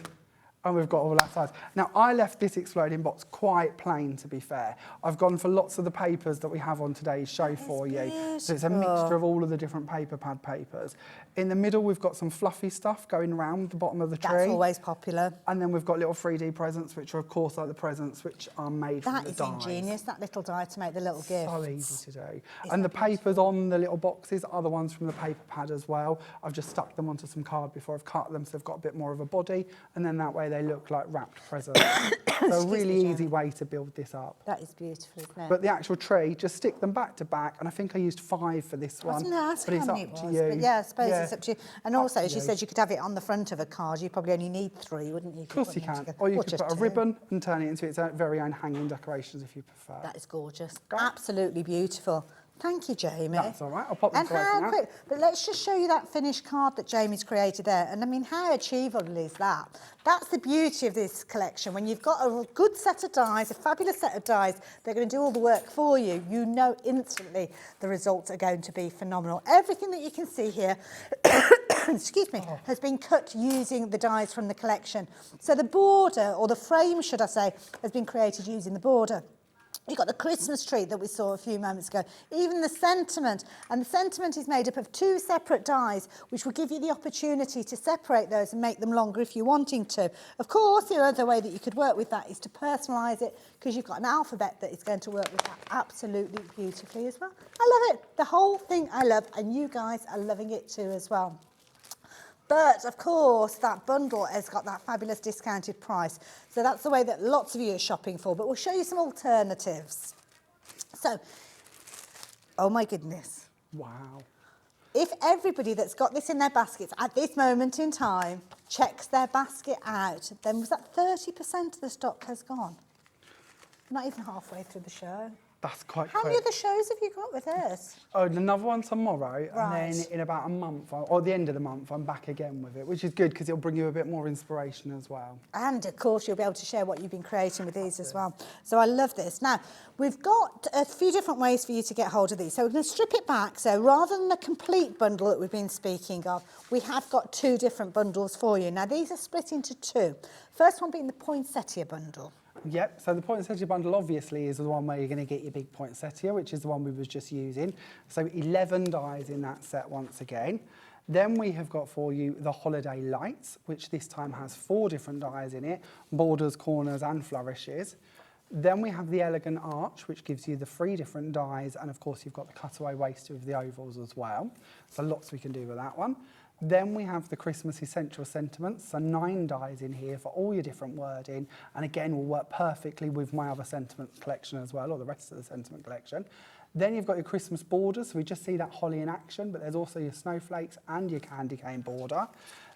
and we've got all that size. Now, I left this exploding box quite plain, to be fair. I've gone for lots of the papers that we have on today's show for you. So it's a mixture of all of the different paper pad papers. In the middle, we've got some fluffy stuff going around the bottom of the tree. That's always popular. And then we've got little 3D presents, which are, of course, like the presents which are made from That the is dies. ingenious, that little die to make the little gift. So easy to do. And the papers on the little boxes are the ones from the paper pad as well. I've just stuck them onto some card before I've cut them, so they've got a bit more of a body, and then that way they look like wrapped presents. So a really easy way to build this up. That is beautiful, isn't it? But the actual tree, just stick them back to back, and I think I used 5 for this I one. was going to ask but it's how up many it to was, you. but yeah, I suppose Yeah. it's up to you. And also, as you you. said, you could have it on the front of a card. You probably only need 3, wouldn't you? Of course you can. Or you could put a ribbon and turn it into its own very own hanging decorations if you prefer. That is gorgeous. Absolutely beautiful. Thank you, Jamie. That's all right. I'll pop them And to open how now. quick, but let's just show you that finished card that Jamie's created there. And I mean, how achievable is that? That's the beauty of this collection. When you've got a good set of dies, a fabulous set of dies, they're going to do all the work for you. You know instantly the results are going to be phenomenal. Everything that you can see here, excuse me, has been cut using the dies from the collection. So the border, or the frame, should I say, has been created using the border. You've got the Christmas tree that we saw a few moments ago, even the sentiment. And the sentiment is made up of 2 separate dies, which will give you the opportunity to separate those and make them longer if you're wanting to. Of course, the other way that you could work with that is to personalise it, because you've got an alphabet that is going to work with that absolutely beautifully as well. I love it. The whole thing I love, and you guys are loving it too as well. But, of course, that bundle has got that fabulous discounted price. So that's the way that lots of you are shopping for. But we'll show you some alternatives. So, oh my goodness. Wow. If everybody that's got this in their baskets at this moment in time checks their basket out, then was that 30% of the stock has gone? Not even halfway through the show. That's quite How many other shows have you got with this? Oh, another one tomorrow, Right. and then in about a month, or the end of the month, I'm back again with it, which is good because it'll bring you a bit more inspiration as well. And of course, you'll be able to share what you've been creating with these as well. So I love this. Now, we've got a few different ways for you to get hold of these. So we're going to strip it back. So rather than a complete bundle that we've been speaking of, we have got 2 different bundles for you. Now, these are split into 2. First one being the poinsettia bundle. Yep, so the poinsettia bundle obviously is the one where you're going to get your big poinsettia, which is the one we was just using. So 11 dies in that set once again. Then we have got for you the holiday lights, which this time has 4 different dies in it, borders, corners and flourishes. Then we have the elegant arch, which gives you the 3 different dies, and of course you've got the cutaway waist with the ovals as well. So lots we can do with that one. Then we have the Christmas Essential Sentiments, so 9 dies in here for all your different wording, and again will work perfectly with my other sentiment collection as well, or the rest of the sentiment collection. Then you've got your Christmas borders, so we just see that holly in action, but there's also your snowflakes and your candy cane border.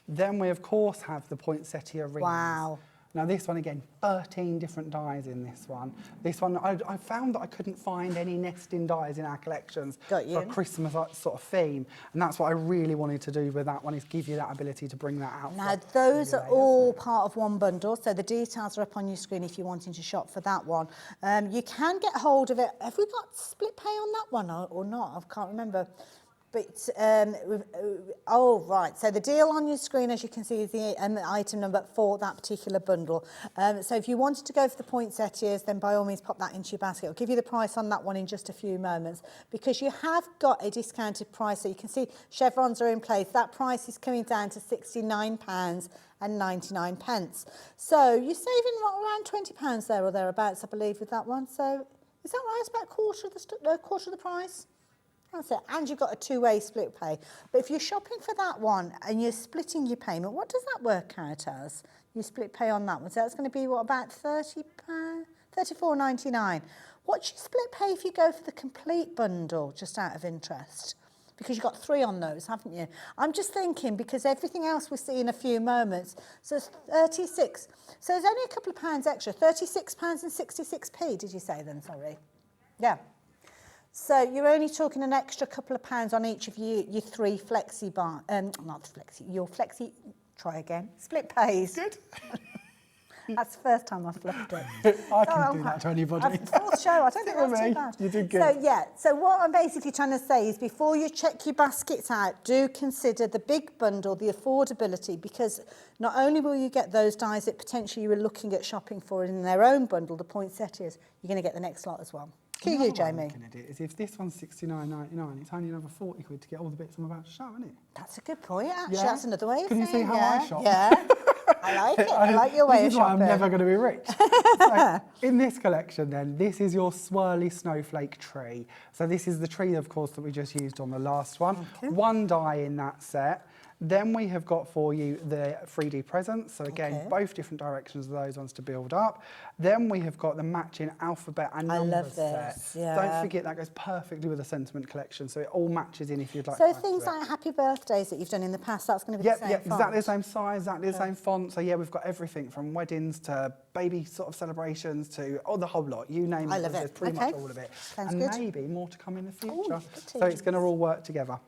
Then we of course have the poinsettia rings. Wow. Now this one again, 13 different dies in this one. This one, I found that I couldn't find any nesting dies in our collections for a Christmas sort of theme. And that's what I really wanted to do with that one, is give you that ability to bring that out. Now those are all part of one bundle, so the details are up on your screen if you're wanting to shop for that one. You can get hold of it. Have we got split pay on that one or not? I can't remember. But, oh, right. So the deal on your screen, as you can see, is the item number for that particular bundle. So if you wanted to go for the poinsettias, then by all means pop that into your basket. I'll give you the price on that one in just a few moments, because you have got a discounted price. So you can see chevrons are in place. That price is coming down to £69.99. So you're saving around £20 there or thereabouts, I believe, with that one. So is that right? It's about quarter of the price. That's it. And you've got a 2-way split pay. But if you're shopping for that one and you're splitting your payment, what does that work out as? You split pay on that one. So that's going to be, what, about £30? $34.99. What's your split pay if you go for the complete bundle, just out of interest? Because you've got 3 on those, haven't you? I'm just thinking, because everything else we'll see in a few moments. So it's 36. So there's only a couple of pounds extra. £36.66, did you say then? Sorry. Yeah. So you're only talking an extra couple of pounds on each of your 3 flexi bar, not flexi, your flexi, try again, split pays. Good. That's the first time I've fluffed it. I can do that to anybody. Fourth show, I don't think that's too bad. You did good. So yeah, so what I'm basically trying to say is, before you check your baskets out, do consider the big bundle, the affordability, because not only will you get those dies that potentially you were looking at shopping for in their own bundle, the poinsettias, you're going to get the next lot as well. Cue you, Jamie. Looking at it is, if this one's £69.99, it's only another 40 quid to get all the bits I'm about to show, isn't it? That's a good point, actually. Yeah. That's another way of Can you see how I shop? Yeah, I like it. I like your way of shopping. This is why I'm never going to be rich. So, in this collection then, this is your swirly snowflake tree. So this is the tree, of course, that we just used on the last one. Okay. 1 die in that set. Then we have got for you the 3D presents. So again, both different directions of those ones to build up. Then we have got the matching alphabet and numbers set. Yeah. Don't forget that goes perfectly with the sentiment collection. So it all matches in if you'd like to. So things like happy birthdays that you've done in the past, that's going to be the same font? Exactly the same size, exactly the same font. So yeah, we've got everything from weddings to baby sort of celebrations to the whole lot. You name it. There's pretty much all of it. Sounds and good. Maybe more to come in the future. Ooh, so it's going to all work together.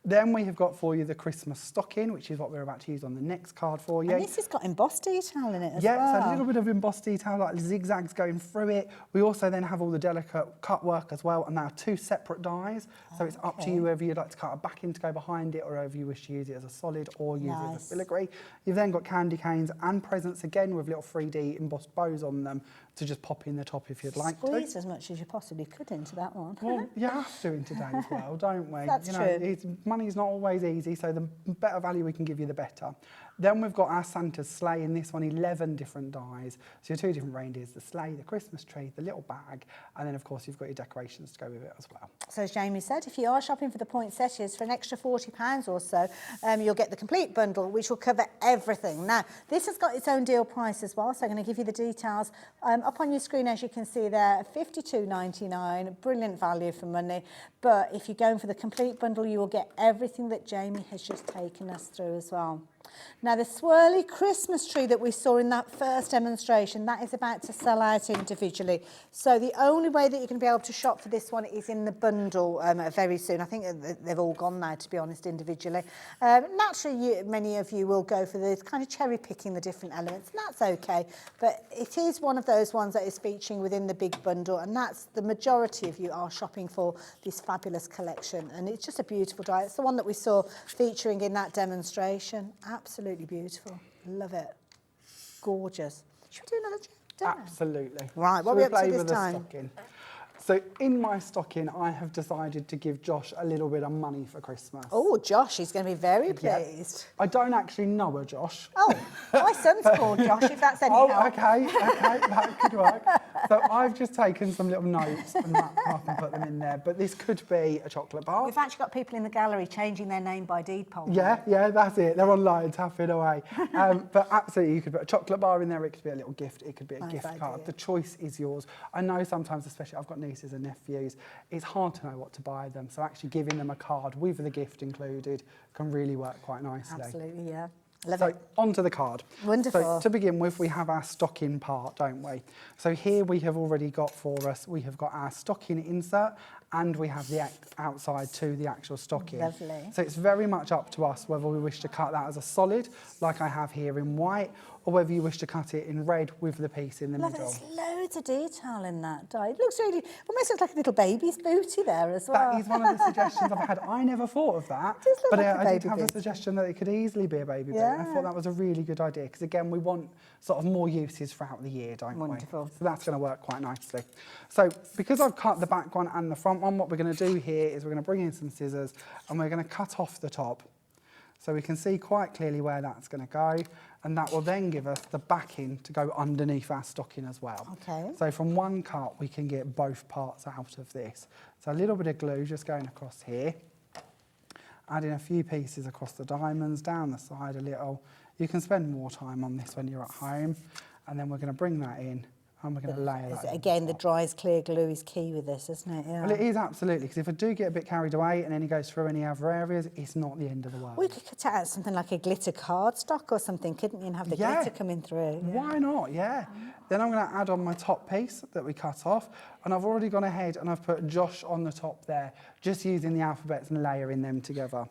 Then we have got for you the Christmas stocking, which is what we're about to use on the next card for you. And this has got embossed detail in it as well. Yeah, so a little bit of embossed detail, like zigzags going through it. We also then have all the delicate cut work as well, and now 2 separate dies. So it's up to you whether you'd like to cut a backing to go behind it, or whether you wish to use it as a solid or use it as a filigree. You've then got candy canes and presents again with little 3D embossed bows on them to just pop in the top if you'd like to. Squeeze as much as you possibly could into that one. Well, you have to in today's world, don't we? That's true. Money's not always easy, so the better value we can give you, the better. Then we've got our Santa's sleigh, in this one 11 different dies. So your 2 different reindeers, the sleigh, the Christmas tree, the little bag, and then of course you've got your decorations to go with it as well. So as Jamie said, if you are shopping for the poinsettias for an extra £40 or so, you'll get the complete bundle, which will cover everything. Now, this has got its own deal price as well, so I'm going to give you the details. Up on your screen, as you can see there, $52.99, brilliant value for money. But if you're going for the complete bundle, you will get everything that Jamie has just taken us through as well. Now the swirly Christmas tree that we saw in that first demonstration, that is about to sell out individually. So the only way that you're going to be able to shop for this one is in the bundle very soon. I think they've all gone now, to be honest, individually. Naturally, many of you will go for this kind of cherry picking the different elements, and that's okay. But it is one of those ones that is featuring within the big bundle, and that's the majority of you are shopping for this fabulous collection. And it's just a beautiful die. It's the one that we saw featuring in that demonstration. Absolutely beautiful. Love it. Gorgeous. Should we do another chapter? Absolutely. Right, what are we up to this time? Stocking? So in my stocking, I have decided to give Josh a little bit of money for Christmas. Oh, Josh is going to be very pleased. I don't actually know a Josh. Oh, my son's called Josh, if that's any help. Okay, that could work. So I've just taken some little notes and wrapped them up and put them in there. But this could be a chocolate bar. We've actually got people in the gallery changing their name by deed poll. Yeah, that's it. They're online, tapping away. But absolutely, you could put a chocolate bar in there. It could be a little gift. It could be a gift card. The choice is yours. I know sometimes, especially I've got nieces and nephews, it's hard to know what to buy them. So actually giving them a card with the gift included can really work quite nicely. Absolutely, yeah. Love So it. onto the card. Wonderful. So to begin with, we have our stocking part, don't we? So here we have already got for us, we have got our stocking insert and we have the outside to the actual stocking. Lovely. So it's very much up to us whether we wish to cut that as a solid, like I have here in white, or whether you wish to cut it in red with the piece in the Love it. middle. There's loads of detail in that die. It looks really, almost looks like a little baby's booty there as well. That is one of the suggestions I've had. I never thought of that, It does look but like a I did baby have a boot. suggestion that it could easily be a baby boot. I thought that was a really good idea because, again, we want sort of more uses throughout the year, don't we? Wonderful. So that's going to work quite nicely. So because I've cut the back one and the front one, what we're going to do here is we're going to bring in some scissors and we're going to cut off the top. So we can see quite clearly where that's going to go, and that will then give us the backing to go underneath our stocking as well. Okay. So from one cut, we can get both parts out of this. So a little bit of glue just going across here, adding a few pieces across the diamonds, down the side a little. You can spend more time on this when you're at home, and then we're going to bring that in and we're going to layer that. Again, the dry clear glue is key with this, isn't it? Yeah. Well, it is absolutely, because if I do get a bit carried away and then it goes through any other areas, it's not the end of the world. We could cut out something like a glitter cardstock or something, couldn't you, and have the glitter coming through? Why not? Yeah. Then I'm going to add on my top piece that we cut off, and I've already gone ahead and I've put Josh on the top there, just using the alphabets and layering them together.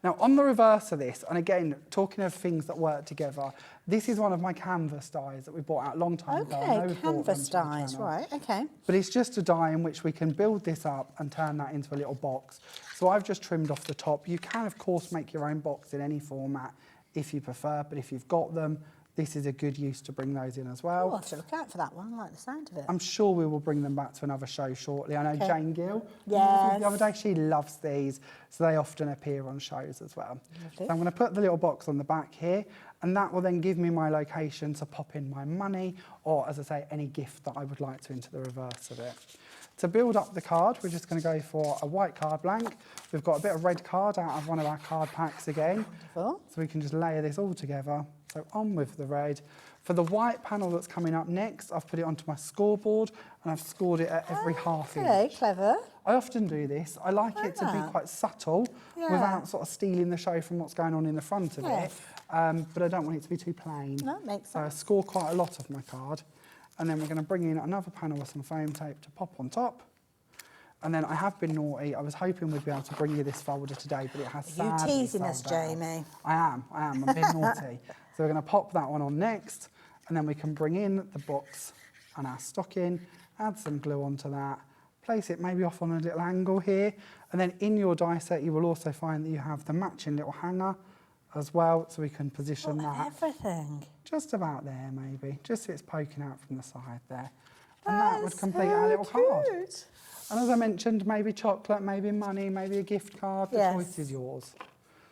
Now, on the reverse of this, and again, talking of things that work together, this is one of my canvas dies that we bought out a long time ago. I know Okay, we've bought them canvas to the dies, channel. right, okay. But it's just a die in which we can build this up and turn that into a little box. So I've just trimmed off the top. You can, of course, make your own box in any format if you prefer, but if you've got them, this is a good use to bring those in as well. I'll have to look out for that one. I like the sound of it. I'm sure we will bring them back to another show shortly. I know Jane Gill, Yes. the other day, she loves these, so they often appear on shows as well. Lovely. So I'm going to put the little box on the back here, and that will then give me my location to pop in my money, or, as I say, any gift that I would like to into the reverse of it. To build up the card, we're just going to go for a white card blank. We've got a bit of red card out of one of our card packs again. Wonderful. So we can just layer this all together. So on with the red. For the white panel that's coming up next, I've put it onto my scoreboard and I've scored it at every half inch. Okay, clever. I often do this. I like it to be quite subtle without sort of stealing the show from what's going on in the front of it. But I don't want it to be too plain. No, makes So I sense. score quite a lot of my card. And then we're going to bring in another panel with some foam tape to pop on top. And then I have been naughty. I was hoping we'd be able to bring you this folder today, but it has sadly You teasing us, sold out. Jamie. I am. I'm being naughty. So we're going to pop that one on next, and then we can bring in the box and our stocking, add some glue onto that, place it maybe off on a little angle here, and then in your die set you will also find that you have the matching little hanger as well, so we can position that Everything. just about there maybe, just so it's poking out from the side there. And that would complete our little card. And as I mentioned, maybe chocolate, maybe money, maybe a gift card. The choice is yours.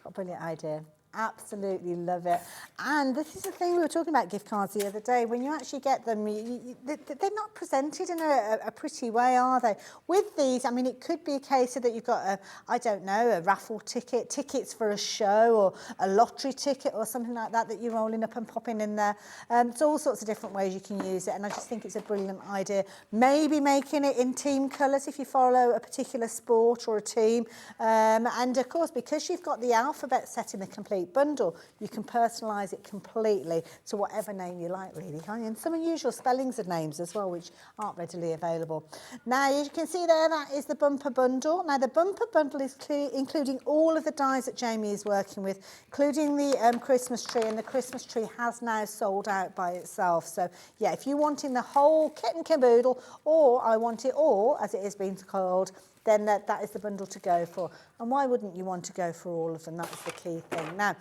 What a brilliant idea. Absolutely love it. And this is the thing, we were talking about gift cards the other day. When you actually get them, they're not presented in a pretty way, are they? With these, I mean, it could be a case of that you've got a, I don't know, a raffle ticket, tickets for a show, or a lottery ticket or something like that that you're rolling up and popping in there. It's all sorts of different ways you can use it, and I just think it's a brilliant idea. Maybe making it in team colours if you follow a particular sport or a team. And of course, because you've got the alphabet set in the complete complete bundle. You can personalise it completely to whatever name you like, really, can't you? And some unusual spellings of names as well, which aren't readily available. Now, you can see there, that is the bumper bundle. Now, the bumper bundle is including all of the dies that Jamie is working with, including the Christmas tree, and the Christmas tree has now sold out by itself. So, yeah, if you want in the whole kit and caboodle, or I want it all, as it is being called, then that is the bundle to go for. And why wouldn't you want to go for all of them? That's the key thing. Now,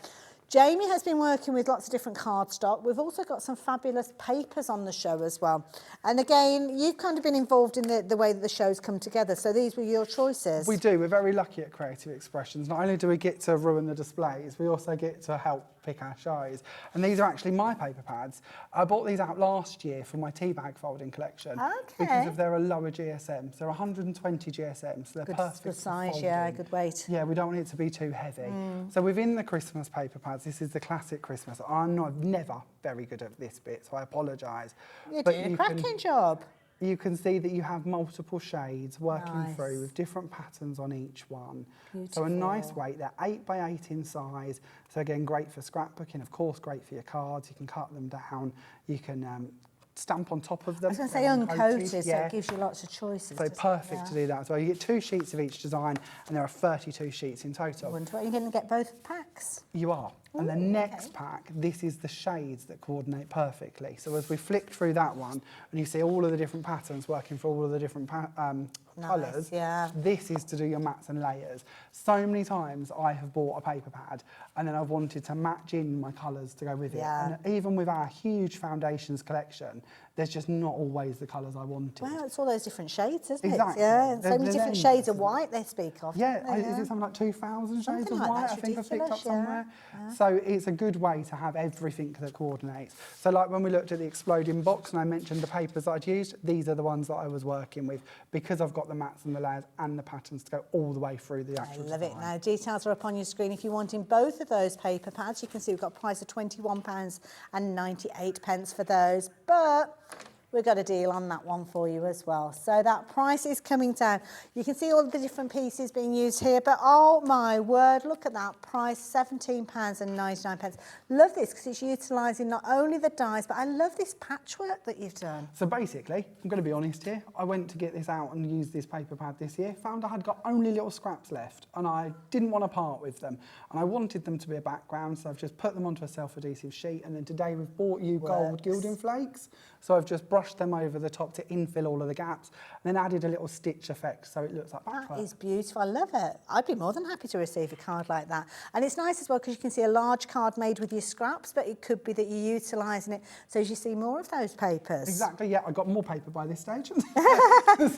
Jamie has been working with lots of different cardstock. We've also got some fabulous papers on the show as well. And again, you've kind of been involved in the way that the shows come together. So these were your choices. We do. We're very lucky at Creative Expressions. Not only do we get to ruin the displays, we also get to help pick our shows. And these are actually my paper pads. I bought these out last year for my tea bag folding collection. Okay. Because of they're a lower GSM. So they're 120 GSM, so they're perfect Good for size, folding. yeah, good weight. Yeah, we don't want it to be too heavy. So within the Christmas paper pads, this is the classic Christmas. I'm never very good at this bit, so I apologise. You're doing a cracking job. You can see that you have multiple shades working through with different patterns on each one. Beautiful. So a nice weight. They're 8 by 8 in size. So again, great for scrapbooking. Of course, great for your cards. You can cut them down. You can stamp on top of them. I was going to say uncoated, so it gives you lots of choices. So perfect to do that as well. You get 2 sheets of each design, and there are 32 sheets in total. Wonderful. You're going to get both packs? You are. And the next pack, this is the shades that coordinate perfectly. So as we flick through that one, and you see all of the different patterns working for all of the different colours, this is to do your mats and layers. So many times I have bought a paper pad and then I've wanted to match in my colours to go with it. And even with our huge foundations collection, there's just not always the colours I wanted. Well, it's all those different shades, isn't it? Exactly. Yeah, so many different shades of white they speak of. Yeah, is it something like 2,000 shades of white, I think I've picked up somewhere? So it's a good way to have everything that coordinates. So like when we looked at the exploding box and I mentioned the papers that I'd used, these are the ones that I was working with because I've got the mats and the layers and the patterns to go all the way through the actual design. It. Now, details are up on your screen. If you're wanting both of those paper pads, you can see we've got a price of £21.98 for those, but we've got a deal on that one for you as well. So that price is coming down. You can see all the different pieces being used here, but oh my word, look at that price, £17.99. Love this because it's utilising not only the dies, but I love this patchwork that you've done. So basically, I'm going to be honest here, I went to get this out and use this paper pad this year, found I had got only little scraps left and I didn't want to part with them. And I wanted them to be a background, so I've just put them onto a self-adhesive sheet, and then today we've bought you gold gilding flakes. So I've just brushed them over the top to infill all of the gaps, and then added a little stitch effect so it looks like backwork. That is beautiful. I love it. I'd be more than happy to receive a card like that. And it's nice as well because you can see a large card made with your scraps, but it could be that you're utilising it so as you see more of those papers. Exactly, yeah. I got more paper by this stage. So you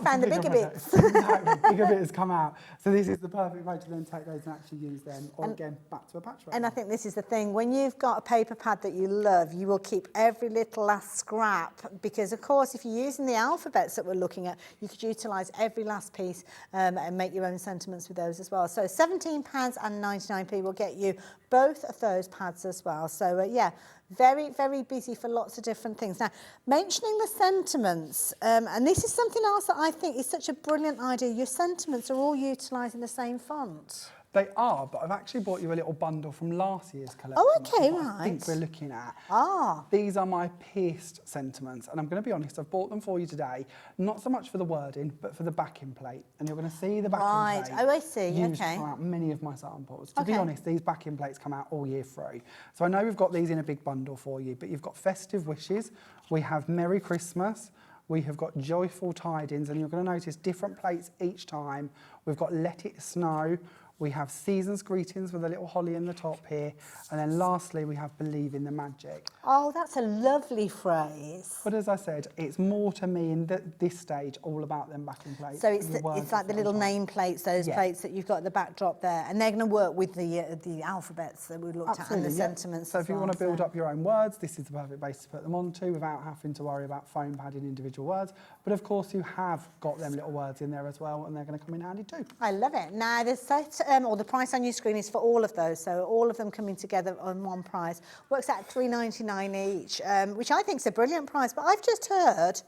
found the bigger bits. Exactly, bigger bits come out. So this is the perfect way to then take those and actually use them, or again, back to a patchwork. And I think this is the thing. When you've got a paper pad that you love, you will keep every little last scrap because, of course, if you're using the alphabets that we're looking at, you could utilise every last piece and make your own sentiments with those as well. So £17.99 will get you both of those pads as well. So, yeah, very, very busy for lots of different things. Now, mentioning the sentiments, and this is something else that I think is such a brilliant idea. Your sentiments are all utilising the same font. They are, but I've actually bought you a little bundle from last year's collection. Oh, okay, right. I think we're looking at. Ah. These are my pierced sentiments, and I'm going to be honest, I've bought them for you today, not so much for the wording, but for the backing plate. And you're going to see the backing plate. Oh, I see, used throughout many of my samples. To be honest, these backing plates come out all year through. So I know we've got these in a big bundle for you, but you've got festive wishes, we have Merry Christmas, we have got joyful tidings, and you're going to notice different plates each time. We've got let it snow. We have season's greetings with a little holly in the top here. And then lastly, we have believe in the magic. Oh, that's a lovely phrase. But as I said, it's more to me in this stage all about them backing plates. So it's like the little name plates, those plates that you've got at the backdrop there. And they're going to work with the alphabets that we looked at and the sentiments. So if you want to build up your own words, this is the perfect base to put them onto without having to worry about foam padding individual words. But of course, you have got them little words in there as well, and they're going to come in handy too. I love it. Now, the set or the price on your screen is for all of those, so all of them coming together on one price. Works out £3.99 each, which I think is a brilliant price. But I've just heard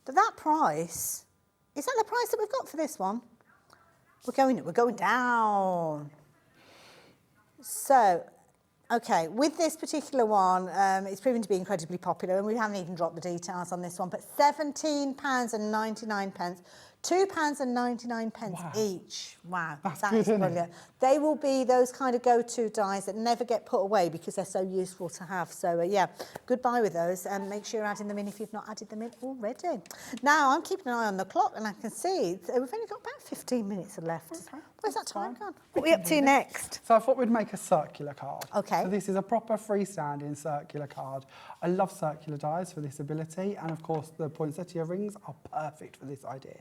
that price, is that the price that we've got for this one? We're going down. So, okay, with this particular one, it's proven to be incredibly popular, and we haven't even dropped the details on this one, but £17.99, £2.99 each. Wow, That's that good, is isn't it? brilliant. They will be those kind of go-to dies that never get put away because they're so useful to have. So, yeah, goodbye with those, and make sure you're adding them in if you've not added them in already. Now, I'm keeping an eye on the clock, and I can see we've only got about 15 minutes left. Okay, Where's that that's time fine. gone? What are we up to next? So I thought we'd make a circular card. Okay. So this is a proper freestanding circular card. I love circular dies for this ability, and of course the poinsettia rings are perfect for this idea.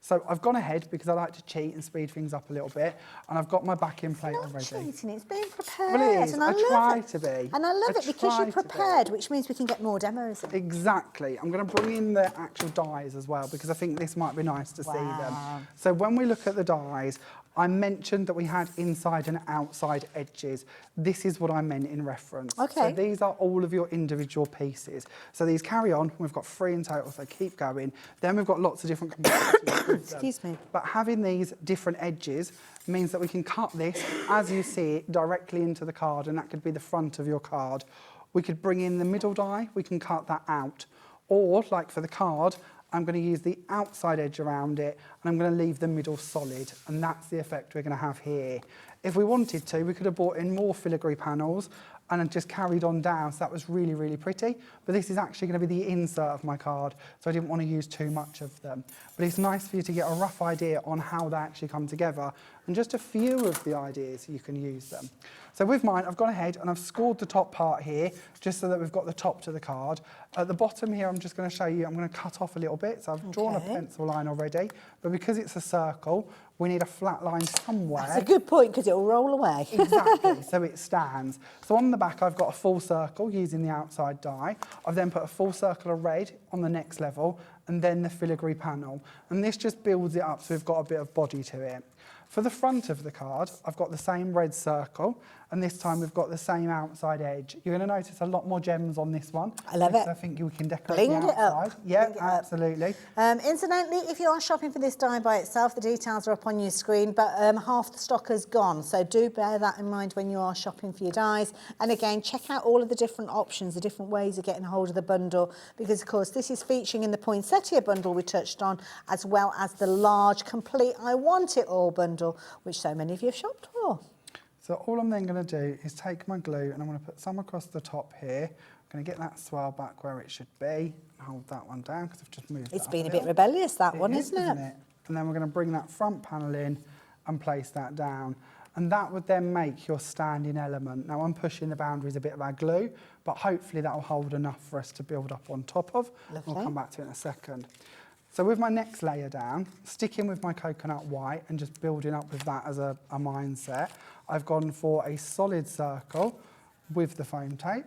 So I've gone ahead because I like to cheat and speed things up a little bit, and I've got my backing plate Not already. cheating, it's being prepared. Well, it is. And I love try it. to be. And I love I it because try you're to be. prepared, which means we can get more demos in. Exactly. I'm going to bring in the actual dies as well because I think this might be nice to see Wow. them. So when we look at the dies, I mentioned that we had inside and outside edges. This is what I meant in reference. Okay. So these are all of your individual pieces. So these carry on. We've got 3 in total, so keep going. Then we've got lots of different complexities with them. Excuse me. But having these different edges means that we can cut this, as you see it, directly into the card, and that could be the front of your card. We could bring in the middle die, we can cut that out. Or, like for the card, I'm going to use the outside edge around it, and I'm going to leave the middle solid, and that's the effect we're going to have here. If we wanted to, we could have brought in more filigree panels and then just carried on down, so that was really, really pretty. But this is actually going to be the insert of my card, so I didn't want to use too much of them. But it's nice for you to get a rough idea on how they actually come together, and just a few of the ideas you can use them. So with mine, I've gone ahead and I've scored the top part here, just so that we've got the top to the card. At the bottom here, I'm just going to show you, I'm going to cut off a little bit. So I've drawn a pencil line already, but because it's a circle, we need a flat line somewhere. That's a good point because it'll roll away. Exactly, so it stands. So on the back, I've got a full circle using the outside die. I've then put a full circle of red on the next level, and then the filigree panel. And this just builds it up so we've got a bit of body to it. For the front of the card, I've got the same red circle, and this time we've got the same outside edge. You're going to notice a lot more gems on this one. I love it. I think we can decorate Bling the it up. outside. Yeah, Bling it up. absolutely. Incidentally, if you are shopping for this die by itself, the details are up on your screen, but half the stock has gone. So do bear that in mind when you are shopping for your dies. And again, check out all of the different options, the different ways of getting hold of the bundle, because of course this is featuring in the poinsettia bundle we touched on, as well as the large, complete I Want It All bundle, which so many of you have shopped for. So all I'm then going to do is take my glue and I'm going to put some across the top here. I'm going to get that swirl back where it should be and hold that one down because I've just moved it. It's been a bit rebellious, that one, isn't it? And then we're going to bring that front panel in and place that down. And that would then make your standing element. Now I'm pushing the boundaries a bit of our glue, but hopefully that will hold enough for us to build up on top of. Lovely. We'll come back to it in a second. So with my next layer down, sticking with my coconut white and just building up with that as a mindset, I've gone for a solid circle with the foam tape,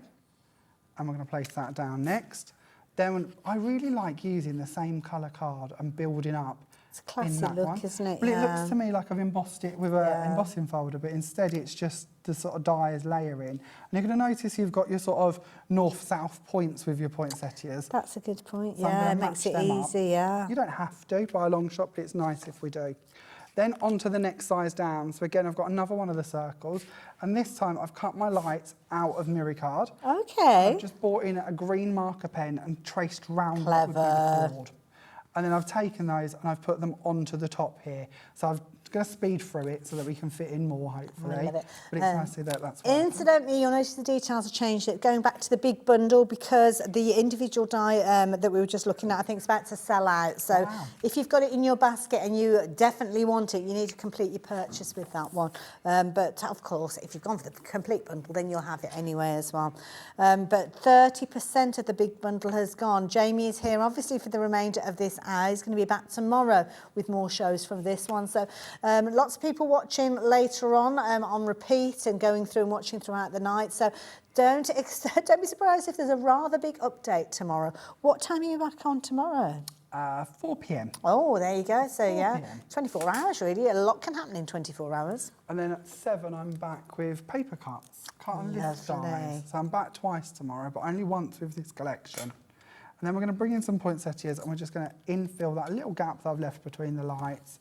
and we're going to place that down next. Then I really like using the same colour card and building up. It's a classy in that look, one. isn't it? Well, Yeah. it looks to me like I've embossed it with an embossing folder, but instead it's just the sort of die is layering. And you're going to notice you've got your sort of north-south points with your poinsettias. That's a good point. So I'm Yeah, gonna it makes match it them up. easy, yeah. You don't have to by a long shot, but it's nice if we do. Then on to the next size down. So again, I've got another one of the circles, and this time I've cut my lights out of mirror card. Okay. I've just brought in a green marker pen and traced round Clever. what would be the chord. And then I've taken those and I've put them onto the top here. So I'm going to speed through it so that we can fit in more, hopefully. I love it. But it's nice to see that that's working. Incidentally, you'll notice the details have changed. Going back to the big bundle, because the individual die that we were just looking at, I think it's about to sell out. So if you've got it in your basket and you definitely want it, you need to complete your purchase with that one. But of course, if you've gone for the complete bundle, then you'll have it anyway as well. But 30% of the big bundle has gone. Jamie is here, obviously, for the remainder of this hour. He's going to be back tomorrow with more shows from this one. So lots of people watching later on repeat and going through and watching throughout the night. So don't be surprised if there's a rather big update tomorrow. What time are you back on tomorrow? 4 p.m. Oh, there you go. So, yeah, PM. 24 hours, really. A lot can happen in 24 hours. And then at 7, I'm back with paper cuts. Cut and lift Lovely. dies. So I'm back twice tomorrow, but only once with this collection. And then we're going to bring in some poinsettias and we're just going to infill that little gap that I've left between the lights.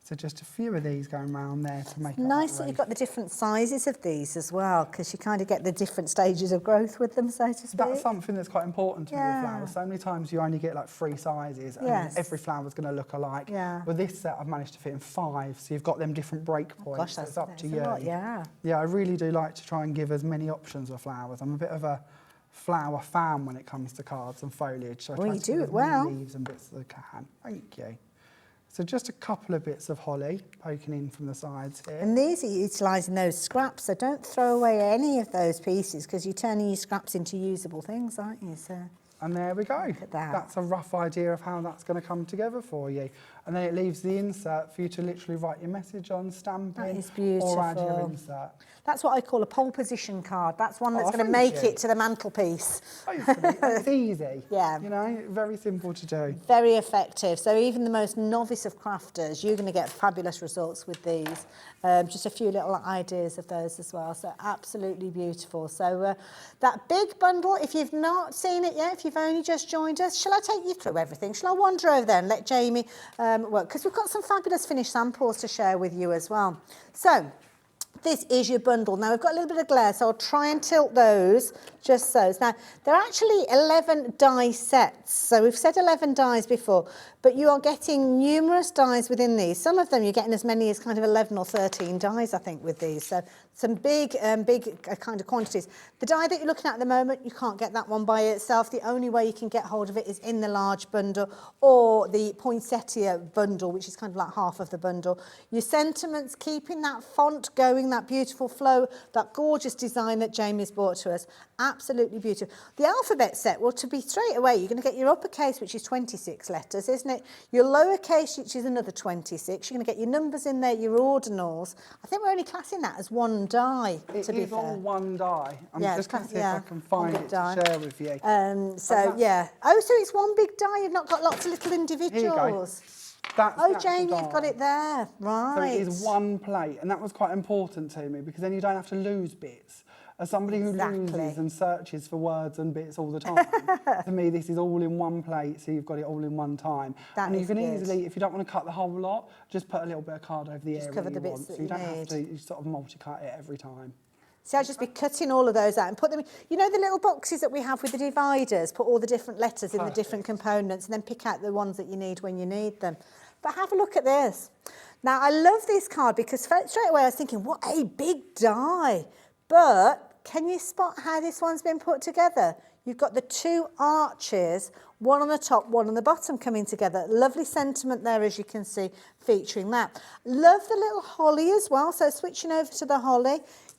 So just a few of these going around there to make it Nice that that you've got the different sizes of these as well, because you kind of get the different stages of growth with them, so to speak. That's something that's quite important to me with Yeah. flowers. So many times you only get like 3 sizes and Yes. every flower's going to look alike. Yeah. With this set, I've managed to fit in 5, so you've got them different break points. Gosh, so that's it's up to a you. lot, yeah. Yeah, I really do like to try and give as many options of flowers. I'm a bit of a flower fan when it comes to cards and foliage. So I Well, try you to do give it as many well. leaves and bits as I can. Thank you. So just a couple of bits of holly poking in from the sides here. And these are utilising those scraps, so don't throw away any of those pieces, because you're turning your scraps into usable things, aren't you? So And there we go. at that. That's a rough idea of how that's going to come together for you. And then it leaves the insert for you to literally write your message on, stamp That in, is or add your beautiful. insert. That's what I call a pole position card. That's one that's Oh, going to thank make you. it to the mantelpiece. Hopefully, it's easy. Yeah. You know, very simple to do. Very effective. So even the most novice of crafters, you're going to get fabulous results with these. Just a few little ideas of those as well. So absolutely beautiful. So that big bundle, if you've not seen it yet, if you've only just joined us, shall I take you through everything? Shall I wander over there and let Jamie work? Because we've got some fabulous finished samples to share with you as well. So this is your bundle. Now, we've got a little bit of glare, so I'll try and tilt those, just so. Now, they're actually 11 die sets. So we've said 11 dies before, but you are getting numerous dies within these. Some of them you're getting as many as kind of 11 or 13 dies, I think, with these. So some big kind of quantities. The die that you're looking at the moment, you can't get that one by itself. The only way you can get hold of it is in the large bundle or the poinsettia bundle, which is kind of like half of the bundle. Your sentiments, keeping that font going, that beautiful flow, that gorgeous design that Jamie's brought to us. Absolutely beautiful. The alphabet set, well, to be straight away, you're going to get your uppercase, which is 26 letters, isn't it? Your lowercase, which is another 26. You're going to get your numbers in there, your ordinals. I think we're only classing that as one die, to be It is fair. all one die. I'm Yeah, just going to it's see if I can find one it die. to share with you. So, yeah. Oh, so it's one big die. You've not got lots of little Here you go. individuals. That's Oh, the actual Jamie, die. you've got it there. Right. So it is one plate, and that was quite important to me because then you don't have to lose bits. As somebody who Exactly. loses and searches for words and bits all the time, to me this is all in one plate, so you've got it all in one time. That and you is can good. easily, if you don't want to cut the whole lot, just put a little bit of card over the area cover you the bits want. that So you you don't have need. to you sort of multi-cut it every time. So I'll just be cutting all of those out and put them in. You know the little boxes that we have with the dividers? Put all the different letters in the different components and then pick out the ones that you need when you need them. But have a look at this. Now, I love this card because straight away I was thinking, what a big die. But can you spot how this one's been put together? You've got the two arches, one on the top, one on the bottom coming together. Lovely sentiment there, as you can see, featuring that. Love the little holly as well. So switching over to the holly.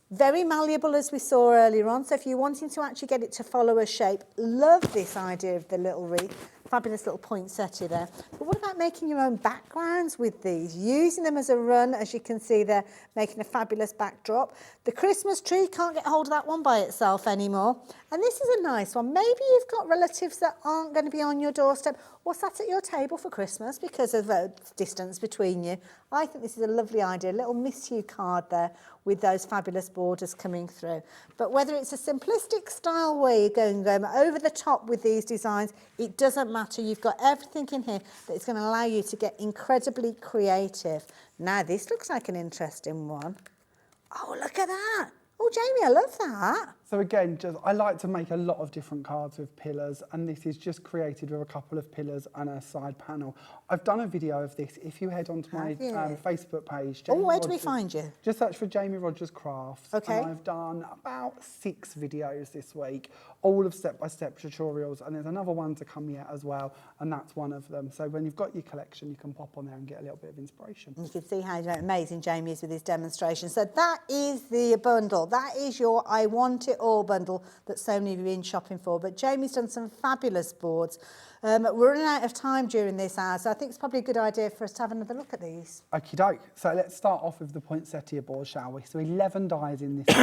Very malleable, as we saw earlier on. So if you're wanting to actually get it to follow a shape, love this idea of the little wreath. Fabulous little poinsettia there. But what about making your own backgrounds with these? Using them as a run, as you can see there, making a fabulous backdrop. The Christmas tree, can't get hold of that one by itself anymore. And this is a nice one. Maybe you've got relatives that aren't going to be on your doorstep or sat at your table for Christmas because of distance between you. I think this is a lovely idea. A little miss you card there with those fabulous borders coming through. But whether it's a simplistic style way you're going over the top with these designs, it doesn't matter. You've got everything in here that is going to allow you to get incredibly creative. Now, this looks like an interesting one. Oh, look at that. Oh, Jamie, I love that. So again, I like to make a lot of different cards with pillars, and this is just created with a couple of pillars and a side panel. I've done a video of this. If you head onto my Have you? Facebook page, Oh, Jamie where do we Rodgers- find you? Just search for Jamie Rodgers Crafts. Okay. And I've done about 6 videos this week, all of step-by-step tutorials, and there's another one to come yet as well, and that's one of them. So when you've got your collection, you can pop on there and get a little bit of inspiration. You can see how amazing Jamie is with his demonstration. So that is the bundle. That is your I Want It All bundle that so many of you have been shopping for. But Jamie's done some fabulous boards. We're running out of time during this hour, so I think it's probably a good idea for us to have another look at these. Okie doke. So let's start off with the poinsettia board, shall we? So 11 dies in this,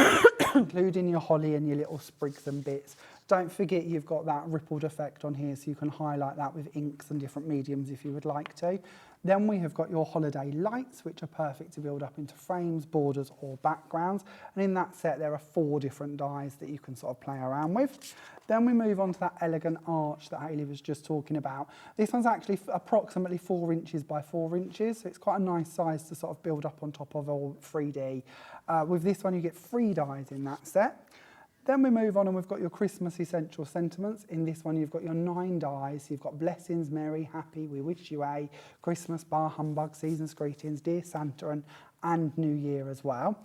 including your holly and your little sprigs and bits. Don't forget you've got that rippled effect on here, so you can highlight that with inks and different mediums if you would like to. Then we have got your holiday lights, which are perfect to build up into frames, borders or backgrounds. And in that set, there are 4 different dies that you can sort of play around with. Then we move on to that elegant arch that Hayley was just talking about. This one's actually approximately 4 inches by 4 inches. So it's quite a nice size to sort of build up on top of all 3D. With this one, you get 3 dies in that set. Then we move on and we've got your Christmas essential sentiments. In this one, you've got your 9 dies. You've got blessings, merry, happy, we wish you a, Christmas, bar humbug, season's greetings, dear Santa, and New Year as well.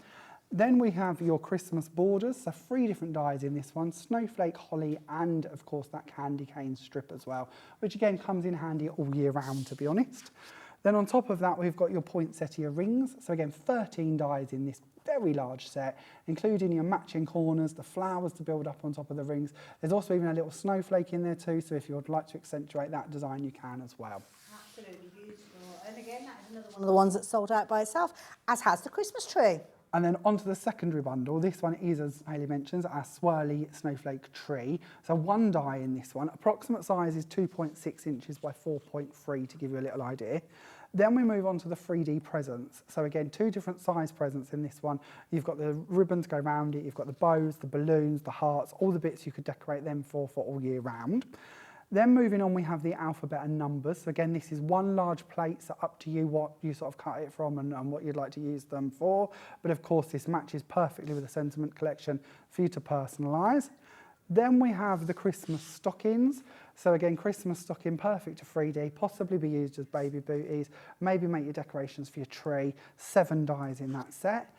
Then we have your Christmas borders, so 3 different dies in this one, snowflake, holly, and of course that candy cane strip as well, which again comes in handy all year round, to be honest. Then on top of that, we've got your poinsettia rings. So again, 13 dies in this very large set, including your matching corners, the flowers to build up on top of the rings. There's also even a little snowflake in there too, so if you would like to accentuate that design, you can as well. Absolutely beautiful. And again, that is another one of the ones that sold out by itself, as has the Christmas tree. And then onto the secondary bundle. This one is, as Hayley mentions, our swirly snowflake tree. So 1 die in this one. Approximate size is 2.6 inches by 4.3 to give you a little idea. Then we move on to the 3D presents. So again, 2 different size presents in this one. You've got the ribbons go around it, you've got the bows, the balloons, the hearts, all the bits you could decorate them for all year round. Then moving on, we have the alphabet and numbers. So again, this is 1 large plate, so up to you what you sort of cut it from and what you'd like to use them for. But of course, this matches perfectly with the sentiment collection for you to personalise. Then we have the Christmas stockings. So again, Christmas stocking, perfect to 3D, possibly be used as baby booties, maybe make your decorations for your tree, 7 dies in that set.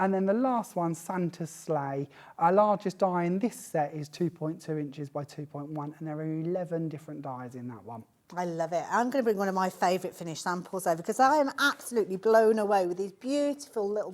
And then the last one, Santa's sleigh. Our largest die in this set is 2.2 inches by 2.1, and there are 11 different dies in that one. I love it. I'm going to bring one of my favourite finished samples over because I am absolutely blown away with these beautiful little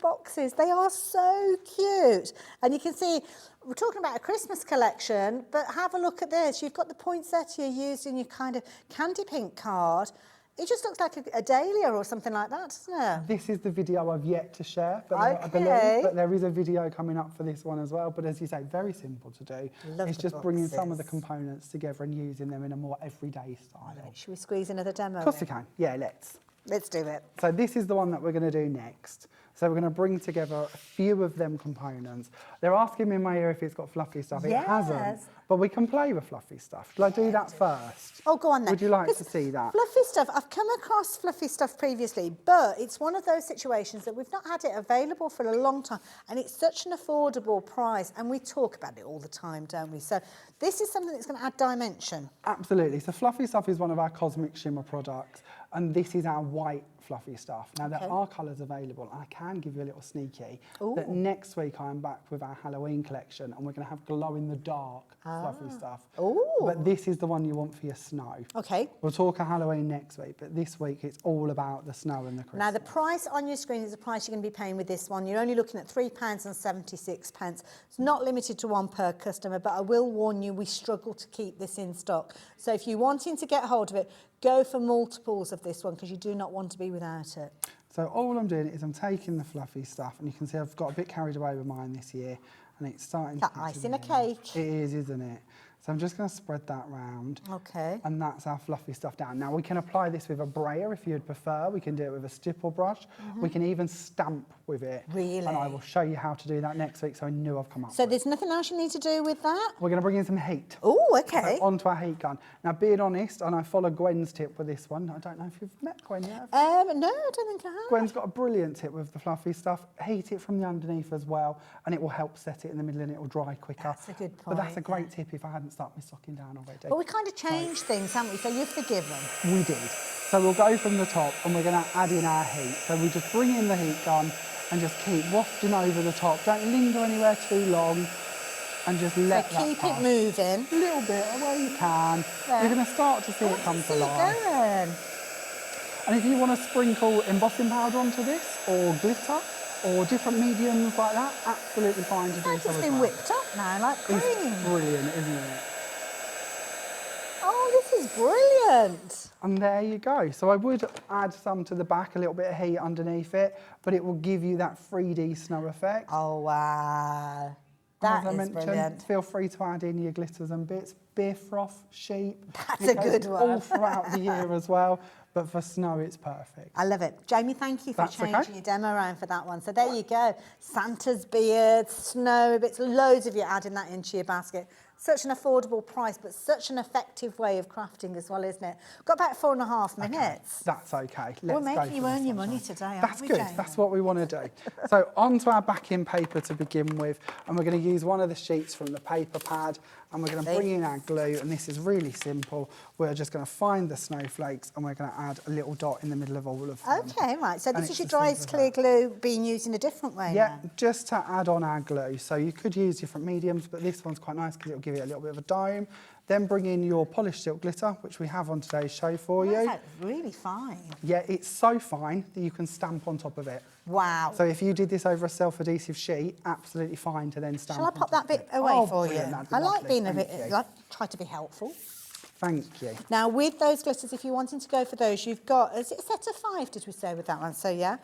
boxes. They are so cute. And you can see, we're talking about a Christmas collection, but have a look at this. You've got the poinsettia used in your kind of candy pink card. It just looks like a dahlia or something like that, doesn't it? This is the video I've yet to share, but Okay. I believe, but there is a video coming up for this one as well. But as you say, very simple to do. Love it's the just bringing some of the boxes. components together and using them in a more everyday style. Should we squeeze another demo? Of course in? you can. Yeah, let's. Let's do it. So this is the one that we're going to do next. So we're going to bring together a few of them components. They're asking me in my ear if it's got fluffy stuff. It hasn't, but we can play with fluffy stuff. Shall I do that first? Oh, go on then. Would you like to see that? Fluffy stuff, I've come across fluffy stuff previously, but it's one of those situations that we've not had it available for a long time, and it's such an affordable price, and we talk about it all the time, don't we? So this is something that's going to add dimension. Absolutely. So fluffy stuff is one of our cosmic shimmer products, and this is our white fluffy stuff. Now there are colours available, and I can give you a little sneaky that next week I'm back with our Halloween collection, and we're going to have glow in the dark fluffy stuff. But this is the one you want for your snow. Okay. We'll talk of Halloween next week, but this week it's all about the snow and the Christmas. Now the price on your screen is the price you're going to be paying with this one. You're only looking at £3.76. It's not limited to 1 per customer, but I will warn you, we struggle to keep this in stock. So if you're wanting to get hold of it, go for multiples of this one because you do not want to be without it. So all I'm doing is I'm taking the fluffy stuff, and you can see I've got a bit carried away with mine this year, and it's starting That to ice in a cake. It is, isn't it? So I'm just going to spread that round. Okay. And that's our fluffy stuff down. Now we can apply this with a brayer if you'd prefer. We can do it with a stipple brush. We can even stamp with it. Really? And I will show you how to do that next week, so I knew I've come up So with. there's nothing else you need to do with that? We're going to bring in some heat. Oh, okay. So onto our heat gun. Now, being honest, and I follow Gwen's tip with this one. I don't know if you've met Gwen yet. No, I don't think I have. Gwen's got a brilliant tip with the fluffy stuff. Heat it from the underneath as well, and it will help set it in the middle, and it will dry quicker. That's a good But that's a point, great tip if I hadn't started my stocking down already. But we kind of changed things, haven't we? So you're forgiven. We did. So we'll go from the top, and we're going to add in our heat. So we just bring in the heat gun and just keep wafting over the top. Don't linger anywhere too long, and just let that Keep pass. it moving. A little bit where you can. Yeah. You're going to start to see it come to life. Going. And if you want to sprinkle embossing powder onto this, or glitter, or different mediums like that, absolutely fine to do It's so as been well. whipped up now, like cream. It's brilliant, isn't it? Oh, this is brilliant. And there you go. So I would add some to the back, a little bit of heat underneath it, but it will give you that 3D snow effect. Oh, wow. And That as I is mentioned, brilliant. feel free to add in your glitters and bits. Beer froth, sheep. That's It a good goes one. all throughout the year as well. but for snow, it's perfect. I love it. Jamie, thank you for That's changing okay. your demo around for that one. So there you go. Santa's beard, snow bits, loads of you adding that into your basket. Such an affordable price, but such an effective way of crafting as well, isn't it? We've got about 4.5 minutes. That's okay. We're Let's go making you for earn this your one, money shall we? today, aren't That's we, good. Jamie? That's what we want to do. So onto our backing paper to begin with, and we're going to use one of the sheets from the paper pad, and we're going to bring in our glue, and this is really simple. We're just going to find the snowflakes, and we're going to add a little dot in the middle of all of them. Okay, right. So And this it's is your as dry simple as clear that. glue being used in a different way Yeah, now. just to add on our glue. So you could use different mediums, but this one's quite nice because it'll give it a little bit of a dome. Then bring in your polished silk glitter, which we have on today's show for you. That's really fine. Yeah, it's so fine that you can stamp on top of it. Wow. So if you did this over a self-adhesive sheet, absolutely fine to then stamp Shall I on pop top that of bit it. away Oh, for you? brilliant, that'd be I like lovely. being a Thank bit, you. like, try to be helpful. Thank you. Now, with those glitters, if you're wanting to go for those, you've got, is it a set of 5, did we say, with that one? So, yeah.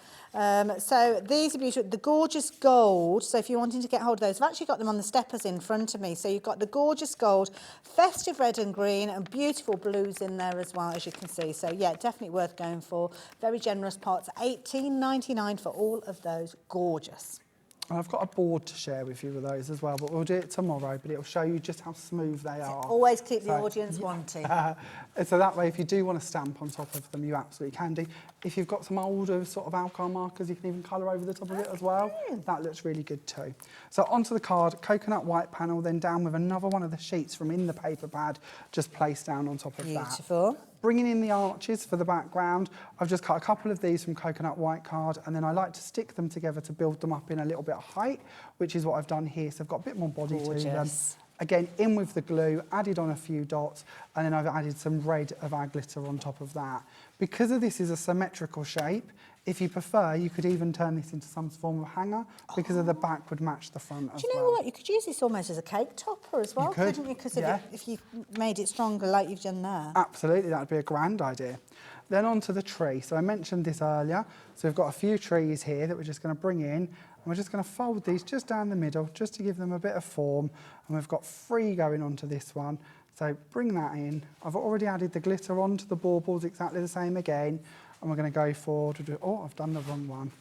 So these are beautiful. The gorgeous gold, so if you're wanting to get hold of those, I've actually got them on the steppers in front of me. So you've got the gorgeous gold, festive red and green, and beautiful blues in there as well, as you can see. So, yeah, definitely worth going for. Very generous pots, $18.99 for all of those. Gorgeous. And I've got a board to share with you with those as well, but we'll do it tomorrow, but it'll show you just how smooth they are. Always keep the So- audience wanting. So that way, if you do want to stamp on top of them, you absolutely can do. If you've got some older sort of alcohol markers, you can even colour over the top of it as well. That looks really good too. So onto the card, coconut white panel, then down with another one of the sheets from in the paper pad, just placed down on top of that. Beautiful. Bringing in the arches for the background, I've just cut a couple of these from coconut white card, and then I like to stick them together to build them up in a little bit of height, which is what I've done here. So I've got a bit more body to them. Gorgeous. Again, in with the glue, added on a few dots, and then I've added some red of our glitter on top of that. Because of this is a symmetrical shape, if you prefer, you could even turn this into some form of hanger, because of the back would match the front as Do you know well. what? You could use this almost as a cake topper as well, could, couldn't you? Because yeah. if you made it stronger like you've done there. Absolutely, that would be a grand idea. Then onto the tree. So I mentioned this earlier. So we've got a few trees here that we're just going to bring in, and we're just going to fold these just down the middle, just to give them a bit of form. And we've got 3 going onto this one. So bring that in. I've already added the glitter onto the baubles, exactly the same again. And we're going to go for, oh, I've done the wrong one.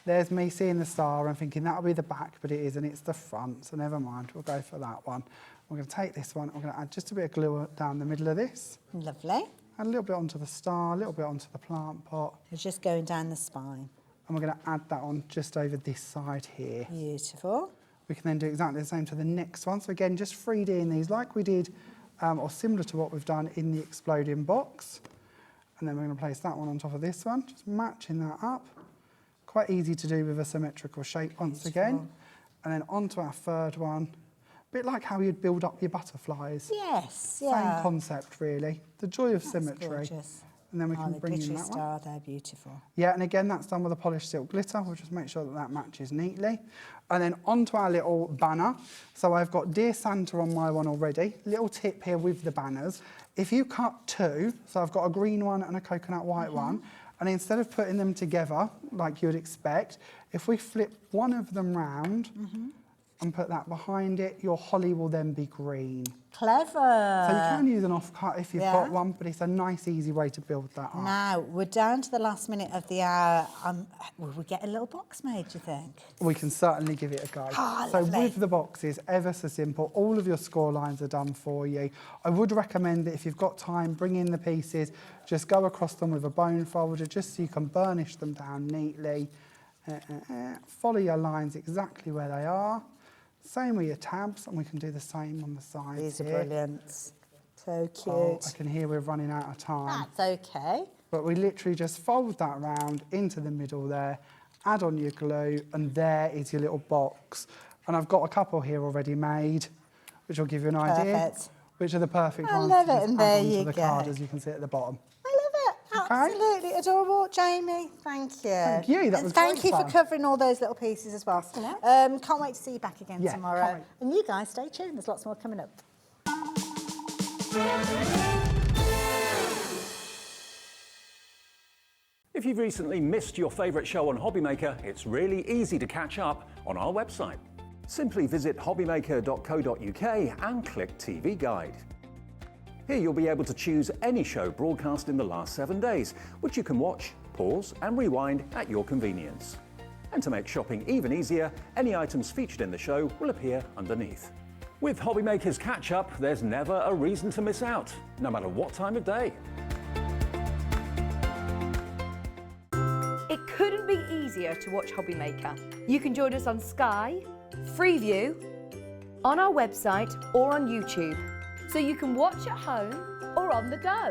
There's me seeing the star and thinking that'll be the back, but it isn't, it's the front, so never mind, we'll go for that one. We're going to take this one, we're going to add just a bit of glue down the middle of this. Lovely. Add a little bit onto the star, a little bit onto the plant pot. It's just going down the spine. And we're going to add that on just over this side here. Beautiful. We can then do exactly the same to the next one. So again, just 3Ding these like we did, or similar to what we've done in the exploding box. And then we're going to place that one on top of this one, just matching that up. Quite easy to do with a symmetrical shape once again. And then onto our third one. A bit like how you'd build up your butterflies. Yes, yeah. Same concept, really. The joy of That's symmetry. gorgeous. And then we Oh, can the bring in glittery that one. star there, beautiful. Yeah, and again, that's done with a polished silk glitter. We'll just make sure that that matches neatly. And then onto our little banner. So I've got Dear Santa on my one already. Little tip here with the banners. If you cut 2, so I've got a green one and a coconut white one, and instead of putting them together like you would expect, if we flip one of them round and put that behind it, your holly will then be green. Clever. So you can use an offcut if you've yeah. got one, but it's a nice, easy way to build that up. Now, we're down to the last minute of the hour. Will we get a little box made, do you think? We can certainly give it a go. Oh, so lovely. with the boxes, ever so simple, all of your score lines are done for you. I would recommend that if you've got time, bring in the pieces, just go across them with a bone folder, just so you can burnish them down neatly. Follow your lines exactly where they are. Same with your tabs, and we can do the same on the sides. These are here. brilliant. So cute. Oh, I can hear we're running out of time. That's okay. But we literally just fold that round into the middle there, add on your glue, and there is your little box. And I've got a couple here already made, which will give you an idea. Perfect. Which are the perfect I ones love to it, just and add there onto you the go. card, as you can see at the bottom. I love it. Okay. Absolutely adorable, Jamie. Thank you. Thank you, that And was thank great you for fun. covering all those little pieces as well. Can't wait to see you back again Yeah, tomorrow. can't wait. And you guys, stay tuned. There's lots more coming up. If you've recently missed your favourite show on Hobbymaker, it's really easy to catch up on our website. Simply visit hobbymaker.co.uk and click TV Guide. Here you'll be able to choose any show broadcast in the last 7 days, which you can watch, pause and rewind at your convenience. And to make shopping even easier, any items featured in the show will appear underneath. With Hobbymaker's Catch-Up, there's never a reason to miss out, no matter what time of day. It couldn't be easier to watch Hobbymaker. You can join us on Sky, Freeview, on our website or on YouTube, so you can watch at home or on the go.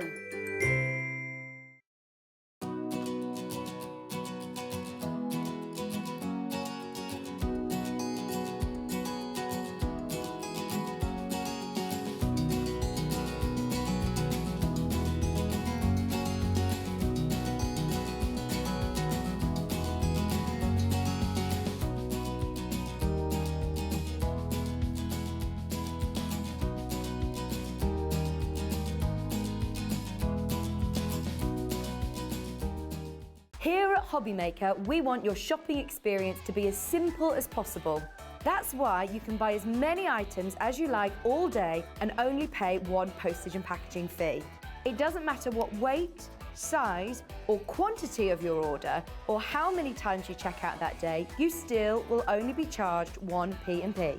Here at Hobbymaker, we want your shopping experience to be as simple as possible. That's why you can buy as many items as you like all day and only pay one postage and packaging fee. It doesn't matter what weight, size or quantity of your order or how many times you check out that day, you still will only be charged one P&P.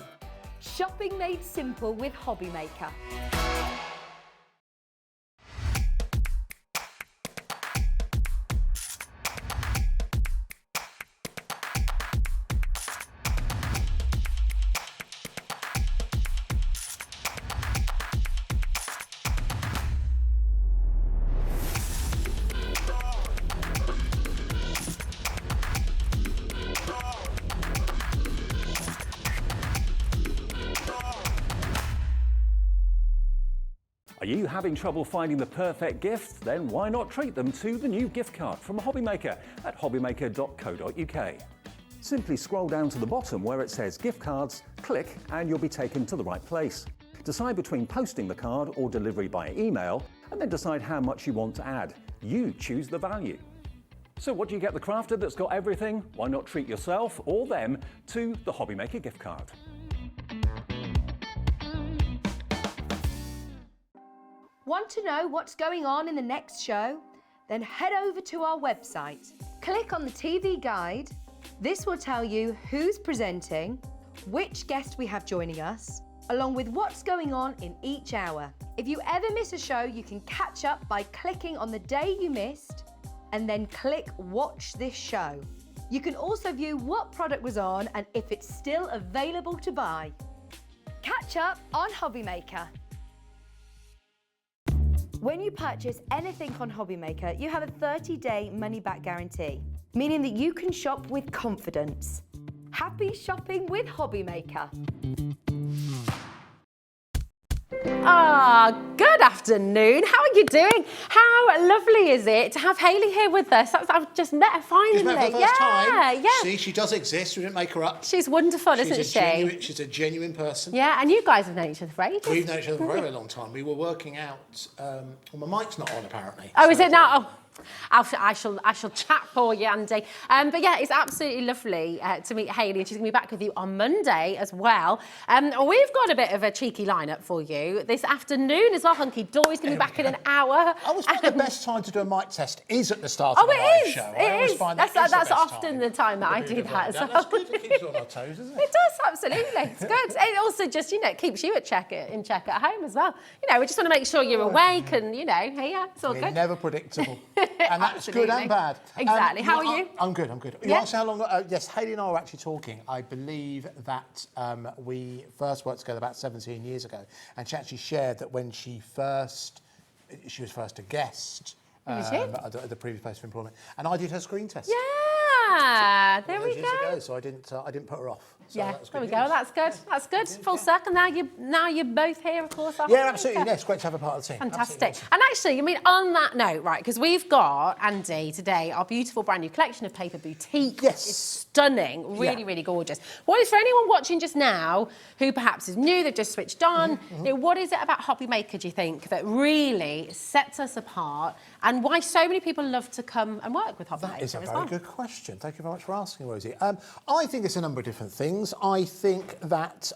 Shopping made simple with Hobbymaker. Are you having trouble finding the perfect gift? Then why not treat them to the new gift card from Hobbymaker at hobbymaker.co.uk. Simply scroll down to the bottom where it says gift cards, click and you'll be taken to the right place. Decide between posting the card or delivery by email and then decide how much you want to add. You choose the value. So what do you get the crafter that's got everything? Why not treat yourself or them to the Hobbymaker gift card? Want to know what's going on in the next show? Then head over to our website. Click on the TV guide. This will tell you who's presenting, which guest we have joining us, along with what's going on in each hour. If you ever miss a show, you can catch up by clicking on the day you missed and then click Watch This Show. You can also view what product was on and if it's still available to buy. Catch up on Hobbymaker. When you purchase anything on Hobbymaker, you have a 30-day money-back guarantee, meaning that you can shop with confidence. Happy shopping with Hobbymaker. Good afternoon. How are you doing? How lovely is it to have Hayley here with us? I've just met her finally. She's met for the first time. Yeah. See, she does exist. We didn't make her up. She's wonderful, isn't she? She's a genuine person. Yeah, and you guys have known each other for ages. We've known each other for a very, very long time. We were working out. Well, my mic's not on apparently. Oh, so is it now? Oh. I shall chat for you, Andy. But yeah, it's absolutely lovely to meet Hayley, and she's going to be back with you on Monday as well. We've got a bit of a cheeky lineup for you this afternoon as well. Hunkydory's going to be back in an hour. I always find the best time to do a mic test is at the start of a live show. It is. That's often the time that I do that as well. That's good. It keeps you on our toes, isn't it? It does, absolutely. It's good. It also just, it keeps you in check at home as well. We just want to make sure you're awake and, it's all good. Never predictable. And that's good and bad. Exactly. How are you? I'm good. You asked how long? Yes, Hayley and I were actually talking. I believe that we first worked together about 17 years ago, and she actually shared that when she was first a guest at the previous place of employment, and I did her screen test. Yeah, there we years go. ago, so I didn't put her off. So yeah, that was there we good go. news. That's good. That's good. Full circle. Now you're both here, of course. Yeah, absolutely. Yes, great to have a part of the team. Fantastic. And actually, on that note, right, because we've got, Andy, today, our beautiful brand new collection of paper boutique. Yes. It's stunning. Really, really gorgeous. What is, for anyone watching just now who perhaps is new, they've just switched on, what is it about Hobbymaker, do you think, that really sets us apart, and why so many people love to come and work with Hobbymaker? That is a very good question. Thank you very much for asking, Rosie. I think it's a number of different things. things. I think that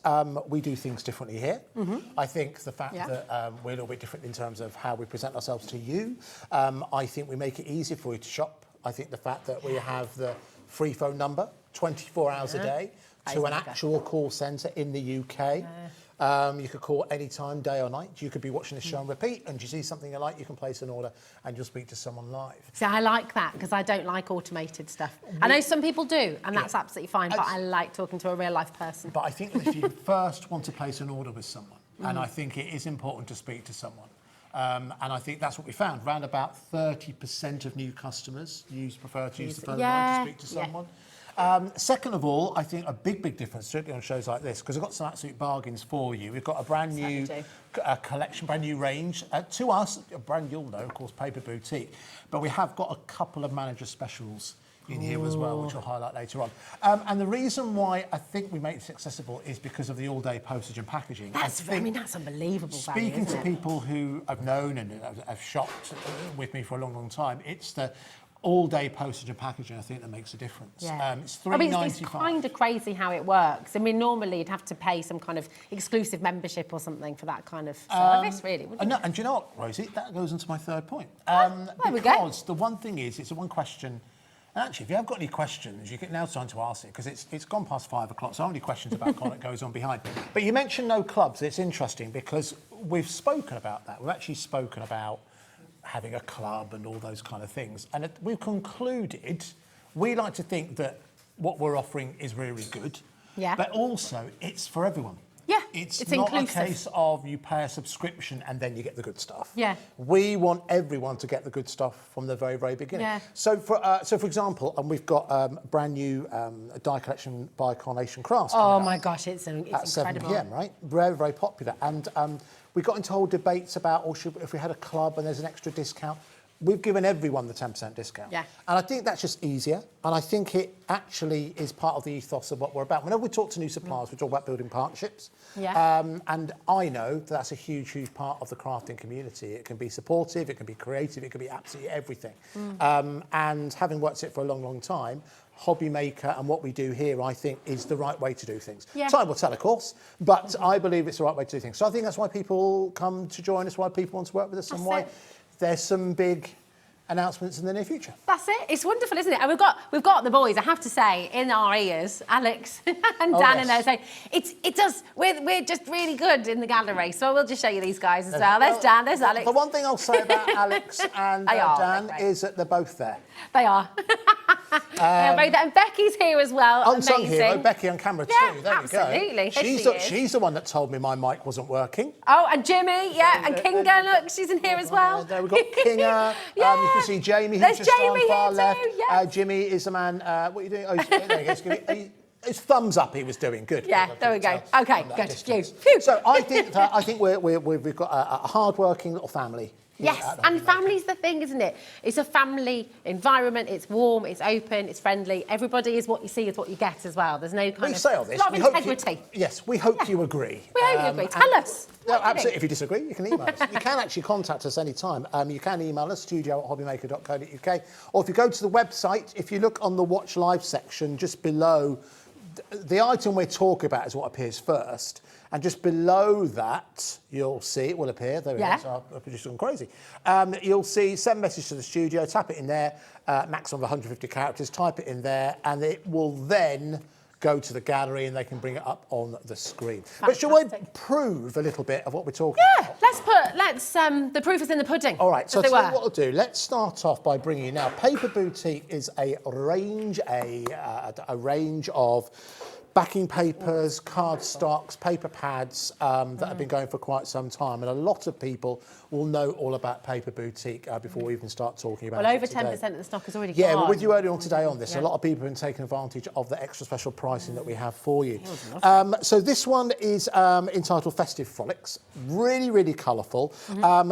we do things differently here. I think the fact that we're a little bit different in terms of how we present ourselves to you. I think we make it easier for you to shop. I think the fact that we have the free phone number 24 hours a day to an actual call centre in the UK. You could call any time, day or night. You could be watching the show and repeat, and you see something you like, you can place an order and you'll speak to someone live. See, I like that because I don't like automated stuff. I know some people do, and that's absolutely fine, but I like talking to a real life person. But I think that if you first want to place an order with someone, and I think it is important to speak to someone, and I think that's what we found. Around about 30% of new customers prefer to use the phone line to speak to someone. Second of all, I think a big difference, certainly on shows like this, because I've got some absolute bargains for you. We've got a brand new collection, brand new range. To us, a brand you'll know, of course, Paper Boutique. But we have got a couple of manager specials in here as well, which I'll highlight later on. And the reason why I think we make this accessible is because of the all-day postage and packaging. That's unbelievable value, Speaking to people who I've known and have shopped with me for a long time, it's the all-day postage and packaging, I think, that makes a difference. Yeah. It's $3.95. It's kind of crazy how it works. I mean, normally you'd have to pay some kind of exclusive membership or something for that kind of service, really, wouldn't you? And do you know what, Rosie? That goes into my third point. There we go. Because the one thing is, it's a one question. And actually, if you have got any questions, you can now's time to ask it, because it's gone past 5 o'clock, so only questions about what goes on behind. But you mentioned no clubs. It's interesting because we've spoken about that. We've actually spoken about having a club and all those kind of things. And we've concluded, we like to think that what we're offering is really good, but also it's for everyone. Yeah, it's not inclusive. A case of you pay a subscription and then you get the good stuff. Yeah. We want everyone to get the good stuff from the very, very beginning. Yeah. So for example, and we've got a brand new die collection by Carnation Crafts. Oh my gosh, it's at incredible. 7 p.m, right? Very, very popular. And we got into whole debates about, if we had a club and there's an extra discount. We've given everyone the 10% discount. Yeah. And I think that's just easier. And I think it actually is part of the ethos of what we're about. Whenever we talk to new suppliers, we talk about building partnerships. Yeah. And I know that's a huge part of the crafting community. It can be supportive, it can be creative, it can be absolutely everything. And having worked it for a long time, Hobby Maker and what we do here, I think, is the right way to do things. Yeah. Time will tell, of course, but I believe it's the right way to do things. So I think that's why people come to join us, why people want to work with us, and why there's some big announcements in the near future. That's it. It's wonderful, isn't it? And we've got the boys, I have to say, in our ears, Alex and Dan in there saying, we're just really good in the gallery. So we'll just show you these guys as well. There's Dan, there's Alex. The one thing I'll say about Alex and Dan is that they're both there. They are. And Becky's here as well. Unsung hero, Becky on camera too. There absolutely. We go. She's the one that told me my mic wasn't working. Oh, and Jimmy, and Kinga, look, she's in here as well. There we've got Kinga. You can see Jamie, who's just on far left. Too, Jimmy is the man. What are you doing? Oh, there he goes. His thumbs up. He was doing good. Yeah, there we go. Okay, good. Phew. So I think we've got a hard-working little family. Yes, and family's the thing, isn't it? It's a family environment. It's warm, it's open, it's friendly. Everybody is what you see is what you get as well. There's no kind of lot of integrity. We hope you agree. We hope you agree. Tell us. No, absolutely. If you disagree, you can email us. You can actually contact us anytime. You can email us, studio@hobbymaker.co.uk. Or if you go to the website, if you look on the Watch Live section, just below, the item we're talking about is what appears first. And just below that, you'll see, it will appear, there it is, our producer's gone crazy. You'll see, send message to the studio, tap it in there, maximum of 150 characters, type it in there, and it will then go to the gallery and they can bring it up on the screen. Fantastic. But shall we prove a little bit of what we're talking about? The proof is in the pudding. All right, so I'll tell you what I'll do. Let's start off by bringing you now. Paper Boutique is a range of backing papers, cardstocks, paper pads that have been going for quite some time. And a lot of people will know all about Paper Boutique before we even start talking about it. Well, over 10% of the stock is already gone. Yeah, we're with you earlier on today on this. A lot of people have been taking advantage of the extra special pricing that we have for you. So this one is entitled Festive Frolics. Really, really colourful.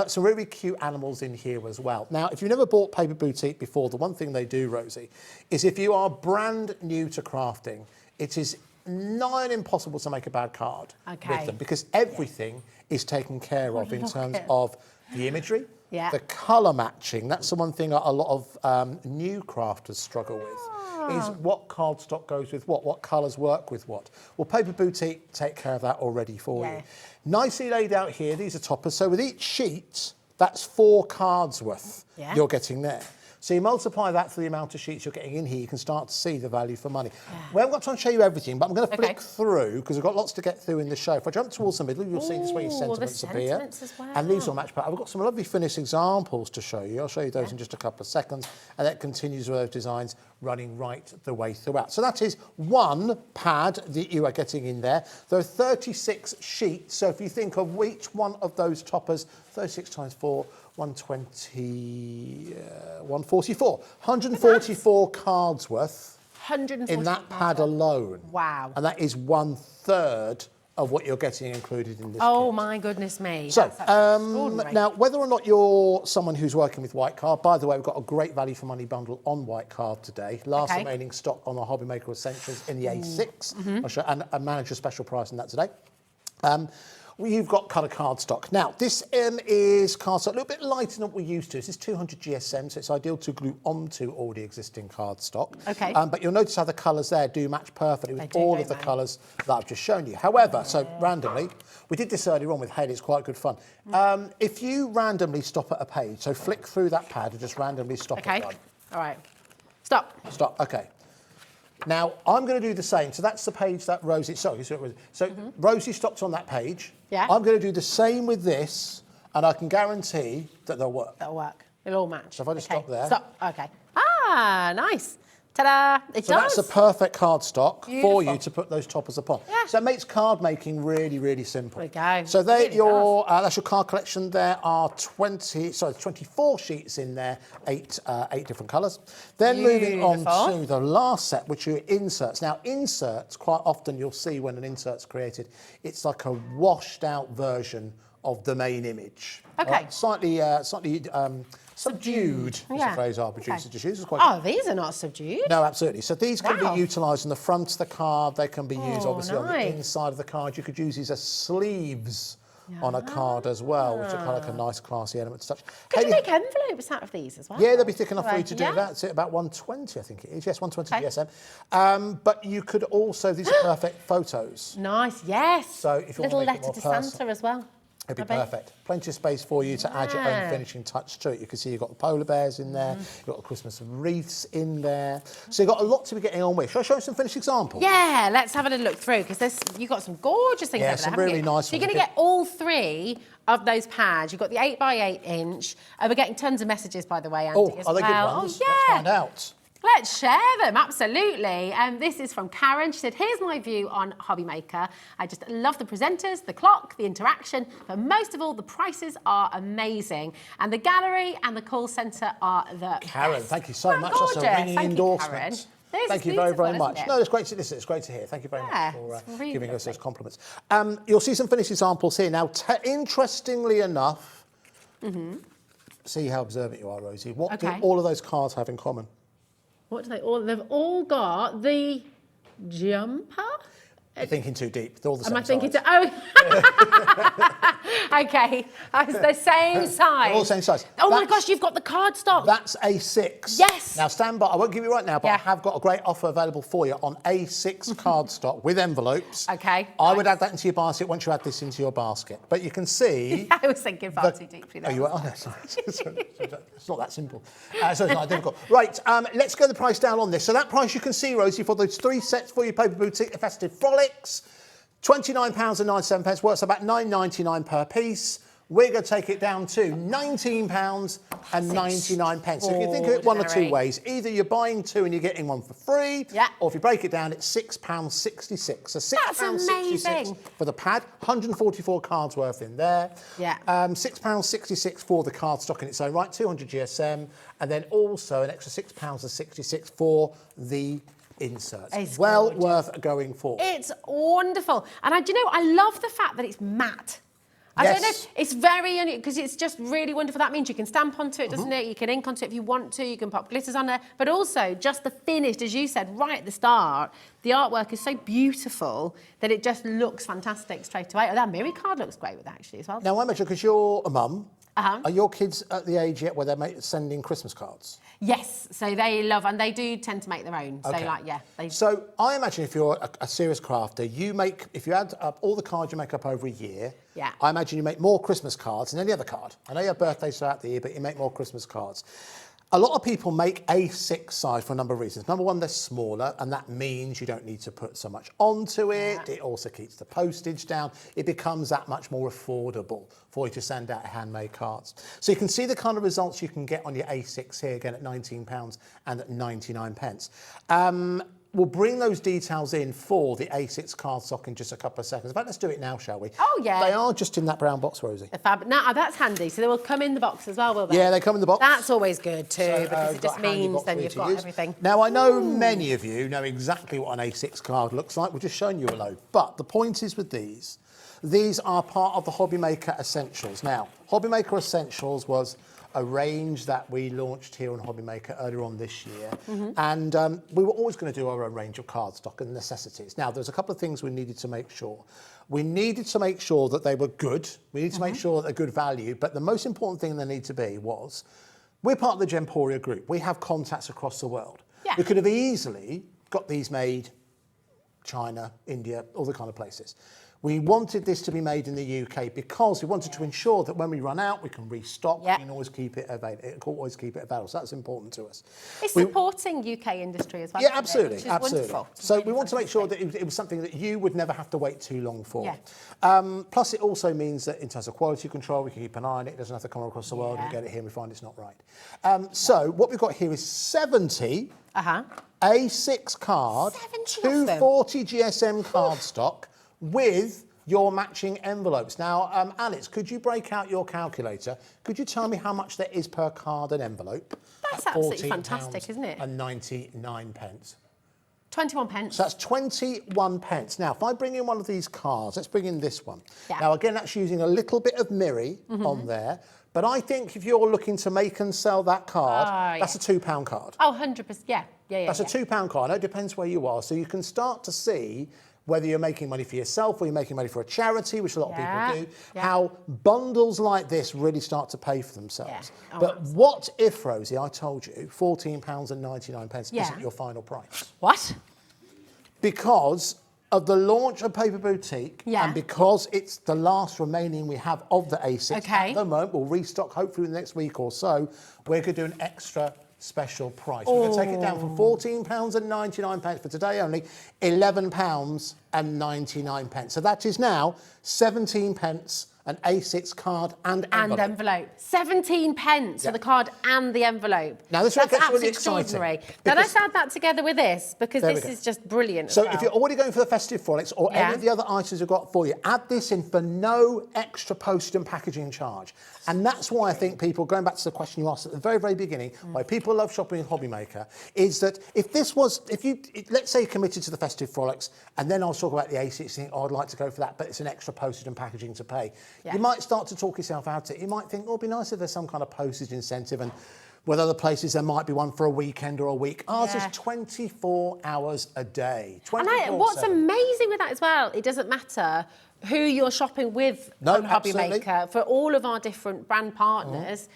Some really cute animals in here as well. Now, if you've never bought Paper Boutique before, the one thing they do, Rosie, is if you are brand new to crafting, it is nigh impossible to make a bad card with them, because everything is taken care of in terms of the imagery, Yeah. The colour matching, that's the one thing a lot of new crafters struggle with, is what cardstock goes with what colours work with what. Well, Paper Boutique take care of that already for you. Nicely laid out here, these are toppers. So with each sheet, that's 4 cards worth you're getting there. So you multiply that for the amount of sheets you're getting in here, you can start to see the value for money. We haven't got time to show you everything, but I'm going to flick through, because we've got lots to get through in the show. If I jump towards the middle, you'll see this where your sentiments appear. As well. And these will match. But I've got some lovely finished examples to show you. I'll show you those in just a couple of seconds. And that continues with those designs running right the way throughout. So that is one pad that you are getting in there. There are 36 sheets. So if you think of each one of those toppers, 36 times 4, 120, 144. 144 cards worth 144 in that pad alone. Wow. And that is 1/3 of what you're getting included in this Oh kit. my goodness me. So, That's extraordinary. now, whether or not you're someone who's working with white card, by the way, we've got a great value for money bundle on white card today. Last remaining stock on the Hobby Maker Essentials in the A6. I'll show, and a manager special price on that today. You've got colour cardstock. Now, this is cardstock, a little bit lighter than what we're used to. This is 200 GSM, so it's ideal to glue onto already existing cardstock. Okay. But you'll notice how the colours there do match perfectly with all of the colours that I've just shown you. However, so randomly, we did this earlier on with Hayley, it's quite good fun. If you randomly stop at a page, so flick through that pad and just randomly stop at one. All right. Stop. Stop, okay. Now, I'm going to do the same. So that's the page that Rosie, so Rosie stopped on that page. Yeah. I'm going to do the same with this, and I can guarantee that they'll work. That'll work. It'll all match. So if I just stop there. Stop. Okay. Ah, nice. Ta-da. It So does. that's a perfect cardstock for Beautiful. you to put those toppers upon. Yeah. So it makes card making really, really simple. There we go. So It really that's your card collection. There are 24 sheets in there, eight different colours. Then moving on to the last set, which are inserts. Now, inserts, quite often you'll see when an insert's created, it's like a washed out version of the main image. Okay. Right? Slightly subdued, is the phrase our producer just used. Oh, these are not subdued. No, absolutely. So these can be utilised on the front of the card. They can be used, obviously, on the inside of the card. You could use these as sleeves on a card as well, which are kind of like a nice, classy element to touch. Could you make envelopes out of these as well? Yeah, they'll be thick enough for you to do that. It's about 120, I think it is. Yes, 120 GSM. But you could also, these are perfect photos. Nice, yes. So if you Little want to make it letter to more personal, Santa as well. it'd be perfect. Plenty of space for you to add your own finishing touch to it. You can see you've got the polar bears in there, you've got the Christmas wreaths in there. So you've got a lot to be getting on with. Shall I show you some finished examples? Yeah, let's have a look through, because you've got some gorgeous things over there, some haven't really you? nice So you're ones. going to get all 3 of those pads. You've got the 8x8 inch. We're getting tons of messages, by the way, Andy, as are they well. good ones? Oh, yeah. Let's find out. Let's share them, absolutely. This is from Karen. She said, here's my view on Hobby Maker. I just love the presenters, the clock, the interaction, but most of all, the prices are amazing. And the gallery and the call centre are the Karen, best. thank you so much. Gorgeous. That's a ringing Thank you, endorsement. Karen. Thank you very, very Beautiful, much. isn't it? No, it's great to listen. It's great to hear. Thank you very much for it's really giving us lovely. those compliments. You'll see some finished examples here. Now, interestingly enough, see how observant you are, Rosie. What do all of those cards have in common? What do they all? They've all got the jumper. You're thinking too deep. They're all the same Am I thinking size. Okay, it's the same size. They're all the same size. Oh my gosh, you've got the cardstock. That's A6. Yes. Now stand by. I won't give you right now, but I have got a great offer available for you on A6 cardstock with envelopes. Okay. I would add that into your basket once you add this into your basket. But you can see. I was thinking far too deeply there. Oh, you were? Oh, no, sorry. It's not that simple. So it's not that difficult. Right, let's go the price down on this. So that price you can see, Rosie, for those 3 sets for your Paper Boutique, the Festive Frolics, £29.97, works about £9.99 per piece. We're going to take it down to £19.99. So if you think of it one or two ways, either you're buying 2 and you're getting 1 for free, or if you break it down, it's £6.66. So £6.66 for the pad, 144 cards worth in there. Yeah. £6.66 for the cardstock in its own right, 200 GSM, and then also an extra £6.66 for the inserts. It's well gorgeous. worth going for. It's wonderful. And do you know, I love the fact that it's matte. I don't know, it's very, because it's just really wonderful. That means you can stamp onto it, doesn't it? You can ink onto it if you want to. You can pop glitters on there. But also, just the finished, as you said, right at the start, the artwork is so beautiful that it just looks fantastic straight away. Oh, that Miri card looks great with that actually as well. Now, I imagine, because you're a mum, are your kids at the age yet where they're sending Christmas cards? Yes, so they love, and they do tend to make their own. Okay. So, like, yeah. So, I imagine if you're a serious crafter, if you add up all the cards you make up over a year, I imagine you make more Christmas cards than any other card. I know you have birthdays throughout the year, but you make more Christmas cards. A lot of people make A6 size for a number of reasons. Number one, they're smaller, and that means you don't need to put so much onto it. It also keeps the postage down. It becomes that much more affordable for you to send out handmade cards. So you can see the kind of results you can get on your A6 here, again at £19 and at 99 pence. We'll bring those details in for the A6 cardstock in just a couple of seconds. In fact, let's do it now, shall we? Oh, yeah. They are just in that brown box, Rosie. Now, that's handy. So they will come in the box as well, will they? Yeah, they come in the box. That's always good too, So, because it just means then you've got everything. Now, I know many of you know exactly what an A6 card looks like. We're just showing you a load. But the point is with these are part of the Hobby Maker Essentials. Now, Hobby Maker Essentials was a range that we launched here on Hobby Maker earlier on this year. And we were always going to do our own range of cardstock and necessities. Now, there's a couple of things we needed to make sure. We needed to make sure that they were good. We needed to make sure that they're good value. But the most important thing they need to be was, we're part of the Gemporia group. We have contacts across the world. Yeah. We could have easily got these made China, India, all the kind of places. We wanted this to be made in the UK because we wanted to ensure that when we run out, we can restock. We can always keep it available. So that's important to us. It's supporting UK industry as well. Yeah, absolutely, which is absolutely. wonderful. So we want to make sure that it was something that you would never have to wait too long for. Yeah. Plus, it also means that in terms of quality control, we can keep an eye on it. It doesn't have to come across the world. We get it here and we find it's not right. So what we've got here is 70 A6 card, 240 GSM cardstock with your matching envelopes. Now, Alex, could you break out your calculator? Could you tell me how much there is per card and envelope? That's absolutely fantastic, isn't it? And 99 pence. 21 pence. So that's 21 pence. Now, if I bring in one of these cards, let's bring in this one. Now, again, that's using a little bit of Miri on there. But I think if you're looking to make and sell that card, that's a £2 card. Oh, 100%. Yeah. That's a £2 card. It depends where you are. So you can start to see whether you're making money for yourself or you're making money for a charity, which a lot of people do, how bundles like this really start to pay for themselves. But what if, Rosie, I told you £14.99 isn't your final price? What? Because of the launch of Paper Boutique, and because it's the last remaining we have of the A6 at the moment, we'll restock hopefully in the next week or so, we're going to do an extra special price. We're going to take it down from £14.99 for today only, £11.99. So that is now 17 pence, an A6 card and envelope. And envelope. 17 pence for the card and the envelope. Now this That's gets absolutely really exciting. Now let's add that together with this, because this is just brilliant. So if you're already going for the festive frolics or any of the other items we've got for you, add this in for no extra postage and packaging charge. And that's why I think people, going back to the question you asked at the very, very beginning, why people love shopping in Hobby Maker, is that if this was, let's say you committed to the festive frolics, and then I'll talk about the A6 thing, I'd like to go for that, but it's an extra postage and packaging to pay. You might start to talk yourself out of it. You might think, oh, it'd be nice if there's some kind of postage incentive, and with other places there might be one for a weekend or a week. Ours is 24 hours a day. And what's amazing with that as well, it doesn't matter who you're shopping with on Hobby Maker. For all of our different brand partners,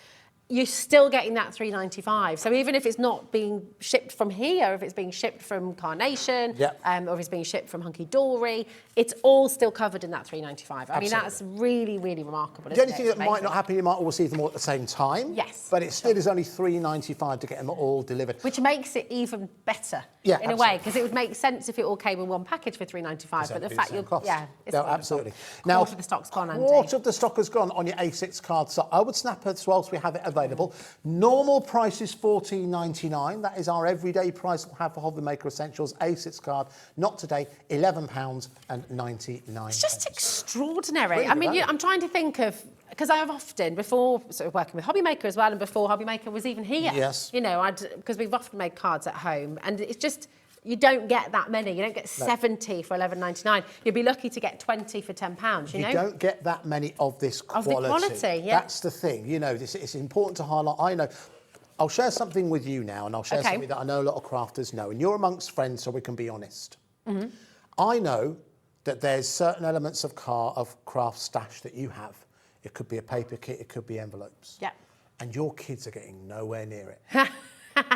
you're still getting that £3.95. So even if it's not being shipped from here, if it's being shipped from Carnation, or if it's being shipped from Hunkydory, it's all still covered in that £3.95. I mean, that's really, really remarkable. The only thing that might not happen, you might all receive them all at the same time. Yes. But it still is only £3.95 to get them all delivered. Which makes it even better, in a way, because it would make sense if it all came in one package for £3.95. But the fact you're, it's absolutely. Now, quarter of the stock's gone, Andy. Quarter of the stock has gone on your A6 card. So I would snap it whilst we have it available. Normal price is £14.99. That is our everyday price we'll have for Hobby Maker Essentials A6 card. Not today, £11.99. It's just extraordinary. I mean, I'm trying to think of, because I have often, before sort of working with Hobby Maker as well, and before Hobby Maker was even here, you know, because we've often made cards at home, and it's just, you don't get that many. You don't get 70 for £11.99. You'd be lucky to get 20 for £10, you know? You don't get that many of this quality. Of the quality, That's the thing. You know, it's important to highlight. I know. I'll share something with you now, and I'll share something that I know a lot of crafters know. And you're amongst friends, so we can be honest. I know that there's certain elements of craft stash that you have. It could be a paper kit, it could be envelopes. Yeah. And your kids are getting nowhere near it.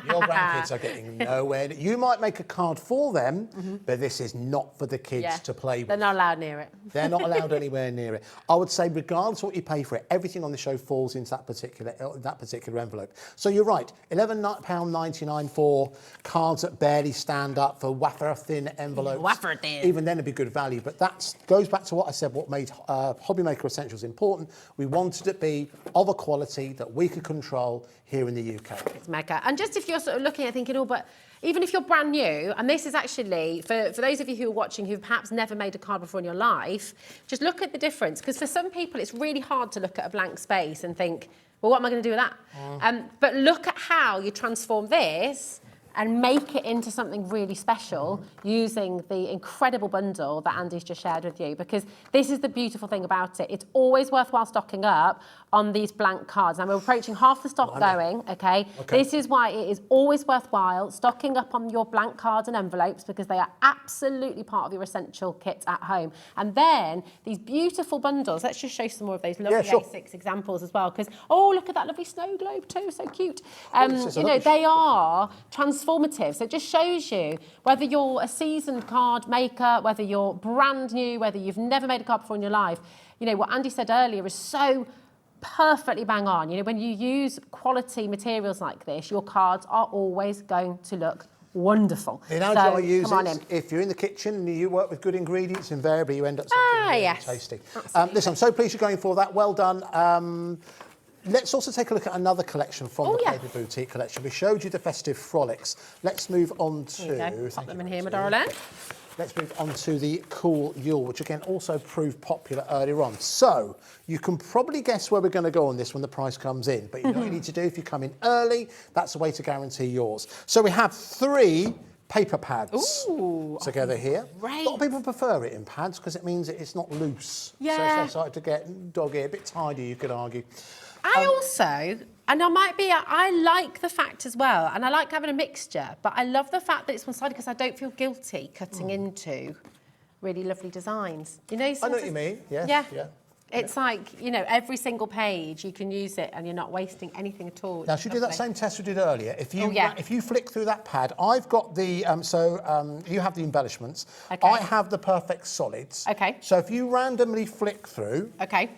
Your grandkids are getting nowhere. You might make a card for them, but this is not for the kids to play with. They're not allowed near it. They're not allowed anywhere near it. I would say, regardless of what you pay for it, everything on the show falls into that particular envelope. So you're right, £11.99 for cards that barely stand up, for wafer-thin envelopes. Wafer-thin. Even then, it'd be good value. But that goes back to what I said, what made Hobby Maker Essentials important. We wanted it to be of a quality that we could control here in the UK. It's mega. And just if you're sort of looking at thinking, oh, but even if you're brand new, and this is actually, for those of you who are watching who've perhaps never made a card before in your life, just look at the difference. Because for some people, it's really hard to look at a blank space and think, well, what am I going to do with that? But look at how you transform this and make it into something really special using the incredible bundle that Andy's just shared with you, because this is the beautiful thing about it. It's always worthwhile stocking up on these blank cards. Now, we're approaching half the stock going, okay? This is why it is always worthwhile stocking up on your blank cards and envelopes, because they are absolutely part of your essential kit at home. And then these beautiful bundles, let's just show some more of those lovely A6 examples as well, because, oh, look at that lovely snow globe too, so cute. You know, they are transformative. So it just shows you whether you're a seasoned card maker, whether you're brand new, whether you've never made a card before in your life. You know, what Andy said earlier is so perfectly bang on. You know, when you use quality materials like this, your cards are always going to look wonderful. The analogy I use is, if you're in the kitchen and you work with good ingredients, invariably you end up something really tasty. Listen, I'm so pleased you're going for that. Well done. Let's also take a look at another collection from the Paper Boutique collection. We showed you the festive frolics. Let's move on to... Pop them in here, my darling. Let's move on to the Cool Yule, which again also proved popular earlier on. So you can probably guess where we're going to go on this when the price comes in. But you know what you need to do if you come in early. That's a way to guarantee yours. So we have 3 paper pads together here. Great. A lot of people prefer it in pads because it means that it's not loose. Yeah. So it's less likely to get dog-eared, a bit tidy, you could argue. I also, and I like the fact as well, and I like having a mixture, but I love the fact that it's one-sided because I don't feel guilty cutting into really lovely designs. You know, I know what you mean, yes. Yeah. It's like, you know, every single page you can use it and you're not wasting anything at all. Now, should we do that same test we did earlier? If you flick through that pad, I've got the, you have the embellishments. Okay. I have the perfect solids. Okay. So if you randomly flick through. Okay.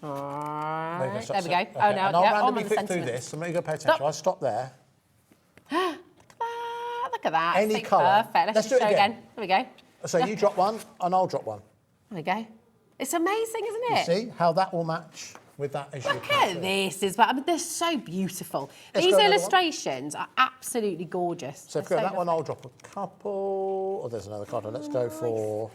There we go. Okay. Oh, no. And I'll randomly flick through this. I'm going to go pay attention. I'll stop there. Look at that. Any colour. Perfect. Let's just show again. There we go. So you drop one and I'll drop one. There we go. It's amazing, isn't it? You see how that will match with that as Look at this as well. I mean, they're so beautiful. These illustrations are absolutely gorgeous. So if we go that one, I'll drop a couple. Oh, there's another card. Let's go for...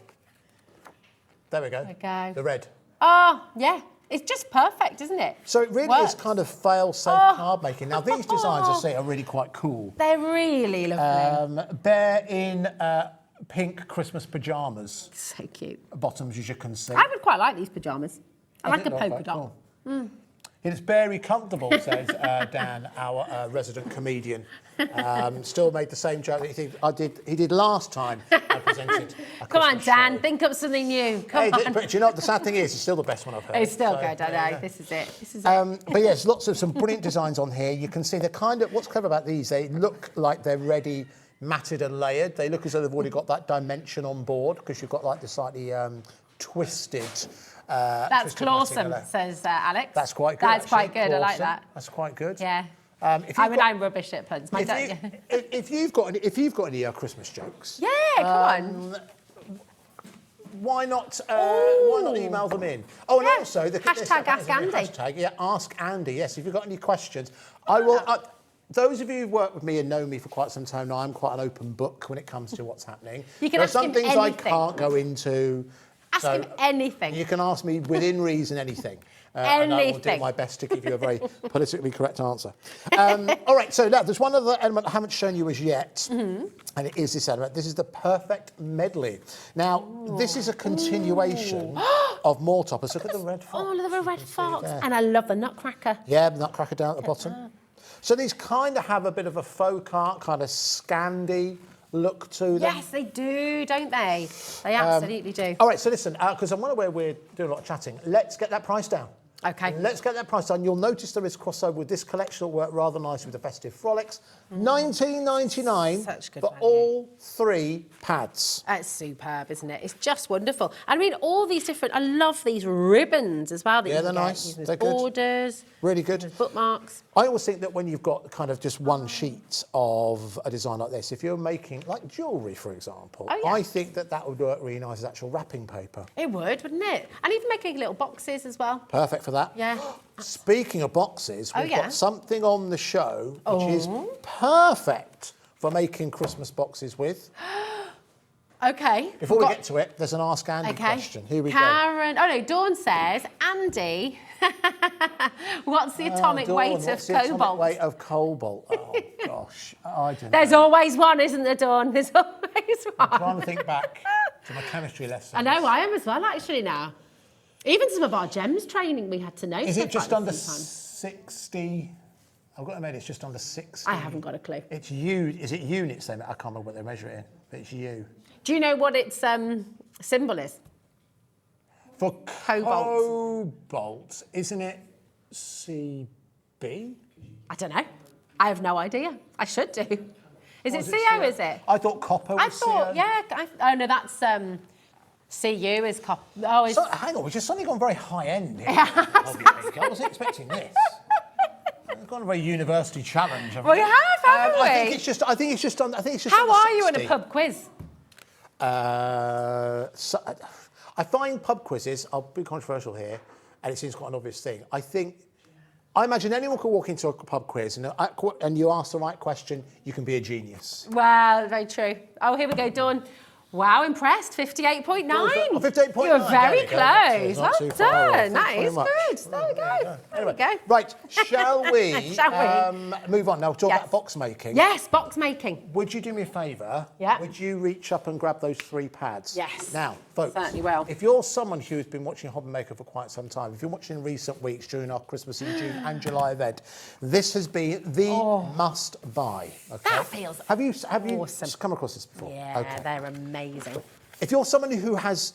There we go. There we go. The red. Oh, yeah. It's just perfect, isn't it? So it really is kind of fail-safe card making. Now, these designs, I see, are really quite cool. They're really lovely. Bear in pink Christmas pyjamas. So cute. Bottoms, as you can see. I would quite like these pyjamas. I like a polka dot. Cool. It's very comfortable, says Dan, our resident comedian. Still made the same joke that he did last time I presented a Come on, Christmas Dan, show. think up something new. Come on. But you know what, the sad thing is, it's still the best one I've heard. It's still good, I know. This is it. But yes, lots of some brilliant designs on here. You can see they're kind of, what's clever about these, they look like they're ready, matted and layered. They look as though they've already got that dimension on board because you've got like this slightly twisted... That's clawsome, says Alex. That's quite good. That's quite good. I like that. That's quite good. Yeah. I'm rubbish at puns. If you've got any Christmas jokes, yeah, come on. Why not email them in? Oh, and also hashtag Ask Andy. Hashtag, Ask Andy. Yes, if you've got any questions, I will. Those of you who've worked with me and know me for quite some time now, I'm quite an open book when it comes to what's happening. You can there are ask some him things anything. I can't go into. Ask him anything. You can ask me within reason anything. Anything. And I will do my best to give you a very politically correct answer. All right, so now there's one other element I haven't shown you as yet, and it is this element. This is the perfect medley. Now, this is a continuation of more toppers. Look at the red fox. Oh, look at the red fox. And I love the nutcracker. Yeah, the nutcracker down at the bottom. So these kind of have a bit of a folk art, kind of Scandi look to them? Yes, they do, don't they? They absolutely do. All right, so listen, because I'm aware we're doing a lot of chatting, let's get that price down. Okay. Let's get that price down. You'll notice there is crossover with this collection. It'll work rather nicely with the festive frolics. $19.99 Such good for value. all 3 pads. It's superb, isn't it? It's just wonderful. I mean, all these different, I love these ribbons as well. That Yeah, you they're can get. nice. Even as They're good. borders, Really good. as bookmarks. I always think that when you've got kind of just one sheet of a design like this, if you're making, like jewellery, for example, Oh, yeah. I think that would work really nice as actual wrapping paper. It would, wouldn't it? And even making little boxes as well. Perfect for that. Yeah. Speaking of boxes, we've yeah. got something on the show which is perfect for making Christmas boxes with. Okay. Before we get to it, there's an Ask Andy question. Here we go. Karen, oh no, Dawn says, Andy, what's the atomic Dawn, weight what's of the cobalt? atomic weight of cobalt? Oh, gosh. I don't know. There's always one, isn't there, Dawn? There's always one. I'm trying to think back to my chemistry lesson. I know, I am as well, actually, now. Even some of our GEMS training we had to know. Is it just quite a under few times. 60? I've got to admit, it's just under 60. I haven't got a clue. It's is it units then? I can't remember what they measure it in, but it's U. Do you know what its symbol is? For Cobalt. cobalt, isn't it CB? I don't know. I have no idea. I should do. Is it Is CO, is it? I thought copper was I thought, CO. yeah. Oh, no, that's CU is copper. Oh, it's... So, hang on, we've just suddenly gone very high end here. I wasn't expecting this. We've gone a very university challenge. haven't Well, you have, haven't we? I think it's just. How under are you in 60. a pub quiz? So, I find pub quizzes, I'll be controversial here, and it seems quite an obvious thing. I imagine anyone could walk into a pub quiz and you ask the right question, you can be a genius. Well, very true. Oh, here we go, Dawn. Wow, impressed. 58.9. Oh, 58.9. You were very There we go. That's close. not too Well far away. done. Thanks That very is much. good. There we go. There we go. Right, shall we, Shall we? move on now? Talk Yes. about box making. Yes, box making. Would you do me a favour? Yeah. Would you reach up and grab those 3 pads? Yes. Now, folks, Certainly will. if you're someone who's been watching Hobby Maker for quite some time, if you're watching in recent weeks during our Christmas in June and July event, this has been the must-buy. Okay? That feels Have you awesome. come across this before? Yeah, Okay. they're amazing. If you're someone who has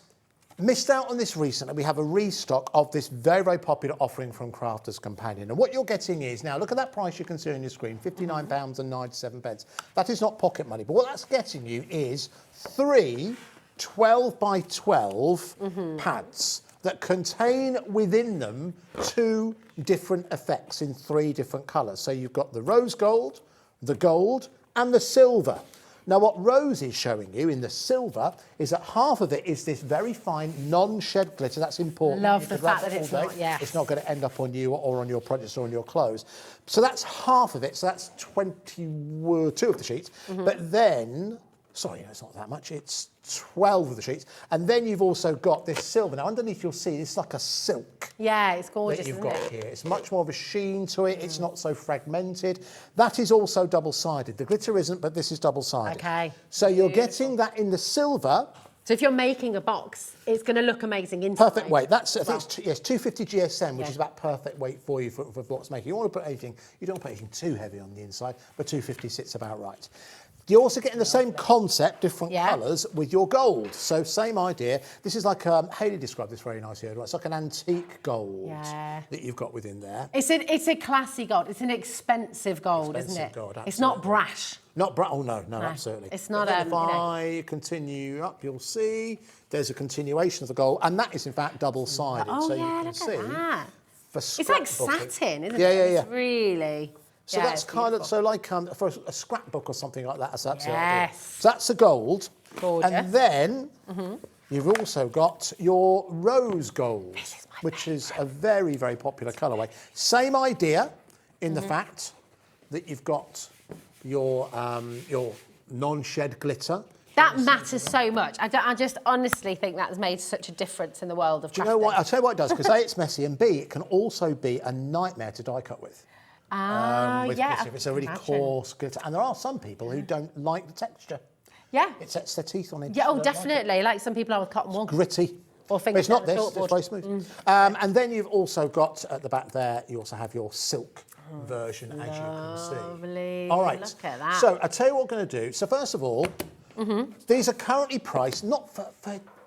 missed out on this recently, we have a restock of this very, very popular offering from Crafter's Companion. And what you're getting is, now look at that price you can see on your screen, £59.97. That is not pocket money, but what that's getting you is 3 12 by 12 pads that contain within them 2 different effects in 3 different colours. So you've got the rose gold, the gold and the silver. Now, what Rose is showing you in the silver is that half of it is this very fine non-shed glitter. That's important. Love You the could wrap fact that it it's all day. not- yes. It's not going to end up on you or on your projects or on your clothes. So that's half of it. So that's 22 of the sheets. But then, sorry, it's not that much. It's 12 of the sheets. And then you've also got this silver. Now, underneath you'll see it's like a silk Yeah, it's gorgeous, that you've isn't got it? here. It's much more of a sheen to it. It's not so fragmented. That is also double-sided. The glitter isn't, but this is double-sided. Okay. So you're getting that in the silver. So if you're making a box, it's going to look amazing inside. Perfect weight. That's I think it's 250 GSM, which is about perfect weight for you for box making. You don't want to put anything too heavy on the inside, but 250 sits about right. You're also getting the same concept, different colours with your gold. So same idea. This is like Hayley described this very nicely earlier. It's like an antique gold that you've got within there. It's a classy gold. It's an expensive gold, isn't it? Gold, it's not brash. Not brash. Oh no, absolutely. It's not. But then if I continue up, you'll see there's a continuation of the gold, and that is in fact double-sided. Oh so yeah, you can look see. at that. For It's like scrapbooking. satin, isn't it? Yeah. It's really. So yeah, that's it's kind of, beautiful. so like for a scrapbook or something like that, that's the idea. Yes. So that's the gold. Gorgeous. And then you've also got your rose gold, which is a very, very popular colourway. Same idea in the fact that you've got your non-shed glitter. That matters so much. I just honestly think that's made such a difference in the world of crafting. Do you know what? I'll tell you what it does, because A, it's messy, and B, it can also be a nightmare to die cut with. With yeah. glitter, if it's a really coarse glitter. And there are some people who don't like the texture. Yeah. It sets their teeth on it. Yeah, They oh, don't like it. definitely. Like some people are with cotton wool. Gritty. Or But it's not this, fingernail it's very smooth. And then you've also got, at the back there, you also have your silk version, as you can see. Lovely. All right. Look at that. So I'll tell you what we're going to do. So first of all, these are currently priced, not for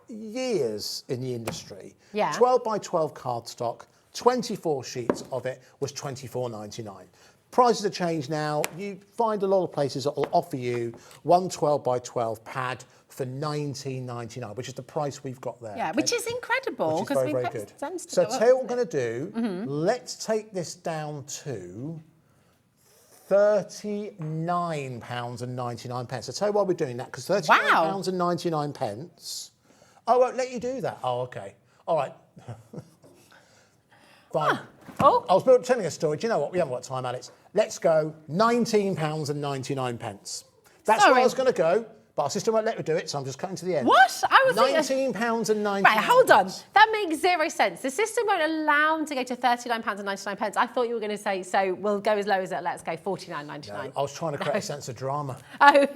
years in the industry. Yeah. 12 by 12 cardstock, 24 sheets of it was $24.99. Prices have changed now. You find a lot of places that will offer you one 12 by 12 pad for $19.99, which is the price we've got there. Yeah, which is incredible. Which is very, very good. So tell you what we're going to do. Let's take this down to £39.99. So tell you why we're doing that, because £39.99. I won't let you do that. Oh, okay. All right. Fine. Oh. I was telling a story. Do you know what? We haven't got time, Alex. Let's go £19.99. That's where I was going to go, but our sister won't let me do it, so I'm just cutting to the end. What? I was £19.99. Right, hold on. That makes zero sense. The system won't allow them to go to £39.99. I thought you were going to say, so we'll go as low as that. Let's go £49.99. No, I was trying to create a sense of drama. Oh,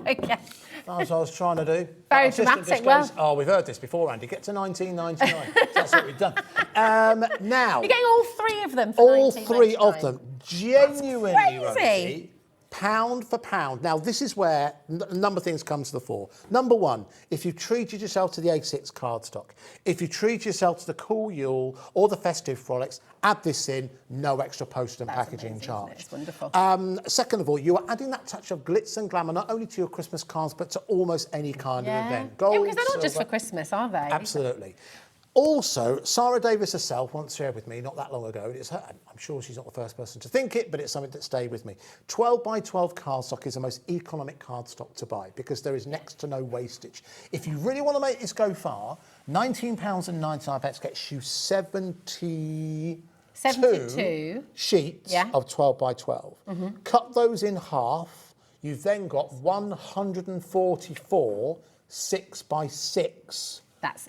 okay. That's what I was trying to do. Very Our assistant dramatic. just goes, oh, we've heard this before, Andy. Get to $19.99. So that's what we've done. Now, You're getting all three of them for all three of $19.99. them, genuinely, That's crazy. Rosie, pound for pound. Now, this is where a number of things come to the fore. Number one, if you've treated yourself to the A6 cardstock, if you treat yourself to the Cool Yule or the Festive Frolics, add this in, no extra post and packaging amazing, charge. isn't it? It's wonderful. Second of all, you are adding that touch of glitz and glamour, not only to your Christmas cards, but to almost any kind of event. Gold, because they're not just silver. for Christmas, are they? Absolutely. Also, Sarah Davis herself once shared with me not that long ago, and it's her, I'm sure she's not the first person to think it, but it's something that stayed with me. 12 by 12 cardstock is the most economic cardstock to buy because there is next to no wastage. If you really want to make this go far, £19.99 gets you 72 sheets of 12 by 12. Cut those in half, you've then got 144 6 by 6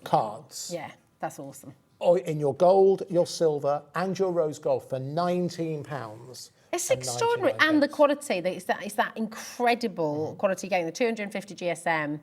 cards. Yeah, that's awesome. Or in your gold, your silver, and your rose gold for £19. It's extraordinary, and the quality. It's that incredible quality game. The 250 GSM.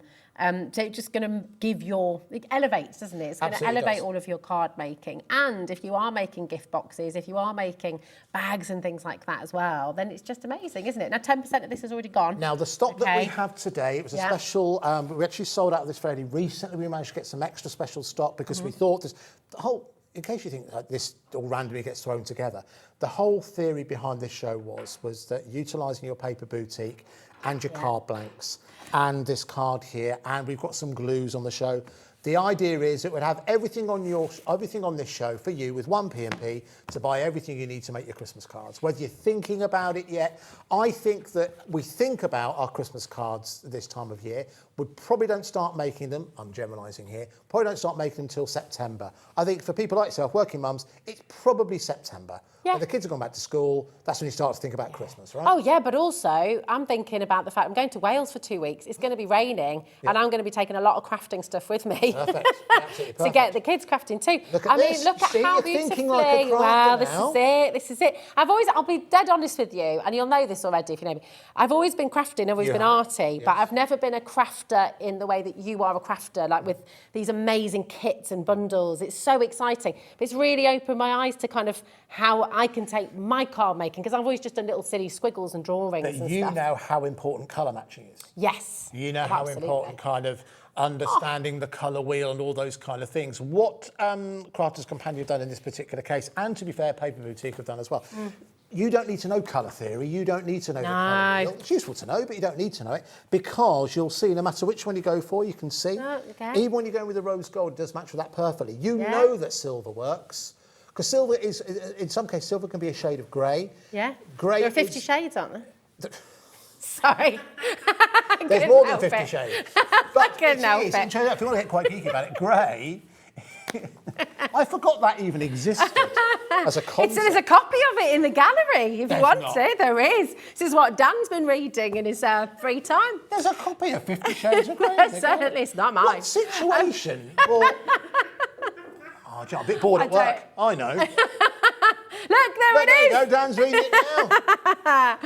So it's just going to give it elevates, doesn't it? It's going to elevate all of your card making. And if you are making gift boxes, if you are making bags and things like that as well, then it's just amazing, isn't it? Now 10% of this has already gone. Now the stock that we have today, it was a special. We actually sold out of this fairly recently. We managed to get some extra special stock because we thought the whole. In case you think that this all randomly gets thrown together, the whole theory behind this show was that utilising your paper boutique and your card blanks and this card here, and we've got some glues on the show. The idea is it would have everything on this show for you with one P&P to buy everything you need to make your Christmas cards. Whether you're thinking about it yet, I think that we think about our Christmas cards this time of year. We probably don't start making them, I'm generalising here, probably don't start making them until September. I think for people like yourself, working mums, it's probably September. Yeah. When the kids have gone back to school, that's when you start to think about Christmas, right? Oh, yeah, but also I'm thinking about the fact I'm going to Wales for 2 weeks. It's going to be raining, and I'm going to be taking a lot of crafting stuff with me. Perfect. Absolutely perfect. To get the kids crafting too. Look at this. Look at See, how you're beautifully. thinking like a crafter Well, now. this is it. I'll be dead honest with you, and you'll know this already if you know me. I've always been crafting, I've always been arty, but I've never been a crafter in the way that you are a crafter, like with these amazing kits and bundles. It's so exciting. But it's really opened my eyes to kind of how I can take my card making, because I've always just done little silly squiggles and drawings and you stuff. know how important colour matching is. Yes. You know how important kind of understanding the colour wheel and all those kind of things. What Crafters Companion have done in this particular case, and to be fair, Paper Boutique have done as well. You don't need to know colour theory, you don't need to know the colour wheel. It's useful to know, but you don't need to know it, because you'll see, no matter which one you go for, you can see. Even when you're going with the rose gold, it does match with that perfectly. You know that silver works. Because silver is, in some cases, silver can be a shade of grey. Yeah. Grey there are 50 shades, aren't there? Sorry. There's more than 50 shades. But couldn't help it. if you want to get quite geeky about it, grey, I forgot that even existed as a concept. There's a copy of it in the gallery, if you want not. to. There is. This is what Dan's been reading in his free time. There's a copy of 50 Shades of Grey. Certainly, it's not mine. What situation? I'm a bit bored at work. I know. Look, there it is. There you go, Dan's reading it now.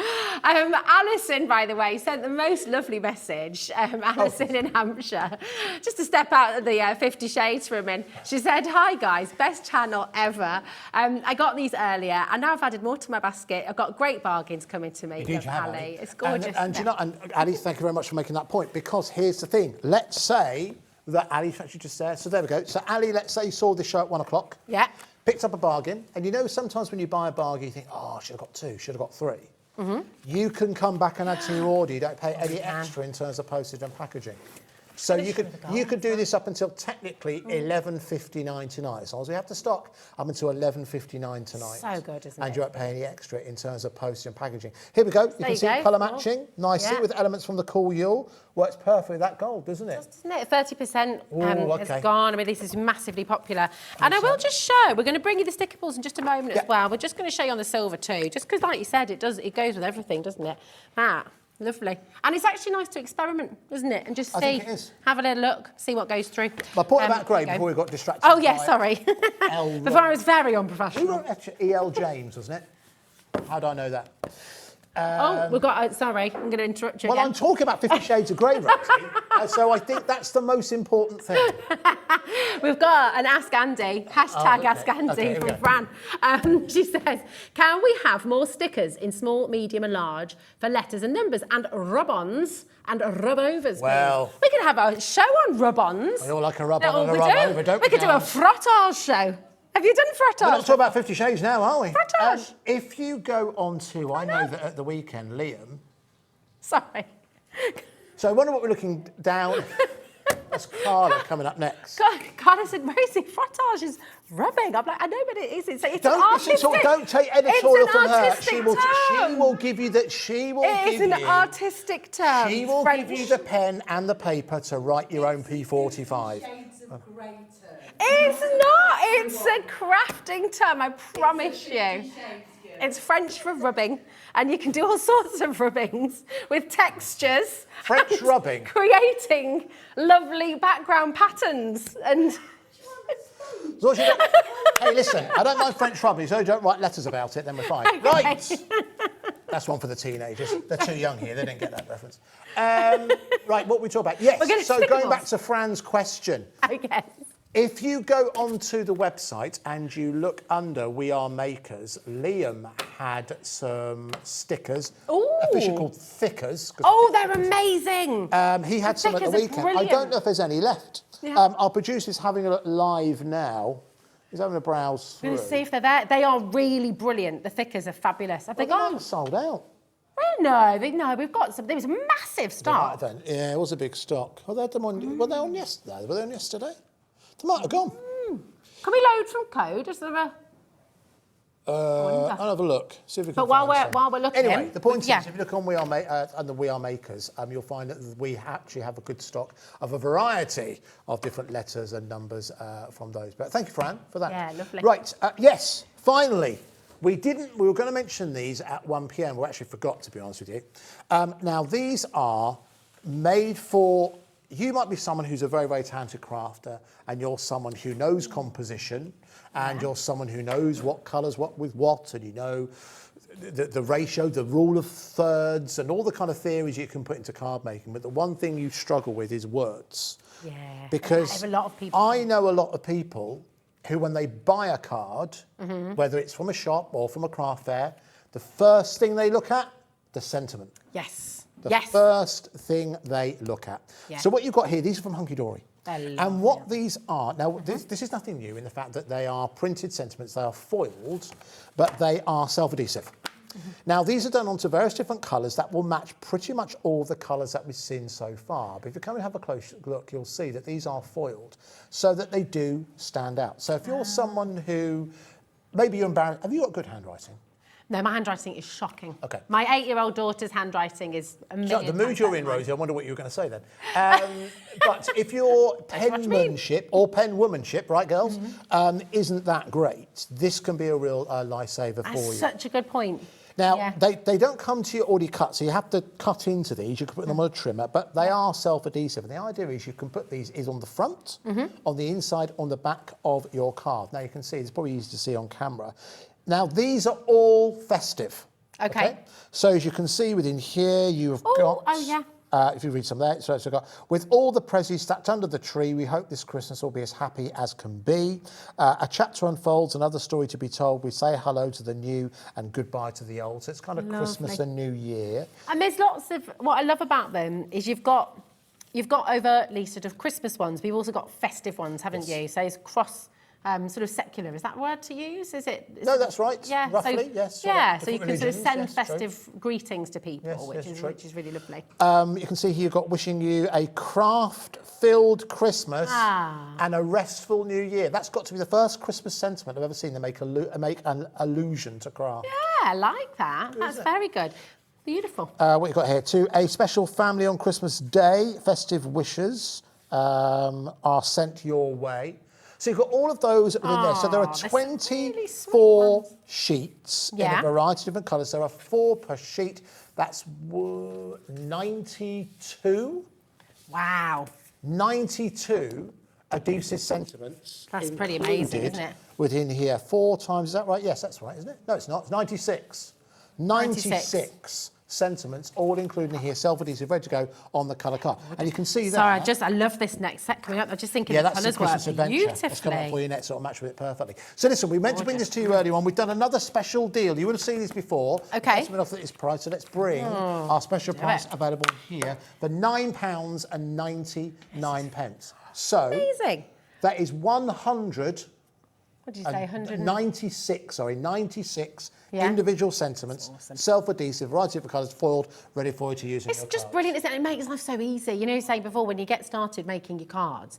Alison, by the way, sent the most lovely message. Alison in Hampshire, just to step out of the 50 Shades for a minute. She said, "Hi guys, best channel ever. I got these earlier, and now I've added more to my basket. I've got great bargains coming to me." Did you have, Ali. Ali? It's gorgeous. And you know, and Ali, thank you very much for making that point, because here's the thing. Let's say that Ali actually just there. So there we go. So Ali, let's say you saw this show at 1 o'clock. Yeah. Picked up a bargain, and you know sometimes when you buy a bargain, you think, oh, I should have got 2, should have got 3. You can come back and add to your order. You don't pay any extra in terms of postage and packaging. So you could do this up until technically 11:59 tonight. As long as we have to stock up until 11:59 tonight. So good, isn't it? And you won't pay any extra in terms of postage and packaging. Here we go. You can see colour matching nicely with elements from the cool Yule. Works perfectly. That gold, doesn't it? Isn't it? 30% okay. has gone. I mean, this is massively popular. And I will just show, we're going to bring you the sticker balls in just a moment as well. We're just going to show you on the silver too, just because, like you said, it goes with everything, doesn't it? Lovely. And it's actually nice to experiment, isn't it? And just see, have a little look, see what goes through. My point about grey before we got distracted. Oh, yeah, sorry. Before I was very unprofessional. Who wrote that? E.L. James, wasn't it? How do I know that? We've got, sorry, I'm going to interrupt you Well, again. I'm talking about 50 Shades of Grey, Rosie. So I think that's the most important thing. We've got an Ask Andy, hashtag Ask Andy from Fran. She says, can we have more stickers in small, medium and large for letters and numbers and rub-ons and rub-overs, Well, please? We could have a show on rub-ons. We all like a rub-on and a rub-over, don't we? We could do a frottage show. Have you done frottage? We're not talking about 50 Shades now, are we? Frottage. If you go on to, I know that at the weekend, Liam... Sorry. So I wonder what we're looking down... That's Carla coming up next. Carla said, Rosie, frottage is rubbing. I'm like, I know, but it is. It's don't, an artistic... Don't take editorial from her. She will give you that. It is an artistic term. She will give you the pen and the paper to write your own P45. It's not. It's a crafting term, I promise you. It's French for rubbing, and you can do all sorts of rubbings with textures. French rubbing? Creating lovely background patterns and... Hey, listen, I don't mind French rubbing, so don't write letters about it, then we're fine. Okay. Right! That's one for the teenagers. They're too young here, they didn't get that reference. Right, what we talk about? Yes, so going back to Fran's question. Okay. If you go onto the website and you look under We Are Makers, Liam had some stickers, officially called thickers. Oh, they're amazing. He had some at the weekend. Brilliant. I don't know if there's any left. Yeah. Our producer's having a look live now. He's having a browse through. I'm going to see if they're there. They are really brilliant. The thickers are fabulous. Have they gone? Sold out. Well, no, we've got some. There was a massive stock. Yeah, it was a big stock. Oh, they had them on, were they on yesterday? Were they on yesterday? They might have gone. Can we load from code? Is there a... I'll have a look. See if we can. But while we're looking, anyway, the point is, if you look on We Are Makers, you'll find that we actually have a good stock of a variety of different letters and numbers from those. But thank you, Fran, for that. Yeah, lovely. Right. Yes. Finally, we were going to mention these at 1 p.m. We actually forgot, to be honest with you. Now these are made for. You might be someone who's a very, very talented crafter, and you're someone who knows composition, and you're someone who knows what colours, what with what, and you know the ratio, the rule of thirds, and all the kind of theories you can put into card making. But the one thing you struggle with is words. Yeah. Because a lot of people. I know a lot of people who, when they buy a card, whether it's from a shop or from a craft fair, the first thing they look at, the sentiment. Yes. The first thing they look at. Yeah. So what you've got here, these are from Hunkydory. And what these are, now this is nothing new in the fact that they are printed sentiments, they are foiled, but they are self-adhesive. Now these are done onto various different colours that will match pretty much all the colours that we've seen so far. But if you come and have a close look, you'll see that these are foiled so that they do stand out. So if you're someone who, maybe you're embarrassed, have you got good handwriting? No, my handwriting is shocking. Okay. My 8-year-old daughter's handwriting is amazing. The mood you're in, Rosie, I wonder what you were going to say then. But if your penmanship or penwomanship, right, girls, isn't that great, this can be a real lifesaver for you. That's such a good point. Now, they don't come to you already cut, so you have to cut into these. You can put them on a trimmer, but they are self-adhesive. And the idea is you can put these on the front, on the inside, on the back of your card. Now, you can see, it's probably easy to see on camera. Now, these are all festive. Okay. So as you can see within here, you have got... Oh, yeah. If you read some there, so it's got, with all the prezzies stacked under the tree, we hope this Christmas will be as happy as can be. A chapter unfolds, another story to be told. We say hello to the new and goodbye to the old. So it's kind of Christmas and New Year. And there's lots of, what I love about them is you've got overtly sort of Christmas ones, but you've also got festive ones, haven't you? So it's cross... sort of secular, is that a word to use? No, that's right. Yeah, roughly, yes. Yeah, so you can sort of send yes, festive greetings to people, Yes, which is really lovely. You can see here you've got wishing you a craft-filled Christmas and a restful New Year. That's got to be the first Christmas sentiment I've ever seen that make an allusion to craft. Yeah, I like that. That's very good. Beautiful. What you got here? To a special family on Christmas Day, festive wishes are sent your way. So you've got all of those within there. So there are 24 sheets in a variety of different colours. There are 4 per sheet. That's 92. Wow. 92 adhesive sentiments. That's pretty amazing, isn't it? Within here. 4 times, is that right? Yes, that's right, isn't it? No, it's not. It's 96. 96 sentiments, all included here, self-adhesive, ready to go on the colour card. And you can see that. Sorry, I love this next set coming up. I'm just thinking the colours work beautifully. It's coming up for you next, so it'll match with it perfectly. So listen, we meant to bring this to you earlier on. We've done another special deal. You would have seen this before. Okay. It's been offered at this price, so let's bring our special price available here for £9.99. So amazing. that is 100. What did you say? 96 individual sentiments, self-adhesive, variety of colours, foiled, ready for you to use in your It's just cards. brilliant, isn't it? It makes life so easy. You know, saying before, when you get started making your cards,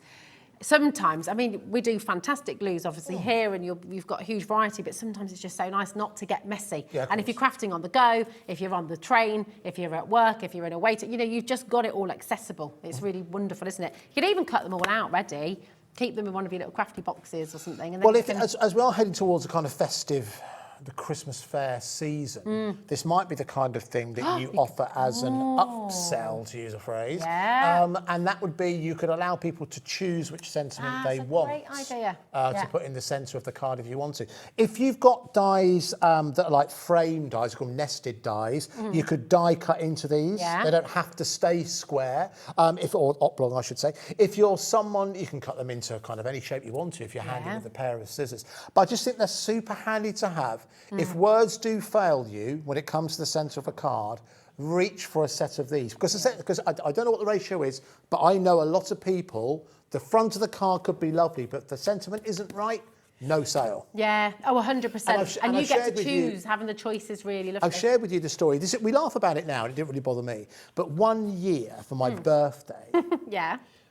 sometimes, I mean, we do fantastic glues, obviously, here, and you've got a huge variety, but sometimes it's just so nice not to get messy. Yeah, and if you're crafting on the go, if you're on the train, if you're at work, if you're in a waiting, you know, you've just got it all accessible. It's really wonderful, isn't it? You can even cut them all out ready, keep them in one of your little crafty boxes or something. And then Well, as we are heading towards a kind of festive, the Christmas fair season, this might be the kind of thing that you offer as an upsell, to use a phrase. Yeah. And that would be you could allow people to choose which sentiment they want great idea. to put in the centre of the card if you want to. If you've got dies that are like frame dies, you call them nested dies, you could die cut into these. Yeah. They don't have to stay square, or oblong, I should say. If you're someone, you can cut them into kind of any shape you want to if you're handy with a pair of scissors. But I just think they're super handy to have. If words do fail you when it comes to the centre of a card, reach for a set of these. Because I don't know what the ratio is, but I know a lot of people, the front of the card could be lovely, but if the sentiment isn't right, no sale. Yeah, 100%. And you get to choose, having the choice is really lovely. I've shared with you the story. We laugh about it now, and it didn't really bother me. But 1 year for my birthday,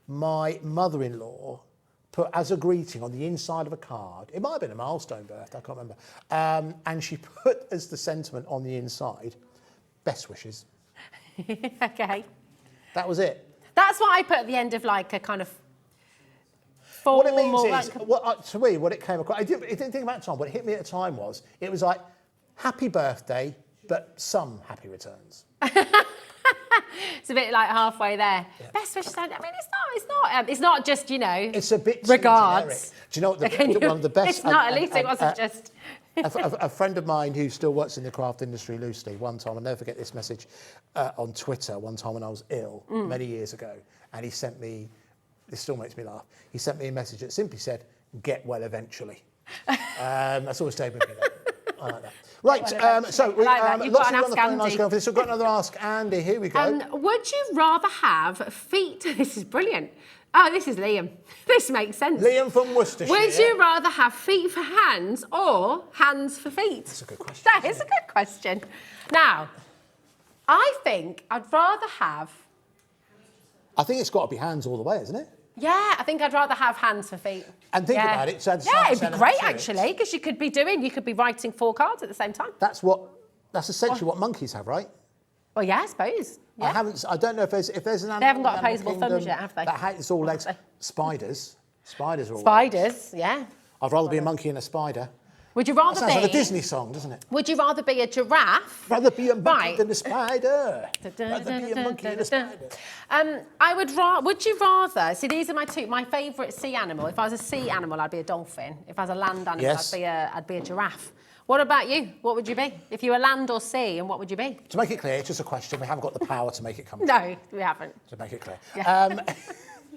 my mother-in-law put as a greeting on the inside of a card, it might have been a milestone birthday, I can't remember, and she put as the sentiment on the inside, best wishes. Okay. That was it. That's what I put at the end of like a kind of What it means is, to me, what it came across, it didn't think about time, what hit me at the time was, it was like, happy birthday, but some happy returns. It's a bit like halfway there. Yeah. Best wishes. I mean, it's not just, you know. It's a bit regards. Do you know what one of the best? It's not. At least it wasn't just. A friend of mine who still works in the craft industry loosely. One time, I'll never forget this message on Twitter. One time when I was ill many years ago, and he sent me. This still makes me laugh. He sent me a message that simply said, "Get well eventually." That's always stayed with me. I like that. Right, so we lots of people on the phone lines going for this. We've got another Ask Andy. Here we go. Would you rather have feet? This is brilliant. Oh, this is Liam. This makes sense. Liam from Worcestershire. Would you rather have feet for hands or hands for feet? That's a good question. That is a good question. Now, I think I'd rather have... I think it's got to be hands all the way, isn't it? Yeah, I think I'd rather have hands for feet. And think about it. So it'd be great, actually, because you could be writing 4 cards at the same time. That's essentially what monkeys have, right? Well, yeah, I suppose. Yeah. I don't know if there's an animal. They haven't got opposable thumbs yet, have they? It's all legs. Spiders. Spiders are all Spiders, yeah. I'd rather be a monkey than a spider. Would you rather That sounds be... like a Disney song, doesn't it? Would you rather be a giraffe? Rather be a monkey Right. than a spider. Rather be a monkey than a spider. Would you rather... See, these are my favourite sea animal. If I was a sea animal, I'd be a dolphin. If I was a land animal, Yes. I'd be a giraffe. What about you? What would you be? If you were land or sea, and what would you be? To make it clear, it's just a question. We haven't got the power to make it come true. No, we haven't. To make it clear. Yeah.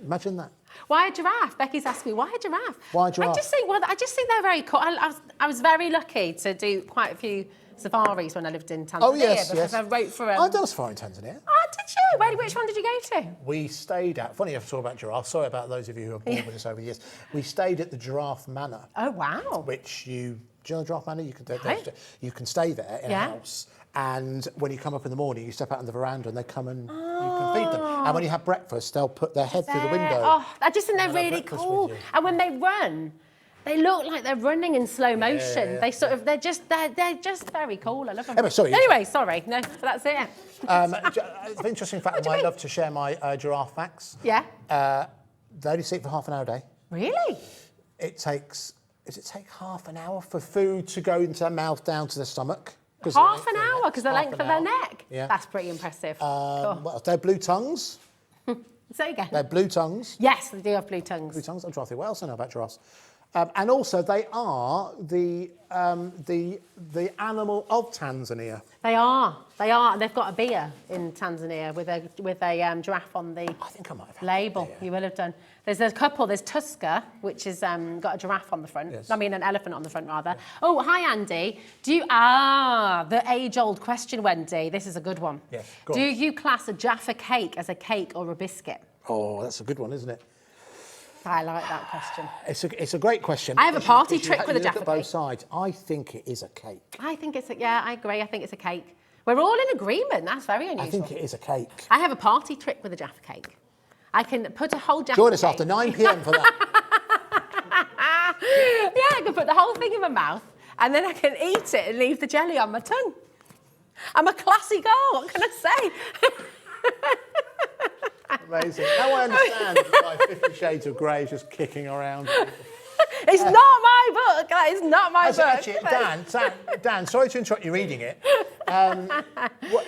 Imagine that. Why a giraffe? Becky's asked me, why a giraffe? Why a giraffe? I just think they're very cool. I was very lucky to do quite a few safaris when I lived in Tanzania. Oh, yes, because yes. I wrote for... I've done a safari in Tanzania. Oh, did you? Which one did you go to? We stayed at... Funny enough, talk about giraffes. Sorry about those of you who have born with us over the years. We stayed at the Giraffe Manor. Oh, wow. Which do you know the Giraffe Manor? No. You can stay there in Yeah. a house. And when you come up in the morning, you step out on the veranda and they come and you can feed them. And when you have breakfast, they'll put their head through the window. Oh, I just think they're and have really breakfast cool. with you. And when they run, they look like they're running in slow motion. yeah. They're just very cool. I love them. Anyway, sorry. Anyway, sorry. No, that's it. It's an interesting fact. I might love to share my giraffe facts. Yeah. They only sleep for half an hour a day. Really? Does it take half an hour for food to go into their mouth down to their stomach? Half an hour because the length of their neck. Yeah. That's pretty impressive. Cool. Well, they're blue tongues. Say again. They're blue tongues. Yes, they do have blue tongues. Blue tongues. I'm trying to think what else I know about giraffes. And also, they are the animal of Tanzania. They are. And they've got a beer in Tanzania with a giraffe on the I think I might have had label. that beer. You will have done. There's a couple. There's Tusker, which has got a giraffe on the front. Yes. I mean, an elephant on the front, rather. Yeah. Oh, hi, Andy. The age-old question, Wendy. This is a good one. Yes, go Do on. you class a Jaffa cake as a cake or a biscuit? Oh, that's a good one, isn't it? I like that question. It's a great question. I have a party Because you trick with a look Jaffa at both cake. sides. I think it is a cake. I think it's I agree. I think it's a cake. We're all in agreement. That's very unusual. I think it is a cake. I have a party trick with a Jaffa cake. I can put a whole Jaffa Join us cake. after 9 p.m. for that. Yeah, I can put the whole thing in my mouth and then I can eat it and leave the jelly on my tongue. I'm a classy girl, what can I say? Amazing. Now I understand why 50 Shades of Grey is just kicking around. It's not my book, that is not my book. Actually, Dan, sorry to interrupt you reading it.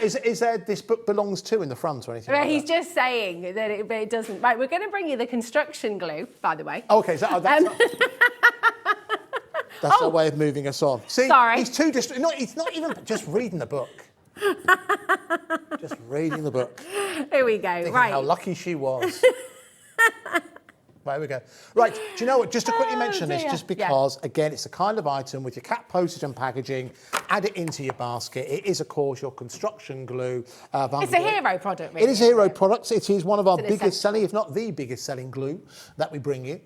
Is there this book belongs to in the front or anything? Right, like he's that? just saying that it doesn't. Right, we're going to bring you the construction glue, by the way. Okay, so that's our way of moving us on. See, Sorry. he's too he's not even just reading the book. Just reading the book. Here we go, Thinking right. how lucky she was. Right, here we go. Right, do you know what? Just to quickly mention this, dear. just because, again, it's the kind of item with your cat postage and packaging, add it into your basket. It is, of course, your construction glue. It's a hero product, really. It is a hero product. It is one of our It's an biggest essential. selling, if not the biggest selling glue that we bring you.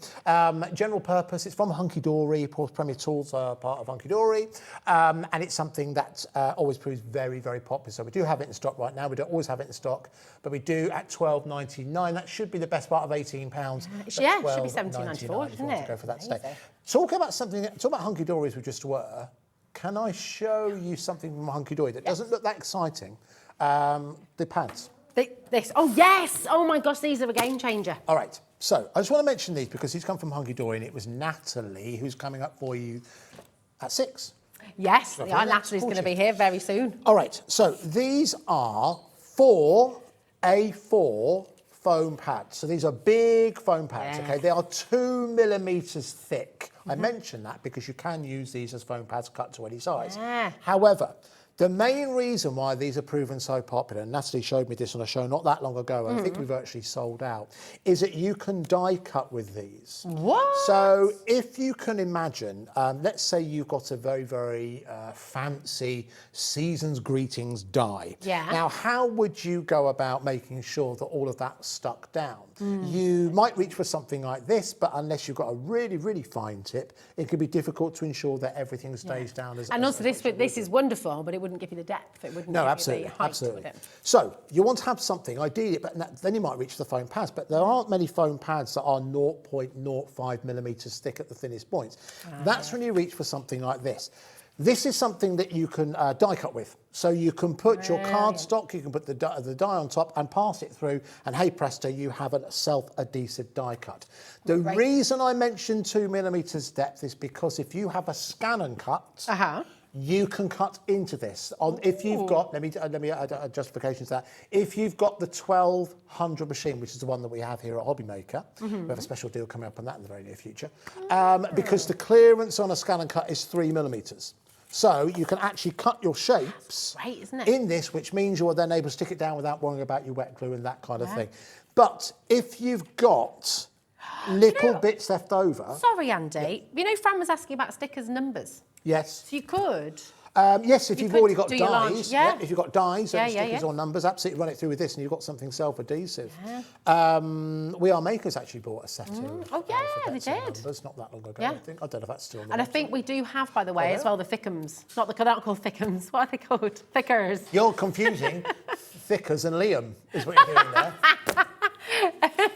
General purpose, it's from Hunkydory. Of course, Premier Tools are part of Hunkydory. And it's something that always proves very, very popular. So we do have it in stock right now. We don't always have it in stock, but we do at £12.99. That should be the best part of £18. Yeah, it should be £12.99 £17.94, if you shouldn't want to it? go for that today. Amazing. Talk about Hunkydories we just were. Can I show you something from Hunkydory that doesn't look that exciting? The pads. Oh, yes! Oh, my gosh, these are a game changer. All right, so I just want to mention these because he's come from Hunkydory and it was Natalie who's coming up for you at 6. Yes, Lovely, yeah, that's Natalie's going to gorgeous. be here very soon. All right, so these are 4 A4 foam pads. So these are big foam pads, Yeah. okay? They are 2 millimetres thick. I mention that because you can use these as foam pads cut to any size. Yeah. However, the main reason why these are proven so popular, and Natalie showed me this on a show not that long ago, and I think we've actually sold out, is that you can die cut with these. What? So if you can imagine, let's say you've got a very, very fancy season's greetings die. Yeah. Now, how would you go about making sure that all of that's stuck down? You might reach for something like this, but unless you've got a really, really fine tip, it can be difficult to ensure that everything stays down as And as- also, this is wonderful, but it wouldn't give you the depth. It wouldn't No, give absolutely, you the height absolutely. with it. So you want to have something, ideally, but then you might reach for the foam pads. But there aren't many foam pads that are 0.05 millimetres thick at the thinnest points. That's when you reach for something like this. This is something that you can die cut with. So you can put your cardstock, you can put the die on top and pass it through, and hey presto, you have a self-adhesive die cut. The reason I mentioned 2mm depth is because if you have a scan and cut, you can cut into this. If you've got, let me add justification to that. If you've got the 1200 machine, which is the one that we have here at Hobbymaker, we have a special deal coming up on that in the very near future, because the clearance on a scan and cut is 3mm. So you can actually cut your shapes in this, which means you're then able to stick it down without worrying about your wet glue and that kind of thing. But if you've got little bits left over... Sorry, Andy. You know, Fran was asking about stickers and numbers. Yes. So you could... yes, if you've already got do your launch, dies, if you've got dies and stickers or numbers, absolutely run it through with this and you've got something self-adhesive. We Are Makers actually bought a set of oh yeah, they did. Numbers not that long ago, I think. I don't know if that's still on the And website. I think we do have, by the way, as well, the thickums. They're not called thickums. What are they called? Thickers. You're confusing Thickers and Liam, is what you're doing there.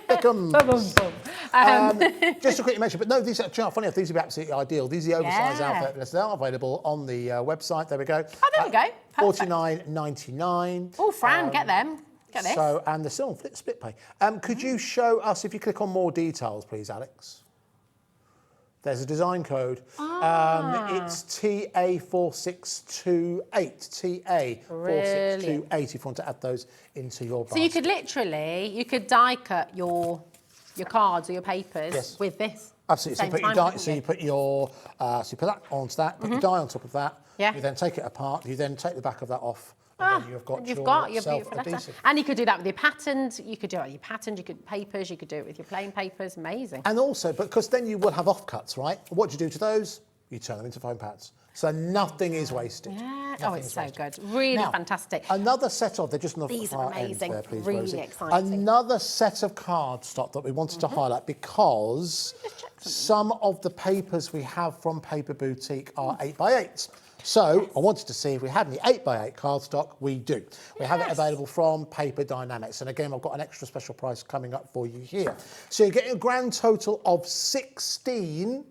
Thickums. Just to quickly mention, but no, these are funny enough, these would be absolutely ideal. These are the oversized outfits. They are available on the website. There we go. Oh, there we go. $49.99. Oh, Fran, get them. Get this. So, and they're still on split pay. Could you show us, if you click on more details, please, Alex? There's a design code. It's TA4628. TA4628 if you want to add those into your basket. So you could die cut your cards or your papers with this. Absolutely. So you put that onto that, put your die on top of that. Yeah. You then take it apart. You then take the back of that off. And then you've got your self-adhesive. And you could do that with your patterned. You could do it with your patterned. You could papers. You could do it with your plain papers. Amazing. And also, because then you will have offcuts, right? What do you do to those? You turn them into foam pads. So nothing is wasted. Yeah. Oh, it's so good. Really fantastic. Another set of, they're just on the These are amazing. There, please, really Rosie. exciting. Another set of cardstock that we wanted to highlight because some of the papers we have from Paper Boutique are 8x8. So I wanted to see if we had any 8x8 cardstock. We do. We have it available from Paper Dynamics. And again, I've got an extra special price coming up for you here. So you're getting a grand total of 16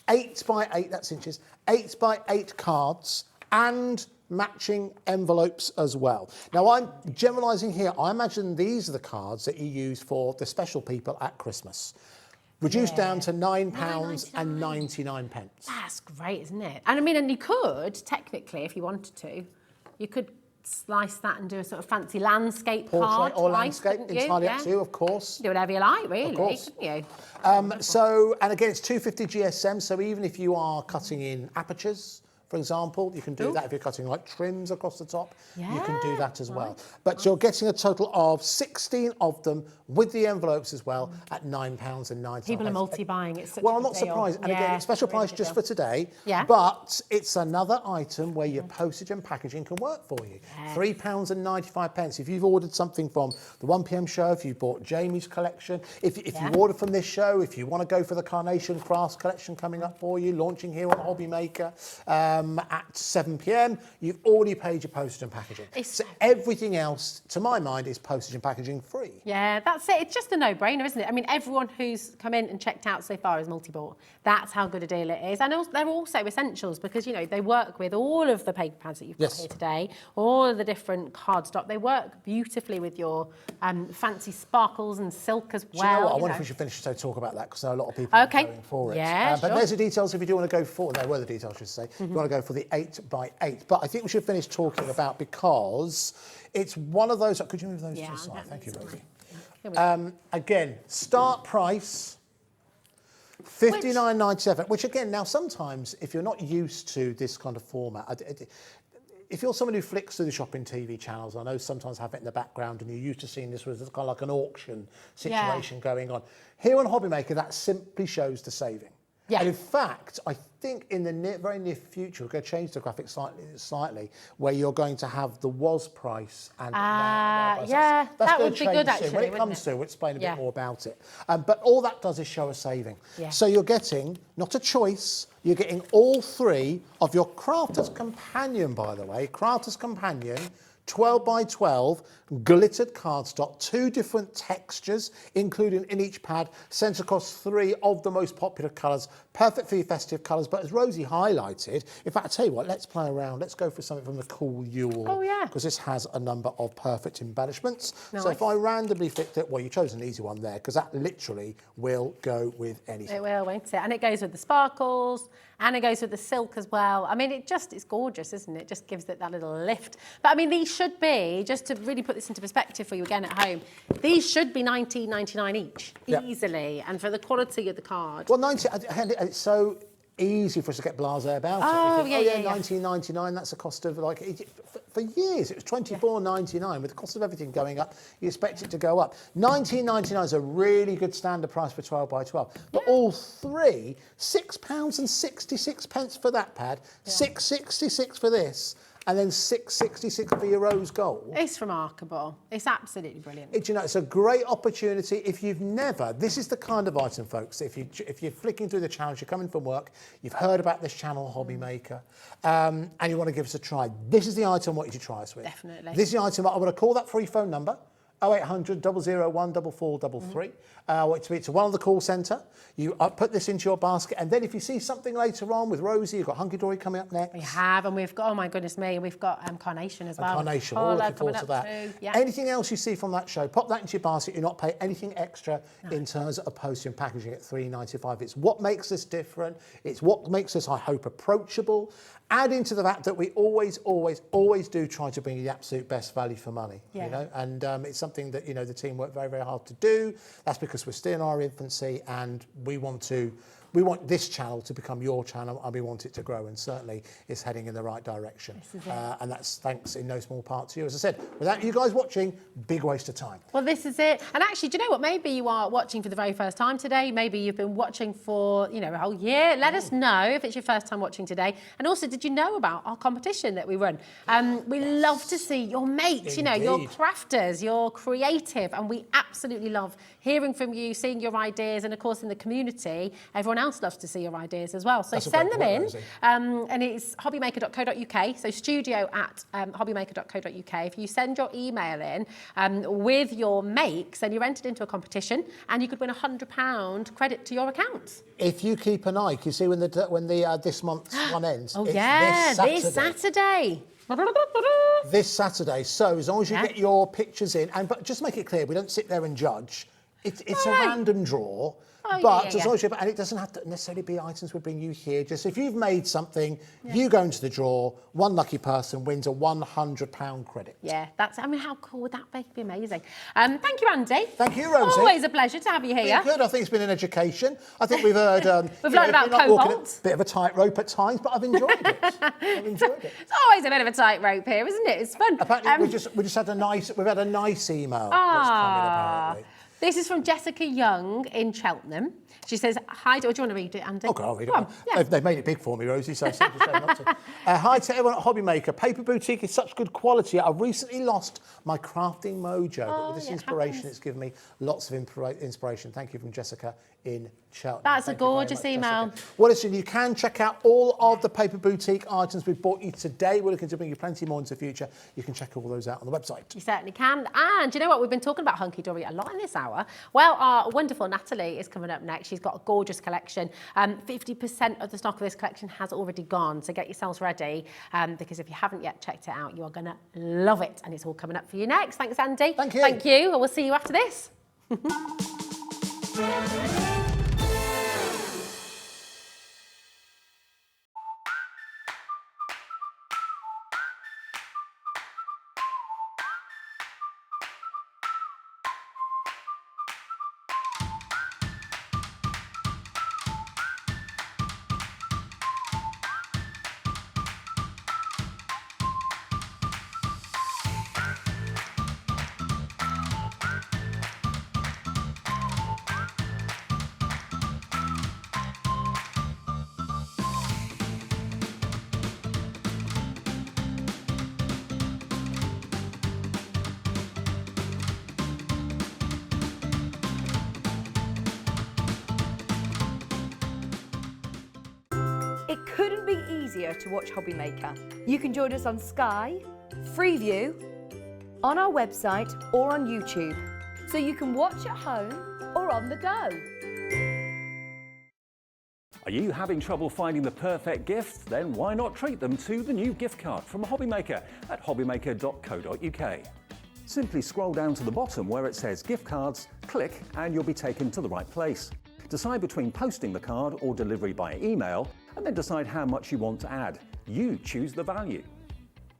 8x8, that's inches, 8x8 cards and matching envelopes as well. Now I'm generalising here. I imagine these are the cards that you use for the special people at Christmas. Reduced down to £9.99. That's great, isn't it? And I mean, and you could, technically, if you wanted to, you could slice that and do a sort of fancy landscape card. Portrait or landscape, entirely up to you, of course. Do whatever you like, really, of course. couldn't you? So, and again, it's 250 GSM, so even if you are cutting in apertures, for example, you can do that. If you're cutting like trims across the top, you can do that as well. But you're getting a total of 16 of them with the envelopes as well at £9.99. People are multi-buying. It's such well, a I'm not good deal. surprised. And again, it's special price just for today. Yeah. But it's another item where your postage and packaging can work for you. £3.95. If you've ordered something from the 1pm show, if you bought Jamie's collection, if you ordered from this show, if you want to go for the Carnation Crafts collection coming up for you, launching here on Hobbymaker, at 7pm, you've already paid your postage and packaging. So everything else, to my mind, is postage and packaging free. Yeah, that's it. It's just a no-brainer, isn't it? I mean, everyone who's come in and checked out so far is multi-bought. That's how good a deal it is. And they're also essentials because, you know, they work with all of the paper pads that you've got here today, all of the different cardstock. They work beautifully with your fancy sparkles and silk as well. Do you know what? I wonder if we should finish to talk about that because I know a lot of people are going for it. Yeah, but there's the details if you do want to go for it. There were the details, I should say. If you want to go for the 8x8. But I think we should finish talking about because it's one of those... Could you move those to the side? Thank you, Rosie. Again, start price... $59.97, which again, now sometimes if you're not used to this kind of format, if you're someone who flicks through the shopping TV channels, I know sometimes have it in the background and you're used to seeing this as kind of like an auction situation going on. Here on Hobbymaker, that simply shows the saving. Yeah. And in fact, I think in the very near future, we're going to change the graphic slightly where you're going to have the was price and now price. Yeah, that's that going would to be good change soon. actually. When it comes to, we'll explain a bit more about it. But all that does is show a saving. Yeah. So you're getting not a choice, you're getting all three of your Crafter's Companion, by the way, Crafter's Companion 12 by 12 glittered cardstock, 2 different textures, including in each pad, sent across 3 of the most popular colours, perfect for your festive colours. But as Rosie highlighted, in fact, I tell you what, let's play around. Let's go for something from the cool Yule. Oh, yeah. Because this has a number of perfect embellishments. Nice. So if I randomly flicked it, well, you chose an easy one there, because that literally will go with anything. It will, won't it? And it goes with the sparkles, and it goes with the silk as well. I mean, it's gorgeous, isn't it? It just gives it that little lift. But I mean, these should be, just to really put this into perspective for you again at home, these should be $19.99 each, easily, and for the quality of the card. Well, it's so easy for us to get blasé about it. Oh, yeah. $19.99, that's the cost of, like, for years it was $24.99. With the cost of everything going up, you expect it to go up. $19.99 is a really good standard price for 12 by 12. But all 3, £6.66 for that pad, $6.66 for this, and then $6.66 for your rose gold. It's remarkable. It's absolutely brilliant. It's a great opportunity. If you've never, this is the kind of item, folks, if you're flicking through the channels, you're coming from work, you've heard about this channel, Hobby Maker, and you want to give us a try, this is the item I want you to try us with. Definitely. This is the item. I want to call that free phone number, 0800 001 4433. I want you to speak to one of the call centre. You put this into your basket, and then if you see something later on with Rosie, you've got Hunkydory coming up next. We have, and we've got, oh my goodness me, we've got Carnation as well. Carnation, all looking forward to that. Too. Yeah. Anything else you see from that show, pop that into your basket. You're not paying anything extra in terms of postage and packaging at $3.95. It's what makes us different. It's what makes us, I hope, approachable. Adding to the fact that we always do try to bring you the absolute best value for money, you know, and it's something that, you know, the team work very, very hard to do. That's because we're still in our infancy, and we want this channel to become your channel, and we want it to grow, and certainly it's heading in the right direction. And that's thanks in no small part to you. As I said, without you guys watching, big waste of time. Well, this is it. And actually, do you know what? Maybe you are watching for the very first time today. Maybe you've been watching for, you know, a whole year. Let us know if it's your first time watching today. And also, did you know about our competition that we run? We love to see your mates, you know, your crafters, your creative, and we absolutely love hearing from you, seeing your ideas, and of course in the community, everyone else loves to see your ideas as well. So send them in, and it's hobbymaker.co.uk, so studio@hobbymaker.co.uk. If you send your email in with your makes, then you're entered into a competition, and you could win £100 credit to your account. If you keep an eye, you see when this month's one ends. Oh it's yeah, this Saturday. This Saturday. So as long as you get your pictures in, but just make it clear, we don't sit there and judge. It's a random draw. But as long as you, and it doesn't have to necessarily be items we bring you here. Just if you've made something, you go into the draw. One lucky person wins a £100 credit. Yeah, I mean, how cool would that be? It'd be amazing. Thank you, Andy. Thank you, Rosie. Always a pleasure to have you here. Good. I think it's been an education. I think we've heard. We've learned about cobalt. A bit of a tightrope at times, but I've enjoyed it. It's always a bit of a tightrope here, isn't it? It's fun. Apparently, we've had a nice email that's come in, apparently. This is from Jessica Young in Cheltenham. She says, hi, do you want to read it, Andy? Okay, I'll read it. They've made it big for me, Rosie, so I said not to. Hi to everyone at Hobby Maker. Paper Boutique is such good quality. I've recently lost my crafting mojo, but with this inspiration, it's given me lots of inspiration. Thank you from Jessica in Cheltenham. That's a gorgeous email. Jessica. Well, listen, you can check out all of the Paper Boutique items we've bought you today. We're looking to bring you plenty more into the future. You can check all those out on the website. You certainly can. And you know what? We've been talking about Hunkydory a lot in this hour. Well, our wonderful Natalie is coming up next. She's got a gorgeous collection. 50% of the stock of this collection has already gone. So get yourselves ready, because if you haven't yet checked it out, you are going to love it. And it's all coming up for you next. Thanks, Andy. Thank you. Thank you. And we'll see you after this. It couldn't be easier to watch Hobby Maker. You can join us on Sky, Freeview, on our website or on YouTube, so you can watch at home or on the go. Are you having trouble finding the perfect gift? Then why not treat them to the new gift card from Hobbymaker at hobbymaker.co.uk. Simply scroll down to the bottom where it says gift cards, click and you'll be taken to the right place. Decide between posting the card or delivery by email and then decide how much you want to add. You choose the value.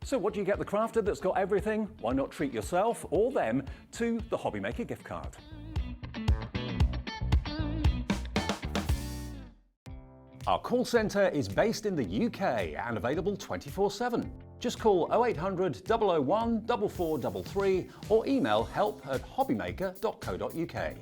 So what do you get the crafter that's got everything? Why not treat yourself or them to the Hobbymaker gift card? Our call centre is based in the UK and available 24/7. Just call 0800 001 4433 or email help@hobbymaker.co.uk.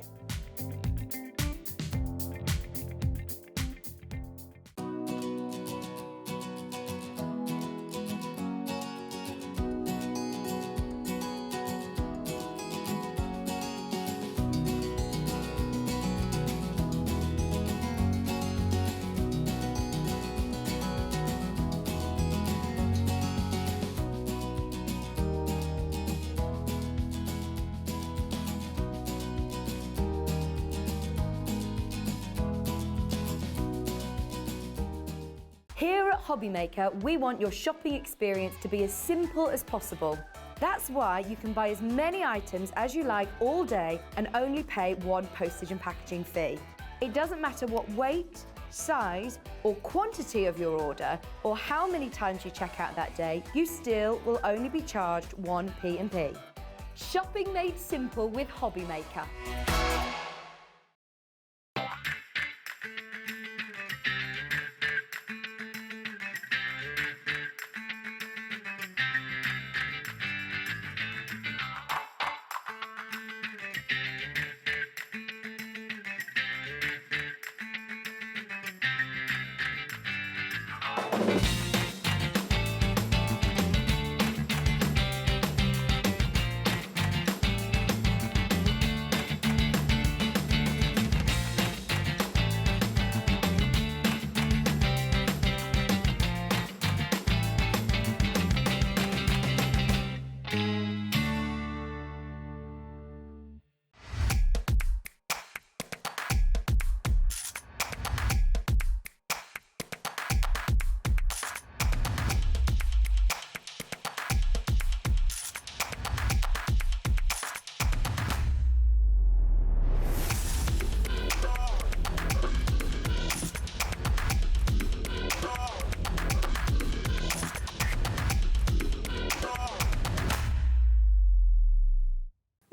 Here at Hobbymaker, we want your shopping experience to be as simple as possible. That's why you can buy as many items as you like all day and only pay one postage and packaging fee. It doesn't matter what weight, size or quantity of your order or how many times you check out that day, you still will only be charged one P&P. Shopping made simple with Hobbymaker.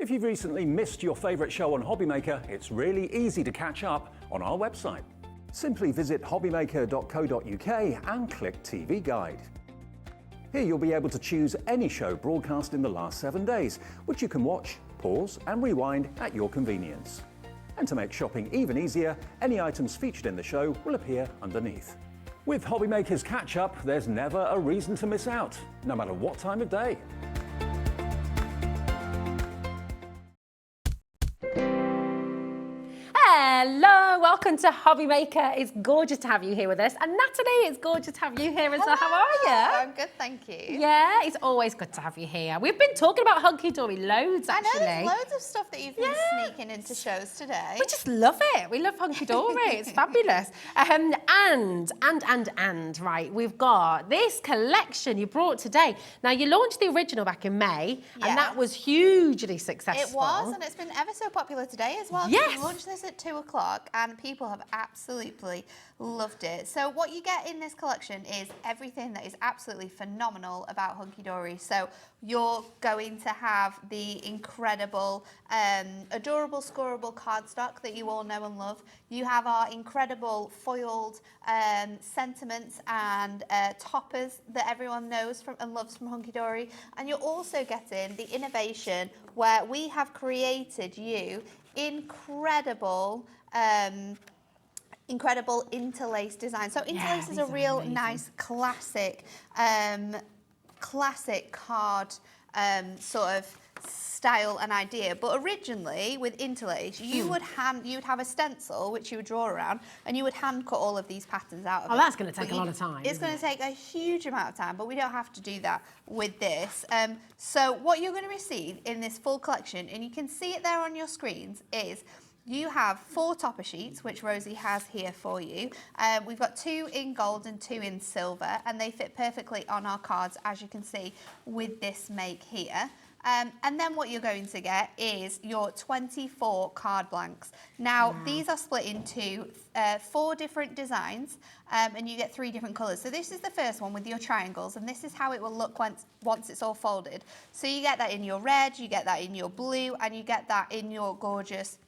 If you've recently missed your favourite show on Hobbymaker, it's really easy to catch up on our website. Simply visit hobbymaker.co.uk and click TV Guide. Here you'll be able to choose any show broadcast in the last 7 days, which you can watch, pause and rewind at your convenience. And to make shopping even easier, any items featured in the show will appear underneath. With Hobbymaker's Catch-Up, there's never a reason to miss out, no matter what time of day. Hello, welcome to Hobbymaker. It's gorgeous to have you here with us. And Natalie, it's gorgeous to have you here as well. How are you? I'm good, thank you. Yeah, it's always good to have you here. We've been talking about Hunkydory loads, actually. I know, there's loads of stuff that you've been sneaking into shows today. We just love it. We love Hunkydory. It's fabulous. And, right, we've got this collection you brought today. Now, you launched the original back in May, and that was hugely successful. It was, and it's been ever so popular today as well. Yes. We launched this at 2 o'clock, and people have absolutely loved it. So what you get in this collection is everything that is absolutely phenomenal about Hunkydory. So you're going to have the incredible, adorable, scoreable cardstock that you all know and love. You have our incredible foiled sentiments and toppers that everyone knows from and loves from Hunkydory. And you're also getting the innovation where we have created you incredible incredible interlace design. So interlace is a real nice classic classic card sort of style and idea. But originally with Interlace, you would have a stencil which you would draw around, and you would hand cut all of these patterns out of it. Oh, that's going to take a lot of time. It's going to take a huge amount of time, but we don't have to do that with this. So what you're going to receive in this full collection, and you can see it there on your screens, is you have 4 topper sheets, which Rosie has here for you. We've got 2 in gold and 2 in silver, and they fit perfectly on our cards, as you can see with this make here. And then what you're going to get is your 24 card blanks. Now, these are split into 4 different designs, and you get 3 different colours. So this is the first one with your triangles, and this is how it will look once it's all folded. So you get that in your red, you get that in your blue, and you get that in your gorgeous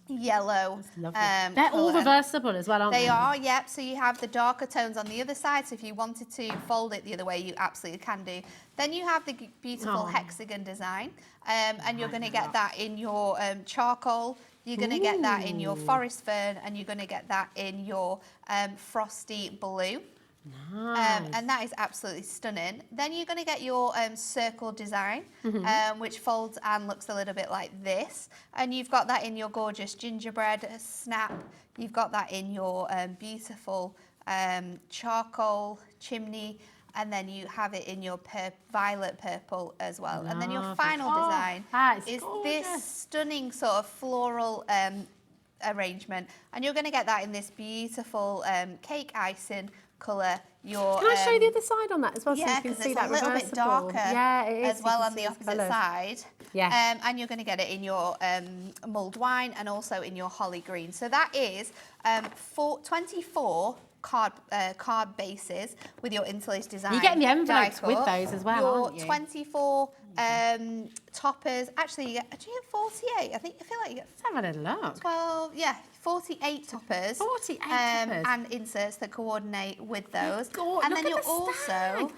yellow. They're all reversible as well, aren't they? They are, yep. So you have the darker tones on the other side. So if you wanted to fold it the other way, you absolutely can do. Then you have the beautiful hexagon design, and you're going to get that in your charcoal. You're going to get that in your forest fern, and you're going to get that in your frosty blue. Nice. And that is absolutely stunning. Then you're going to get your circle design, which folds and looks a little bit like this. And you've got that in your gorgeous gingerbread snap. You've got that in your beautiful charcoal chimney. And then you have it in your violet purple as well. And then your final design is this stunning sort of floral arrangement. And you're going to get that in this beautiful cake icing colour. Can I show you the other side on that as well, so you can see that it's a little bit darker as well on the opposite side. Yeah. And you're going to get it in your mulled wine and also in your holly green. So that is 24 card bases with your interlace design. You're getting the envelopes with those as well, aren't you? 24 toppers. Actually, do you get 48? I feel like you get. Let's have a little look. 12, 48 toppers. 48 toppers. And inserts that coordinate with those. God, and look then at you're the also stack.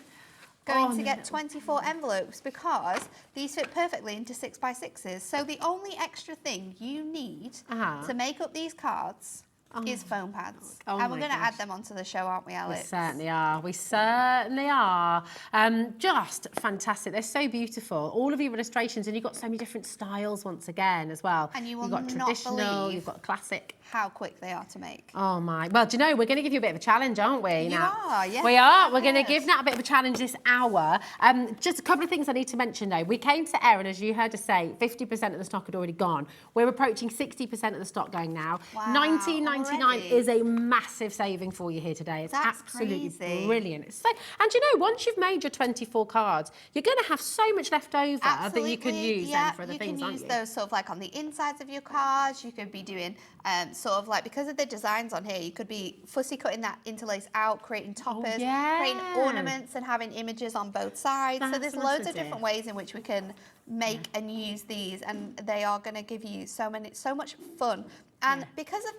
going to get 24 envelopes because these fit perfectly into 6x6s. So the only extra thing you need to make up these cards is foam pads. Oh and we're my going to gosh. add them onto the show, aren't we, Alex? We certainly are. We certainly are. Just fantastic. They're so beautiful. All of your illustrations, and you've got so many different styles once again as well. And you will You've got not traditional, believe you've got classic. how quick they are to make. Oh my. Well, do you know, we're going to give you a bit of a challenge, aren't we? You are, yes. We are. We're going to give Nat a bit of a challenge this hour. Just a couple of things I need to mention though. We came to Erin, as you heard us say, 50% of the stock had already gone. We're approaching 60% of the stock going now. Wow, $19.99 already? is a massive saving for you here today. It's That's absolutely crazy. brilliant. So, and you know, once you've made your 24 cards, you're going to have so much left over that you can use then for other things, you aren't can use you? those sort of like on the insides of your cards. You could be doing sort of like, because of the designs on here, you could be fussy cutting that interlace out, creating toppers, creating ornaments and having images on both sides. So there's That's loads what of it different is. ways in which we can make and use these, and they are going to give you so much fun. And because of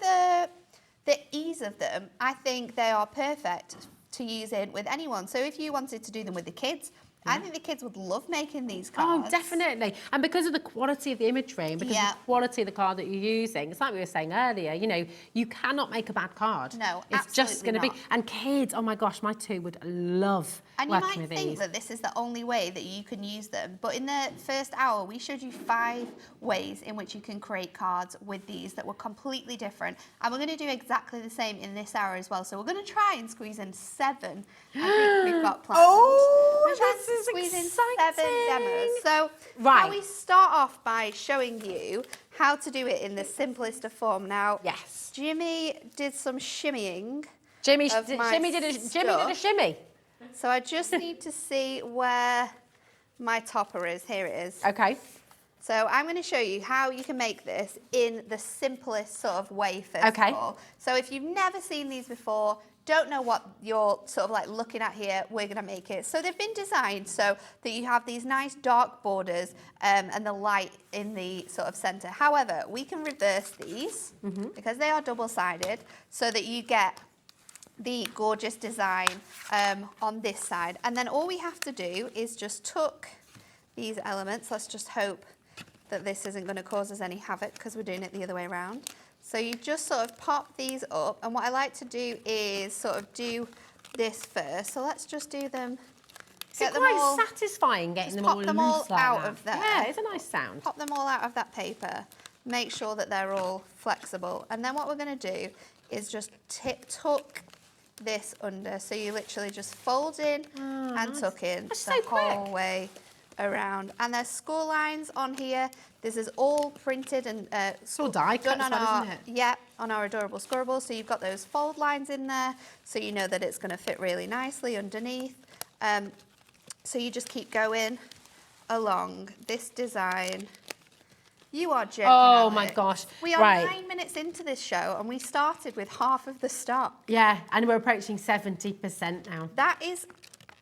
the ease of them, I think they are perfect to use in with anyone. So if you wanted to do them with the kids, I think the kids would love making these cards. Oh, definitely. And because of the quality of the imagery and because of the quality of the card that you're using, it's like we were saying earlier, you know, you cannot make a bad card. No, it's just going to be. And kids, oh my gosh, my 2 would love and you working might with think these. that this is the only way that you can use them, but in the first hour we showed you 5 ways in which you can create cards with these that were completely different, and we're going to do exactly the same in this hour as well. So we're going to try and squeeze in 7. I think we've got planned. Oh, this is squeeze in exciting. 7 demos. So Right. shall we start off by showing you how to do it in the simplest of form? Now, Yes. Jimmy did some shimmying. Jimmy of my did a stuff. shimmy. So I just need to see where my topper is. Here it is. Okay. So I'm going to show you how you can make this in the simplest sort of way first of all. So if you've never seen these before, don't know what you're sort of like looking at here, we're going to make it. So they've been designed so that you have these nice dark borders and the light in the sort of center. However, we can reverse these because they are double-sided so that you get the gorgeous design on this side. And then all we have to do is just tuck these elements. Let's just hope that this isn't going to cause us any havoc because we're doing it the other way around. So you just sort of pop these up, and what I like to do is sort of do this first. So let's just do them It's quite satisfying getting them all loose. Pop them all like out that. of there. Yeah, it's a nice sound. Pop them all out of that paper. Make sure that they're all flexible. And then what we're going to do is just tuck this under. So you literally just fold in and tuck in the whole way around. And there's score lines on here. This is all printed and it's all die cut as well, isn't it? Yeah, on our adorable scorables. So you've got those fold lines in there, so you know that it's going to fit really nicely underneath. So you just keep going along this design. You are joking. Oh my gosh. We are 9 minutes into this show and we started with half of the stock. Yeah, and we're approaching 70% now. That is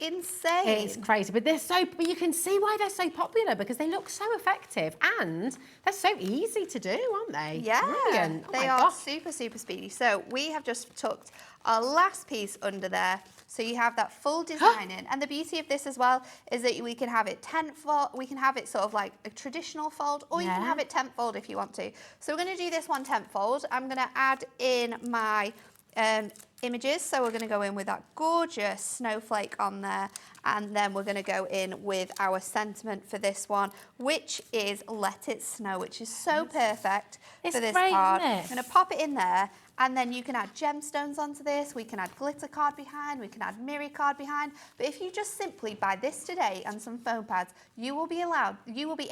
insane. It's crazy, but but you can see why they're so popular, because they look so effective and they're so easy to do, aren't they? Yeah, brilliant. Oh they are super speedy. So we have just tucked our last piece under there. So you have that full design in. And the beauty of this as well is that we can have it 10th fold, we can have it sort of like a traditional fold, or you can have it 10th fold if you want to. So we're going to do this one 10th fold. I'm going to add in my images. So we're going to go in with that gorgeous snowflake on there, and then we're going to go in with our sentiment for this one, which is Let It Snow, which is so perfect for this card. I'm going to pop it in there, and then you can add gemstones onto this. We can add glitter card behind, we can add mirror card behind. But if you just simply buy this today and some foam pads, you will be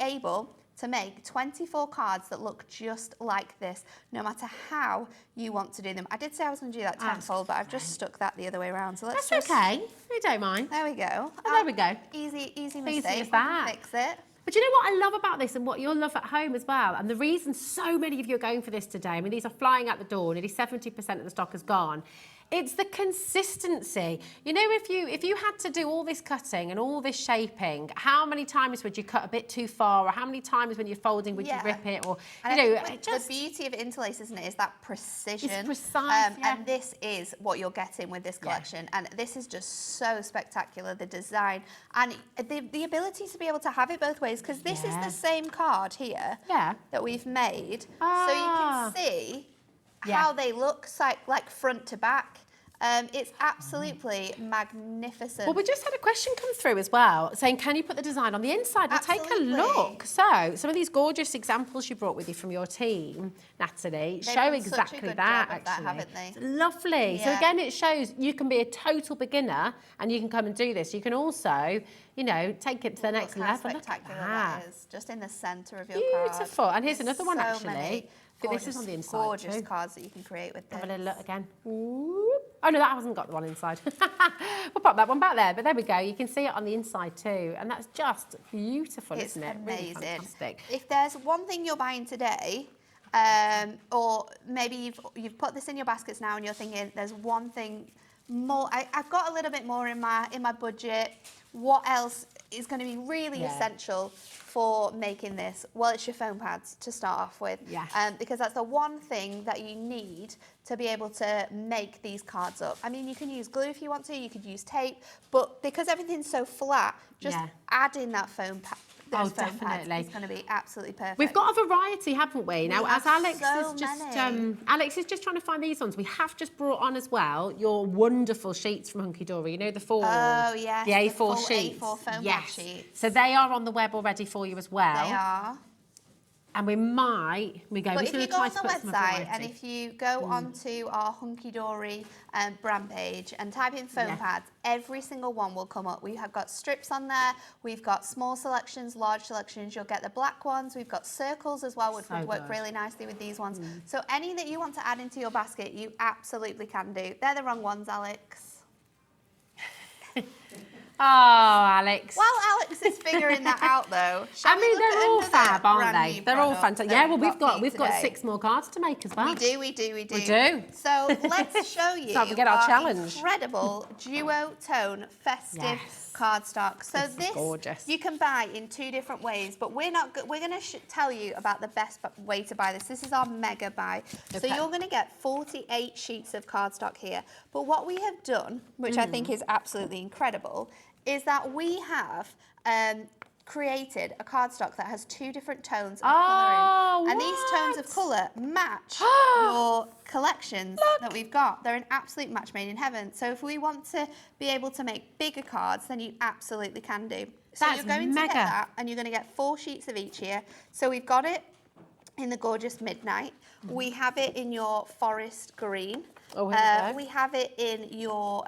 able to make 24 cards that look just like this, no matter how you want to do them. I did say I was going to do that 10th fold, but I've just stuck that the other way around. So let's That's okay. We don't mind. There we go. Oh, there we go. Easy mistake. Easy as that. Fix it. But you know what I love about this, and what you'll love at home as well, and the reason so many of you are going for this today, I mean, these are flying out the door, nearly 70% of the stock has gone. It's the consistency. You know, if you had to do all this cutting and all this shaping, how many times would you cut a bit too far, or how many times when you're folding would you rip it, or and you know, the beauty of Interlace, isn't it, is that precision. It's precise, and this is what you're getting with this collection, and this is just so spectacular. The design and the ability to be able to have it both ways, because this is the same card here that we've made, so you can see how they look like front to back. It's absolutely magnificent. Well, we just had a question come through as well, saying, can you put the design on the inside? We'll take a look. So, some of these gorgeous examples you brought with you from your team, Natalie, show exactly that, actually. Haven't they? It's lovely. Yeah. So again, it shows you can be a total beginner and you can come and do this. You can also, you know, take it to the next level. Look how spectacular that is, just in the centre of your card. Beautiful. And here's another one, so actually. This is on the inside gorgeous too. cards that you can create with this. Have a little look again. Ooh. Oh no, that hasn't got the one inside. We'll pop that one back there, but there we go. You can see it on the inside too, and that's just beautiful, isn't it? Amazing. Really fantastic. If there's one thing you're buying today, or maybe you've put this in your baskets now and you're thinking there's one thing more, I've got a little bit more in my budget. What else is going to be really essential for making this? Well, it's your foam pads to start off with, because that's the one thing that you need to be able to make these cards up. I mean, you can use glue if you want to, you could use tape, but because everything's so flat, just add in that foam pad. Definitely. It's going to be absolutely perfect. We've got a variety, haven't we? Now, as Alex so is just many. Alex is just trying to find these ones. We have just brought on as well your wonderful sheets from Hunkydory. You know, the four, the A4 sheets. A4 foam pad sheets. So they are on the web already for you as well. They are. And we go. But if you go on the website and if you go onto our Hunkydory brand page and type in foam pads, every single one will come up. We have got strips on there. We've got small selections, large selections. You'll get the black ones. We've got circles as well, which would work really nicely with these ones. So any that you want to add into your basket, you absolutely can do. They're the wrong ones, Alex. Oh, Alex. While Alex is figuring that out, though, I mean, they're all fab, aren't they? They're all fantastic. Yeah, well, we've got 6 more cards to make as well. We do. We do. So let's show you Don't forget our challenge. Incredible duo tone festive cardstock. So this gorgeous. You can buy in 2 different ways, but we're going to tell you about the best way to buy this. This is our mega buy. So you're going to get 48 sheets of cardstock here. But what we have done, which I think is absolutely incredible, is that we have created a cardstock that has 2 different tones of Oh, colouring. And these tones of colour match your collections that we've got. They're an absolute match made in heaven. So if we want to be able to make bigger cards, then you absolutely can do. So That's you're going mega. to get that, and you're going to get 4 sheets of each here. So we've got it in the gorgeous midnight. We have it in your forest green. Oh, here we go. We have it in your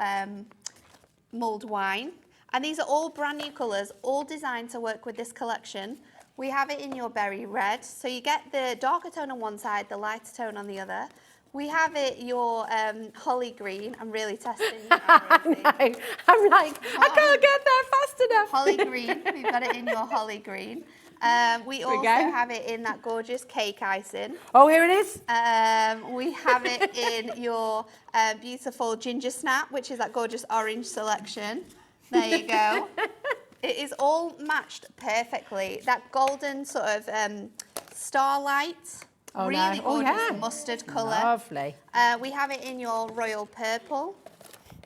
mulled wine. And these are all brand new colours, all designed to work with this collection. We have it in your berry red. So you get the darker tone on one side, the lighter tone on the other. We have it your holly green. I'm really testing you. No, I'm like, I can't get there fast enough. Holly green. We've got it in your holly green. We also have it in that gorgeous cake icing. Oh, here it is. We have it in your beautiful ginger snap, which is that gorgeous orange selection. There you go. It is all matched perfectly. That golden sort of starlight. Oh, really no. Oh, gorgeous yeah. mustard colour. Lovely. We have it in your royal purple.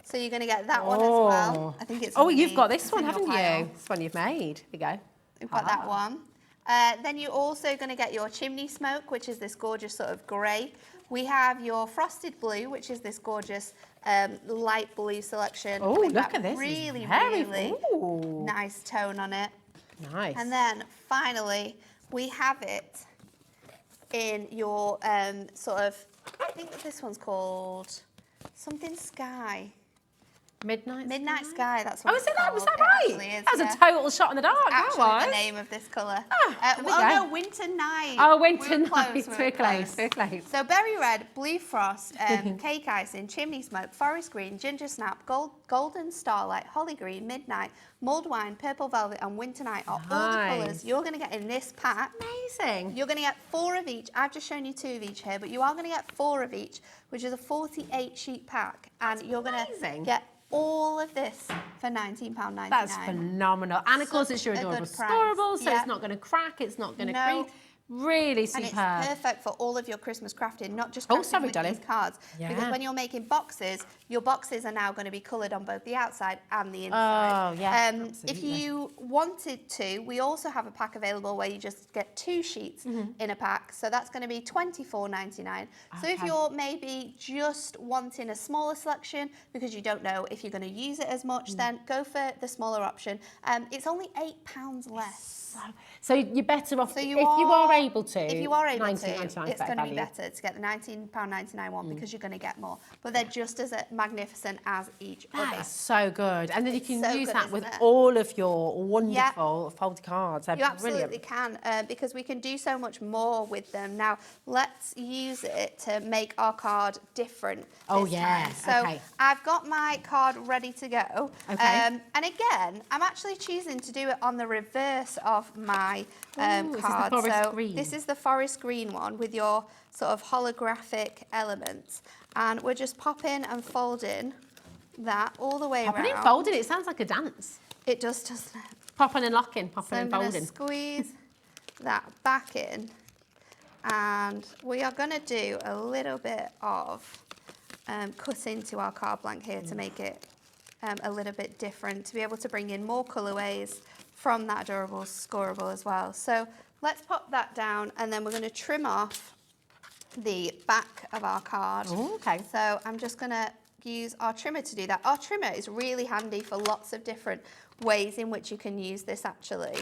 So you're going to get that one as well. I think it's. Oh, you've got this it's one, in your haven't pile. you? This one you've made. Here you go. We've got that one. Then you're also going to get your chimney smoke, which is this gorgeous sort of grey. We have your frosted blue, which is this gorgeous light blue selection. Oh, with look that at this. Really, It's very really ooh. nice tone on it. Nice. And then finally, we have it in your sort of, I think that this one's called something sky. Midnight Sky, that's what Oh, it's is it that? Was called. that right? It actually is, That was yeah. a total shot in the dark. Actually, that was. the name of this colour. there we go. no, Winter Night. Oh, Winter We're Night. close, We're close. We're close. So berry red, blue frost, cake icing, chimney smoke, forest green, ginger snap, golden starlight, holly green, midnight, mulled wine, purple velvet, and winter night are all the Nice. colours you're going to get in this pack. Amazing. You're going to get 4 of each. I've just shown you 2 of each here, but you are going to get 4 of each, which is a 48 sheet pack, and you're going amazing. to get all of this for £19.99. That's phenomenal. And of course, it's your Such a adorable good price. storable, so Yeah. it's not going to crack, it's not going to No. crease. Really And superb. it's perfect for all of your Christmas crafting, not just Oh, crafting sorry, with darling. these cards. Yeah. Because when you're making boxes, your boxes are now going to be coloured on both the outside and the inside. Oh, yeah, If absolutely. you wanted to, we also have a pack available where you just get 2 sheets in a pack. So that's going to be £24.99. So if Okay. you're maybe just wanting a smaller selection because you don't know if you're going to use it as much, then go for the smaller option. It's only £8 less. So you're better off So if you are able to. If you are able to, £19.99 it's better going to be value. better to get the £19.99 one because you're going to get more. But they're just as magnificent as each That other. is so good. And then you can So use good, that with isn't it? all of your wonderful folded cards. They're You absolutely brilliant. can because we can do so much more with them. Now, let's use it to make our card different. Oh, this yeah, time. So okay. I've got my card ready to go. Okay. And again, I'm actually choosing to do it on the reverse of my Ooh, this is the card. forest So green. this is the forest green one with your sort of holographic elements. And we're just popping and folding that all the way Popping around. and folding, it sounds like a dance. It does, doesn't it? Popping and locking, So popping I'm and going to folding. squeeze that back in, and we are going to do a little bit of cutting to our card blank here to make it a little bit different, to be able to bring in more colourways from that adorable scoreable as well. So let's pop that down, and then we're going to trim off the back of our card. Ooh, okay. So I'm just going to use our trimmer to do that. Our trimmer is really handy for lots of different ways in which you can use this actually.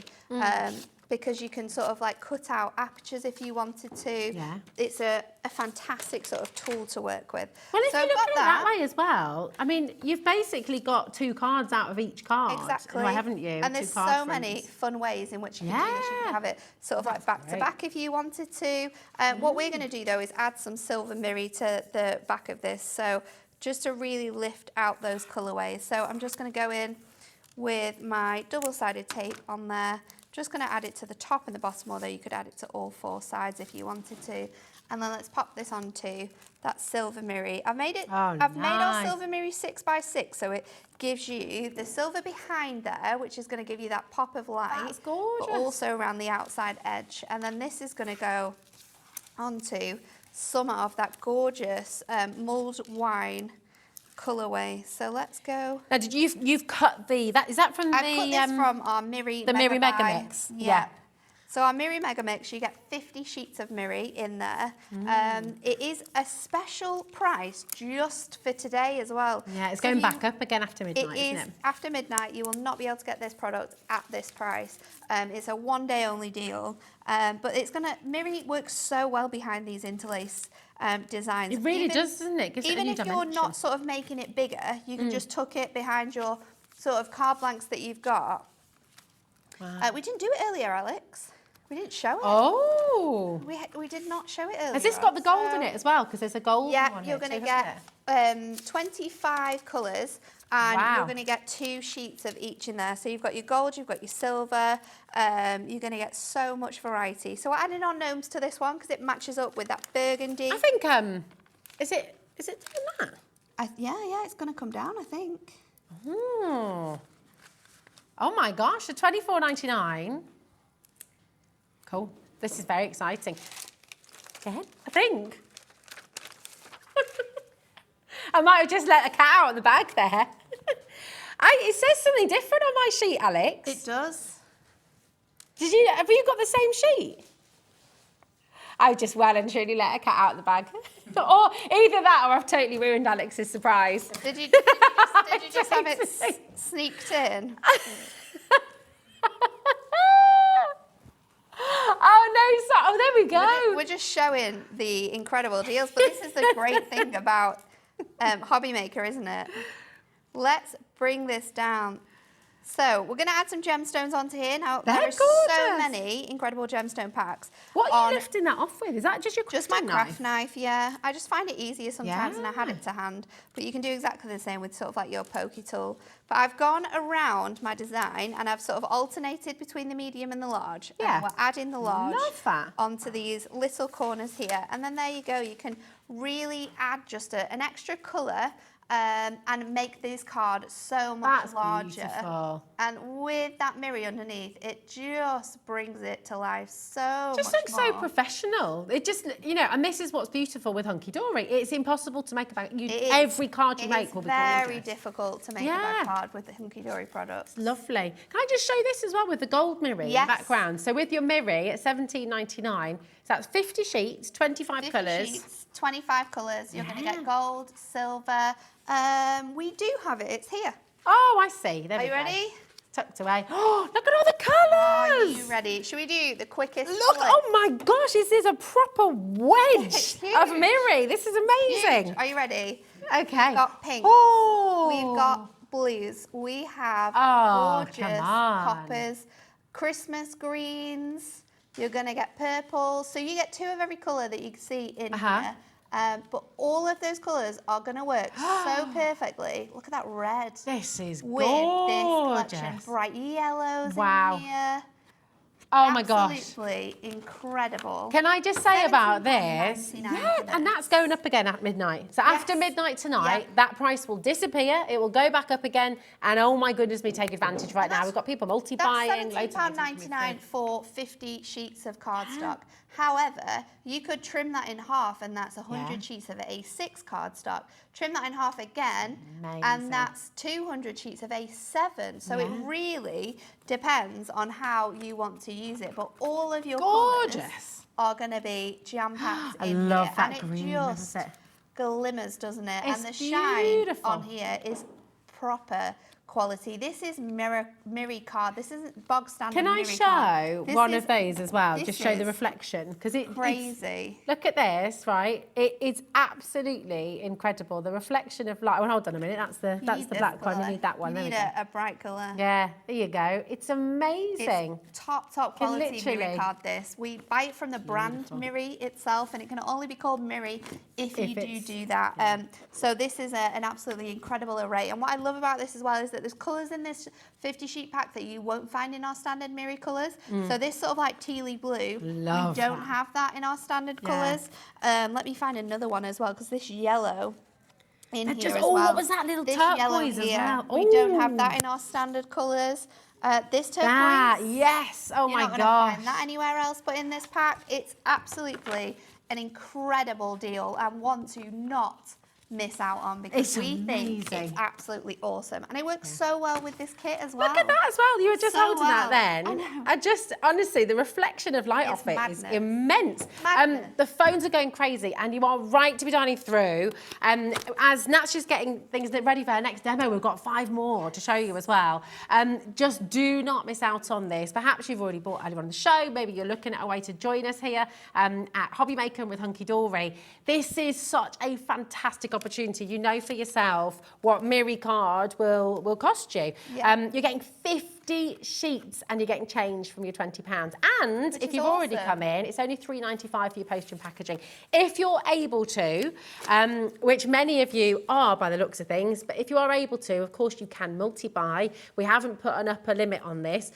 Because you can sort of like cut out apertures if you wanted to. Yeah. It's a fantastic sort of tool to work with. Well, if So you I've look got at it that way as well, I mean, you've basically got 2 cards out of each card. Exactly. Why haven't you? And there's 2 card so many frames. fun ways in which you can do this. You Yeah. can have it sort of like back to back if you wanted to. What we're going to do though is add some silver mirror to the back of this. So just to really lift out those colourways. So I'm just going to go in with my double-sided tape on there. Just going to add it to the top and the bottom, although you could add it to all 4 sides if you wanted to. And then let's pop this onto that silver mirror. I've made our nice. silver mirror 6x6, so it gives you the silver behind there, which is going to give you that pop of light. That's gorgeous. But also around the outside edge. And then this is going to go onto some of that gorgeous mulled wine colourway. So let's go. Now, you've cut is that from I cut this from our Miri Mega Mix? Yeah. So our Miri Mega Mix, you get 50 sheets of Miri in there. It is a special price just for today as well. Yeah, it's going back up again after midnight, isn't it? After midnight. You will not be able to get this product at this price. It's a one-day only deal. But Miri works so well behind these interlace designs. It really does, doesn't it? Gives Even it a if new you're dimension. not sort of making it bigger, you can just tuck it behind your sort of card blanks that you've got. Wow. We didn't do it earlier, Alex. We didn't show it. Oh. We did not show it earlier. Has this got the gold in it as well? Because there's a gold one. Yeah, you're going to get 25 colours, and you're going to get 2 sheets of each in there. So you've got your gold, you've got your silver. You're going to get so much variety. So we're adding our gnomes to this one because it matches up with that burgundy. I think, is it doing that? Yeah, it's going to come down, I think. Oh my gosh, the $24.99. Cool. This is very exciting. Yeah, I think. I might have just let a cat out of the bag there. It says something different on my sheet, Alex. It does. Have you got the same sheet? I just well and truly let a cat out of the bag. Or either that or I've totally ruined Alex's surprise. Did you just have it sneaked in? Oh, there we go. We're just showing the incredible deals, but this is the great thing about Hobby Maker, isn't it? Let's bring this down. So we're going to add some gemstones onto here. Now, there are so many incredible gemstone packs. What are you lifting that off with? Is that just your Just my craft knife, yeah. I just find it easier sometimes and I had it to hand. But you can do exactly the same with sort of like your pokey tool. But I've gone around my design and I've sort of alternated between the medium and the large. Yeah. And we're adding the large that. onto these little corners here. And then there you go. You can really add just an extra colour and make this card so much larger. Beautiful. And with that Miri underneath, it just brings it to life so much Just looks so more. professional. It just, and this is what's beautiful with Hunkydory. It's impossible to make a bag. Every card you make will be gorgeous. It's very difficult to make a bag card with the Hunkydory products. Lovely. Can I just show this as well with the gold Miri in the background? So with your Miri at $17.99, so that's 50 sheets, 25 colours. 50 sheets, 25 colours. You're going to get gold, silver. We do have it. It's here. Oh, I see. There we go. Are you ready? Tucked away. Oh, look at all the colours. Are you ready? Should we do the quickest? Look, flip? oh my gosh, this is a proper wedge of Miri. This is amazing. Huge. Are you ready? Okay. We've got pink. Oh. We've got blues. We have gorgeous come on. coppers, Christmas greens. You're going to get purple. So you get 2 of every colour that you can see in here. But all of those colours are going to work so perfectly. Look at that red. This is with gorgeous. this collection. Bright yellows Wow. in here. Oh my gosh. Absolutely incredible. Can I just say about this? £17.99 Yeah, for and this. that's going up again at midnight. So after midnight tonight, that price will disappear. It will go back up again. And oh my goodness me, take advantage right now. We've got people multi-buying. That's £17.99 for 50 sheets of cardstock. However, you could trim that in half and that's 100 sheets of A6 cardstock. Trim that in half again and that's 200 sheets of A7. So it really depends on how you want to use it. But all of your colours are going to be jam-packed in here. love that and green, it just glimmers, doesn't it? It's and the shine beautiful. on here is proper quality. This is Miri card. This isn't bog standard. Can I Miri card. show This one is- of these as well? this Just show the is reflection. Because it's crazy. Look at this, right? It is absolutely incredible. The reflection of light. Oh, hold on a minute. That's the black one. You need that one. You There we need go. a bright colour. Yeah, there you go. It's amazing. It's top Can quality Miri literally- card this. We buy it from the brand Miri itself and it can only be called Miri if you do that. So this is an absolutely incredible array. And what I love about this as well is that there's colours in this 50 sheet pack that you won't find in our standard Miri colours. So this sort of like tealy blue, we don't have that in our standard colours. Let me find another one as well because this yellow in here as well. what was that little This yellow turquoise as here, well? we don't have that in our standard colours. This turquoise, yes. Oh you're my not going to gosh. find that anywhere else but in this pack. It's absolutely an incredible deal and one to not miss out on, because we think it's absolutely awesome. And it works so well with this kit as well. Look at that as well. You were just holding that then. I know. I just, honestly, the reflection of light off it is immense. The phones are going crazy, and you are right to be dialing through. As Nat's just getting things ready for her next demo, we've got 5 more to show you as well. Just do not miss out on this. Perhaps you've already bought earlier on the show. Maybe you're looking at a way to join us here at Hobby Maker with Hunkydory. This is such a fantastic opportunity. You know for yourself what Miri card will cost you. Yeah. You're getting 50 sheets and you're getting change from your £20. And if you've already come in, it's only £3.95 for your postage and packaging. If you're able to, which many of you are by the looks of things, but if you are able to, of course you can multi-buy. We haven't put an upper limit on this.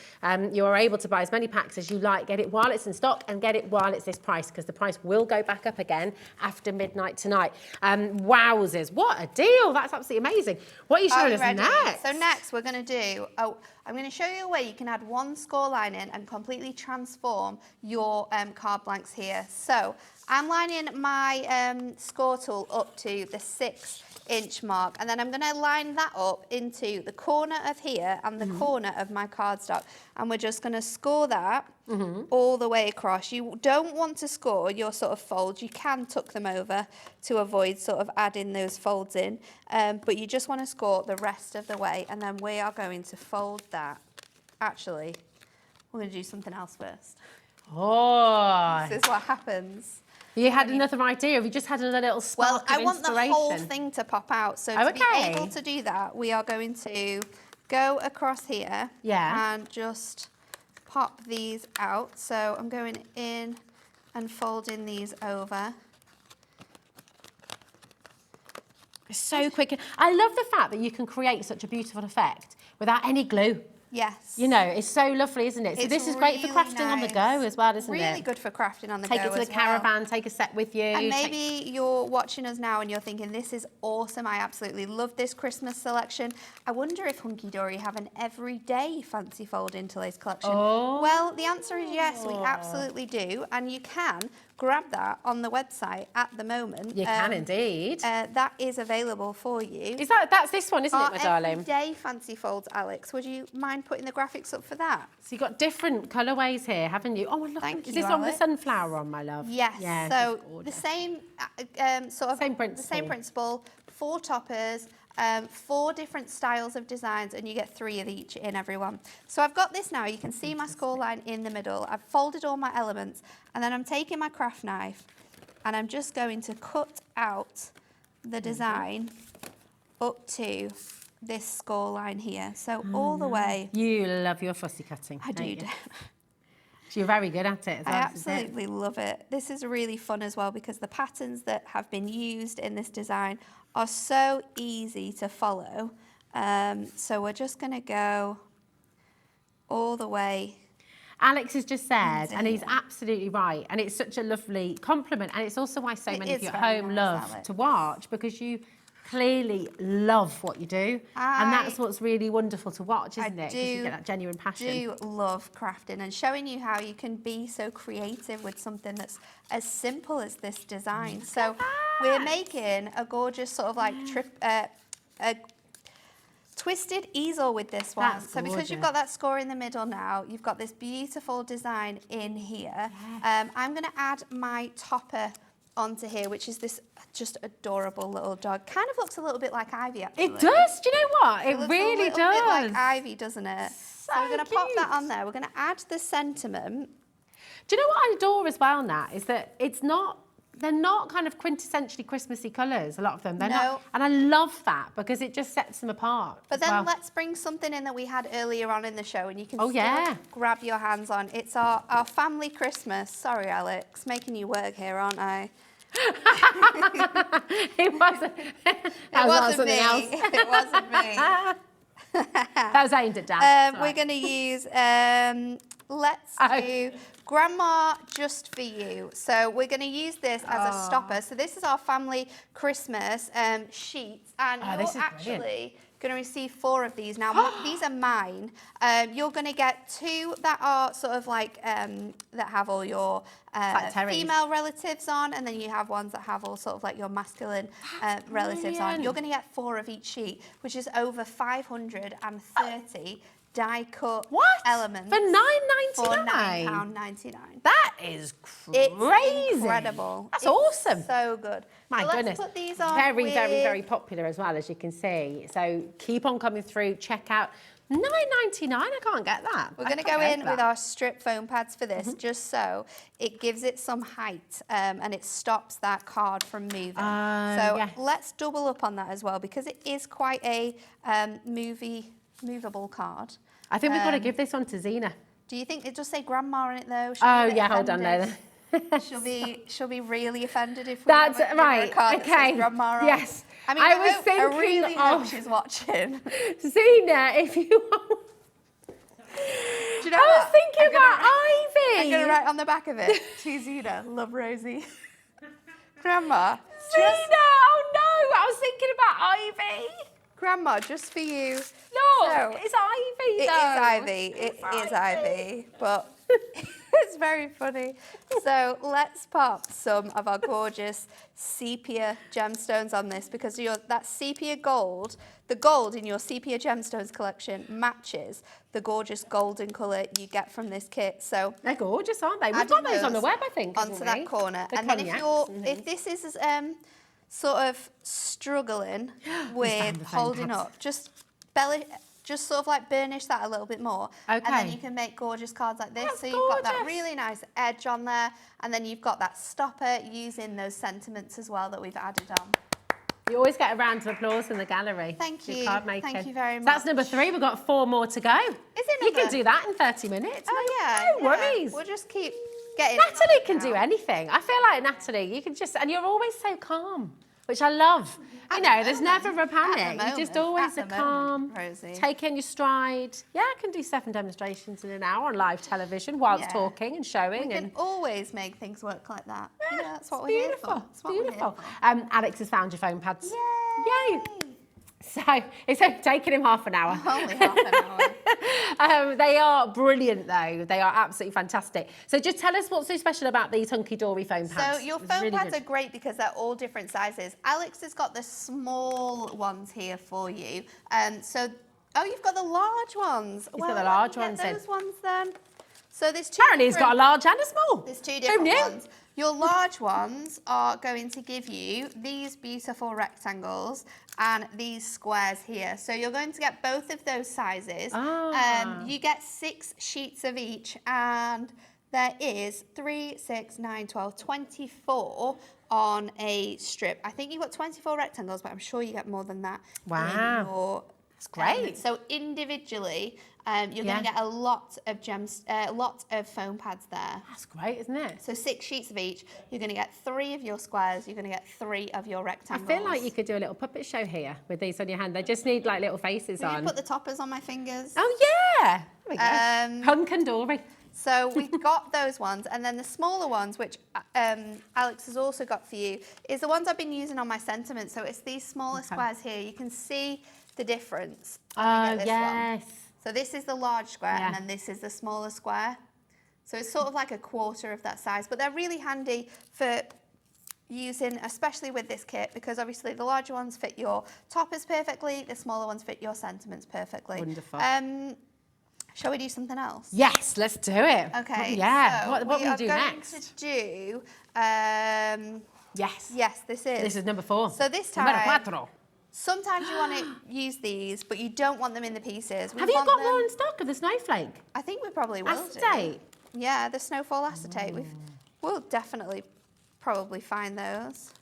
You are able to buy as many packs as you like, get it while it's in stock and get it while it's this price, because the price will go back up again after midnight tonight. Wowzers, what a deal. That's absolutely amazing. What are you showing us next? So next we're going to do, I'm going to show you a way you can add one score line in and completely transform your card blanks here. So I'm lining my score tool up to the 6-inch mark, and then I'm going to line that up into the corner of here and the corner of my cardstock, and we're just going to score that all the way across. You don't want to score your sort of folds. You can tuck them over to avoid sort of adding those folds in, but you just want to score the rest of the way, and then we are going to fold that. Actually, we're going to do something else first. Oh, this is what happens. You had another idea. Have you just had a little spark of inspiration? I want the whole thing to pop out. So to be able to do that, we are going to go across here and just pop these out. So I'm going in and folding these over. It's so quick. I love the fact that you can create such a beautiful effect without any glue. Yes. You know, it's so lovely, isn't it? So this is great for crafting on the go as well, isn't it? Really good for crafting on the go as well. Take it to the caravan, take a set with you. And maybe you're watching us now and you're thinking, this is awesome. I absolutely love this Christmas selection. I wonder if Hunkydory have an everyday fancy fold interlace collection. Oh. Well, the answer is yes, we absolutely do. And you can grab that on the website at the moment. You can indeed. That is available for you. Is that's this one, isn't it, my darling? Everyday fancy folds, Alex. Would you mind putting the graphics up for that? So you've got different colourways here, haven't you? Oh, look. Thank you, is this Alex. on the sunflower on, my love? Yes. Yeah, so the same same principle. The same principle. 4 toppers. 4 different styles of designs, and you get 3 of each in everyone. So I've got this now. You can see my score line in the middle. I've folded all my elements, and then I'm taking my craft knife and I'm just going to cut out the design up to this score line here. So all the way. You love your fussy cutting. I do. You're very good at it as well. I absolutely love it. This is really fun as well, because the patterns that have been used in this design are so easy to follow. So we're just going to go all the way. Alex has just said, and he's absolutely right, and it's such a lovely compliment, and it's also why so many of you at home love to watch, because you clearly love what you do, and that's what's really wonderful to watch, isn't it? Because you get that genuine passion. I do love crafting and showing you how you can be so creative with something that's as simple as this design. So we're making a gorgeous sort of like a twisted easel with this one. That's so because you've got that score in the middle now, you've got this beautiful design in here. I'm going to add my topper onto here, which is this just adorable little dog. Kind of looks a little bit like Ivy, actually. It does. Do you know what? It really does. A little bit like Ivy, doesn't it? So we're going to pop that on there. We're going to add the sentiment. Do you know what I adore as well, Nat? Is that they're not kind of quintessentially Christmassy colours, a lot of them. They're not. And I love that, because it just sets them apart. But then let's bring something in that we had earlier on in the show, and you can still grab your hands on. It's our family Christmas. Sorry, Alex, making you work here, aren't I? It wasn't. It wasn't me. It wasn't me. That was aimed at Dad. We're going to use, let's do Grandma Just For You. So we're going to use this as a stopper. So this is our family Christmas sheets, and you're actually going to receive 4 of these. Now, these are mine. You're going to get 2 that are sort of like, that have all your female relatives on, and then you have ones that have all sort of like your masculine relatives on. You're going to get 4 of each sheet, which is over 530 die-cut elements. For £9.99? For £9.99. That is crazy. It's incredible. That's awesome. So good. My so goodness. Let's put these on very, very, very popular as well, as you can see. So keep on coming through, check out. £9.99, I can't get that. We're going to go in with our strip foam pads for this, just so it gives it some height and it stops that card from moving. Let's double up on that as well, because it is quite a movable card. I think we've got to give this one to Zena. Do you think it does say grandma on it though? Hold on now then. She'll be really offended if we That's give her right. a card that says grandma on. Yes. I mean, I really hope she's watching. Zena, if you want. Do you know I was thinking about Ivy. I'm going to write on the back of it, to Zena, love Rosie. Grandma. Zena, oh no, I was thinking about Ivy. Grandma, just for you. No, So, it's Ivy It though. is Ivy. It is Ivy, but it's very funny. So let's pop some of our gorgeous sepia gemstones on this, because that sepia gold, the gold in your sepia gemstones collection matches the gorgeous golden colour you get from this kit. So they're gorgeous, aren't they? We've got those on the web, I think. Onto that corner. And then if this is sort of struggling with holding up, just sort of like burnish that a little bit more. And then you can make gorgeous cards like this. That's so you've got that really nice edge on there, and then you've got that stopper using those sentiments as well that we've added on. You always get a round of applause in the gallery. Thank you. Card making. Thank you very much. So that's number 3. We've got 4 more to go. Is it You can do that in 30 minutes. Oh, yeah. No worries. We'll just keep getting Natalie can do anything. I feel like Natalie, you can just, and you're always so calm, which I love. You know, there's never a panic. You're just always a calm, taking your stride. Yeah, I can do 7 demonstrations in an hour on live television whilst talking and showing. We can always make things work like that. Yeah, that's what we're here for. That's what Beautiful. we're here for. Alex has found your foam pads. Yay! So it's only taken him half an hour. Only half an hour. They are brilliant though. They are absolutely fantastic. So just tell us what's so special about these Hunkydory foam pads. So your foam pads are great because they're all different sizes. Alex has got the small ones here for you. You've got the large ones. He's got the large ones in. Those ones then. So there's 2 Apparently he's got a large and a small. There's 2 different ones. Your large ones are going to give you these beautiful rectangles and these squares here. So you're going to get both of those sizes. You get 6 sheets of each, and there is 3, 6, 9, 12, 24 on a strip. I think you've got 24 rectangles, but I'm sure you get more than that. Wow. That's great. So individually, you're going to get a lot of foam pads there. That's great, isn't it? So 6 sheets of each. You're going to get 3 of your squares. You're going to get 3 of your rectangles. I feel like you could do a little puppet show here with these on your hand. They just need like little faces on. You put the toppers on my fingers. Oh yeah. There we go. Hunkydory. So we've got those ones, and then the smaller ones, which Alex has also got for you, is the ones I've been using on my sentiments. So it's these smaller squares here. You can see the difference. Yes. So this is the large square, and then this is the smaller square. So it's sort of like a quarter of that size, but they're really handy for using, especially with this kit, because obviously the larger ones fit your toppers perfectly, the smaller ones fit your sentiments perfectly. Wonderful. Shall we do something else? Yes, let's do it. Okay. Yeah. So what will we do next? We are going to do. Yes. Yes, this is. This is number 4. So this time. Sometimes you want to use these, but you don't want them in the pieces. Have you got more in stock of the snowflake? I think we probably will. Acetate? Yeah, the snowfall acetate. We'll definitely probably find those.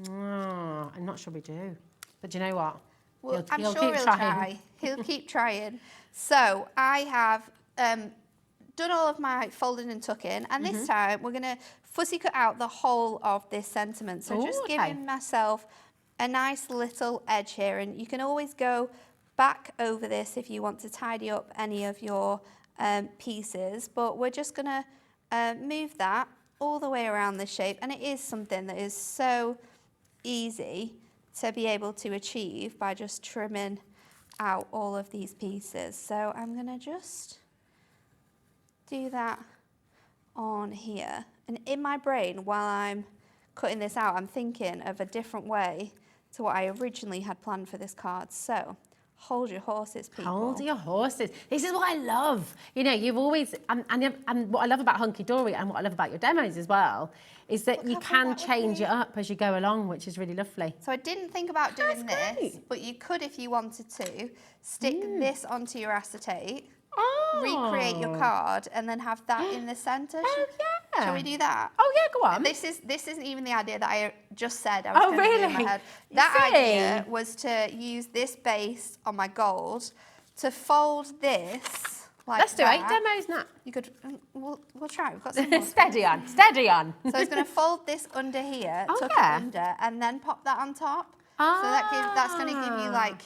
I'm not sure we do. But do you know what? Well, I'm sure he'll try. He'll keep trying. So I have done all of my folding and tucking, and this time we're going to fussy cut out the whole of this sentiment. So just giving myself a nice little edge here, and you can always go back over this if you want to tidy up any of your pieces, but we're just going to move that all the way around this shape, and it is something that is so easy to be able to achieve by just trimming out all of these pieces. So I'm gonna just do that on here. And in my brain, while I'm cutting this out, I'm thinking of a different way to what I originally had planned for this card. So hold your horses, people. Hold your horses. This is what I love. You know, you've always, and what I love about Hunkydory and what I love about your demos as well, is that you can change it up as you go along, which is really lovely. So I didn't think about doing this, but you could, if you wanted to, stick this onto your acetate, recreate your card, and then have that in the centre. Oh, yeah. Shall we do that? Oh, yeah, go on. This isn't even the idea that I just said I was going to do in my head. You That see? idea was to use this base on my gold to fold this like Let's do 8 that. demos now. You could, we'll try. We've got some more. Steady on, steady on. So I was going to fold this under here, Oh, tuck yeah. it under, and then pop that on top. So that's going to give you like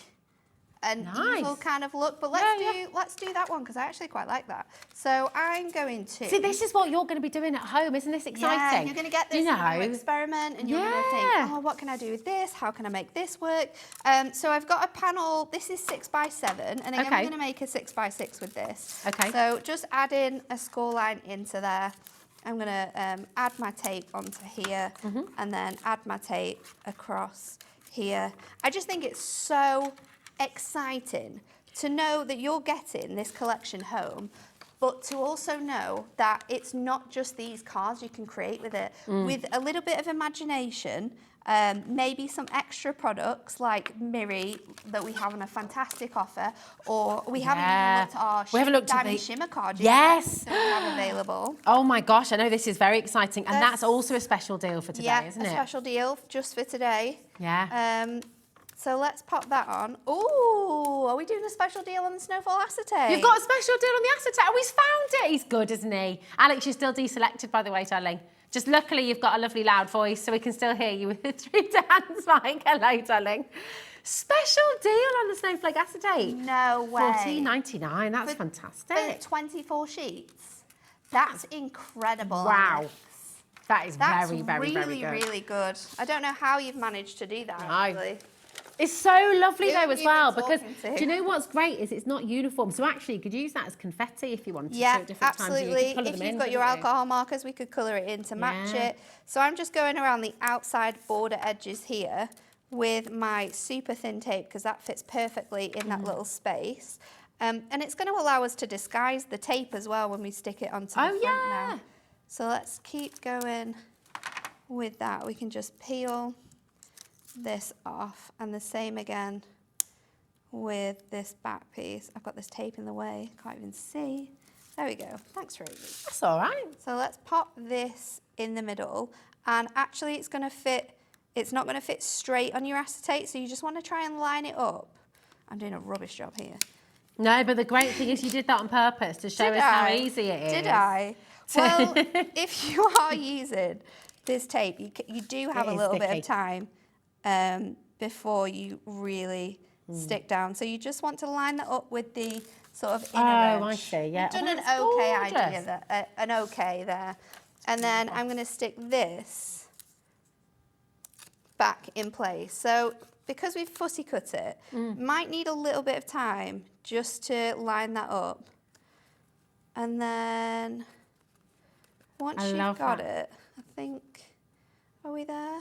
an Nice. evil kind of look. But let's do that one because I actually quite like that. So I'm going to. See, this is what you're going to be doing at home, isn't this exciting? Yeah, you're going to get this, You and you're going know. to experiment, and you're going to think, oh, what can I do with this? How can I make this work? So I've got a panel, this is 6x7, and again, Okay. I'm going to make a 6x6 with this. Okay. So just adding a score line into there. I'm going to add my tape onto here, and then add my tape across here. I just think it's so exciting to know that you're getting this collection home, but to also know that it's not just these cards you can create with it. With a little bit of imagination, maybe some extra products like Miri that we have on a fantastic offer, or we haven't even looked at our We haven't looked at Diamond the- Shimmer card Yes. that we have available. Oh my gosh, I know this is very exciting. And There's- that's also a special deal for today, Yeah, isn't a it? special deal just for today. Yeah. So let's pop that on. Ooh, are we doing a special deal on the Snowfall acetate? You've got a special deal on the acetate. Oh, he's found it. He's good, isn't he? Alex, you're still deselected, by the way, darling. Just luckily you've got a lovely loud voice, so we can still hear you with the 3 hands mic. Hello, darling. Special deal on the Snowflake acetate. No way. $14.99. That's For fantastic. 24 sheets. That's incredible. Wow. Alex. That is That's very, very, very really, good. really good. I don't know how you've managed to do that, actually. It's so lovely Who though have as you well, been because talking to? do you know what's great is it's not uniform. So actually you could use that as confetti if you wanted to Yeah, at different times. absolutely. You could colour If them you've in, got your couldn't you? alcohol markers, we could colour it in to match Yeah. it. So I'm just going around the outside border edges here with my super thin tape because that fits perfectly in that little space. And it's going to allow us to disguise the tape as well when we stick it onto the front now. So let's keep going with that. We can just peel this off, and the same again with this back piece. I've got this tape in the way, can't even see. There we go. Thanks, Rosie. That's all right. So let's pop this in the middle, and actually it's going to fit, it's not going to fit straight on your acetate, so you just want to try and line it up. I'm doing a rubbish job here. No, but the great thing is you did that on purpose to show us how easy it is. Did I? Well, if you are using this tape, you do have It a is little bit sticky. of time before you really stick down. So you just want to line that up with the sort of inner edge. I see, yeah. You've done an that's okay gorgeous. idea there, an okay there. And then I'm going to stick this back in place. So because we've fussy cut it, might need a little bit of time just to line that up. And then once I you've love got that. it, I think, are we there?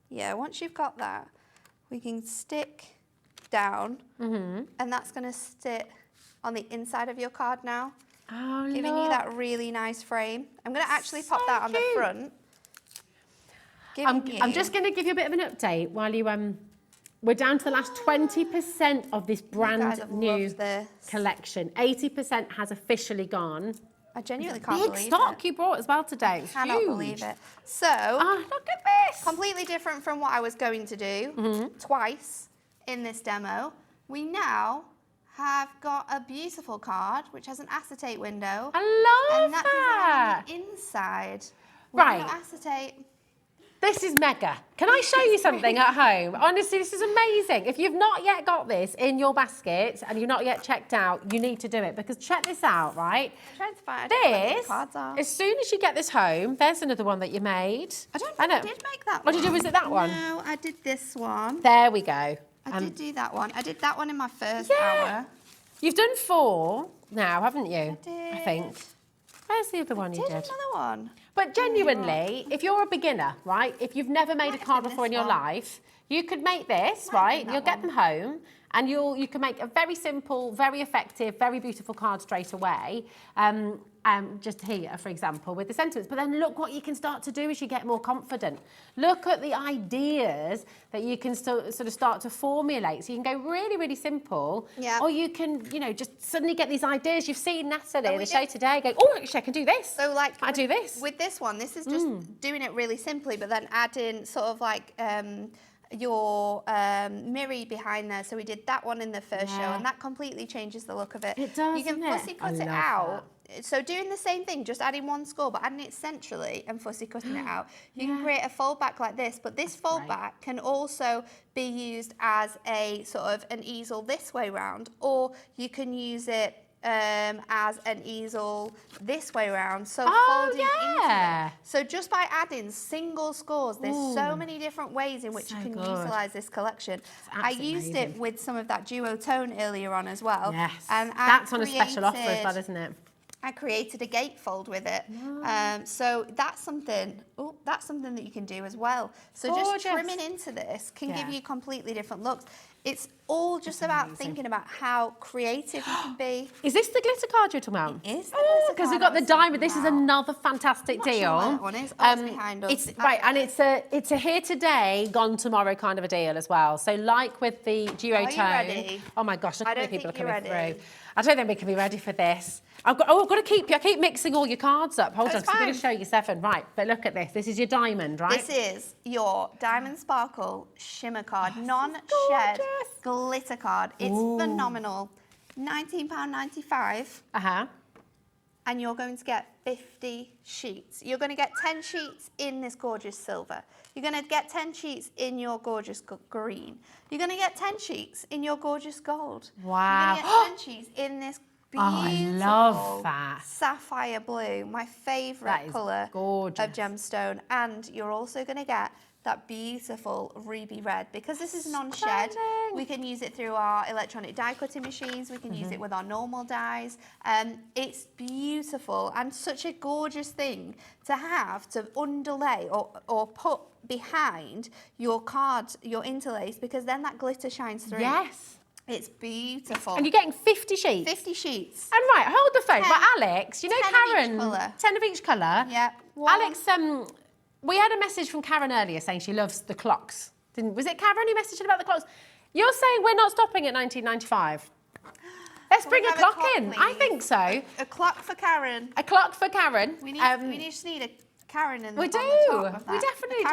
Yeah, once you've got that, we can stick down, and that's going to sit on the inside of your card now, Oh, giving you look. that really nice frame. I'm going to actually pop that on the cute. front. I'm just going to give you a bit of an update while you we're down to the last 20% of this guys brand have new loved this. collection. 80% has officially gone. I genuinely can't Big believe stock it. you brought as well today. It's Cannot huge. believe it. So, Oh, look at this. completely different from what I was going to do twice in this demo. We now have got a beautiful card which has an acetate window. I love And that design on the inside. with Right. no acetate. This is mega. Can I show you something at home? Honestly, this is amazing. If you've not yet got this in your basket and you've not yet checked out, you need to do it because check this out, right? I'm trying to find where the cards are. As soon as you get this home, there's another one that you made. I don't think I did make that one. What did you do? Was it that one? No, I did this one. There we go. I did do that one. I did that one in my first hour. You've done 4 now, haven't you? I did. I think. Where's the other one you did? Another one. But genuinely, if you're a beginner, right, if you've never made a card before in your life, you could make this, right? You'll get them home and you can make a very simple, very effective, very beautiful card straight away. Just here, for example, with the sentiments. But then look what you can start to do as you get more confident. Look at the ideas that you can sort of start to formulate. So you can go really, really simple. Yeah. Or you can, you know, just suddenly get these ideas. You've seen Natalie in the show today go, oh, actually, I can do this. So like, I do this. With this one, this is just doing it really simply, but then adding sort of like your mirror behind there. So we did that one in the first show, and that completely changes the look of it. It does, You can fussy cut it out. So doing the same thing, just adding one score, but adding it centrally and fussy cutting it out. You can create a fold back like this, but this fold back can also be used as a sort of an easel this way round, or you can use it as an easel this way around, so folding into it. So just by adding single scores, there's so many different ways in which you can utilise this collection. I used it with some of that duotone earlier on as well. Yes, and that's on a special offer as well, isn't it? I created a gatefold with it. So that's something that you can do as well. So just trimming into this can give you completely different looks. It's all just about thinking about how creative you can be. Is this the glitter card you're talking about? It is. Because we've got the diamond. This is another fantastic deal. That one is. It's behind us. It's right, and it's a here today, gone tomorrow kind of a deal as well. So like with the duotone. Are you ready? Oh my gosh, look how many people are coming ready. through. I don't think we can be ready for this. I've got to keep mixing all your cards up. Hold on, because I'm going to show you 7. Right, but look at this. This is your diamond, right? This is your Diamond Sparkle Shimmer card, non-shed glitter card. It's phenomenal. £19.95. And you're going to get 50 sheets. You're going to get 10 sheets in this gorgeous silver. You're going to get 10 sheets in your gorgeous green. You're going to get 10 sheets in your gorgeous gold. Wow. You're going to get 10 sheets in this beautiful I love that. sapphire blue, my favourite colour of gemstone. And you're also going to get that beautiful ruby red. Because this is non-shed, we can use it through our electronic die cutting machines, we can use it with our normal dies. It's beautiful and such a gorgeous thing to have to underlay or put behind your cards, your interlace, because then that glitter shines through. Yes. It's beautiful. And you're getting 50 sheets? 50 sheets. And right, hold the phone. But Alex, you know 10 Karen... of each colour. 10 of each colour? Yeah. Alex, we had a message from Karen earlier saying she loves the clocks. Was it Karen who messaged about the clocks? You're saying we're not stopping at 1995? Let's bring a clock in. I think so. A clock for Karen. A clock for Karen. We just need a Karen in the We do. We definitely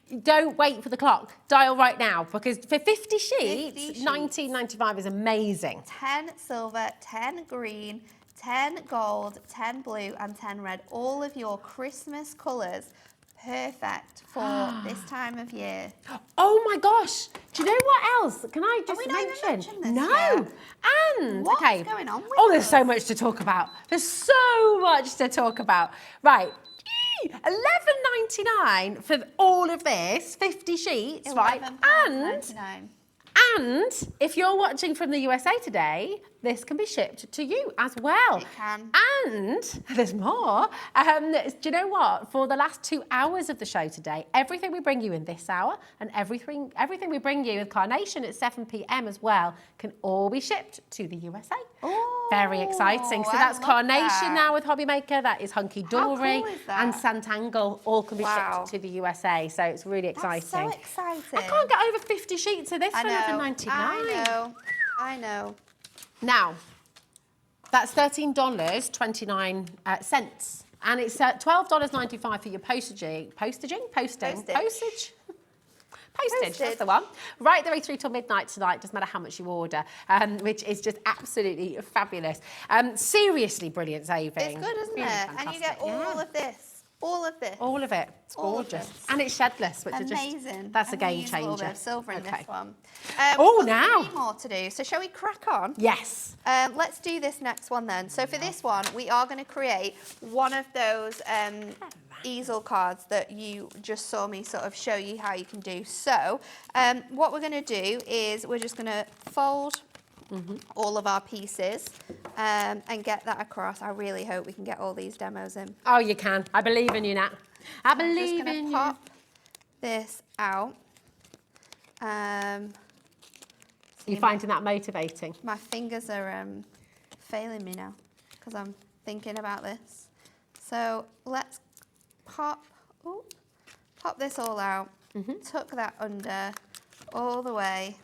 do. Don't wait for the clock. Dial right now, because for 50 sheets, 19.95 is amazing. 10 silver, 10 green, 10 gold, 10 blue and 10 red. All of your Christmas colours. Perfect for this time of year. Oh my gosh! Do you know what else? Can I just mention? This no. yet? And What's okay. going on with there's so much to talk about. There's so much to talk about. Right. $11.99 for all of this, 50 sheets, right? And if you're watching from the USA today, this can be shipped to you as well. It can. And there's more. Do you know what? For the last 2 hours of the show today, everything we bring you in this hour and everything we bring you with Carnation at 7 p.m. as well can all be shipped to the USA. Oh, very exciting. So that's Carnation now with Hobbymaker. That is Hunkydory and Santangle. All can be shipped to the USA. So it's really exciting. That's so exciting. I can't get over 50 sheets of this for $11.99. I know. Now, that's $13.29. And it's $12.95 for your postage, that's the one. Right the way through till midnight tonight, doesn't matter how much you order, which is just absolutely fabulous. Seriously brilliant savings. It's good, isn't it? And you get all of this all of this. All of it. It's All of gorgeous. this. And it's shedless, which Amazing. is just, that's a I'm gonna game use a little changer. bit of silver in Okay. this one. Oh, We've got now. 3 more to do. So shall we crack on? Yes. Let's do this next one then. So for this one, we are going to create one of those easel cards that you just saw me sort of show you how you can do. So what we're going to do is we're just going to fold all of our pieces and get that across. I really hope we can get all these demos in. Oh, you can. I believe in you, Nat. I I'm just believe going in to you. pop this out. You finding that motivating? My fingers are failing me now because I'm thinking about this. So let's pop this all out, tuck that under all the way,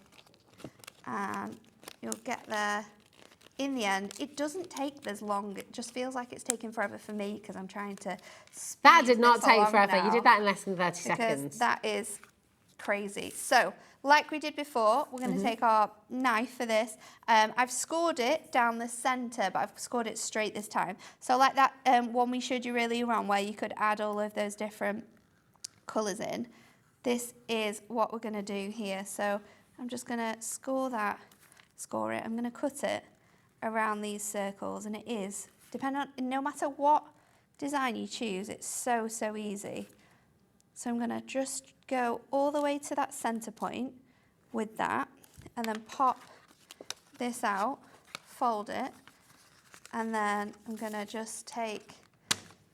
and you'll get there. In the end, it doesn't take this long. It just feels like it's taking forever for me because I'm trying to speed That did not this take along forever. now, You did that in less than 30 because seconds. that is crazy. So, like we did before, we're going to take our knife for this. I've scored it down the centre, but I've scored it straight this time. So like that one we showed you earlier on where you could add all of those different colours in, this is what we're going to do here. So I'm just going to score it. I'm going to cut it around these circles, and it is, depending on, no matter what design you choose, it's so, so easy. So I'm going to just go all the way to that centre point with that, and then pop this out, fold it, and then I'm going to just take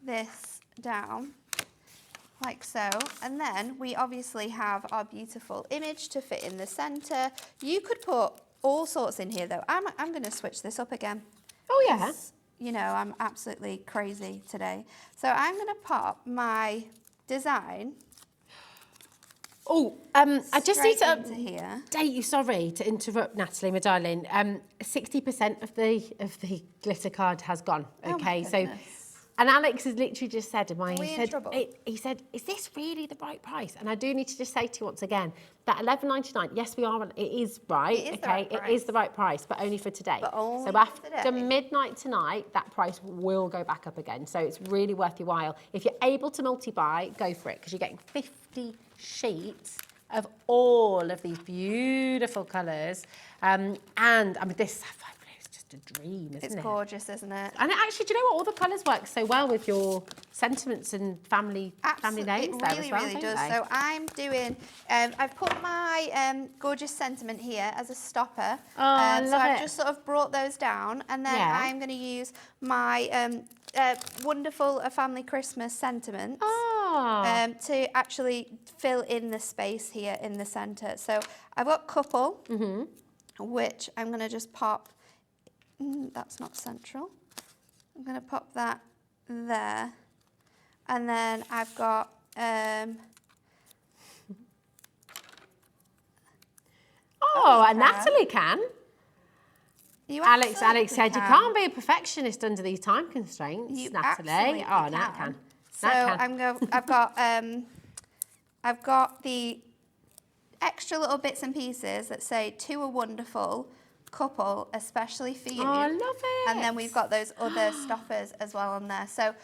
this down like so, and then we obviously have our beautiful image to fit in the centre. You could put all sorts in here though. I'm going to switch this up again. Oh yeah. You know, I'm absolutely crazy today. So I'm going to pop my design. Oh, I just need to into here. update you. Sorry to interrupt, Natalie, my darling. 60% of the glitter card has gone. Okay, so. goodness. And Alex has literally just said to me, Are we in trouble? he said, is this really the right price? And I do need to just say to you once again, that $11.99, yes, we are, it is right, It is the okay? right It is the right price, but only for today. But only so for after today. midnight tonight, that price will go back up again. So it's really worth your while. If you're able to multi-buy, go for it, because you're getting 50 sheets of all of these beautiful colours. And I mean, this sapphire blue is just a dream, isn't It's it? gorgeous, isn't it? And actually, do you know what? All the colours work so well with your sentiments and family names It there really, as well, really don't does. they? So I'm doing, I've put my gorgeous sentiment here as a stopper. I so love I've it. just sort of brought those down, and then Yeah. I'm going to use my wonderful A Family Christmas sentiment. To actually fill in the space here in the centre. So I've got couple, which I'm going to just pop, that's not central. I'm going to pop that there. And then I've got, and can. Natalie can. you Alex absolutely said you can't be a perfectionist under these time constraints, You Natalie. absolutely Oh, Nat can. So I've got the extra little bits and pieces that say to a wonderful couple, especially for you. Oh, I love it. And then we've got those other stoppers as well on there. So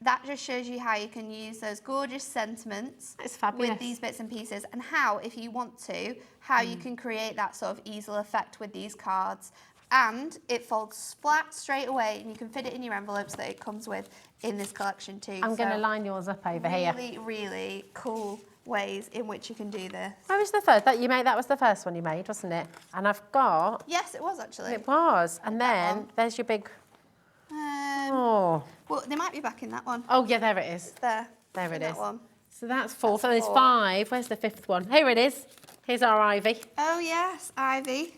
that just shows you how you can use those gorgeous sentiments It's fabulous. with these bits and pieces, and how, if you want to, how you can create that sort of easel effect with these cards. And it folds flat straight away, and you can fit it in your envelopes that it comes with in this collection too. I'm going to line yours up over here. Really, really cool ways in which you can do this. Where was the first? That was the first one you made, wasn't it? And I've got. Yes, it was actually. It was. And then one. there's your big. Well, they might be back in that one. Oh, yeah, there it is. There. There it that is. One. So that's four. So there's 4. 5. Where's the 5th one? Here it is. Here's our Ivy. Oh yes, Ivy.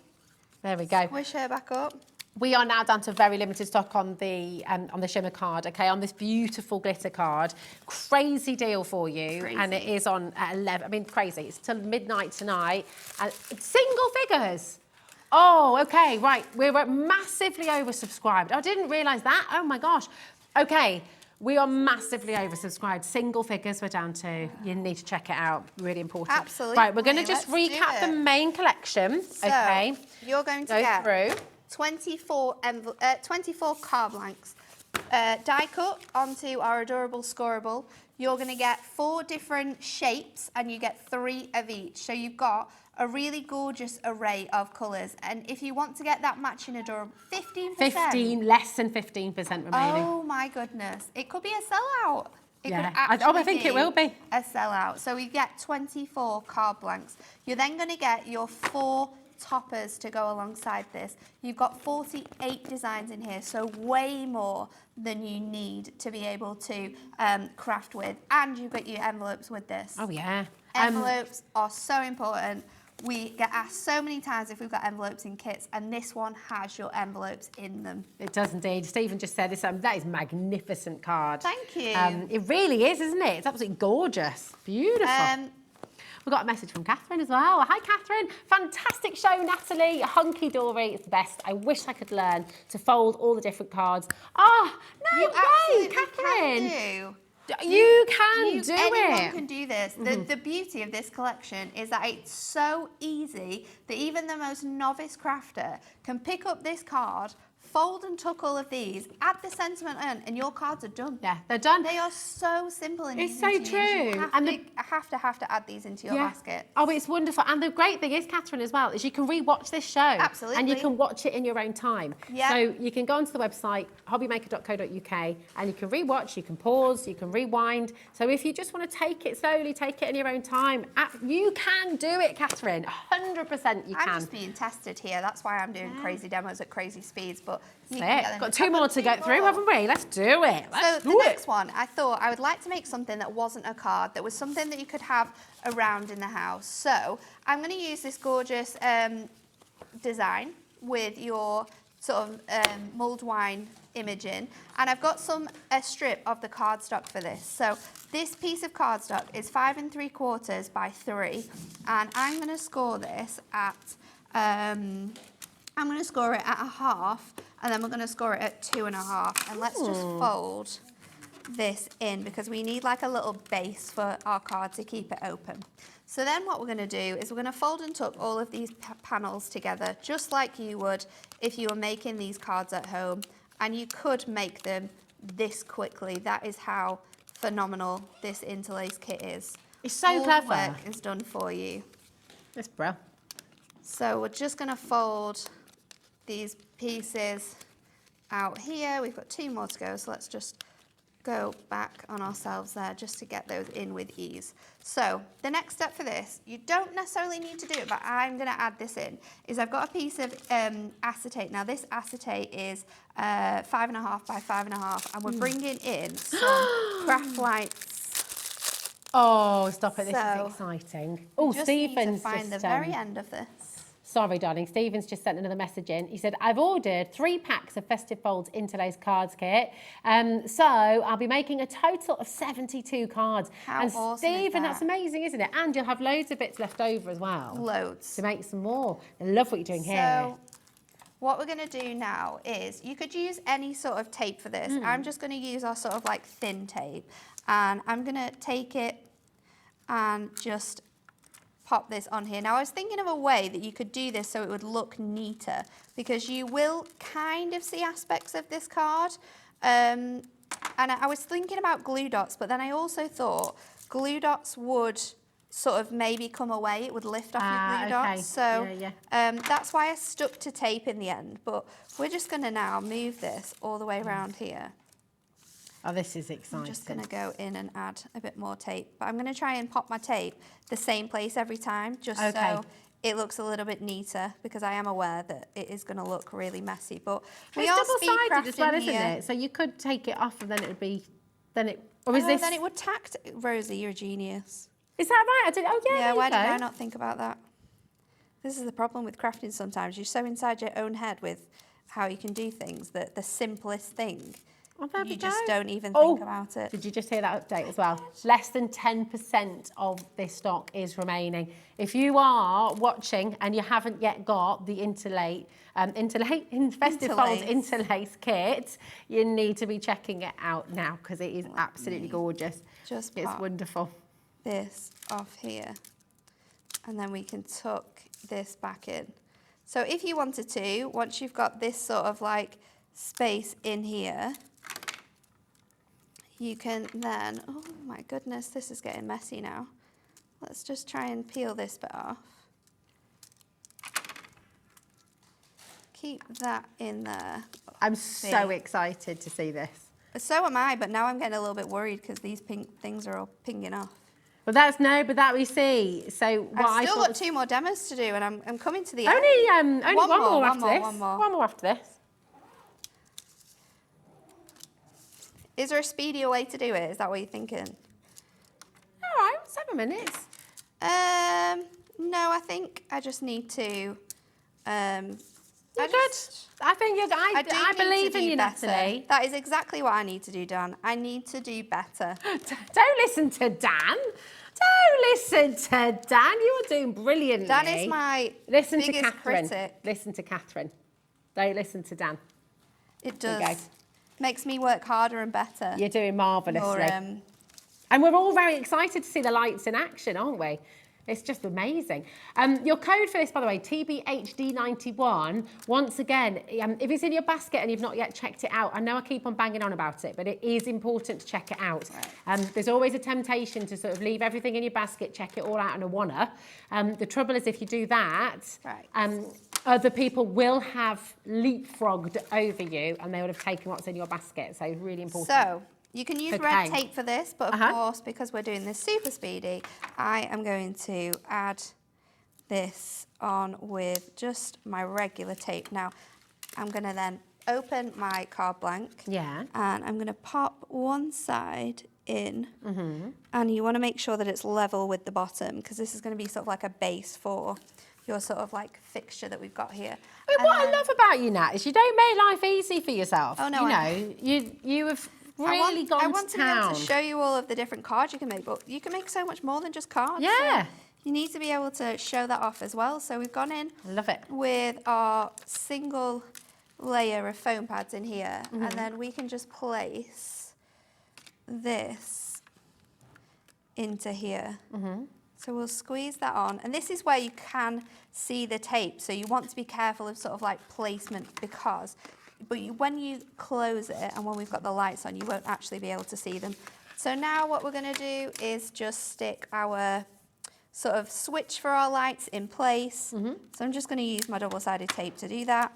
There we go. Wish her back up. We are now down to very limited stock on the shimmer card, okay, on this beautiful glitter card. Crazy deal for you. Crazy. And it is on at 11. I mean, crazy. It's till midnight tonight. And single figures. Oh, okay, right. We're massively oversubscribed. I didn't realise that. Oh, my gosh. Okay, we are massively oversubscribed. Single figures we're down to. You need to check it out. Really important. Absolutely. Right, we're going to just Let's do recap the it. main collection, So, okay? you're going to Go get through. 24 card blanks, die cut onto our adorable scoreable. You're going to get 4 different shapes and you get 3 of each. So you've got a really gorgeous array of colours. And if you want to get that matching adorable, 15%. 15, less than 15% remaining. Oh my goodness. It could be a sellout. It Yeah. could actually I think it will be. a sellout. So we get 24 card blanks. You're then going to get your 4 toppers to go alongside this. You've got 48 designs in here, so way more than you need to be able to craft with. And you've got your envelopes with this. Oh, yeah. Envelopes are so important. We get asked so many times if we've got envelopes in kits, and this one has your envelopes in them. It does indeed. Stephen just said this. That is a magnificent card. Thank you. It really is, isn't it? It's absolutely gorgeous. Beautiful. We've got a message from Catherine as well. Hi, Catherine. Fantastic show, Natalie. Hunkydory is the best. I wish I could learn to fold all the different cards. Oh, no way, Catherine. You can do Anyone it. can do this. The beauty of this collection is that it's so easy that even the most novice crafter can pick up this card, fold and tuck all of these, add the sentiment in, and your cards are done. Yeah, they're done. They are so simple and It's easy so to use. true. You have to add these into your basket. Oh, it's wonderful. And the great thing is, Catherine, as well, is you can re-watch this show. Absolutely. And you can watch it in your own time. Yeah. So you can go onto the website, hobbymaker.co.uk, and you can re-watch, you can pause, you can rewind. So if you just want to take it slowly, take it in your own time, you can do it, Catherine. 100% you can. I'm just being tested here. That's why I'm doing crazy demos at crazy speeds. But Got 2 more to get through, haven't we? Let's do it. So the next one, I thought I would like to make something that wasn't a card, that was something that you could have around in the house. So I'm going to use this gorgeous design with your sort of mulled wine imaging, and I've got a strip of the cardstock for this. So this piece of cardstock is 5 3/4 by 3, and I'm going to score this at I'm going to score it at 1/2, and then we're going to score it at 2.5. And let's just fold this in because we need like a little base for our card to keep it open. So then what we're going to do is we're going to fold and tuck all of these panels together, just like you would if you were making these cards at home. And you could make them this quickly. That is how phenomenal this Interlace kit is. It's so all clever. The work is done for you. That's brilliant. So we're just going to fold these pieces out here. We've got 2 more to go, so let's just go back on ourselves there just to get those in with ease. So the next step for this, you don't necessarily need to do it, but I'm going to add this in, is I've got a piece of acetate. Now this acetate is 5.5 by 5.5, and we're bringing in some craft lights. Oh, stop it. This So, is exciting. Oh, just need to Stephen's find just... the very end of this. Sorry, darling. Stephen's just sent another message in. He said, I've ordered 3 packs of Festive Folds Interlace cards kit. So I'll be making a total of 72 cards. How and awesome is Stephen, that? that's amazing, isn't it? And you'll have loads of bits left over as well. Loads. To make some more. I love what you're doing here. So what we're going to do now is, you could use any sort of tape for this. I'm just going to use our sort of like thin tape. And I'm going to take it and just pop this on here. Now I was thinking of a way that you could do this so it would look neater, because you will kind of see aspects of this card. And I was thinking about glue dots, but then I also thought glue dots would sort of maybe come away, it would lift off your glue dots. So that's why I stuck to tape in the end. But we're just going to now move this all the way around here. Oh, this is exciting. I'm just going to go in and add a bit more tape. But I'm going to try and pop my tape the same place every time, just so it looks a little bit neater, because I am aware that it is going to look really messy. But we are double-sided as well, isn't here. it? So you could take it off and then it would be... Or is this... Then it would tack... Rosie, you're a genius. Is that right? I did. Oh, yeah, Yeah, why did I not think about that? This is the problem with crafting sometimes. You're so inside your own head with how you can do things that the simplest thing... Oh, there we you go. just don't even think about it. Did you just hear that update as well? Less than 10% of this stock is remaining. If you are watching and you haven't yet got the Festive Folds Interlace kit, you need to be checking it out now, because it is absolutely gorgeous. Just it's wonderful. This off here, and then we can tuck this back in. So if you wanted to, once you've got this sort of like space in here, you can then, oh my goodness, this is getting messy now. Let's just try and peel this bit off. Keep that in there. I'm so excited to see this. So am I, but now I'm getting a little bit worried because these pink things are all pinging off. But that we see. So what I've still got 2 more demos to do, and I'm coming to the end. Only one more after this. One more. One more after this. Is there a speedier way to do it? Is that what you're thinking? All right, 7 minutes. No, I think I just need to. You're good. I think you're. I believe in you, Natalie. That is exactly what I need to do, Dan. I need to do better. Don't listen to Dan. Don't listen to Dan. You are doing brilliantly. Dan is my biggest critic. Listen to Catherine. Don't listen to Dan. It does. Makes me work harder and better. You're doing marvellously. And we're all very excited to see the lights in action, aren't we? It's just amazing. Your code for this, by the way, TBHD91. Once again, if it's in your basket and you've not yet checked it out, I know I keep on banging on about it, but it is important to check it out. Right. There's always a temptation to sort of leave everything in your basket, check it all out in a wanna. The trouble is if you do that, other people will have leapfrogged over you and they would have taken what's in your basket. So really important. So, you can use red tape for this, but of course, because we're doing this super speedy, I am going to add this on with just my regular tape. Now, I'm going to then open my card blank. Yeah. And I'm going to pop one side in. And you want to make sure that it's level with the bottom, because this is going to be sort of like a base for your sort of like fixture that we've got here. I mean, what I love about you, Nat, is you don't make life easy for yourself. Oh, no, you have really I want to to be able to show you all of the different cards you can make, but you can make so much more than just cards. Yeah. So you need to be able to show that off as well. So we've gone in love it. with our single layer of foam pads in here, and then we can just place this into here. So we'll squeeze that on, and this is where you can see the tape. So you want to be careful of sort of like placement but when you close it and when we've got the lights on, you won't actually be able to see them. So now what we're going to do is just stick our sort of switch for our lights in place. So I'm just going to use my double-sided tape to do that.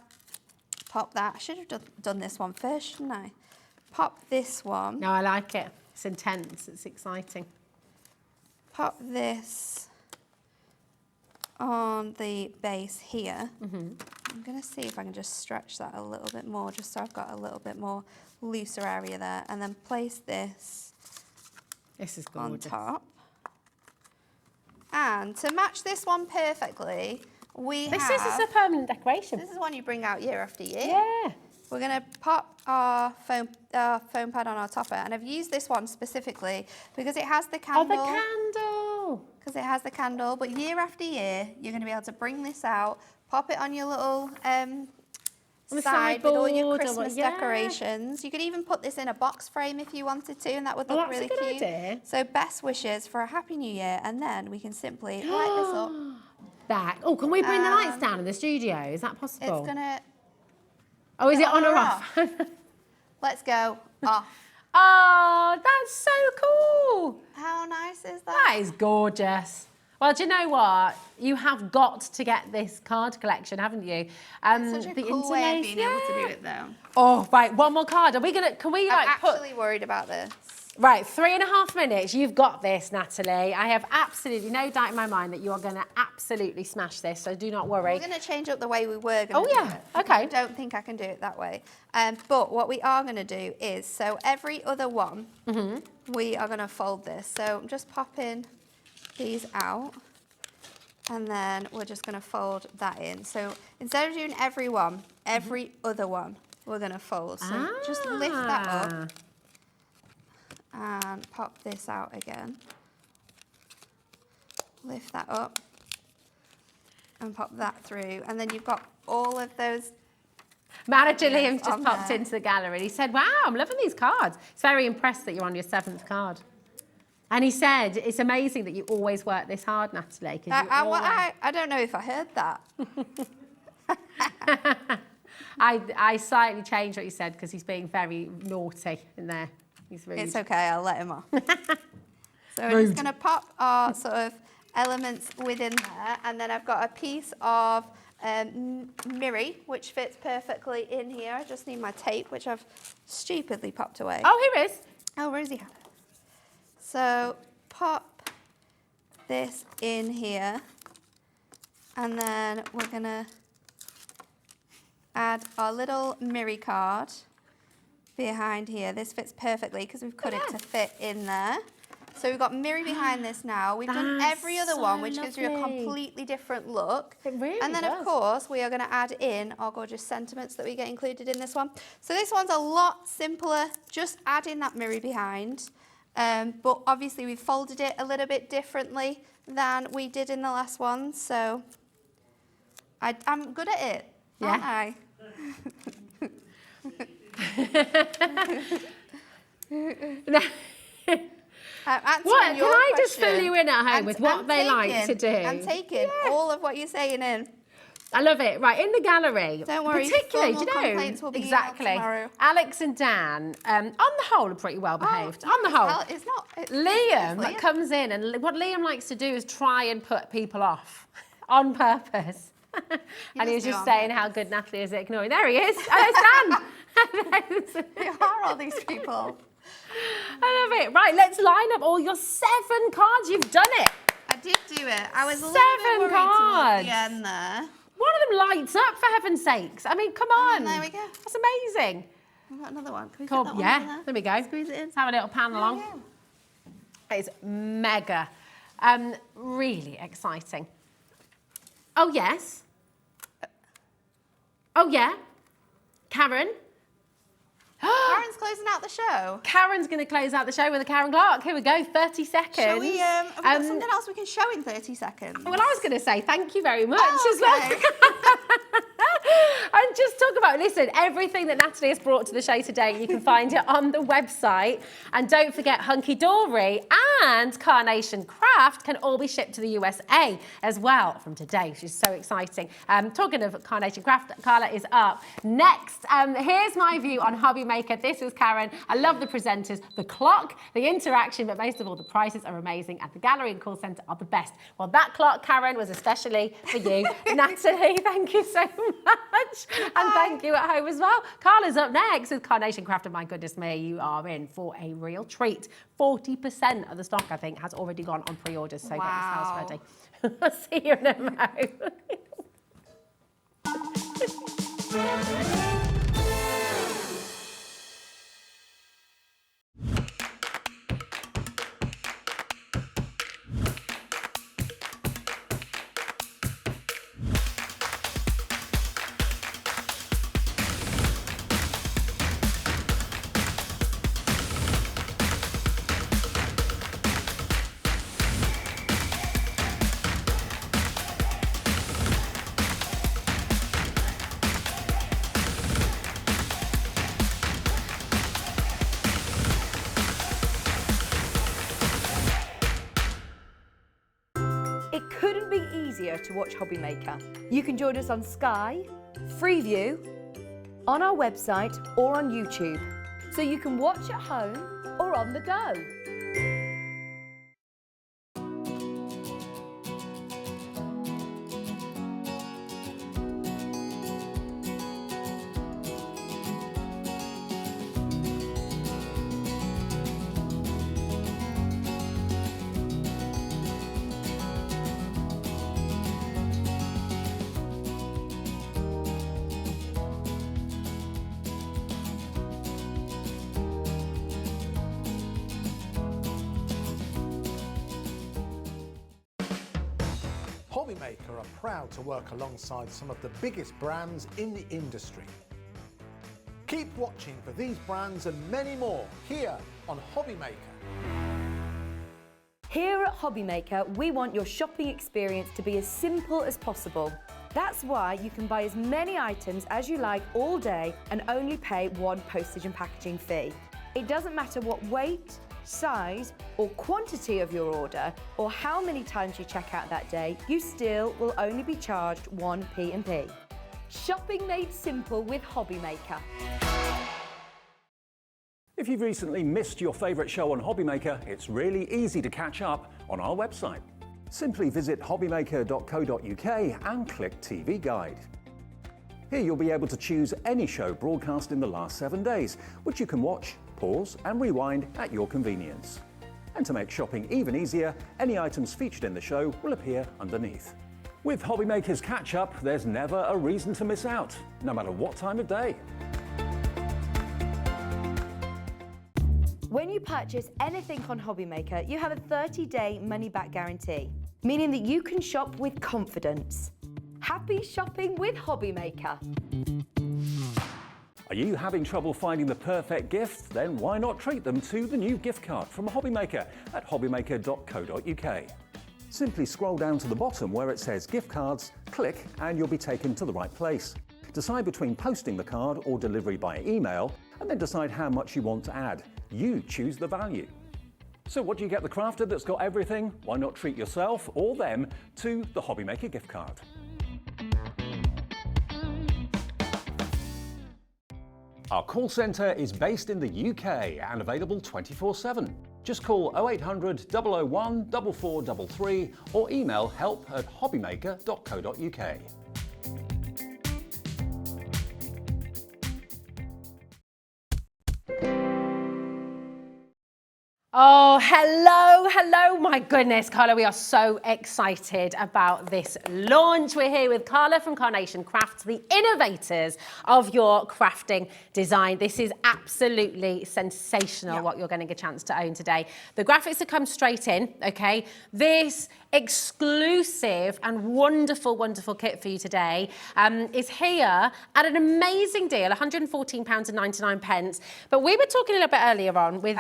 Pop that. I should have done this one first, shouldn't I? Pop this one. No, I like it. It's intense. It's exciting. Pop this on the base here. I'm going to see if I can just stretch that a little bit more, just so I've got a little bit more looser area there, and then place this is on top. And to match this one perfectly, this is a permanent decoration. This is one you bring out year after year. Yeah. We're going to pop our foam pad on our topper, and I've used this one specifically because it has the candle. Oh, the candle! Because it has the candle, but year after year, you're going to be able to bring this out, pop it on your little side with all your Christmas decorations. You could even put this in a box frame if you wanted to, and that would look really cute. Idea. So best wishes for a Happy New Year, and then we can simply light this up. Oh, can we bring the lights down in the studio? Is that possible? It's going to... Oh, is it on or off? Let's go. Off. Oh, that's so cool. How nice is that? That is gorgeous. Well, do you know what? You have got to get this card collection, haven't you? It's such a cool way of being able to do it, though. Oh, right, one more card. Are we gonna? Can we I'm actually worried about this. Right, 3.5 minutes. You've got this, Natalie. I have absolutely no doubt in my mind that you are going to absolutely smash this, so do not worry. We're going to change up the way we were going to do it. Okay. I don't think I can do it that way. But what we are going to do is, so every other one, we are going to fold this. So I'm just popping these out, and then we're just going to fold that in. So instead of doing every one, every other one, we're going to fold. So just lift that up. And pop this out again. Lift that up and pop that through, and then you've got all of those. Manager Liam's just popped into the gallery. He said, "Wow, I'm loving these cards." He's very impressed that you're on your 7th card, and he said it's amazing that you always work this hard, Natalie. I don't know if I heard that. I slightly changed what you said because he's being very naughty in there. He's rude. It's okay, I'll let him off. So we're just going to pop our sort of elements within there, and then I've got a piece of mirri, which fits perfectly in here. I just need my tape, which I've stupidly popped away. Oh, here it is. Oh, where is he? So pop this in here, and then we're going to add our little mirri card behind here. This fits perfectly because we've cut it to fit in there. So we've got mirri behind this now. We've done every other one, which gives you a completely different look. It really And then, does. of course, we are going to add in our gorgeous sentiments that we get included in this one. So this one's a lot simpler, just adding that mirri behind. But obviously, we've folded it a little bit differently than we did in the last one. So I'm good at it, aren't I? What? Can I just fill you in at home with what they like to do? I'm taking all of what you're saying in. I love it. Right, in the gallery. Don't worry, particularly, do formal you complaints know? will be Exactly. emailed tomorrow. Alex and Dan, on the whole, are pretty well behaved. on the whole. Well, it's not. Liam comes in, and what Liam likes to do is try and put people off on purpose. And he was just saying how good Natalie is at ignoring. There he is. Oh, there's Dan. Who are all these people? I love it. Right, let's line up all your 7 cards. You've done it. I did do it. I was a little 7 bit worried cards. towards the end there. One of them lights up, for heaven's sakes. I mean, come on. And there we go. That's amazing. I've got another one. Can we Cool. put that one Yeah, in there? there we go. Squeeze it in. Let's have a little pan along. Yeah. It's mega. Really exciting. Oh, yes. Oh, yeah. Karen. Karen's closing out the show. Karen's going to close out the show with a Karen Clark. Here we go, 30 seconds. Shall we, have we got something else we can show in 30 seconds? Well, I was going to say thank you very much Oh, as well. okay. And just talk about, listen, everything that Natalie has brought to the show today, you can find it on the website. And don't forget, Hunkydory and Carnation Crafts can all be shipped to the USA as well from today, which is so exciting. Talking of Carnation Craft, Carla is up next. Here's my view on Hobby Maker. This is Karen. I love the presenters, the clock, the interaction, but most of all, the prices are amazing and the gallery and call centre are the best. Well, that clock, Karen, was especially for you. Natalie, thank you so much. And thank you at home as well. Carla's up next with Carnation Craft, and my goodness me, you are in for a real treat. 40% of the stock, I think, has already gone on pre-orders, so get yourselves ready. I'll see you in a moment. It couldn't be easier to watch Hobby Maker. You can join us on Sky, Freeview, on our website or on YouTube. So you can watch at home or on the go. Hobby Maker are proud to work alongside some of the biggest brands in the industry. Keep watching for these brands and many more here on Hobby Maker. Here at Hobby Maker, we want your shopping experience to be as simple as possible. That's why you can buy as many items as you like all day and only pay one postage and packaging fee. It doesn't matter what weight, size or quantity of your order or how many times you check out that day, you still will only be charged one P&P. Shopping made simple with Hobby Maker. If you've recently missed your favourite show on Hobbymaker, it's really easy to catch up on our website. Simply visit hobbymaker.co.uk and click TV Guide. Here you'll be able to choose any show broadcast in the last 7 days, which you can watch, pause and rewind at your convenience. And to make shopping even easier, any items featured in the show will appear underneath. With Hobbymaker's Catch-Up, there's never a reason to miss out, no matter what time of day. When you purchase anything on Hobbymaker, you have a 30-day money-back guarantee, meaning that you can shop with confidence. Happy shopping with Hobbymaker. Are you having trouble finding the perfect gift? Then why not treat them to the new gift card from Hobbymaker at hobbymaker.co.uk. Simply scroll down to the bottom where it says gift cards, click and you'll be taken to the right place. Decide between posting the card or delivery by email and then decide how much you want to add. You choose the value. So what do you get the crafter that's got everything? Why not treat yourself or them to the Hobbymaker gift card? Our call centre is based in the UK and available 24/7. Just call 0800 001 4433 or email help@hobbymaker.co.uk. Oh, hello, my goodness, Carla, we are so excited about this launch. We're here with Carla from Carnation Crafts, the innovators of your crafting design. This is absolutely sensational what you're getting a chance to own today. The graphics have come straight in, okay? This exclusive and wonderful, wonderful kit for you today is here at an amazing deal, £114.99. But we were talking a little bit earlier on with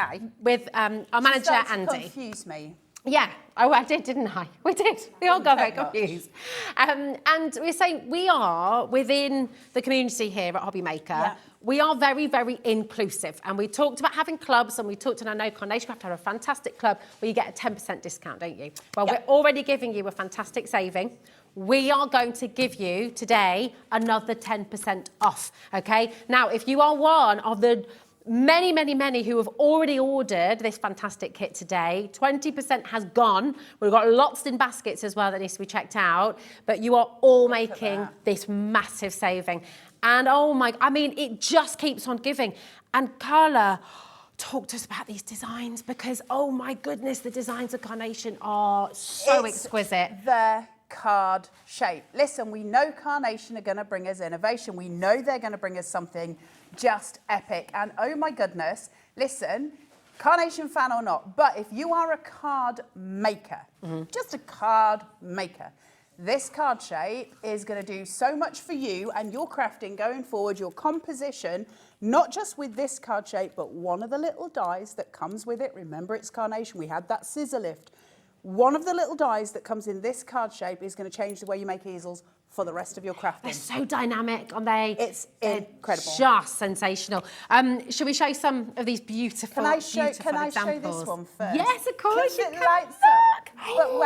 our manager, Andy. Confuse me. Yeah, oh, I did, didn't I? We did. We all got very confused. And we're saying we are within the community here at Hobbymaker. Yeah. We are very, very inclusive. And we talked about having clubs and we talked, and I know Carnation Craft have a fantastic club where you get a 10% discount, don't you? Well, we're already giving you a fantastic saving. We are going to give you today another 10% off, okay? Now, if you are one of the many, many, many who have already ordered this fantastic kit today, 20% has gone. We've got lots in baskets as well that needs to be checked out, but you are all making this massive saving. And oh my, I mean, it just keeps on giving. And Carla, talk to us about these designs because, oh my goodness, the designs of Carnation are so exquisite. The card shape. Listen, we know Carnation are going to bring us innovation. We know they're going to bring us something just epic. And oh my goodness, listen, Carnation fan or not, but if you are a card maker, just a card maker, this card shape is going to do so much for you and your crafting going forward, your composition, not just with this card shape, but one of the little dies that comes with it. Remember, it's Carnation. We had that scissor lift. One of the little dies that comes in this card shape is going to change the way you make easels for the rest of your crafting. They're so dynamic, aren't they? It's incredible. Just sensational. Should we show some of these beautiful, Can I examples? show this one first? Yes, of course you can. Lights up. But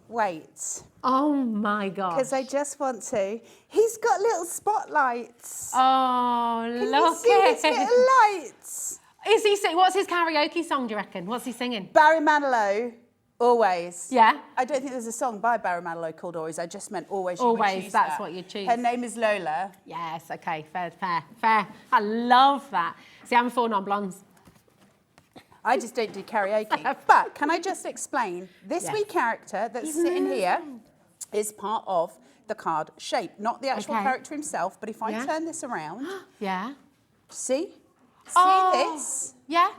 wait. Oh my gosh. Because I just want to. He's got little spotlights. Oh, Can look you see at his little lights? Is he sing? What's his karaoke song, do you reckon? What's he singing? Barry Manilow. Always. Yeah? I don't think there's a song by Barry Manilow called Always. I just meant Always. Always, that's what you choose. Her name is Lola. Yes, okay, fair. I love that. See, I'm four non-blondes. I just don't do karaoke. But can I just explain? This wee character that's sitting here is part of the card shape, not the actual character himself, but if I turn this around, see this? Yeah.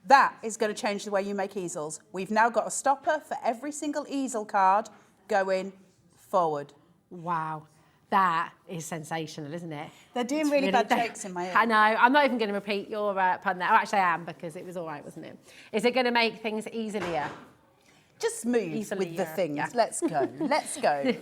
That is going to change the way you make easels. We've now got a stopper for every single easel card going forward. Wow. That is sensational, isn't it? They're doing really bad jokes in my ear. I know. I'm not even going to repeat your pun there. Oh, actually, I am because it was all right, wasn't it? Is it going to make things easier? Just move with the things. Yeah. Let's go. Let's go.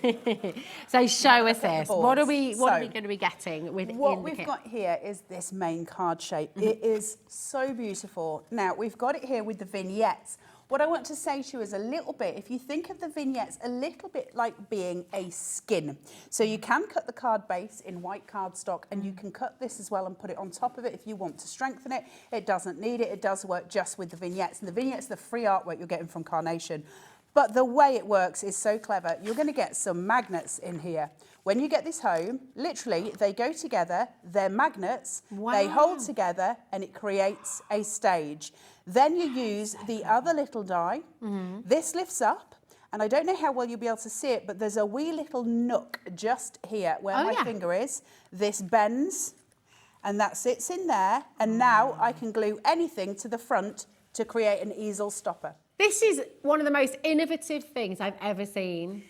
So show us this. What are we going to be getting within what the we've kit? got here is this main card shape. It is so beautiful. Now, we've got it here with the vignettes. What I want to say to you is a little bit, if you think of the vignettes a little bit like being a skin. So you can cut the card base in white cardstock, and you can cut this as well and put it on top of it if you want to strengthen it. It doesn't need it. It does work just with the vignettes. And the vignettes are the free artwork you're getting from Carnation. But the way it works is so clever. You're going to get some magnets in here. When you get this home, literally, they go together, they're magnets, they hold together, and it creates a stage. Then you use the other little die. This lifts up, and I don't know how well you'll be able to see it, but there's a wee little nook just here where my finger is. This bends, and that sits in there, and now I can glue anything to the front to create an easel stopper. This is one of the most innovative things I've ever seen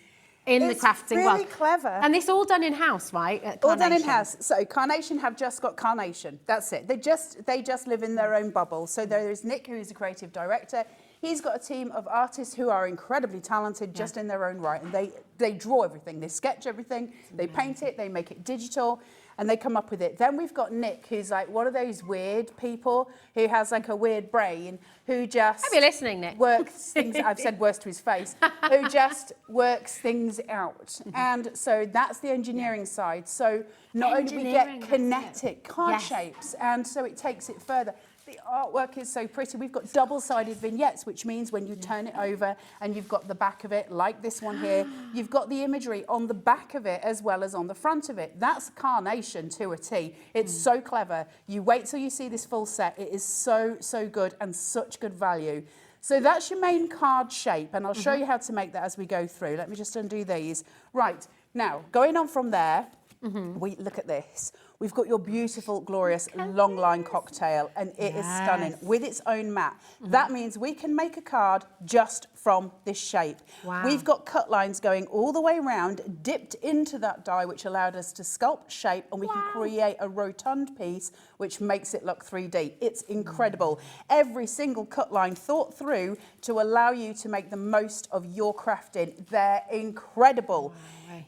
in the crafting world. It's really clever. And this all done in-house, right? At All done Carnation? in-house. So Carnation have just got Carnation. That's it. They just live in their own bubble. So there is Nick, who is the creative director. He's got a team of artists who are incredibly talented just in their own right. And they draw everything. They sketch everything. They paint it. They make it digital. And they come up with it. Then we've got Nick, who's like one of those weird people who has like a weird brain, who just... Hope you're listening, Nick. Works things, I've said worse to his face, who just works things out. And so that's the engineering side. So not only do we get kinetic card shapes, and so it takes it further. The artwork is so pretty. We've got double-sided vignettes, which means when you turn it over and you've got the back of it, like this one here, you've got the imagery on the back of it as well as on the front of it. That's Carnation to a T. It's so clever. You wait till you see this full set. It is so, so good and such good value. So that's your main card shape, and I'll show you how to make that as we go through. Let me just undo these. Right, now, going on from there, we look at this. We've got your beautiful, glorious long line cocktail, and it is stunning with its own mat. That means we can make a card just from this shape. We've got cut lines going all the way around, dipped into that die, which allowed us to sculpt shape, and we can create a rotund piece, which makes it look 3D. It's incredible. Every single cut line thought through to allow you to make the most of your crafting. They're incredible.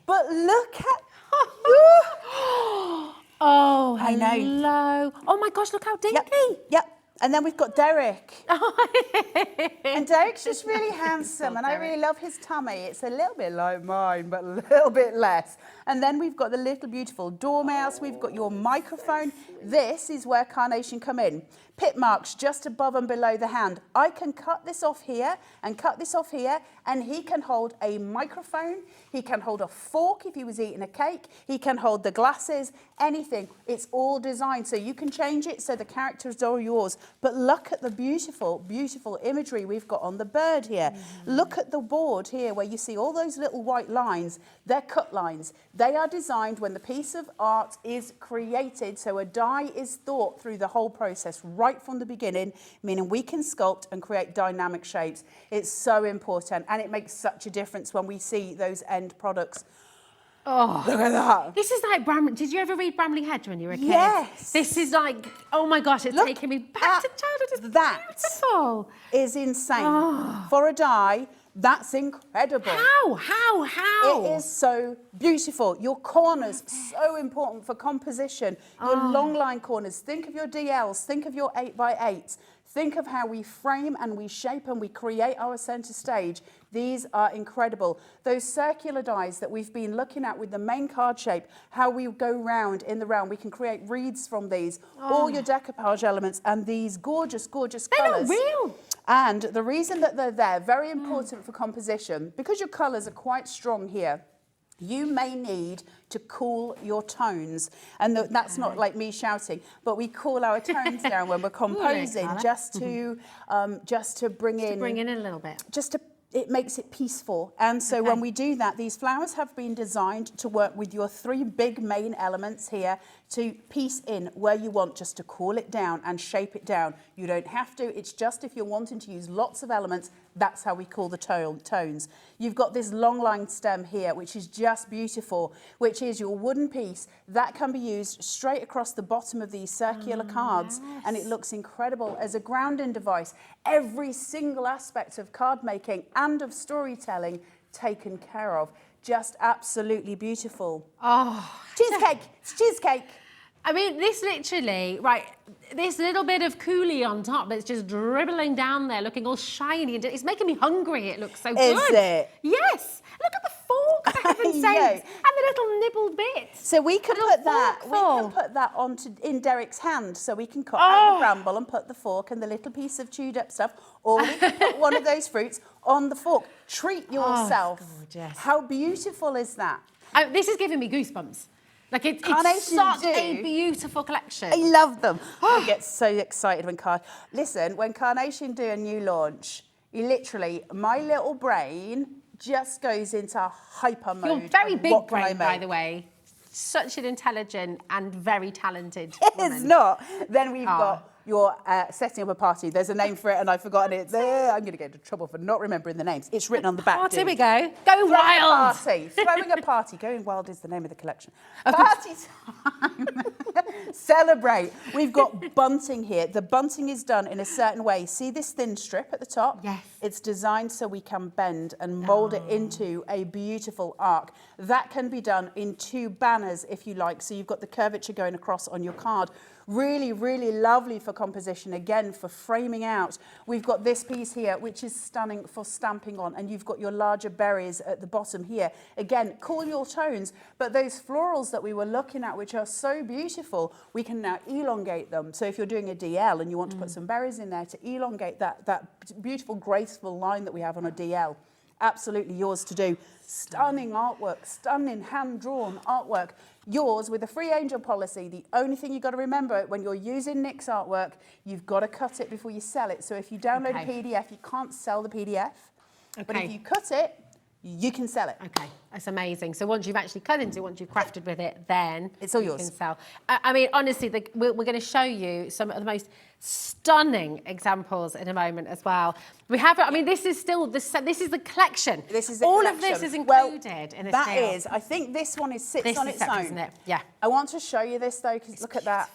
But look at... Oh, I know. hello. Oh my gosh, look how dinky. Yep. And then we've got Derek. And Derek's just really handsome, and I really love his tummy. It's a little bit like mine, but a little bit less. And then we've got the little beautiful dormouse. We've got your microphone. This is where Carnation come in. Pit marks just above and below the hand. I can cut this off here and cut this off here, and he can hold a microphone. He can hold a fork if he was eating a cake. He can hold the glasses, anything. It's all designed, so you can change it so the characters are yours. But look at the beautiful, beautiful imagery we've got on the bird here. Look at the board here where you see all those little white lines. They're cut lines. They are designed when the piece of art is created, so a die is thought through the whole process right from the beginning, meaning we can sculpt and create dynamic shapes. It's so important, and it makes such a difference when we see those end products. Oh, look at that. This is like Bramley. Did you ever read Bramley Hedge when you were a kid? Yes. This is like, oh my gosh, it's taking me back to childhood. It's beautiful. Is insane. For a die, that's incredible. How? It is so beautiful. Your corners, so important for composition. Your long line corners. Think of your DLs. Think of your 8x8s. Think of how we frame and we shape and we create our centre stage. These are incredible. Those circular dies that we've been looking at with the main card shape, how we go round in the round, we can create reeds from these, all your decoupage elements, and these gorgeous, gorgeous colours. They're not real. And the reason that they're there, very important for composition, because your colours are quite strong here, you may need to cool your tones. And that's not like me shouting, but we cool our tones down when we're composing just to bring in a little bit. It makes it peaceful. And so when we do that, these flowers have been designed to work with your three big main elements here to piece in where you want, just to cool it down and shape it down. You don't have to, it's just if you're wanting to use lots of elements, that's how we cool the tones. You've got this long line stem here, which is just beautiful, which is your wooden piece that can be used straight across the bottom of these circular cards, and it looks incredible as a grounding device. Every single aspect of card making and of storytelling taken care of. Just absolutely beautiful. Oh, cheesecake! It's cheesecake! I mean, this literally, right, this little bit of coulis on top that's just dribbling down there, looking all shiny, and it's making me hungry. It looks so good. Is it? Yes. Look at the fork, for heaven's I know. sakes, and the little nibbled bits. So we can put that. We can put that in Derek's hand, so we can cut out the bramble and put the fork and the little piece of chewed up stuff, or we can put one of those fruits on the fork. Treat yourself. Gorgeous. How beautiful is that? This is giving me goosebumps. Like it's Carnation such do. a beautiful collection. I love them. I get so excited when when Carnation do a new launch, my little brain just goes into hyper mode. You're very of big what can I brain, by make? the way. Such an intelligent and very talented It's woman. not. Then we've got your setting up a party. There's a name for it and I've forgotten it. I'm going to get into trouble for not remembering the names. It's written on the back. Here we go. Going wild. Throwing a party. Going wild is the name of the collection. Party time. Celebrate. We've got bunting here. The bunting is done in a certain way. See this thin strip at the top? Yes. It's designed so we can bend and mould it into a beautiful arc. That can be done in 2 banners if you like. So you've got the curvature going across on your card. Really, really lovely for composition, again, for framing out. We've got this piece here, which is stunning for stamping on, and you've got your larger berries at the bottom here. Again, cool your tones, but those florals that we were looking at, which are so beautiful, we can now elongate them. So if you're doing a DL and you want to put some berries in there to elongate that beautiful, graceful line that we have on a DL, absolutely yours to do. Stunning artwork, stunning hand-drawn artwork. Yours with a free angel policy. The only thing you've got to remember when you're using Nick's artwork, you've got to cut it before you sell it. So if you download a PDF, you can't sell the PDF. But if you cut it, you can sell it. Okay, that's amazing. So once you've actually cut into it, once you've crafted with it, then it's all you yours. Can sell. I mean, honestly, we're going to show you some of the most stunning examples in a moment as well. We have, I mean, this is still this is the collection. This is the all collection. of this is included in this That deal. is, I think this one sits this on is its separate, own. isn't it? Yeah. I want to show you this though, because look at that.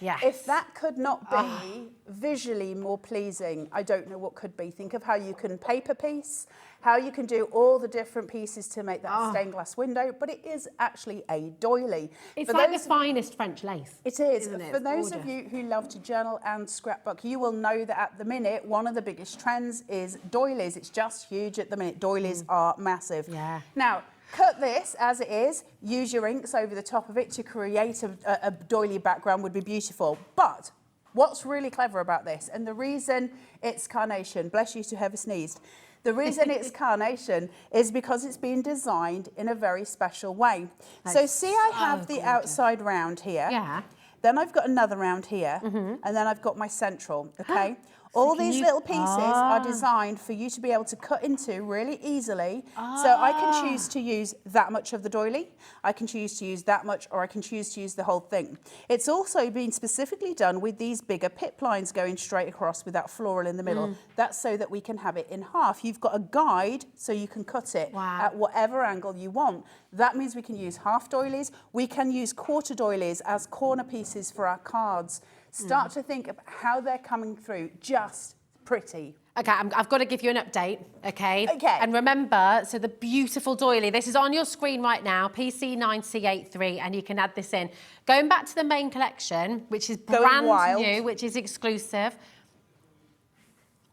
Yes. If that could not be visually more pleasing, I don't know what could be. Think of how you can paper piece, how you can do all the different pieces to make that stained glass window, but it is actually a doily. It's like the finest French lace. It is. Isn't it? For those of you who love to journal and scrapbook, you will know that at the minute, one of the biggest trends is doilies. It's just huge at the minute. Doilies are massive. Yeah. Now, cut this as it is, use your inks over the top of it to create a doily background would be beautiful. But what's really clever about this, and the reason it's Carnation, bless you to whoever sneezed, the reason it's Carnation is because it's been designed in a very special way. So see I have the outside round here. Yeah. Then I've got another round here, and then I've got my central, okay? All these little pieces are designed for you to be able to cut into really easily. So I can choose to use that much of the doily, I can choose to use that much, or I can choose to use the whole thing. It's also been specifically done with these bigger pip lines going straight across with that floral in the middle. That's so that we can have it in half. You've got a guide so you can cut it at whatever angle you want. That means we can use half doilies. We can use quarter doilies as corner pieces for our cards. Start to think of how they're coming through. Just pretty. Okay, I've got to give you an update, okay? Okay. And remember, so the beautiful doily, this is on your screen right now, PC9C83, and you can add this in. Going back to the main collection, which is brand new, which is exclusive.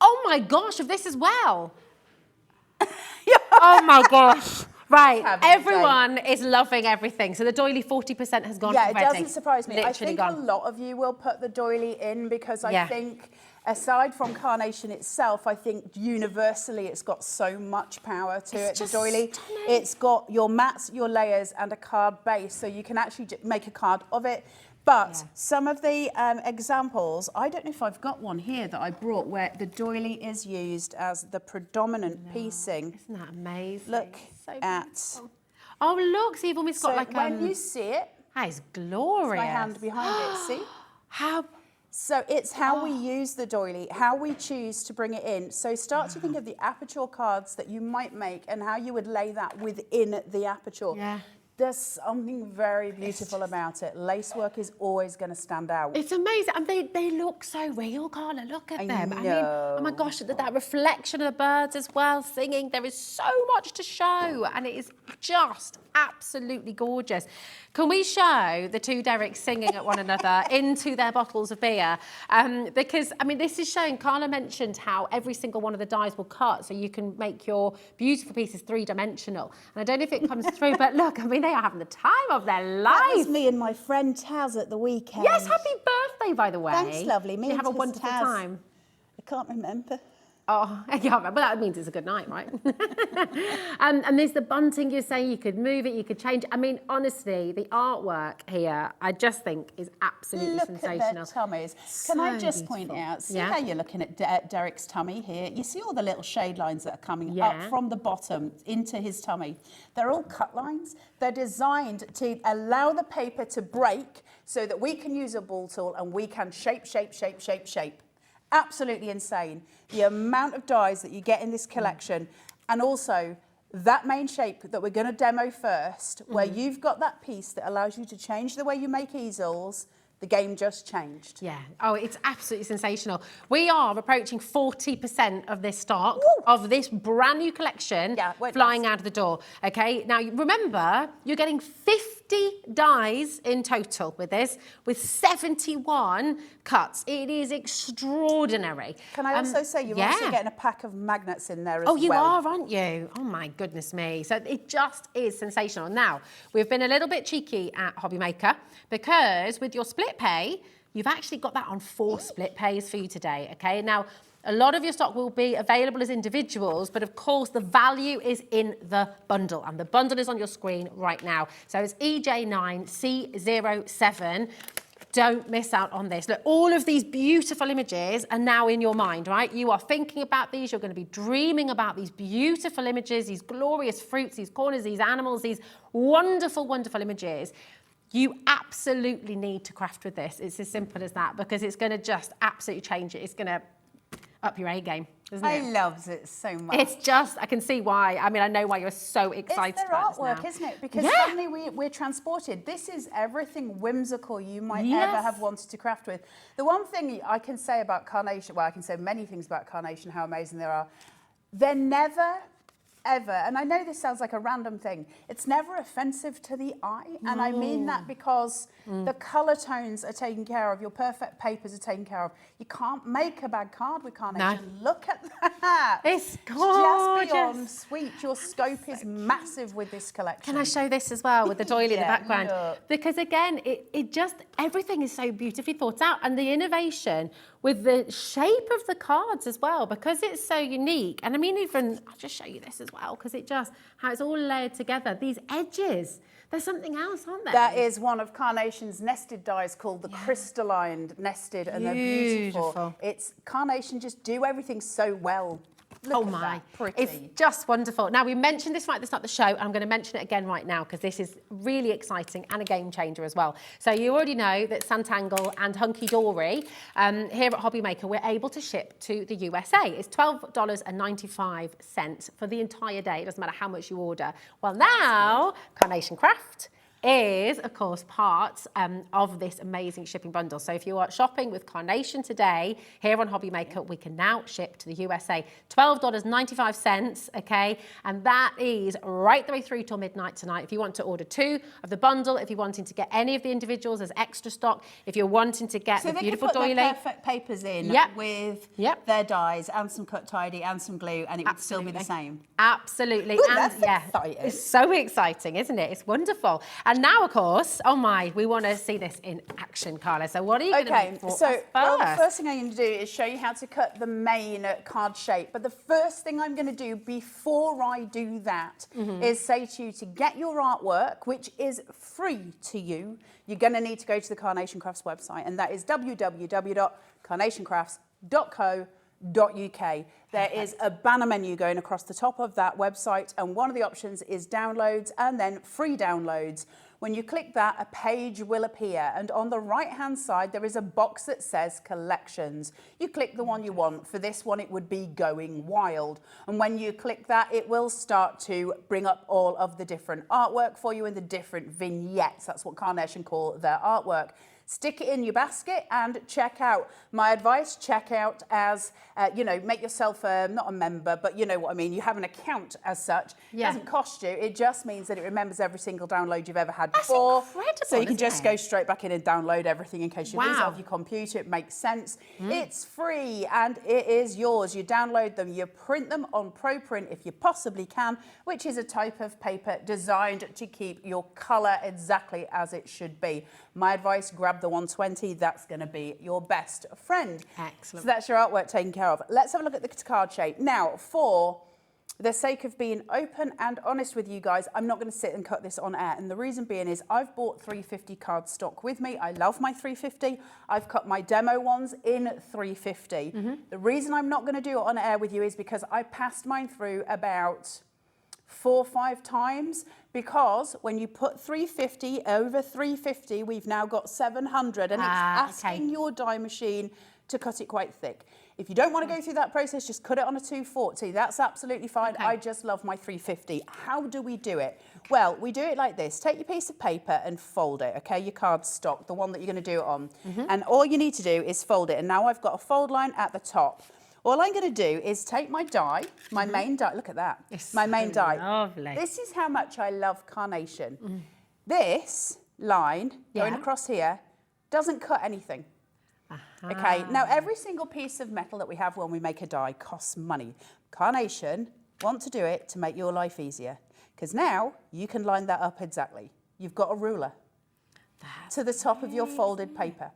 Oh my gosh, of this as well. Oh my gosh. Right, everyone is loving everything. So the doily 40% has gone already. Yeah, it doesn't surprise me. Literally I think gone. a lot of you will put the doily in because I think, aside from Carnation itself, I think universally it's got so much power to it, the doily. Stunning. It's got your mats, your layers, and a card base, so you can actually make a card of it. But some of the examples, I don't know if I've got one here that I brought where the doily is used as the predominant piecing. Isn't that amazing? Look at... Oh, look, so you've almost got like when you see it... That is glorious. My hand behind it, see? How... So it's how we use the doily, how we choose to bring it in. So start to think of the aperture cards that you might make and how you would lay that within the aperture. Yeah. There's something very beautiful about it. Lacework is always going to stand out. It's amazing. And they look so real, Carla. Look at them. I mean, oh my gosh, that reflection of the birds as well, singing. There is so much to show, and it is just absolutely gorgeous. Can we show the two Derricks singing at one another into their bottles of beer? Because, I mean, this is showing, Carla mentioned how every single one of the dies will cut, so you can make your beautiful pieces three-dimensional. And I don't know if it comes through, but look, I mean, they are having the time of their life. That was me and my friend Taz at the weekend. Yes, happy birthday, by the way. Thanks, lovely. Me Did you and have a Taz. wonderful time? I can't remember. Oh, I can't remember. Well, that means it's a good night, right? And there's the bunting you're saying. You could move it, you could change it. I mean, honestly, the artwork here, I just think is absolutely sensational. Look at their tummies. Can I just point out, see how you're looking at Derrick's tummy here? You see all the little shade lines that are coming up from the bottom into his tummy. They're all cut lines. They're designed to allow the paper to break so that we can use a ball tool and we can shape. Absolutely insane. The amount of dies that you get in this collection, and also that main shape that we're going to demo first, where you've got that piece that allows you to change the way you make easels. The game just changed. Yeah. Oh, it's absolutely sensational. We are approaching 40% of this stock, of this brand new collection, flying out of the door. Okay. Now, remember, you're getting 50 dies in total with this, with 71 cuts. It is extraordinary. Can I also say you're also getting a pack of magnets in there as well? Oh, you are, aren't you? Oh, my goodness me. So it just is sensational. Now, we've been a little bit cheeky at Hobby Maker because with your split pay, you've actually got that on 4 split pays for you today, okay? Now, a lot of your stock will be available as individuals, but of course the value is in the bundle, and the bundle is on your screen right now. So it's EJ9C07. Don't miss out on this. Look, all of these beautiful images are now in your mind, right? You are thinking about these. You're going to be dreaming about these beautiful images, these glorious fruits, these corners, these animals, these wonderful, wonderful images. You absolutely need to craft with this. It's as simple as that, because it's going to just absolutely change it. It's going to up your A game, isn't it? I love it so much. It's just, I can see why. I mean, I know why you're so excited about It's their artwork, isn't it? Because suddenly we're transported. This is everything whimsical you might ever have wanted to craft with. The one thing I can say about Carnation, well, I can say many things about Carnation, how amazing they are. They're never, ever, and I know this sounds like a random thing, it's never offensive to the eye. And I mean that because the colour tones are taken care of, your perfect papers are taken care of. You can't make a bad card with Carnation. No. Look at that. It's gorgeous. Just beyond sweet. Your scope is massive with this collection. Can I show this as well with the doily in the background? Because again, it just, everything is so beautifully thought out, and the innovation with the shape of the cards as well, because it's so unique. And I mean, even, I'll just show you this as well, because it just, how it's all layered together. These edges, there's something else, aren't there? That is one of Carnation's nested dies called the crystalline nested, and they're beautiful. It's Carnation just do everything so well. Look at that. Pretty. It's just wonderful. Now, we mentioned this right at the start of the show, and I'm going to mention it again right now because this is really exciting and a game changer as well. So you already know that Santangle and Hunkydory here at Hobby Maker, we're able to ship to the USA. It's $12.95 for the entire day. It doesn't matter how much you order. Well, now, Carnation Crafts is, of course, part of this amazing shipping bundle. So if you are shopping with Carnation today, here on Hobby Maker, we can now ship to the USA. $12.95, okay? And that is right the way through till midnight tonight. If you want to order 2 of the bundle, if you're wanting to get any of the individuals as extra stock, if you're wanting to get the beautiful doily. So they could put their perfect papers in with their dies and some cut tidy and some glue, and it would still be the same. Absolutely. Ooh, and that's exciting. It's so exciting, isn't it? It's wonderful. And now, of course, oh my, we want to see this in action, Carla. So what are you going to make for us first? Well, the first thing I'm going to do is show you how to cut the main card shape. But the first thing I'm going to do before I do that is say to you to get your artwork, which is free to you, you're going to need to go to the Carnation Crafts website, and that is www.carnationcrafts.co.uk. There is a banner menu going across the top of that website, and one of the options is downloads and then free downloads. When you click that, a page will appear, and on the right-hand side, there is a box that says Collections. You click the one you want. For this one, it would be Going Wild. And when you click that, it will start to bring up all of the different artwork for you in the different vignettes. That's what Carnation call their artwork. Stick it in your basket and check out. My advice, check out as, you know, make yourself not a member, but you know what I mean. You have an account as such. It doesn't cost you. It just means that it remembers every single download you've ever had before. That's incredible, so you can just isn't go it? straight back in and download everything in case you lose it off your computer. It makes sense. It's free and it is yours. You download them, you print them on ProPrint if you possibly can, which is a type of paper designed to keep your colour exactly as it should be. My advice, grab the 120. That's going to be your best friend. Excellent. So that's your artwork taken care of. Let's have a look at the card shape. Now, for the sake of being open and honest with you guys, I'm not going to sit and cut this on air. And the reason being is I've bought 350 card stock with me. I love my 350. I've cut my demo ones in 350. The reason I'm not going to do it on air with you is because I passed mine through about 4 or 5 times, because when you put 350 over 350, we've now got 700, and it's asking your die machine to cut it quite thick. If you don't want to go through that process, just cut it on a 240. That's absolutely fine. I just love my 350. How do we do it? Well, we do it like this. Take your piece of paper and fold it, okay? Your card stock, the one that you're going to do it on. And all you need to do is fold it. And now I've got a fold line at the top. All I'm going to do is take my die, my main die. Look at that. It's my main die. lovely. This is how much I love Carnation. This line going across here doesn't cut anything. Okay, now every single piece of metal that we have when we make a die costs money. Carnation want to do it to make your life easier, because now you can line that up exactly. You've got a ruler to the top of your folded paper.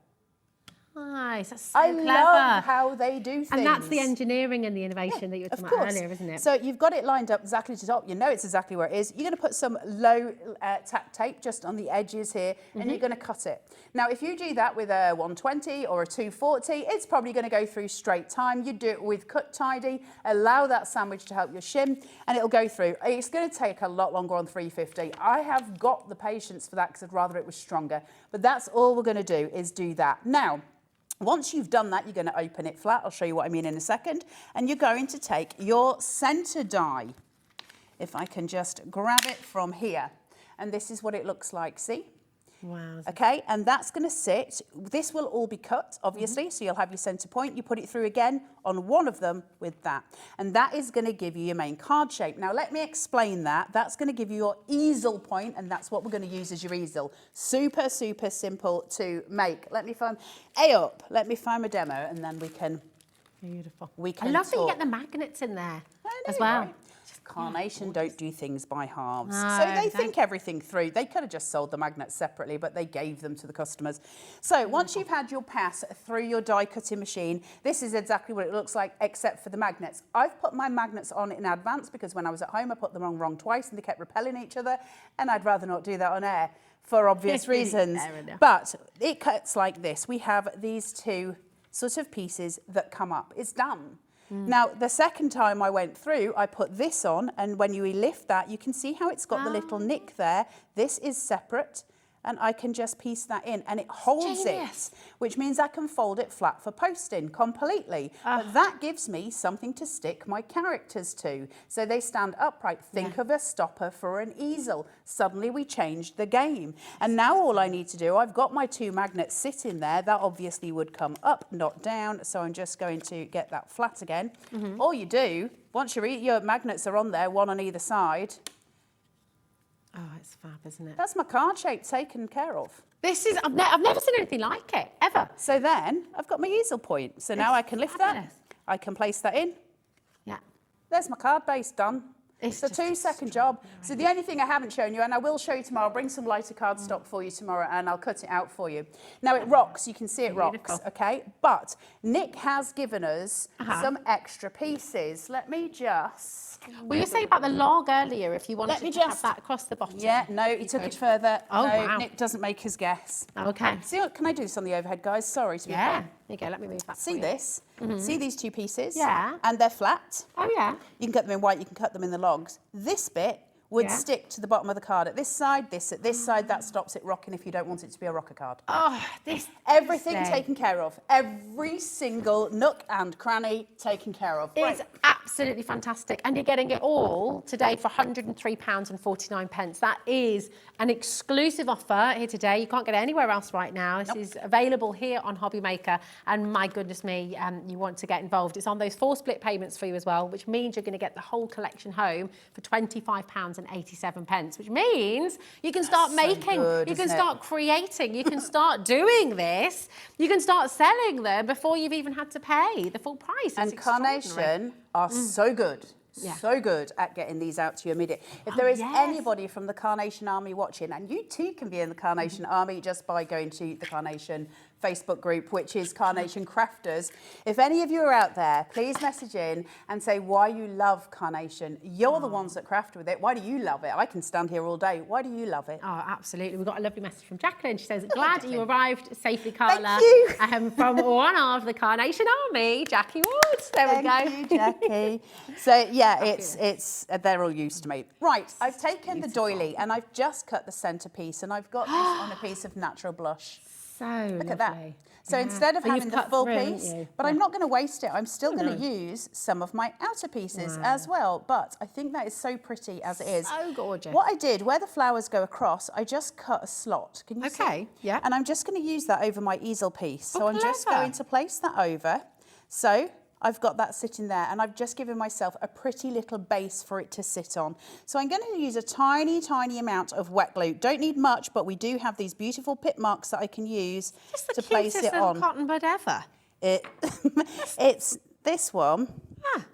Nice, that's so I clever. love how they do things. And that's the engineering and the innovation that you were talking about earlier, isn't it? So you've got it lined up exactly to top. You know it's exactly where it is. You're going to put some low tack tape just on the edges here, and you're going to cut it. Now, if you do that with a 120 or a 240, it's probably going to go through straight time. You do it with cut tidy, allow that sandwich to help your shim, and it'll go through. It's going to take a lot longer on 350. I have got the patience for that because I'd rather it was stronger. But that's all we're going to do is do that. Now, once you've done that, you're going to open it flat. I'll show you what I mean in a second. And you're going to take your centre die. If I can just grab it from here. And this is what it looks like, see? Wow. Okay, and that's going to sit. This will all be cut, obviously, so you'll have your centre point. You put it through again on one of them with that. And that is going to give you your main card shape. Now, let me explain that. That's going to give you your easel point, and that's what we're going to use as your easel. Super, super simple to make. Let me find let me find my demo, and then we can... Beautiful. We can I love that you talk. get the magnets in there as know, well. right? Carnation don't do things by halves. No, so they think everything through. They could have just sold the magnets separately, but they gave them to the customers. So once you've had your pass through your die cutting machine, this is exactly what it looks like, except for the magnets. I've put my magnets on in advance because when I was at home, I put them on wrong twice and they kept repelling each other. And I'd rather not do that on air for obvious reasons. But it cuts like this. We have these two sort of pieces that come up. It's done. Now, the second time I went through, I put this on, and when you lift that, you can see how it's got the little nick there. This is separate, and I can just piece that in, and it holds it, which means I can fold it flat for posting completely. But that gives me something to stick my characters to, so they stand upright. Think of a stopper for an easel. Suddenly we changed the game. And now all I need to do, I've got my 2 magnets sitting there. That obviously would come up, not down, so I'm just going to get that flat again. All you do, once your magnets are on there, one on either side, Oh, it's fab, isn't it? that's my card shape taken care of. This is, I've never seen anything like it, ever. So then I've got my easel point. So now I can lift that. I can place that in. Yeah. There's my card base done. It's It's a 2-second job. So the only thing I haven't shown you, and I will show you tomorrow, I'll bring some lighter card stock for you tomorrow and I'll cut it out for you. Now it rocks, you can see it rocks, okay? But Nick has given us some extra pieces. Let me just... Well, you were saying about the log earlier, if you wanted me to have just- that across the bottom. Yeah, no, he took it further. Oh, no, wow. Nick doesn't make his guess. Okay. See, can I do this on the overhead, guys? Sorry to be Yeah. fun. There you go, let me move that See for you. this? See these 2 pieces? Yeah. And they're flat. Oh, yeah. You can cut them in white, you can cut them in the logs. This bit would stick to the bottom of the card at this side, this at this side. That stops it rocking if you don't want it to be a rocker card. Oh, everything taken care of. Every single nook and cranny taken care of. It's absolutely fantastic. And you're getting it all today for £103.49. That is an exclusive offer here today. You can't get it anywhere else right now. This is available here on Hobby Maker. And my goodness me, you want to get involved. It's on those 4 split payments for you as well, which means you're going to get the whole collection home for £25.87, which means you can start making, you can start creating, you can start doing this, you can start selling them before you've even had to pay the full price. And Carnation are so good. So good at getting these out to you immediately. If there is anybody from the Carnation Army watching, and you too can be in the Carnation Army just by going to the Carnation Facebook group, which is Carnation Crafters. If any of you are out there, please message in and say why you love Carnation. You're the ones that craft with it. Why do you love it? I can stand here all day. Why do you love it? Oh, absolutely. We've got a lovely message from Jacqueline. She says, glad you arrived safely, Carla. Thank you. From one of the Carnation Army, Jackie Woods. There we go. Thank you, Jackie. So yeah, it's they're all used to me. Right, I've taken the doily and I've just cut the centerpiece and I've got this on a piece of natural blush. Look at that. So instead of having the full piece, but I'm not going to waste it. I'm still going to use some of my outer pieces as well. But I think that is so pretty as it is. So gorgeous. What I did, where the flowers go across, I just cut a slot. Can you see? Okay, yeah. And I'm just going to use that over my easel piece. So I'm just going to place that over. So I've got that sitting there and I've just given myself a pretty little base for it to sit on. So I'm going to use a tiny, tiny amount of wet glue. Don't need much, but we do have these beautiful pip marks that I can use to place it on. Just the cutest little cotton bud ever. It's this one. Yeah.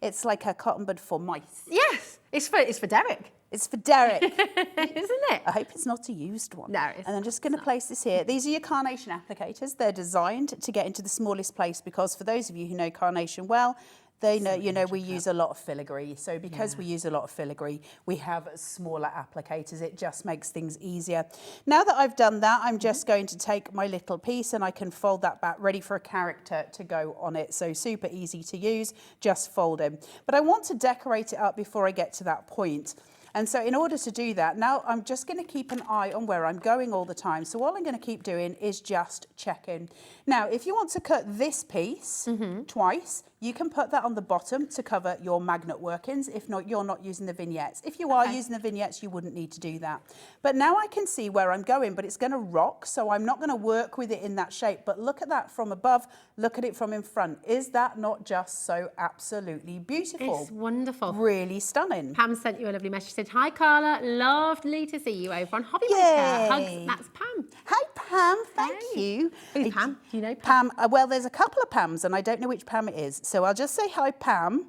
It's like a cotton bud for mice. Yes, it's for Derek. It's for Derek. Isn't it? I hope it's not a used one. No, it's And I'm just going to place this here. These are your Carnation applicators. They're designed to get into the smallest place because for those of you who know Carnation well, they know, we use a lot of filigree. So because we use a lot of filigree, we have smaller applicators. It just makes things easier. Now that I've done that, I'm just going to take my little piece and I can fold that back, ready for a character to go on it. So super easy to use, just fold in. But I want to decorate it up before I get to that point. And so in order to do that, now I'm just going to keep an eye on where I'm going all the time. So all I'm going to keep doing is just checking. Now, if you want to cut this piece twice, you can put that on the bottom to cover your magnet workings. If not, you're not using the vignettes. If you are using the vignettes, you wouldn't need to do that. But now I can see where I'm going, but it's going to rock, so I'm not going to work with it in that shape. But look at that from above, look at it from in front. Is that not just so absolutely beautiful? It's wonderful. Really stunning. Pam sent you a lovely message. She said, hi, Carla. Lovely to see you over on Hobby Maker. Hugs. That's Pam. Hi, Pam. Thank you. Who's Pam? Do you know Pam? Pam, well, there's a couple of Pams, and I don't know which Pam it is. So I'll just say hi, Pam.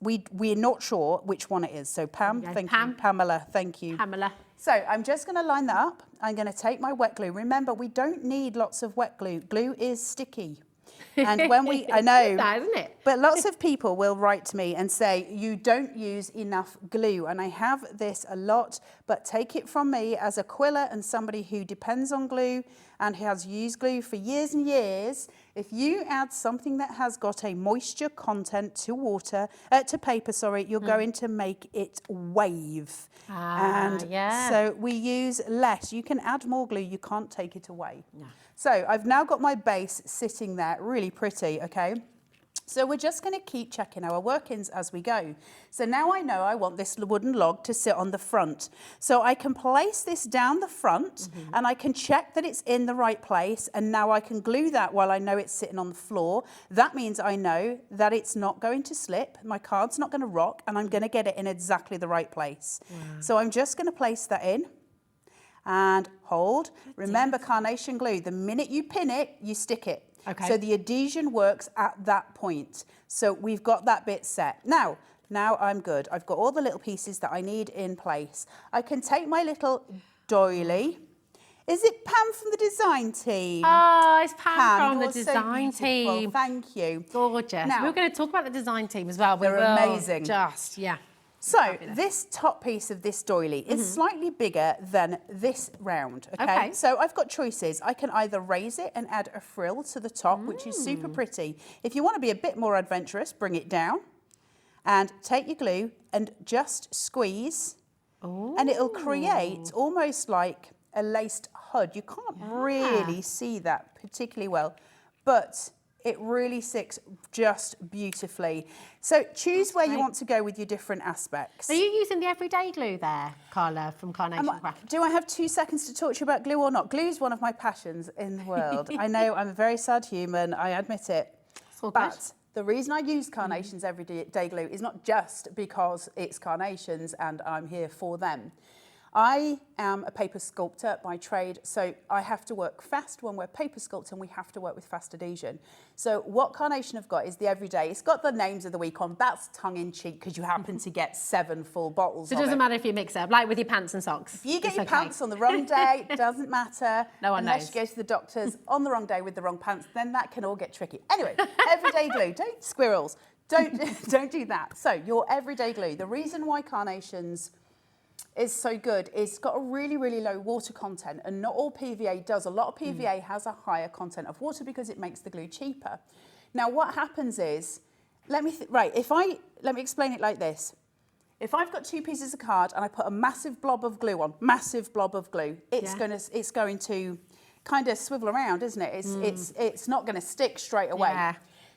We're not sure which one it is. So Pam, thank you. Pamela, thank you. Pamela. So I'm just going to line that up. I'm going to take my wet glue. Remember, we don't need lots of wet glue. Glue is sticky. And when we, I know, that, isn't it? But lots of people will write to me and say, you don't use enough glue. And I have this a lot, but take it from me as a quiller and somebody who depends on glue and has used glue for years and years. If you add something that has got a moisture content to water, to paper, sorry, you're going to make it wave. So we use less. You can add more glue, you can't take it away. No. So I've now got my base sitting there, really pretty, okay? So we're just going to keep checking our workings as we go. So now I know I want this wooden log to sit on the front. So I can place this down the front and I can check that it's in the right place. And now I can glue that while I know it's sitting on the floor. That means I know that it's not going to slip. My card's not going to rock and I'm going to get it in exactly the right place. Wow. So I'm just going to place that in. And hold. Remember, Carnation glue, the minute you pin it, you stick it. Okay. So the adhesion works at that point. So we've got that bit set. Now I'm good. I've got all the little pieces that I need in place. I can take my little doily. Is it Pam from the design team? Oh, it's Pam from the design team. Thank you. Gorgeous. Now, we're going to talk about the design team as well. They're amazing. So fabulous. This top piece of this doily is slightly bigger than this round, okay? So I've got choices. I can either raise it and add a frill to the top, which is super pretty. If you want to be a bit more adventurous, bring it down. And take your glue and just squeeze. Ooh. And it'll create almost like a laced hood. You can't really see that particularly well, but it really sticks just beautifully. So choose where you want to go with your different aspects. Are you using the everyday glue there, Carla, from Carnation Crafts? Do I have 2 seconds to talk to you about glue or not? Glue is one of my passions in the world. I know I'm a very sad human, I admit it. But the reason I use Carnation's everyday glue is not just because it's carnations and I'm here for them. I am a paper sculptor by trade, so I have to work fast when we're paper sculpting. We have to work with fast adhesion. So what Carnation have got is the everyday. It's got the names of the week on. That's tongue-in-cheek because you happen to get 7 full bottles. So it doesn't matter if you mix it up, like with your pants and socks. If you get your pants on the wrong day, it doesn't matter. No one knows. Unless you go to the doctors on the wrong day with the wrong pants, then that can all get tricky. Anyway, everyday glue. Don't squirrels. Don't do that. So your everyday glue. The reason why Carnations is so good. It's got a really, really low water content, and not all PVA does. A lot of PVA has a higher content of water because it makes the glue cheaper. Now, what happens is, let me explain it like this. If I've got 2 pieces of card and I put a massive blob of glue on, it's going to kind of swivel around, isn't it? It's not going to stick straight away. Yeah.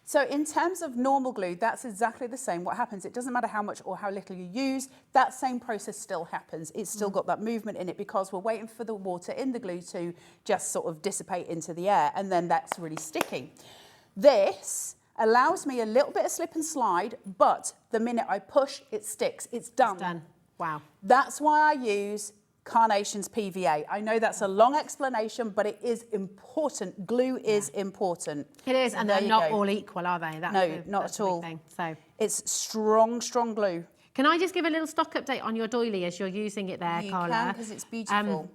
So in terms of normal glue, that's exactly the same. What happens, it doesn't matter how much or how little you use, that same process still happens. It's still got that movement in it because we're waiting for the water in the glue to just sort of dissipate into the air, and then that's really sticky. This allows me a little bit of slip and slide, but the minute I push, it sticks. It's done. It's done. Wow. That's why I use Carnation's PVA. I know that's a long explanation, but it is important. Glue is important. It is, and they're not all equal, are they? No, not at all. So it's strong, strong glue. Can I just give a little stock update on your doily as you're using it there, Carla? You can, because it's beautiful.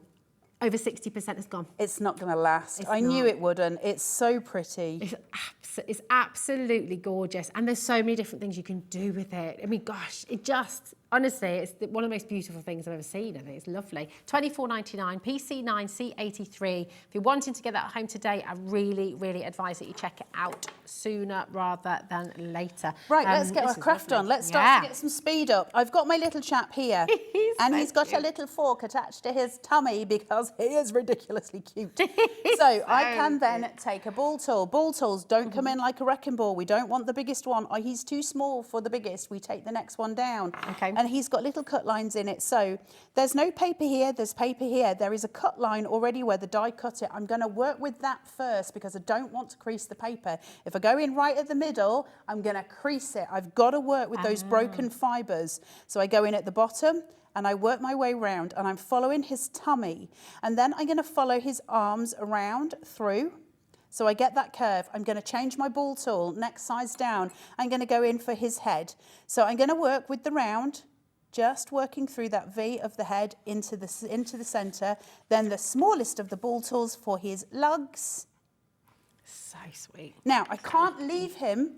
Over 60% has gone. It's not going to last. I knew it wouldn't. It's so pretty. It's absolutely gorgeous. And there's so many different things you can do with it. I mean, gosh, honestly, it's one of the most beautiful things I've ever seen. I think it's lovely. $24.99, PC9C83. If you're wanting to get that at home today, I really, really advise that you check it out sooner rather than later. Right, let's get our craft on. Let's start to get some speed up. I've got my little chap here. He's got a little fork attached to his tummy because he is ridiculously cute. So I can then take a ball tool. Ball tools don't come in like a wrecking ball. We don't want the biggest one. He's too small for the biggest. We take the next one down. Okay. And he's got little cut lines in it. So there's no paper here, there's paper here. There is a cut line already where the die cut it. I'm going to work with that first because I don't want to crease the paper. If I go in right at the middle, I'm going to crease it. I've got to work with those broken fibres. So I go in at the bottom and I work my way round and I'm following his tummy. And then I'm going to follow his arms around through. So I get that curve. I'm going to change my ball tool, next size down. I'm going to go in for his head. So I'm going to work with the round, just working through that V of the head into the centre. Then the smallest of the ball tools for his lugs. So sweet. Now, I can't leave him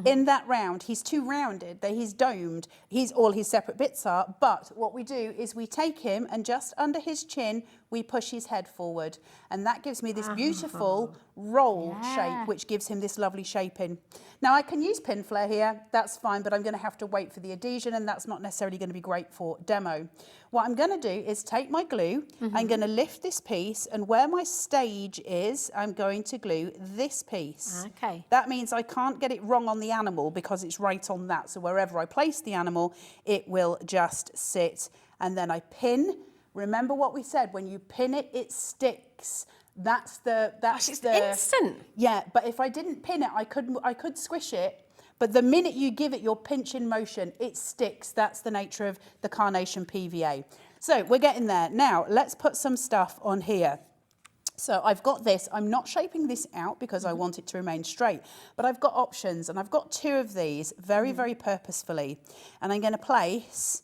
in that round. He's too rounded, he's domed, all his separate bits are, but what we do is we take him and just under his chin, we push his head forward. And that gives me this beautiful roll shape, which gives him this lovely shaping. Now I can use pin flare here, that's fine, but I'm going to have to wait for the adhesion and that's not necessarily going to be great for demo. What I'm going to do is take my glue, I'm going to lift this piece, and where my stage is, I'm going to glue this piece. Okay. That means I can't get it wrong on the animal because it's right on that. So wherever I place the animal, it will just sit. And then I pin. Remember what we said, when you pin it, it sticks. That's instant. Yeah, but if I didn't pin it, I could squish it. But the minute you give it your pinching motion, it sticks. That's the nature of the Carnation PVA. So we're getting there. Now, let's put some stuff on here. So I've got this. I'm not shaping this out because I want it to remain straight, but I've got options, and I've got 2 of these very, very purposefully. And I'm going to place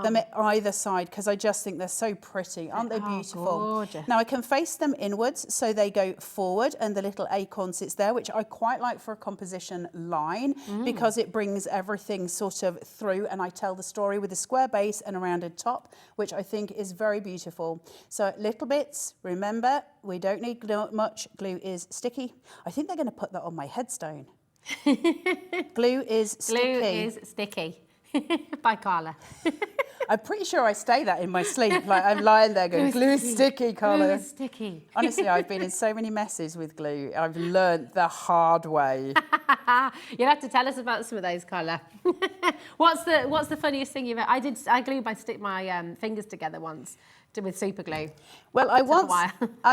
them at either side because I just think they're so pretty. Aren't they beautiful? Gorgeous. Now I can face them inwards so they go forward and the little acorn sits there, which I quite like for a composition line because it brings everything sort of through, and I tell the story with a square base and a rounded top, which I think is very beautiful. So little bits, remember, we don't need much. Glue is sticky. I think they're going to put that on my headstone. Glue is sticky. Glue is sticky. By Carla. I'm pretty sure I say that in my sleep. Like I'm lying there going, glue sticky, Carla. Glue sticky. Honestly, I've been in so many messes with glue. I've learnt the hard way. You'll have to tell us about some of those, Carla. What's the funniest thing you've ever... I glued my fingers together once with super glue. Well, I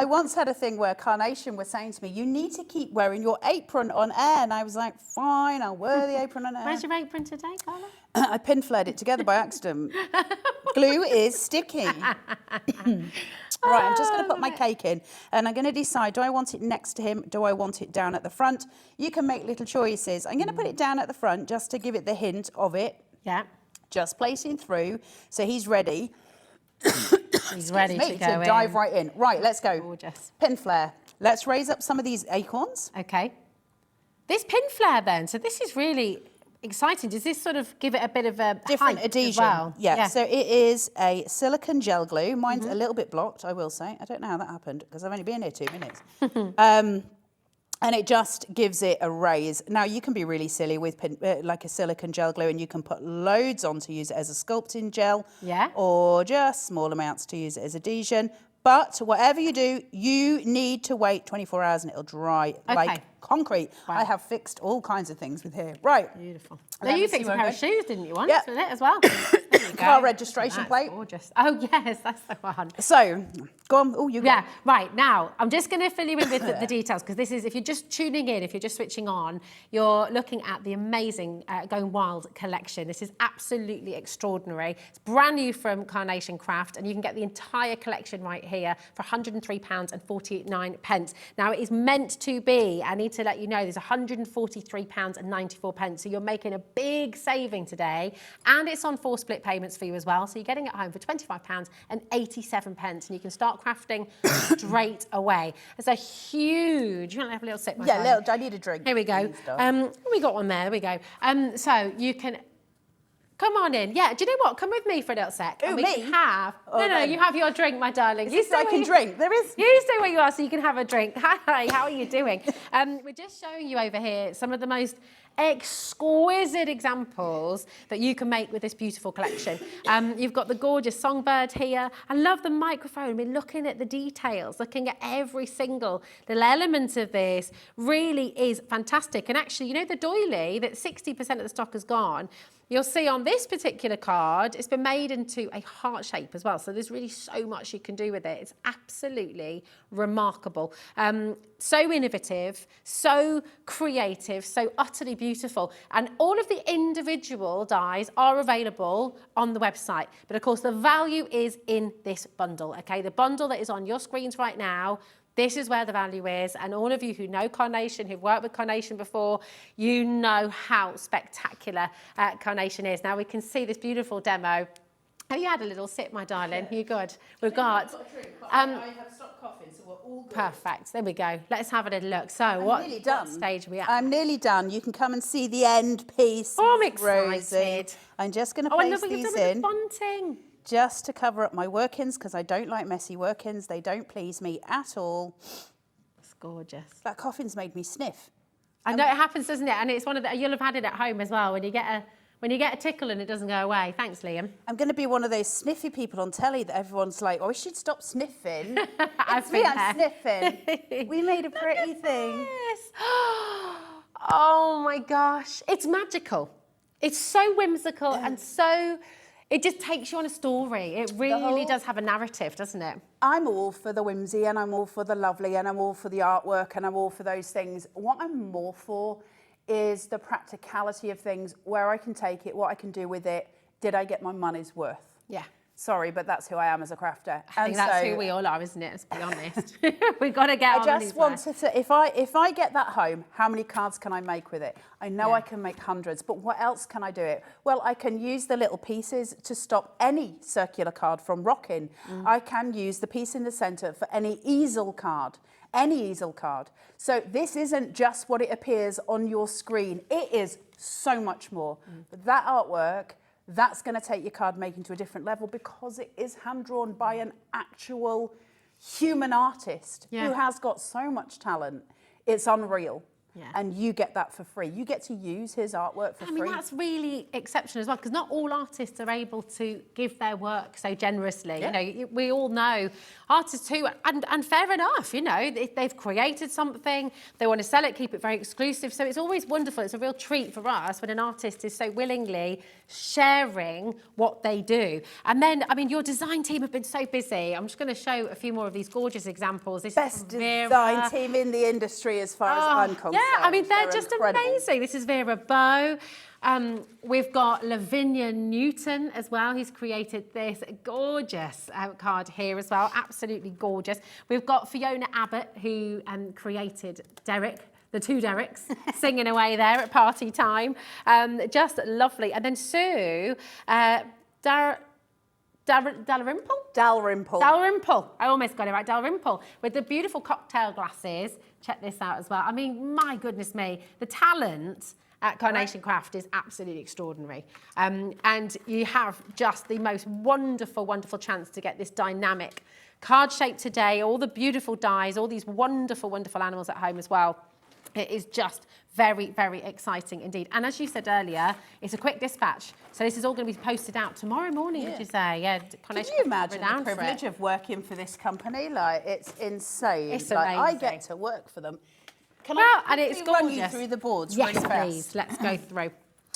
once had a thing where Carnation was saying to me, you need to keep wearing your apron on air. And I was like, fine, I'll wear the apron on air. Where's your apron today, Carla? I pin flared it together by accident. Glue is sticky. Right, I'm just going to put my cake in and I'm going to decide, do I want it next to him? Do I want it down at the front? You can make little choices. I'm going to put it down at the front just to give it the hint of it. Yeah. Just placing through. So he's ready. He's ready to go in. Dive right in. Right, let's go. Gorgeous. Pin flare. Let's raise up some of these acorns. Okay. This pin flare then, so this is really exciting. Does this sort of give it a bit of a different height adhesion? As well? Yeah, so it is a silicone gel glue. Mine's a little bit blocked, I will say. I don't know how that happened because I've only been here 2 minutes. And it just gives it a raise. Now, you can be really silly with like a silicone gel glue and you can put loads on to use it as a sculpting gel. Yeah. Or just small amounts to use it as adhesion. But whatever you do, you need to wait 24 hours and it'll dry like concrete. Wow. I have fixed all kinds of things with here. Right. Beautiful. Now you fixed a pair of shoes, didn't you, once with it as well? Car registration plate. Gorgeous. Oh, yes, that's the one. So, go on. Oh, you go. Yeah, right. Now, I'm just going to fill you in with the details because this is, if you're just tuning in, if you're just switching on, you're looking at the amazing Going Wild collection. This is absolutely extraordinary. It's brand new from Carnation Craft and you can get the entire collection right here for £103.49. Now, it is meant to be, I need to let you know, there's £143.94. So you're making a big saving today and it's on 4 split payments for you as well. So you're getting it home for £25.87 and you can start crafting straight away. It's a huge, you want to have a little sip, my Yeah, friend? I need a drink. Here we go. We got one there, there we go. So you can, come on in. Yeah, do you know what? Come with me for a little sec. Oh, and we me? can have, no, you have your drink, my darling. You say I can drink. There is. You stay where you are so you can have a drink. Hi, how are you doing? We're just showing you over here some of the most exquisite examples that you can make with this beautiful collection. You've got the gorgeous songbird here. I love the microphone. We're looking at the details, looking at every single little element of this. Really is fantastic. And actually, you know, the doily that 60% of the stock has gone, you'll see on this particular card, it's been made into a heart shape as well. So there's really so much you can do with it. It's absolutely remarkable. So innovative, so creative, so utterly beautiful. And all of the individual dies are available on the website. But of course, the value is in this bundle, okay? The bundle that is on your screens right now, this is where the value is. And all of you who know Carnation, who've worked with Carnation before, you know how spectacular Carnation is. Now we can see this beautiful demo. Have you had a little sip, my darling? You good? We've got... I have stopped coughing, so we're all good. Perfect. There we go. Let's have a little look. So what stage are we at? I'm nearly done. You can come and see the end piece. Oh, I'm excited. I'm just going to place these in. Bunting. Just to cover up my workings because I don't like messy workings. They don't please me at all. It's gorgeous. That coughing's made me sniff. I know it happens, doesn't it? And it's one of the, you'll have had it at home as well when you get a tickle and it doesn't go away. Thanks, Liam. I'm going to be one of those sniffy people on telly that everyone's like, oh, we should stop sniffing. I'm sniffing. We made a pretty thing. Yes. Oh my gosh. It's magical. It's so whimsical and so... It just takes you on a story. It really does have a narrative, doesn't it? I'm all for the whimsy and I'm all for the lovely and I'm all for the artwork and I'm all for those things. What I'm more for is the practicality of things, where I can take it, what I can do with it. Did I get my money's worth? Yeah. Sorry, but that's who I am as a crafter. I think that's who we all are, isn't it? Let's be honest. We've got to get our money's worth. I just wanted to, if I get that home, how many cards can I make with it? I know I can make hundreds, but what else can I do it? Well, I can use the little pieces to stop any circular card from rocking. I can use the piece in the center for any easel card. Any easel card. So this isn't just what it appears on your screen. It is so much more. But that artwork, that's going to take your card making to a different level because it is hand-drawn by an actual human artist who has got so much talent. It's unreal. and you get that for free. You get to use his artwork for free. I mean, that's really exceptional as well, because not all artists are able to give their work so generously. You know, we all know artists who, and fair enough, you know, they've created something, they want to sell it, keep it very exclusive. So it's always wonderful. It's a real treat for us when an artist is so willingly sharing what they do. And then, I mean, your design team have been so busy. I'm just going to show a few more of these gorgeous examples. This Best is Vera. design team in the industry as far as I'm concerned. Yeah, I mean, they're just incredible. amazing. This is Vera Bow. We've got Lavinia Newton as well, who's created this gorgeous card here as well, absolutely gorgeous. We've got Fiona Abbott, who created Derek, the two Dereks, singing away there at party time. Just lovely. And then Sue, Dalrymple? Dalrymple. Dalrymple. I almost got it right. Dalrymple with the beautiful cocktail glasses. Check this out as well. I mean, my goodness me, the talent at Carnation Craft is absolutely extraordinary. And you have just the most wonderful, wonderful chance to get this dynamic card shape today, all the beautiful dies, all these wonderful, wonderful animals at home as well. It is just very, very exciting indeed. And as you said earlier, it's a quick dispatch. So this is all going to be posted out tomorrow morning, did you say? Yeah. Can you imagine the privilege of working for this company? Like, it's insane. It's like, I amazing. get to work for them. Can and it's quickly run you gorgeous. through the boards Yes, really fast? please. Let's go through.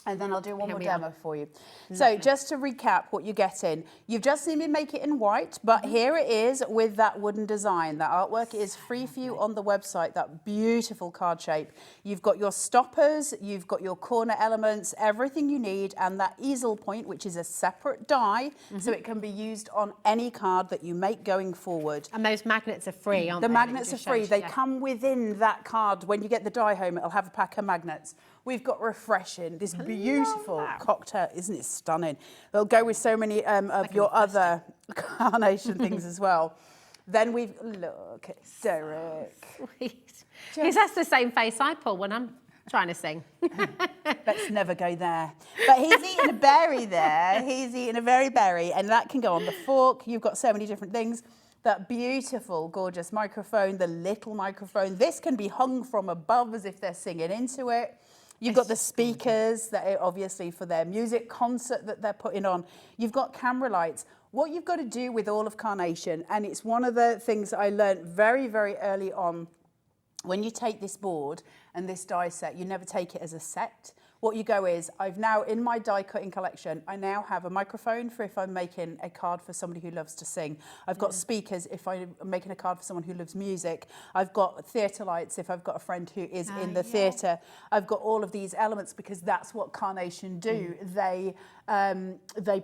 And then I'll do one Here more we are. demo for you. So just to recap what you're getting, you've just seen me make it in white, but here it is with that wooden design. That artwork is free for you on the website, that beautiful card shape. You've got your stoppers, you've got your corner elements, everything you need, and that easel point, which is a separate die, so it can be used on any card that you make going forward. And those magnets are free, aren't The they? magnets are free. They come within that card. When you get the die home, it'll have a pack of magnets. We've got Refreshing, this beautiful cocktail. Isn't it stunning? It'll go with so many of your other carnation things as well. Then we've, look at Derek. Sweet. Because that's the same face I pull when I'm trying to sing. Let's never go there. But he's eating a berry there. He's eating a very berry, and that can go on the fork. You've got so many different things. That beautiful, gorgeous microphone, the little microphone. This can be hung from above as if they're singing into it. You've got the speakers that are obviously for their music concert that they're putting on. You've got camera lights. What you've got to do with all of Carnation, and it's one of the things that I learned very, very early on, when you take this board and this die set, you never take it as a set. What you go is, I've now, in my die cutting collection, I now have a microphone for if I'm making a card for somebody who loves to sing. I've got speakers if I'm making a card for someone who loves music. I've got theatre lights if I've got a friend who is in the theatre. I've got all of these elements because that's what Carnation do. They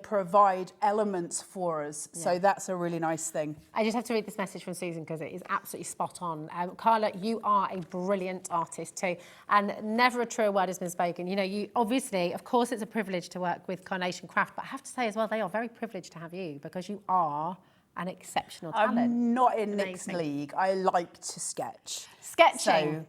provide elements for us. So that's a really nice thing. I just have to read this message from Susan because it is absolutely spot on. Carla, you are a brilliant artist too, and never a truer word has been spoken. You know, you obviously, of course, it's a privilege to work with Carnation Craft, but I have to say as well, they are very privileged to have you because you are an exceptional talent. I'm not in Nick's league. I like to sketch. Sketching.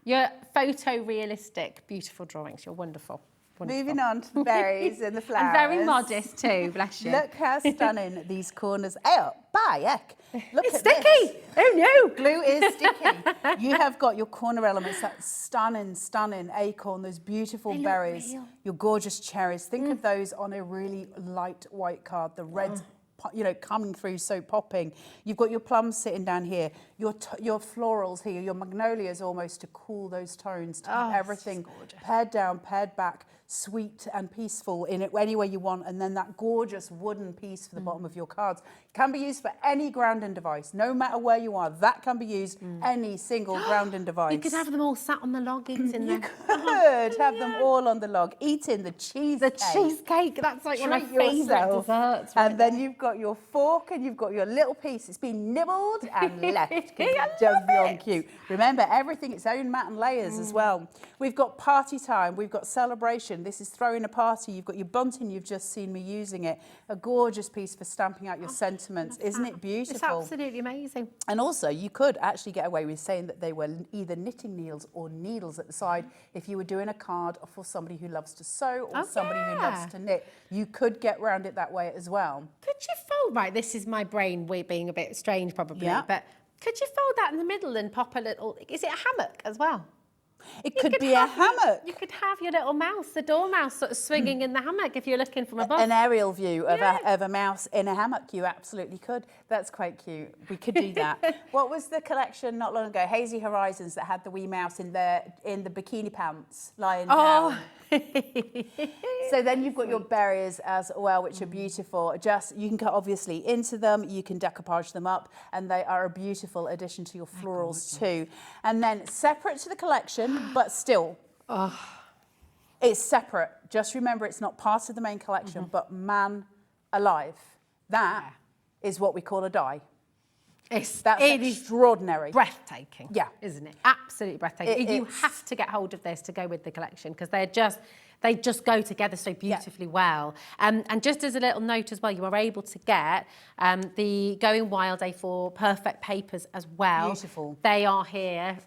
You're photorealistic, beautiful drawings. You're wonderful. Wonderful. Moving on to the berries and the flowers. And very modest too, bless you. Look how stunning these corners are. Heck. Look It's at sticky. This. Oh no. Glue is sticky. You have got your corner elements, that stunning, stunning acorn, those beautiful berries, your gorgeous cherries. Think of those on a really light white card, the reds, you know, coming through, so popping. You've got your plums sitting down here, your florals here, your magnolias almost to cool those tones, to keep everything pared down, pared back, sweet and peaceful in it any way you want, and then that gorgeous wooden piece for the bottom of your cards can be used for any grounding device, no matter where you are. That can be used any single grounding device. You could have them all sat on the log eating You could have them all on the log eating the cheesecake. The cheesecake, that's like one of my Treat favourite yourself. desserts. And then you've got your fork and you've got your little piece. It's been nibbled and left. It's just beyond cute. Remember, everything its own mat and layers as well. We've got party time. We've got celebration. This is throwing a party. You've got your bunting. You've just seen me using it. A gorgeous piece for stamping out your sentiments. Isn't it beautiful? It's absolutely amazing. And also, you could actually get away with saying that they were either knitting needles or needles at the side if you were doing a card for somebody who loves to sew or somebody who loves to knit. You could get around it that way as well. Could you fold, right, this is my brain being a bit strange probably, but could you fold that in the middle and pop a little, is it a hammock as well? It could be a hammock. You could have your little mouse, the dormouse, sort of swinging in the hammock if you're looking from above. An aerial view of, a mouse in a hammock. You absolutely could. That's quite cute. We could do that. What was the collection not long ago? Hazy Horizons, that had the wee mouse in the bikini pants lying down. So then you've got your berries as well, which are beautiful. You can cut obviously into them, you can decoupage them up, and they are a beautiful addition to your florals too. And then separate to the collection, but still, it's separate. Just remember, it's not part of the main collection, but man alive, that is what we call a die. That's extraordinary. Breathtaking. Yeah. Isn't it? Absolutely breathtaking. You have to get hold of this to go with the collection because they just go together so beautifully well. And just as a little note as well, you are able to get the Going Wild A4 Perfect Papers as well. Beautiful. They are here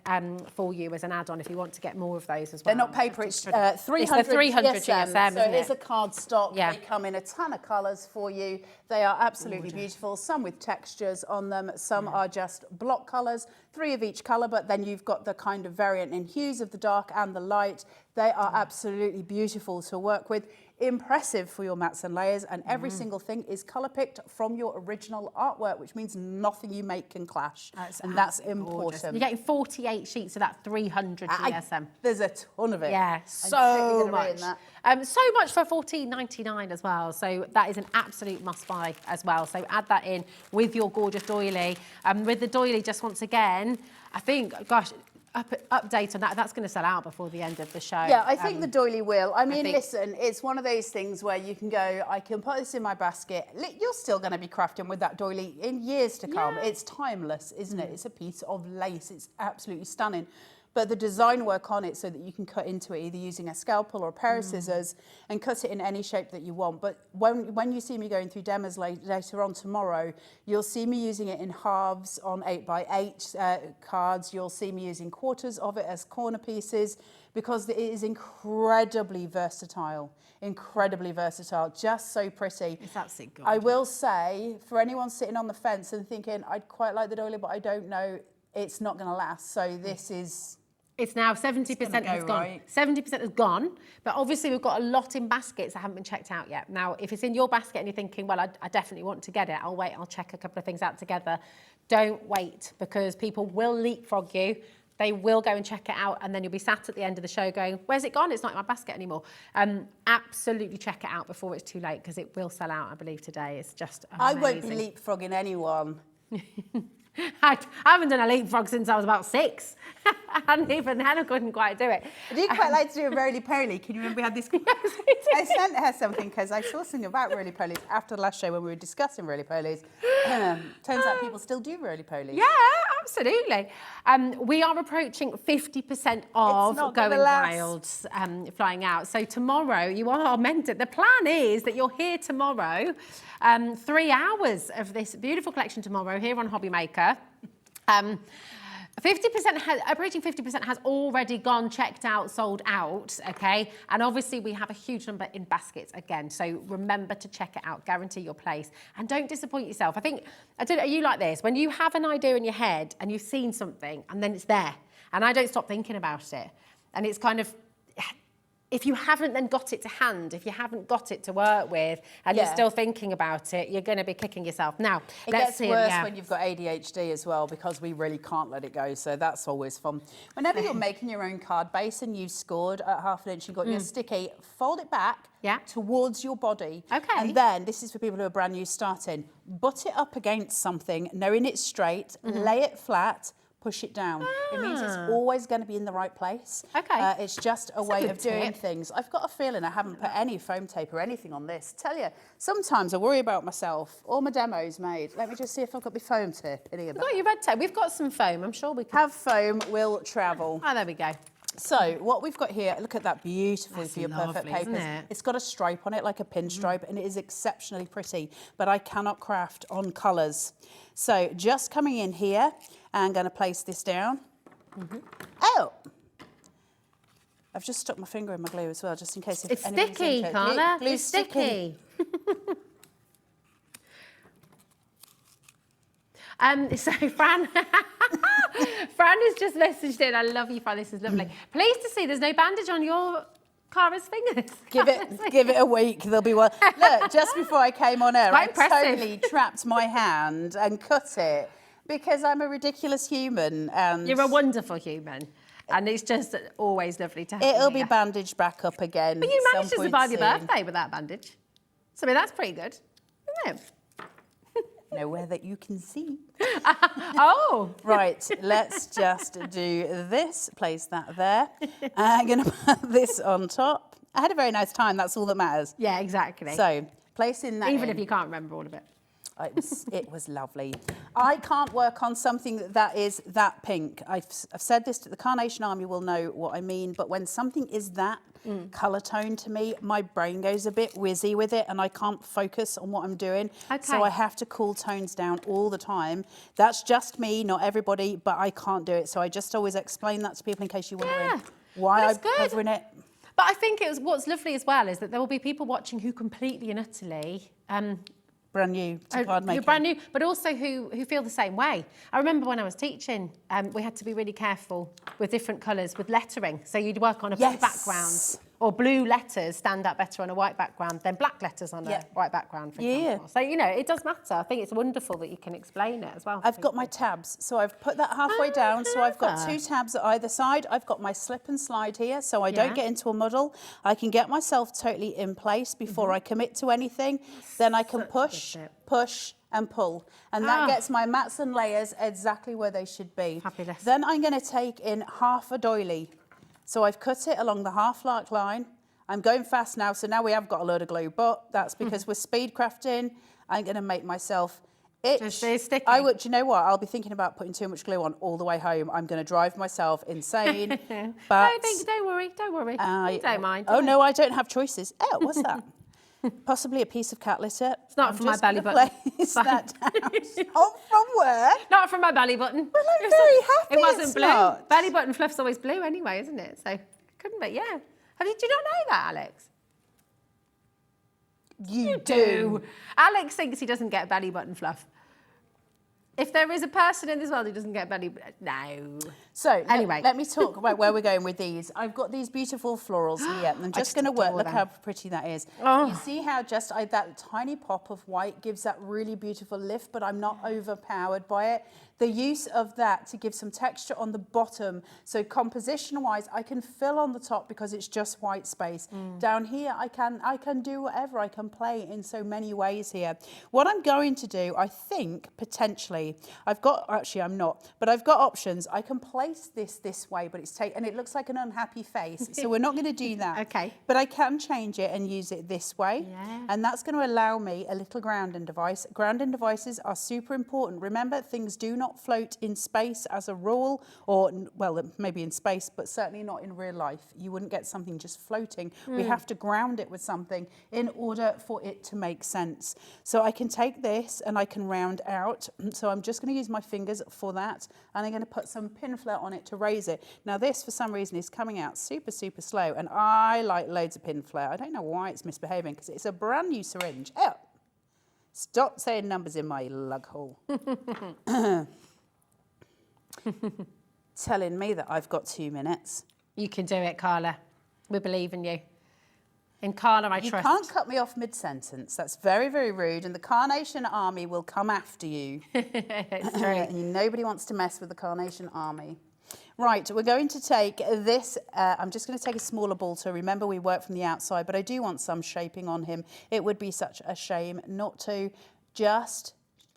for you as an add-on if you want to get more of those as well. They're not paper, it's 300 it's the 300 GSM, so isn't it's it? a card stock. Yeah. They come in a ton of colours for you. They are absolutely beautiful, some with textures on them, some are just block colours, 3 of each colour, but then you've got the kind of variant in hues of the dark and the light. They are absolutely beautiful to work with. Impressive for your mats and layers, and every single thing is colour picked from your original artwork, which means nothing you make can clash, and that's important. You're getting 48 sheets of that 300 GSM. There's a ton of it. Yeah, so much. So much for $14.99 as well. So that is an absolute must-buy as well. So add that in with your gorgeous doily. With the doily, just once again, I think, gosh, update on that. That's going to sell out before the end of the show. Yeah, I think the doily will. I mean, listen, it's one of those things where you can go, I can put this in my basket. You're still going to be crafting with that doily in years to come. It's timeless, isn't it? It's a piece of lace. It's absolutely stunning. But the design work on it so that you can cut into it either using a scalpel or a pair of scissors and cut it in any shape that you want. But when you see me going through demos later on tomorrow, you'll see me using it in halves on 8x8 cards. You'll see me using quarters of it as corner pieces because it is incredibly versatile. Incredibly versatile, just so pretty. It's absolutely gorgeous. I will say, for anyone sitting on the fence and thinking, I'd quite like the doily, but I don't know, it's not going to last. So this is... It's now 70% has gone. Right. 70% has gone, but obviously we've got a lot in baskets that haven't been checked out yet. Now, if it's in your basket and you're thinking, well, I definitely want to get it, I'll wait, I'll check a couple of things out together. Don't wait, because people will leapfrog you. They will go and check it out, and then you'll be sat at the end of the show going, where's it gone? It's not in my basket anymore. Absolutely check it out before it's too late, because it will sell out, I believe, today. It's just amazing. I won't be leapfrogging anyone. I haven't done a leapfrog since I was about 6. And even then I couldn't quite do it. I do quite like to do a roly-poly. Can you remember we had this? I sent her something because I saw something about roly-polies after the last show when we were discussing roly-polies. Turns out people still do roly-polies. Yeah, absolutely. We are approaching 50% of Going Wild flying out. So tomorrow you are meant to. The plan is that you're here tomorrow. 3 hours of this beautiful collection tomorrow here on Hobby Maker. 50% approaching 50% has already gone, checked out, sold out, okay? And obviously we have a huge number in baskets again, so remember to check it out, guarantee your place, and don't disappoint yourself. I don't know, are you like this? When you have an idea in your head and you've seen something and then it's there, and I don't stop thinking about it, and it's kind of, if you haven't then got it to hand, if you haven't got it to work with, and you're still thinking about it, you're going to be kicking yourself. Now, it gets worse when you've got ADHD as well, because we really can't let it go, so that's always fun. Whenever you're making your own card base and you've scored at 1/2 inch, you've got your sticky, fold it back towards your body. Okay. And then, this is for people who are brand new starting, butt it up against something, knowing it's straight, lay it flat, push it down. It means it's always going to be in the right place. Okay. It's just a way of doing things. I've got a feeling I haven't put any foam tape or anything on this. Tell you, sometimes I worry about myself. All my demos made. Let me just see if I've got my foam tape in here. We've got your red tape. We've got some foam. I'm sure we can. Have foam will travel. Oh, there we go. So what we've got here, look at that, beautiful for your lovely, perfect papers. isn't it? It's got a stripe on it, like a pinstripe, and it is exceptionally pretty, but I cannot craft on colours. So just coming in here, and going to place this down. Oh! I've just stuck my finger in my glue as well, just in case. It's sticky, Carla. It's sticky. So Fran Fran has just messaged in. I love you, Fran. This is lovely. Pleased to see there's no bandage on your Cara's fingers. Give it a week. They'll be well. Look, just before I came on air, I totally trapped my hand and cut it because I'm a ridiculous human. And you're a wonderful human. And it's just always lovely to have you It'll be here. bandaged back up again. But you managed to survive your birthday with that bandage. So, I mean, that's pretty good, isn't it? Nowhere that you can see. Oh. Right, let's just do this. Place that there. I'm going to put this on top. I had a very nice time. That's all that matters. Yeah, exactly. So, placing that Even in. if you can't remember all of it. It was lovely. I can't work on something that is that pink. I've said this to the Carnation Army will know what I mean, but when something is that colour tone to me, my brain goes a bit whizzy with it and I can't focus on what I'm doing. Okay. So I have to cool tones down all the time. That's just me, not everybody, but I can't do it. So I just always explain that to people in case you're wondering why I'm covering it. But I think what's lovely as well is that there will be people watching who completely and utterly brand new to card making. You're brand new, but also who feel the same way. I remember when I was teaching, we had to be really careful with different colours, with lettering. So you'd work on a blue background, or blue letters stand out better on a white background than black letters on a white background, for example. So, you know, it does matter. I think it's wonderful that you can explain it as well. I've got my tabs, so I've put that halfway down, so I've got 2 tabs at either side. I've got my slip and slide here, so I don't get into a muddle. I can get myself totally in place before I commit to anything. Then I can push, and pull. And that gets my mats and layers exactly where they should be. Fabulous. Then I'm going to take in half a doily. So I've cut it along the half arc line. I'm going fast now, so now we have got a load of glue, but that's because we're speed crafting. I'm going to make myself itch. Just stay sticky. I would, do you know what? I'll be thinking about putting too much glue on all the way home. I'm going to drive myself insane. But don't worry. You don't mind. Oh, no, I don't have choices. Oh, what's that? Possibly a piece of cat litter. It's not from my belly button. Place that down. Oh, from where? Not from my belly button. Well, I'm very happy It wasn't it's blue. not. Belly button fluff's always blue anyway, isn't it? So couldn't be. Yeah. Do you not know that, Alex? You do. Alex thinks he doesn't get belly button fluff. If there is a person in this world who doesn't get belly button, no. So anyway, let me talk about where we're going with these. I've got these beautiful florals here, and I'm just going to work. Look how pretty that is. You see how just that tiny pop of white gives that really beautiful lift, but I'm not overpowered by it. The use of that to give some texture on the bottom. So composition-wise, I can fill on the top because it's just white space. Down here, I can do whatever. I can play in so many ways here. What I'm going to do, I think, potentially, actually I'm not, but I've got options. I can place this way, but and it looks like an unhappy face. So we're not going to do that. Okay. But I can change it and use it this way. Yeah. And that's going to allow me a little grounding device. Grounding devices are super important. Remember, things do not float in space as a rule, or, well, maybe in space, but certainly not in real life. You wouldn't get something just floating. We have to ground it with something in order for it to make sense. So I can take this and I can round out. So I'm just going to use my fingers for that, and I'm going to put some pin flair on it to raise it. Now this, for some reason, is coming out super, super slow, and I like loads of pin flair. I don't know why it's misbehaving, because it's a brand new syringe. Oh, stop saying numbers in my lug hole. Telling me that I've got 2 minutes. You can do it, Carla. We believe in you. In Carla, I trust. You can't cut me off mid-sentence. That's very, very rude, and the Carnation Army will come after you. It's true. And nobody wants to mess with the Carnation Army. Right, we're going to take this. I'm just going to take a smaller ball. So remember, we work from the outside, but I do want some shaping on him. It would be such a shame not to. Just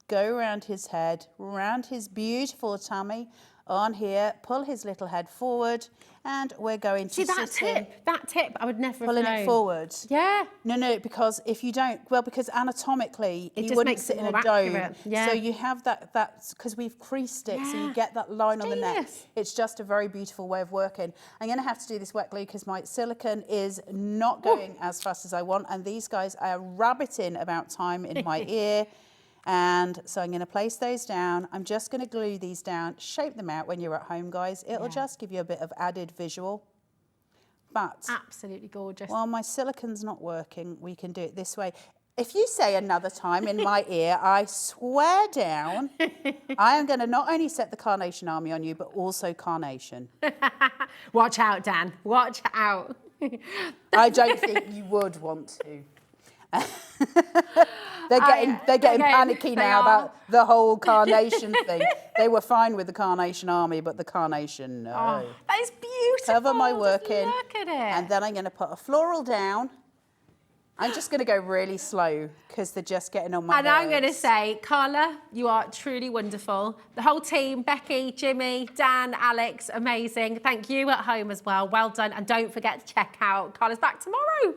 go around his head, around his beautiful tummy, on here, pull his little head forward, and we're going to that tip, I would never have pulling known. it forward. Yeah. No, because if you don't, well, because anatomically, It he just wouldn't makes sit it in a more dome. accurate. Yeah. So you have that because we've creased it, so you get that line on the neck. Genius. It's just a very beautiful way of working. I'm going to have to do this wet glue because my silicone is not going as fast as I want, and these guys are rabbiting about time in my ear. And so I'm going to place those down. I'm just going to glue these down, shape them out when you're at home, guys. It'll just give you a bit of added visual. But absolutely gorgeous. while my silicone's not working, we can do it this way. If you say another time in my ear, I swear down, I am going to not only set the Carnation Army on you, but also Carnation. Watch out, Dan. Watch out. I don't think you would want to. They're getting panicky now about the whole Carnation thing. They were fine with the Carnation Army, but the Carnation, no. Oh, that is beautiful. Cover my work Just in. Look at it. And then I'm going to put a floral down. I'm just going to go really slow because they're just getting on my nerves. And I'm going to say, Carla, you are truly wonderful. The whole team, Becky, Jimmy, Dan, Alex, amazing. Thank you at home as well. Well done. And don't forget to check out Carla's Back tomorrow.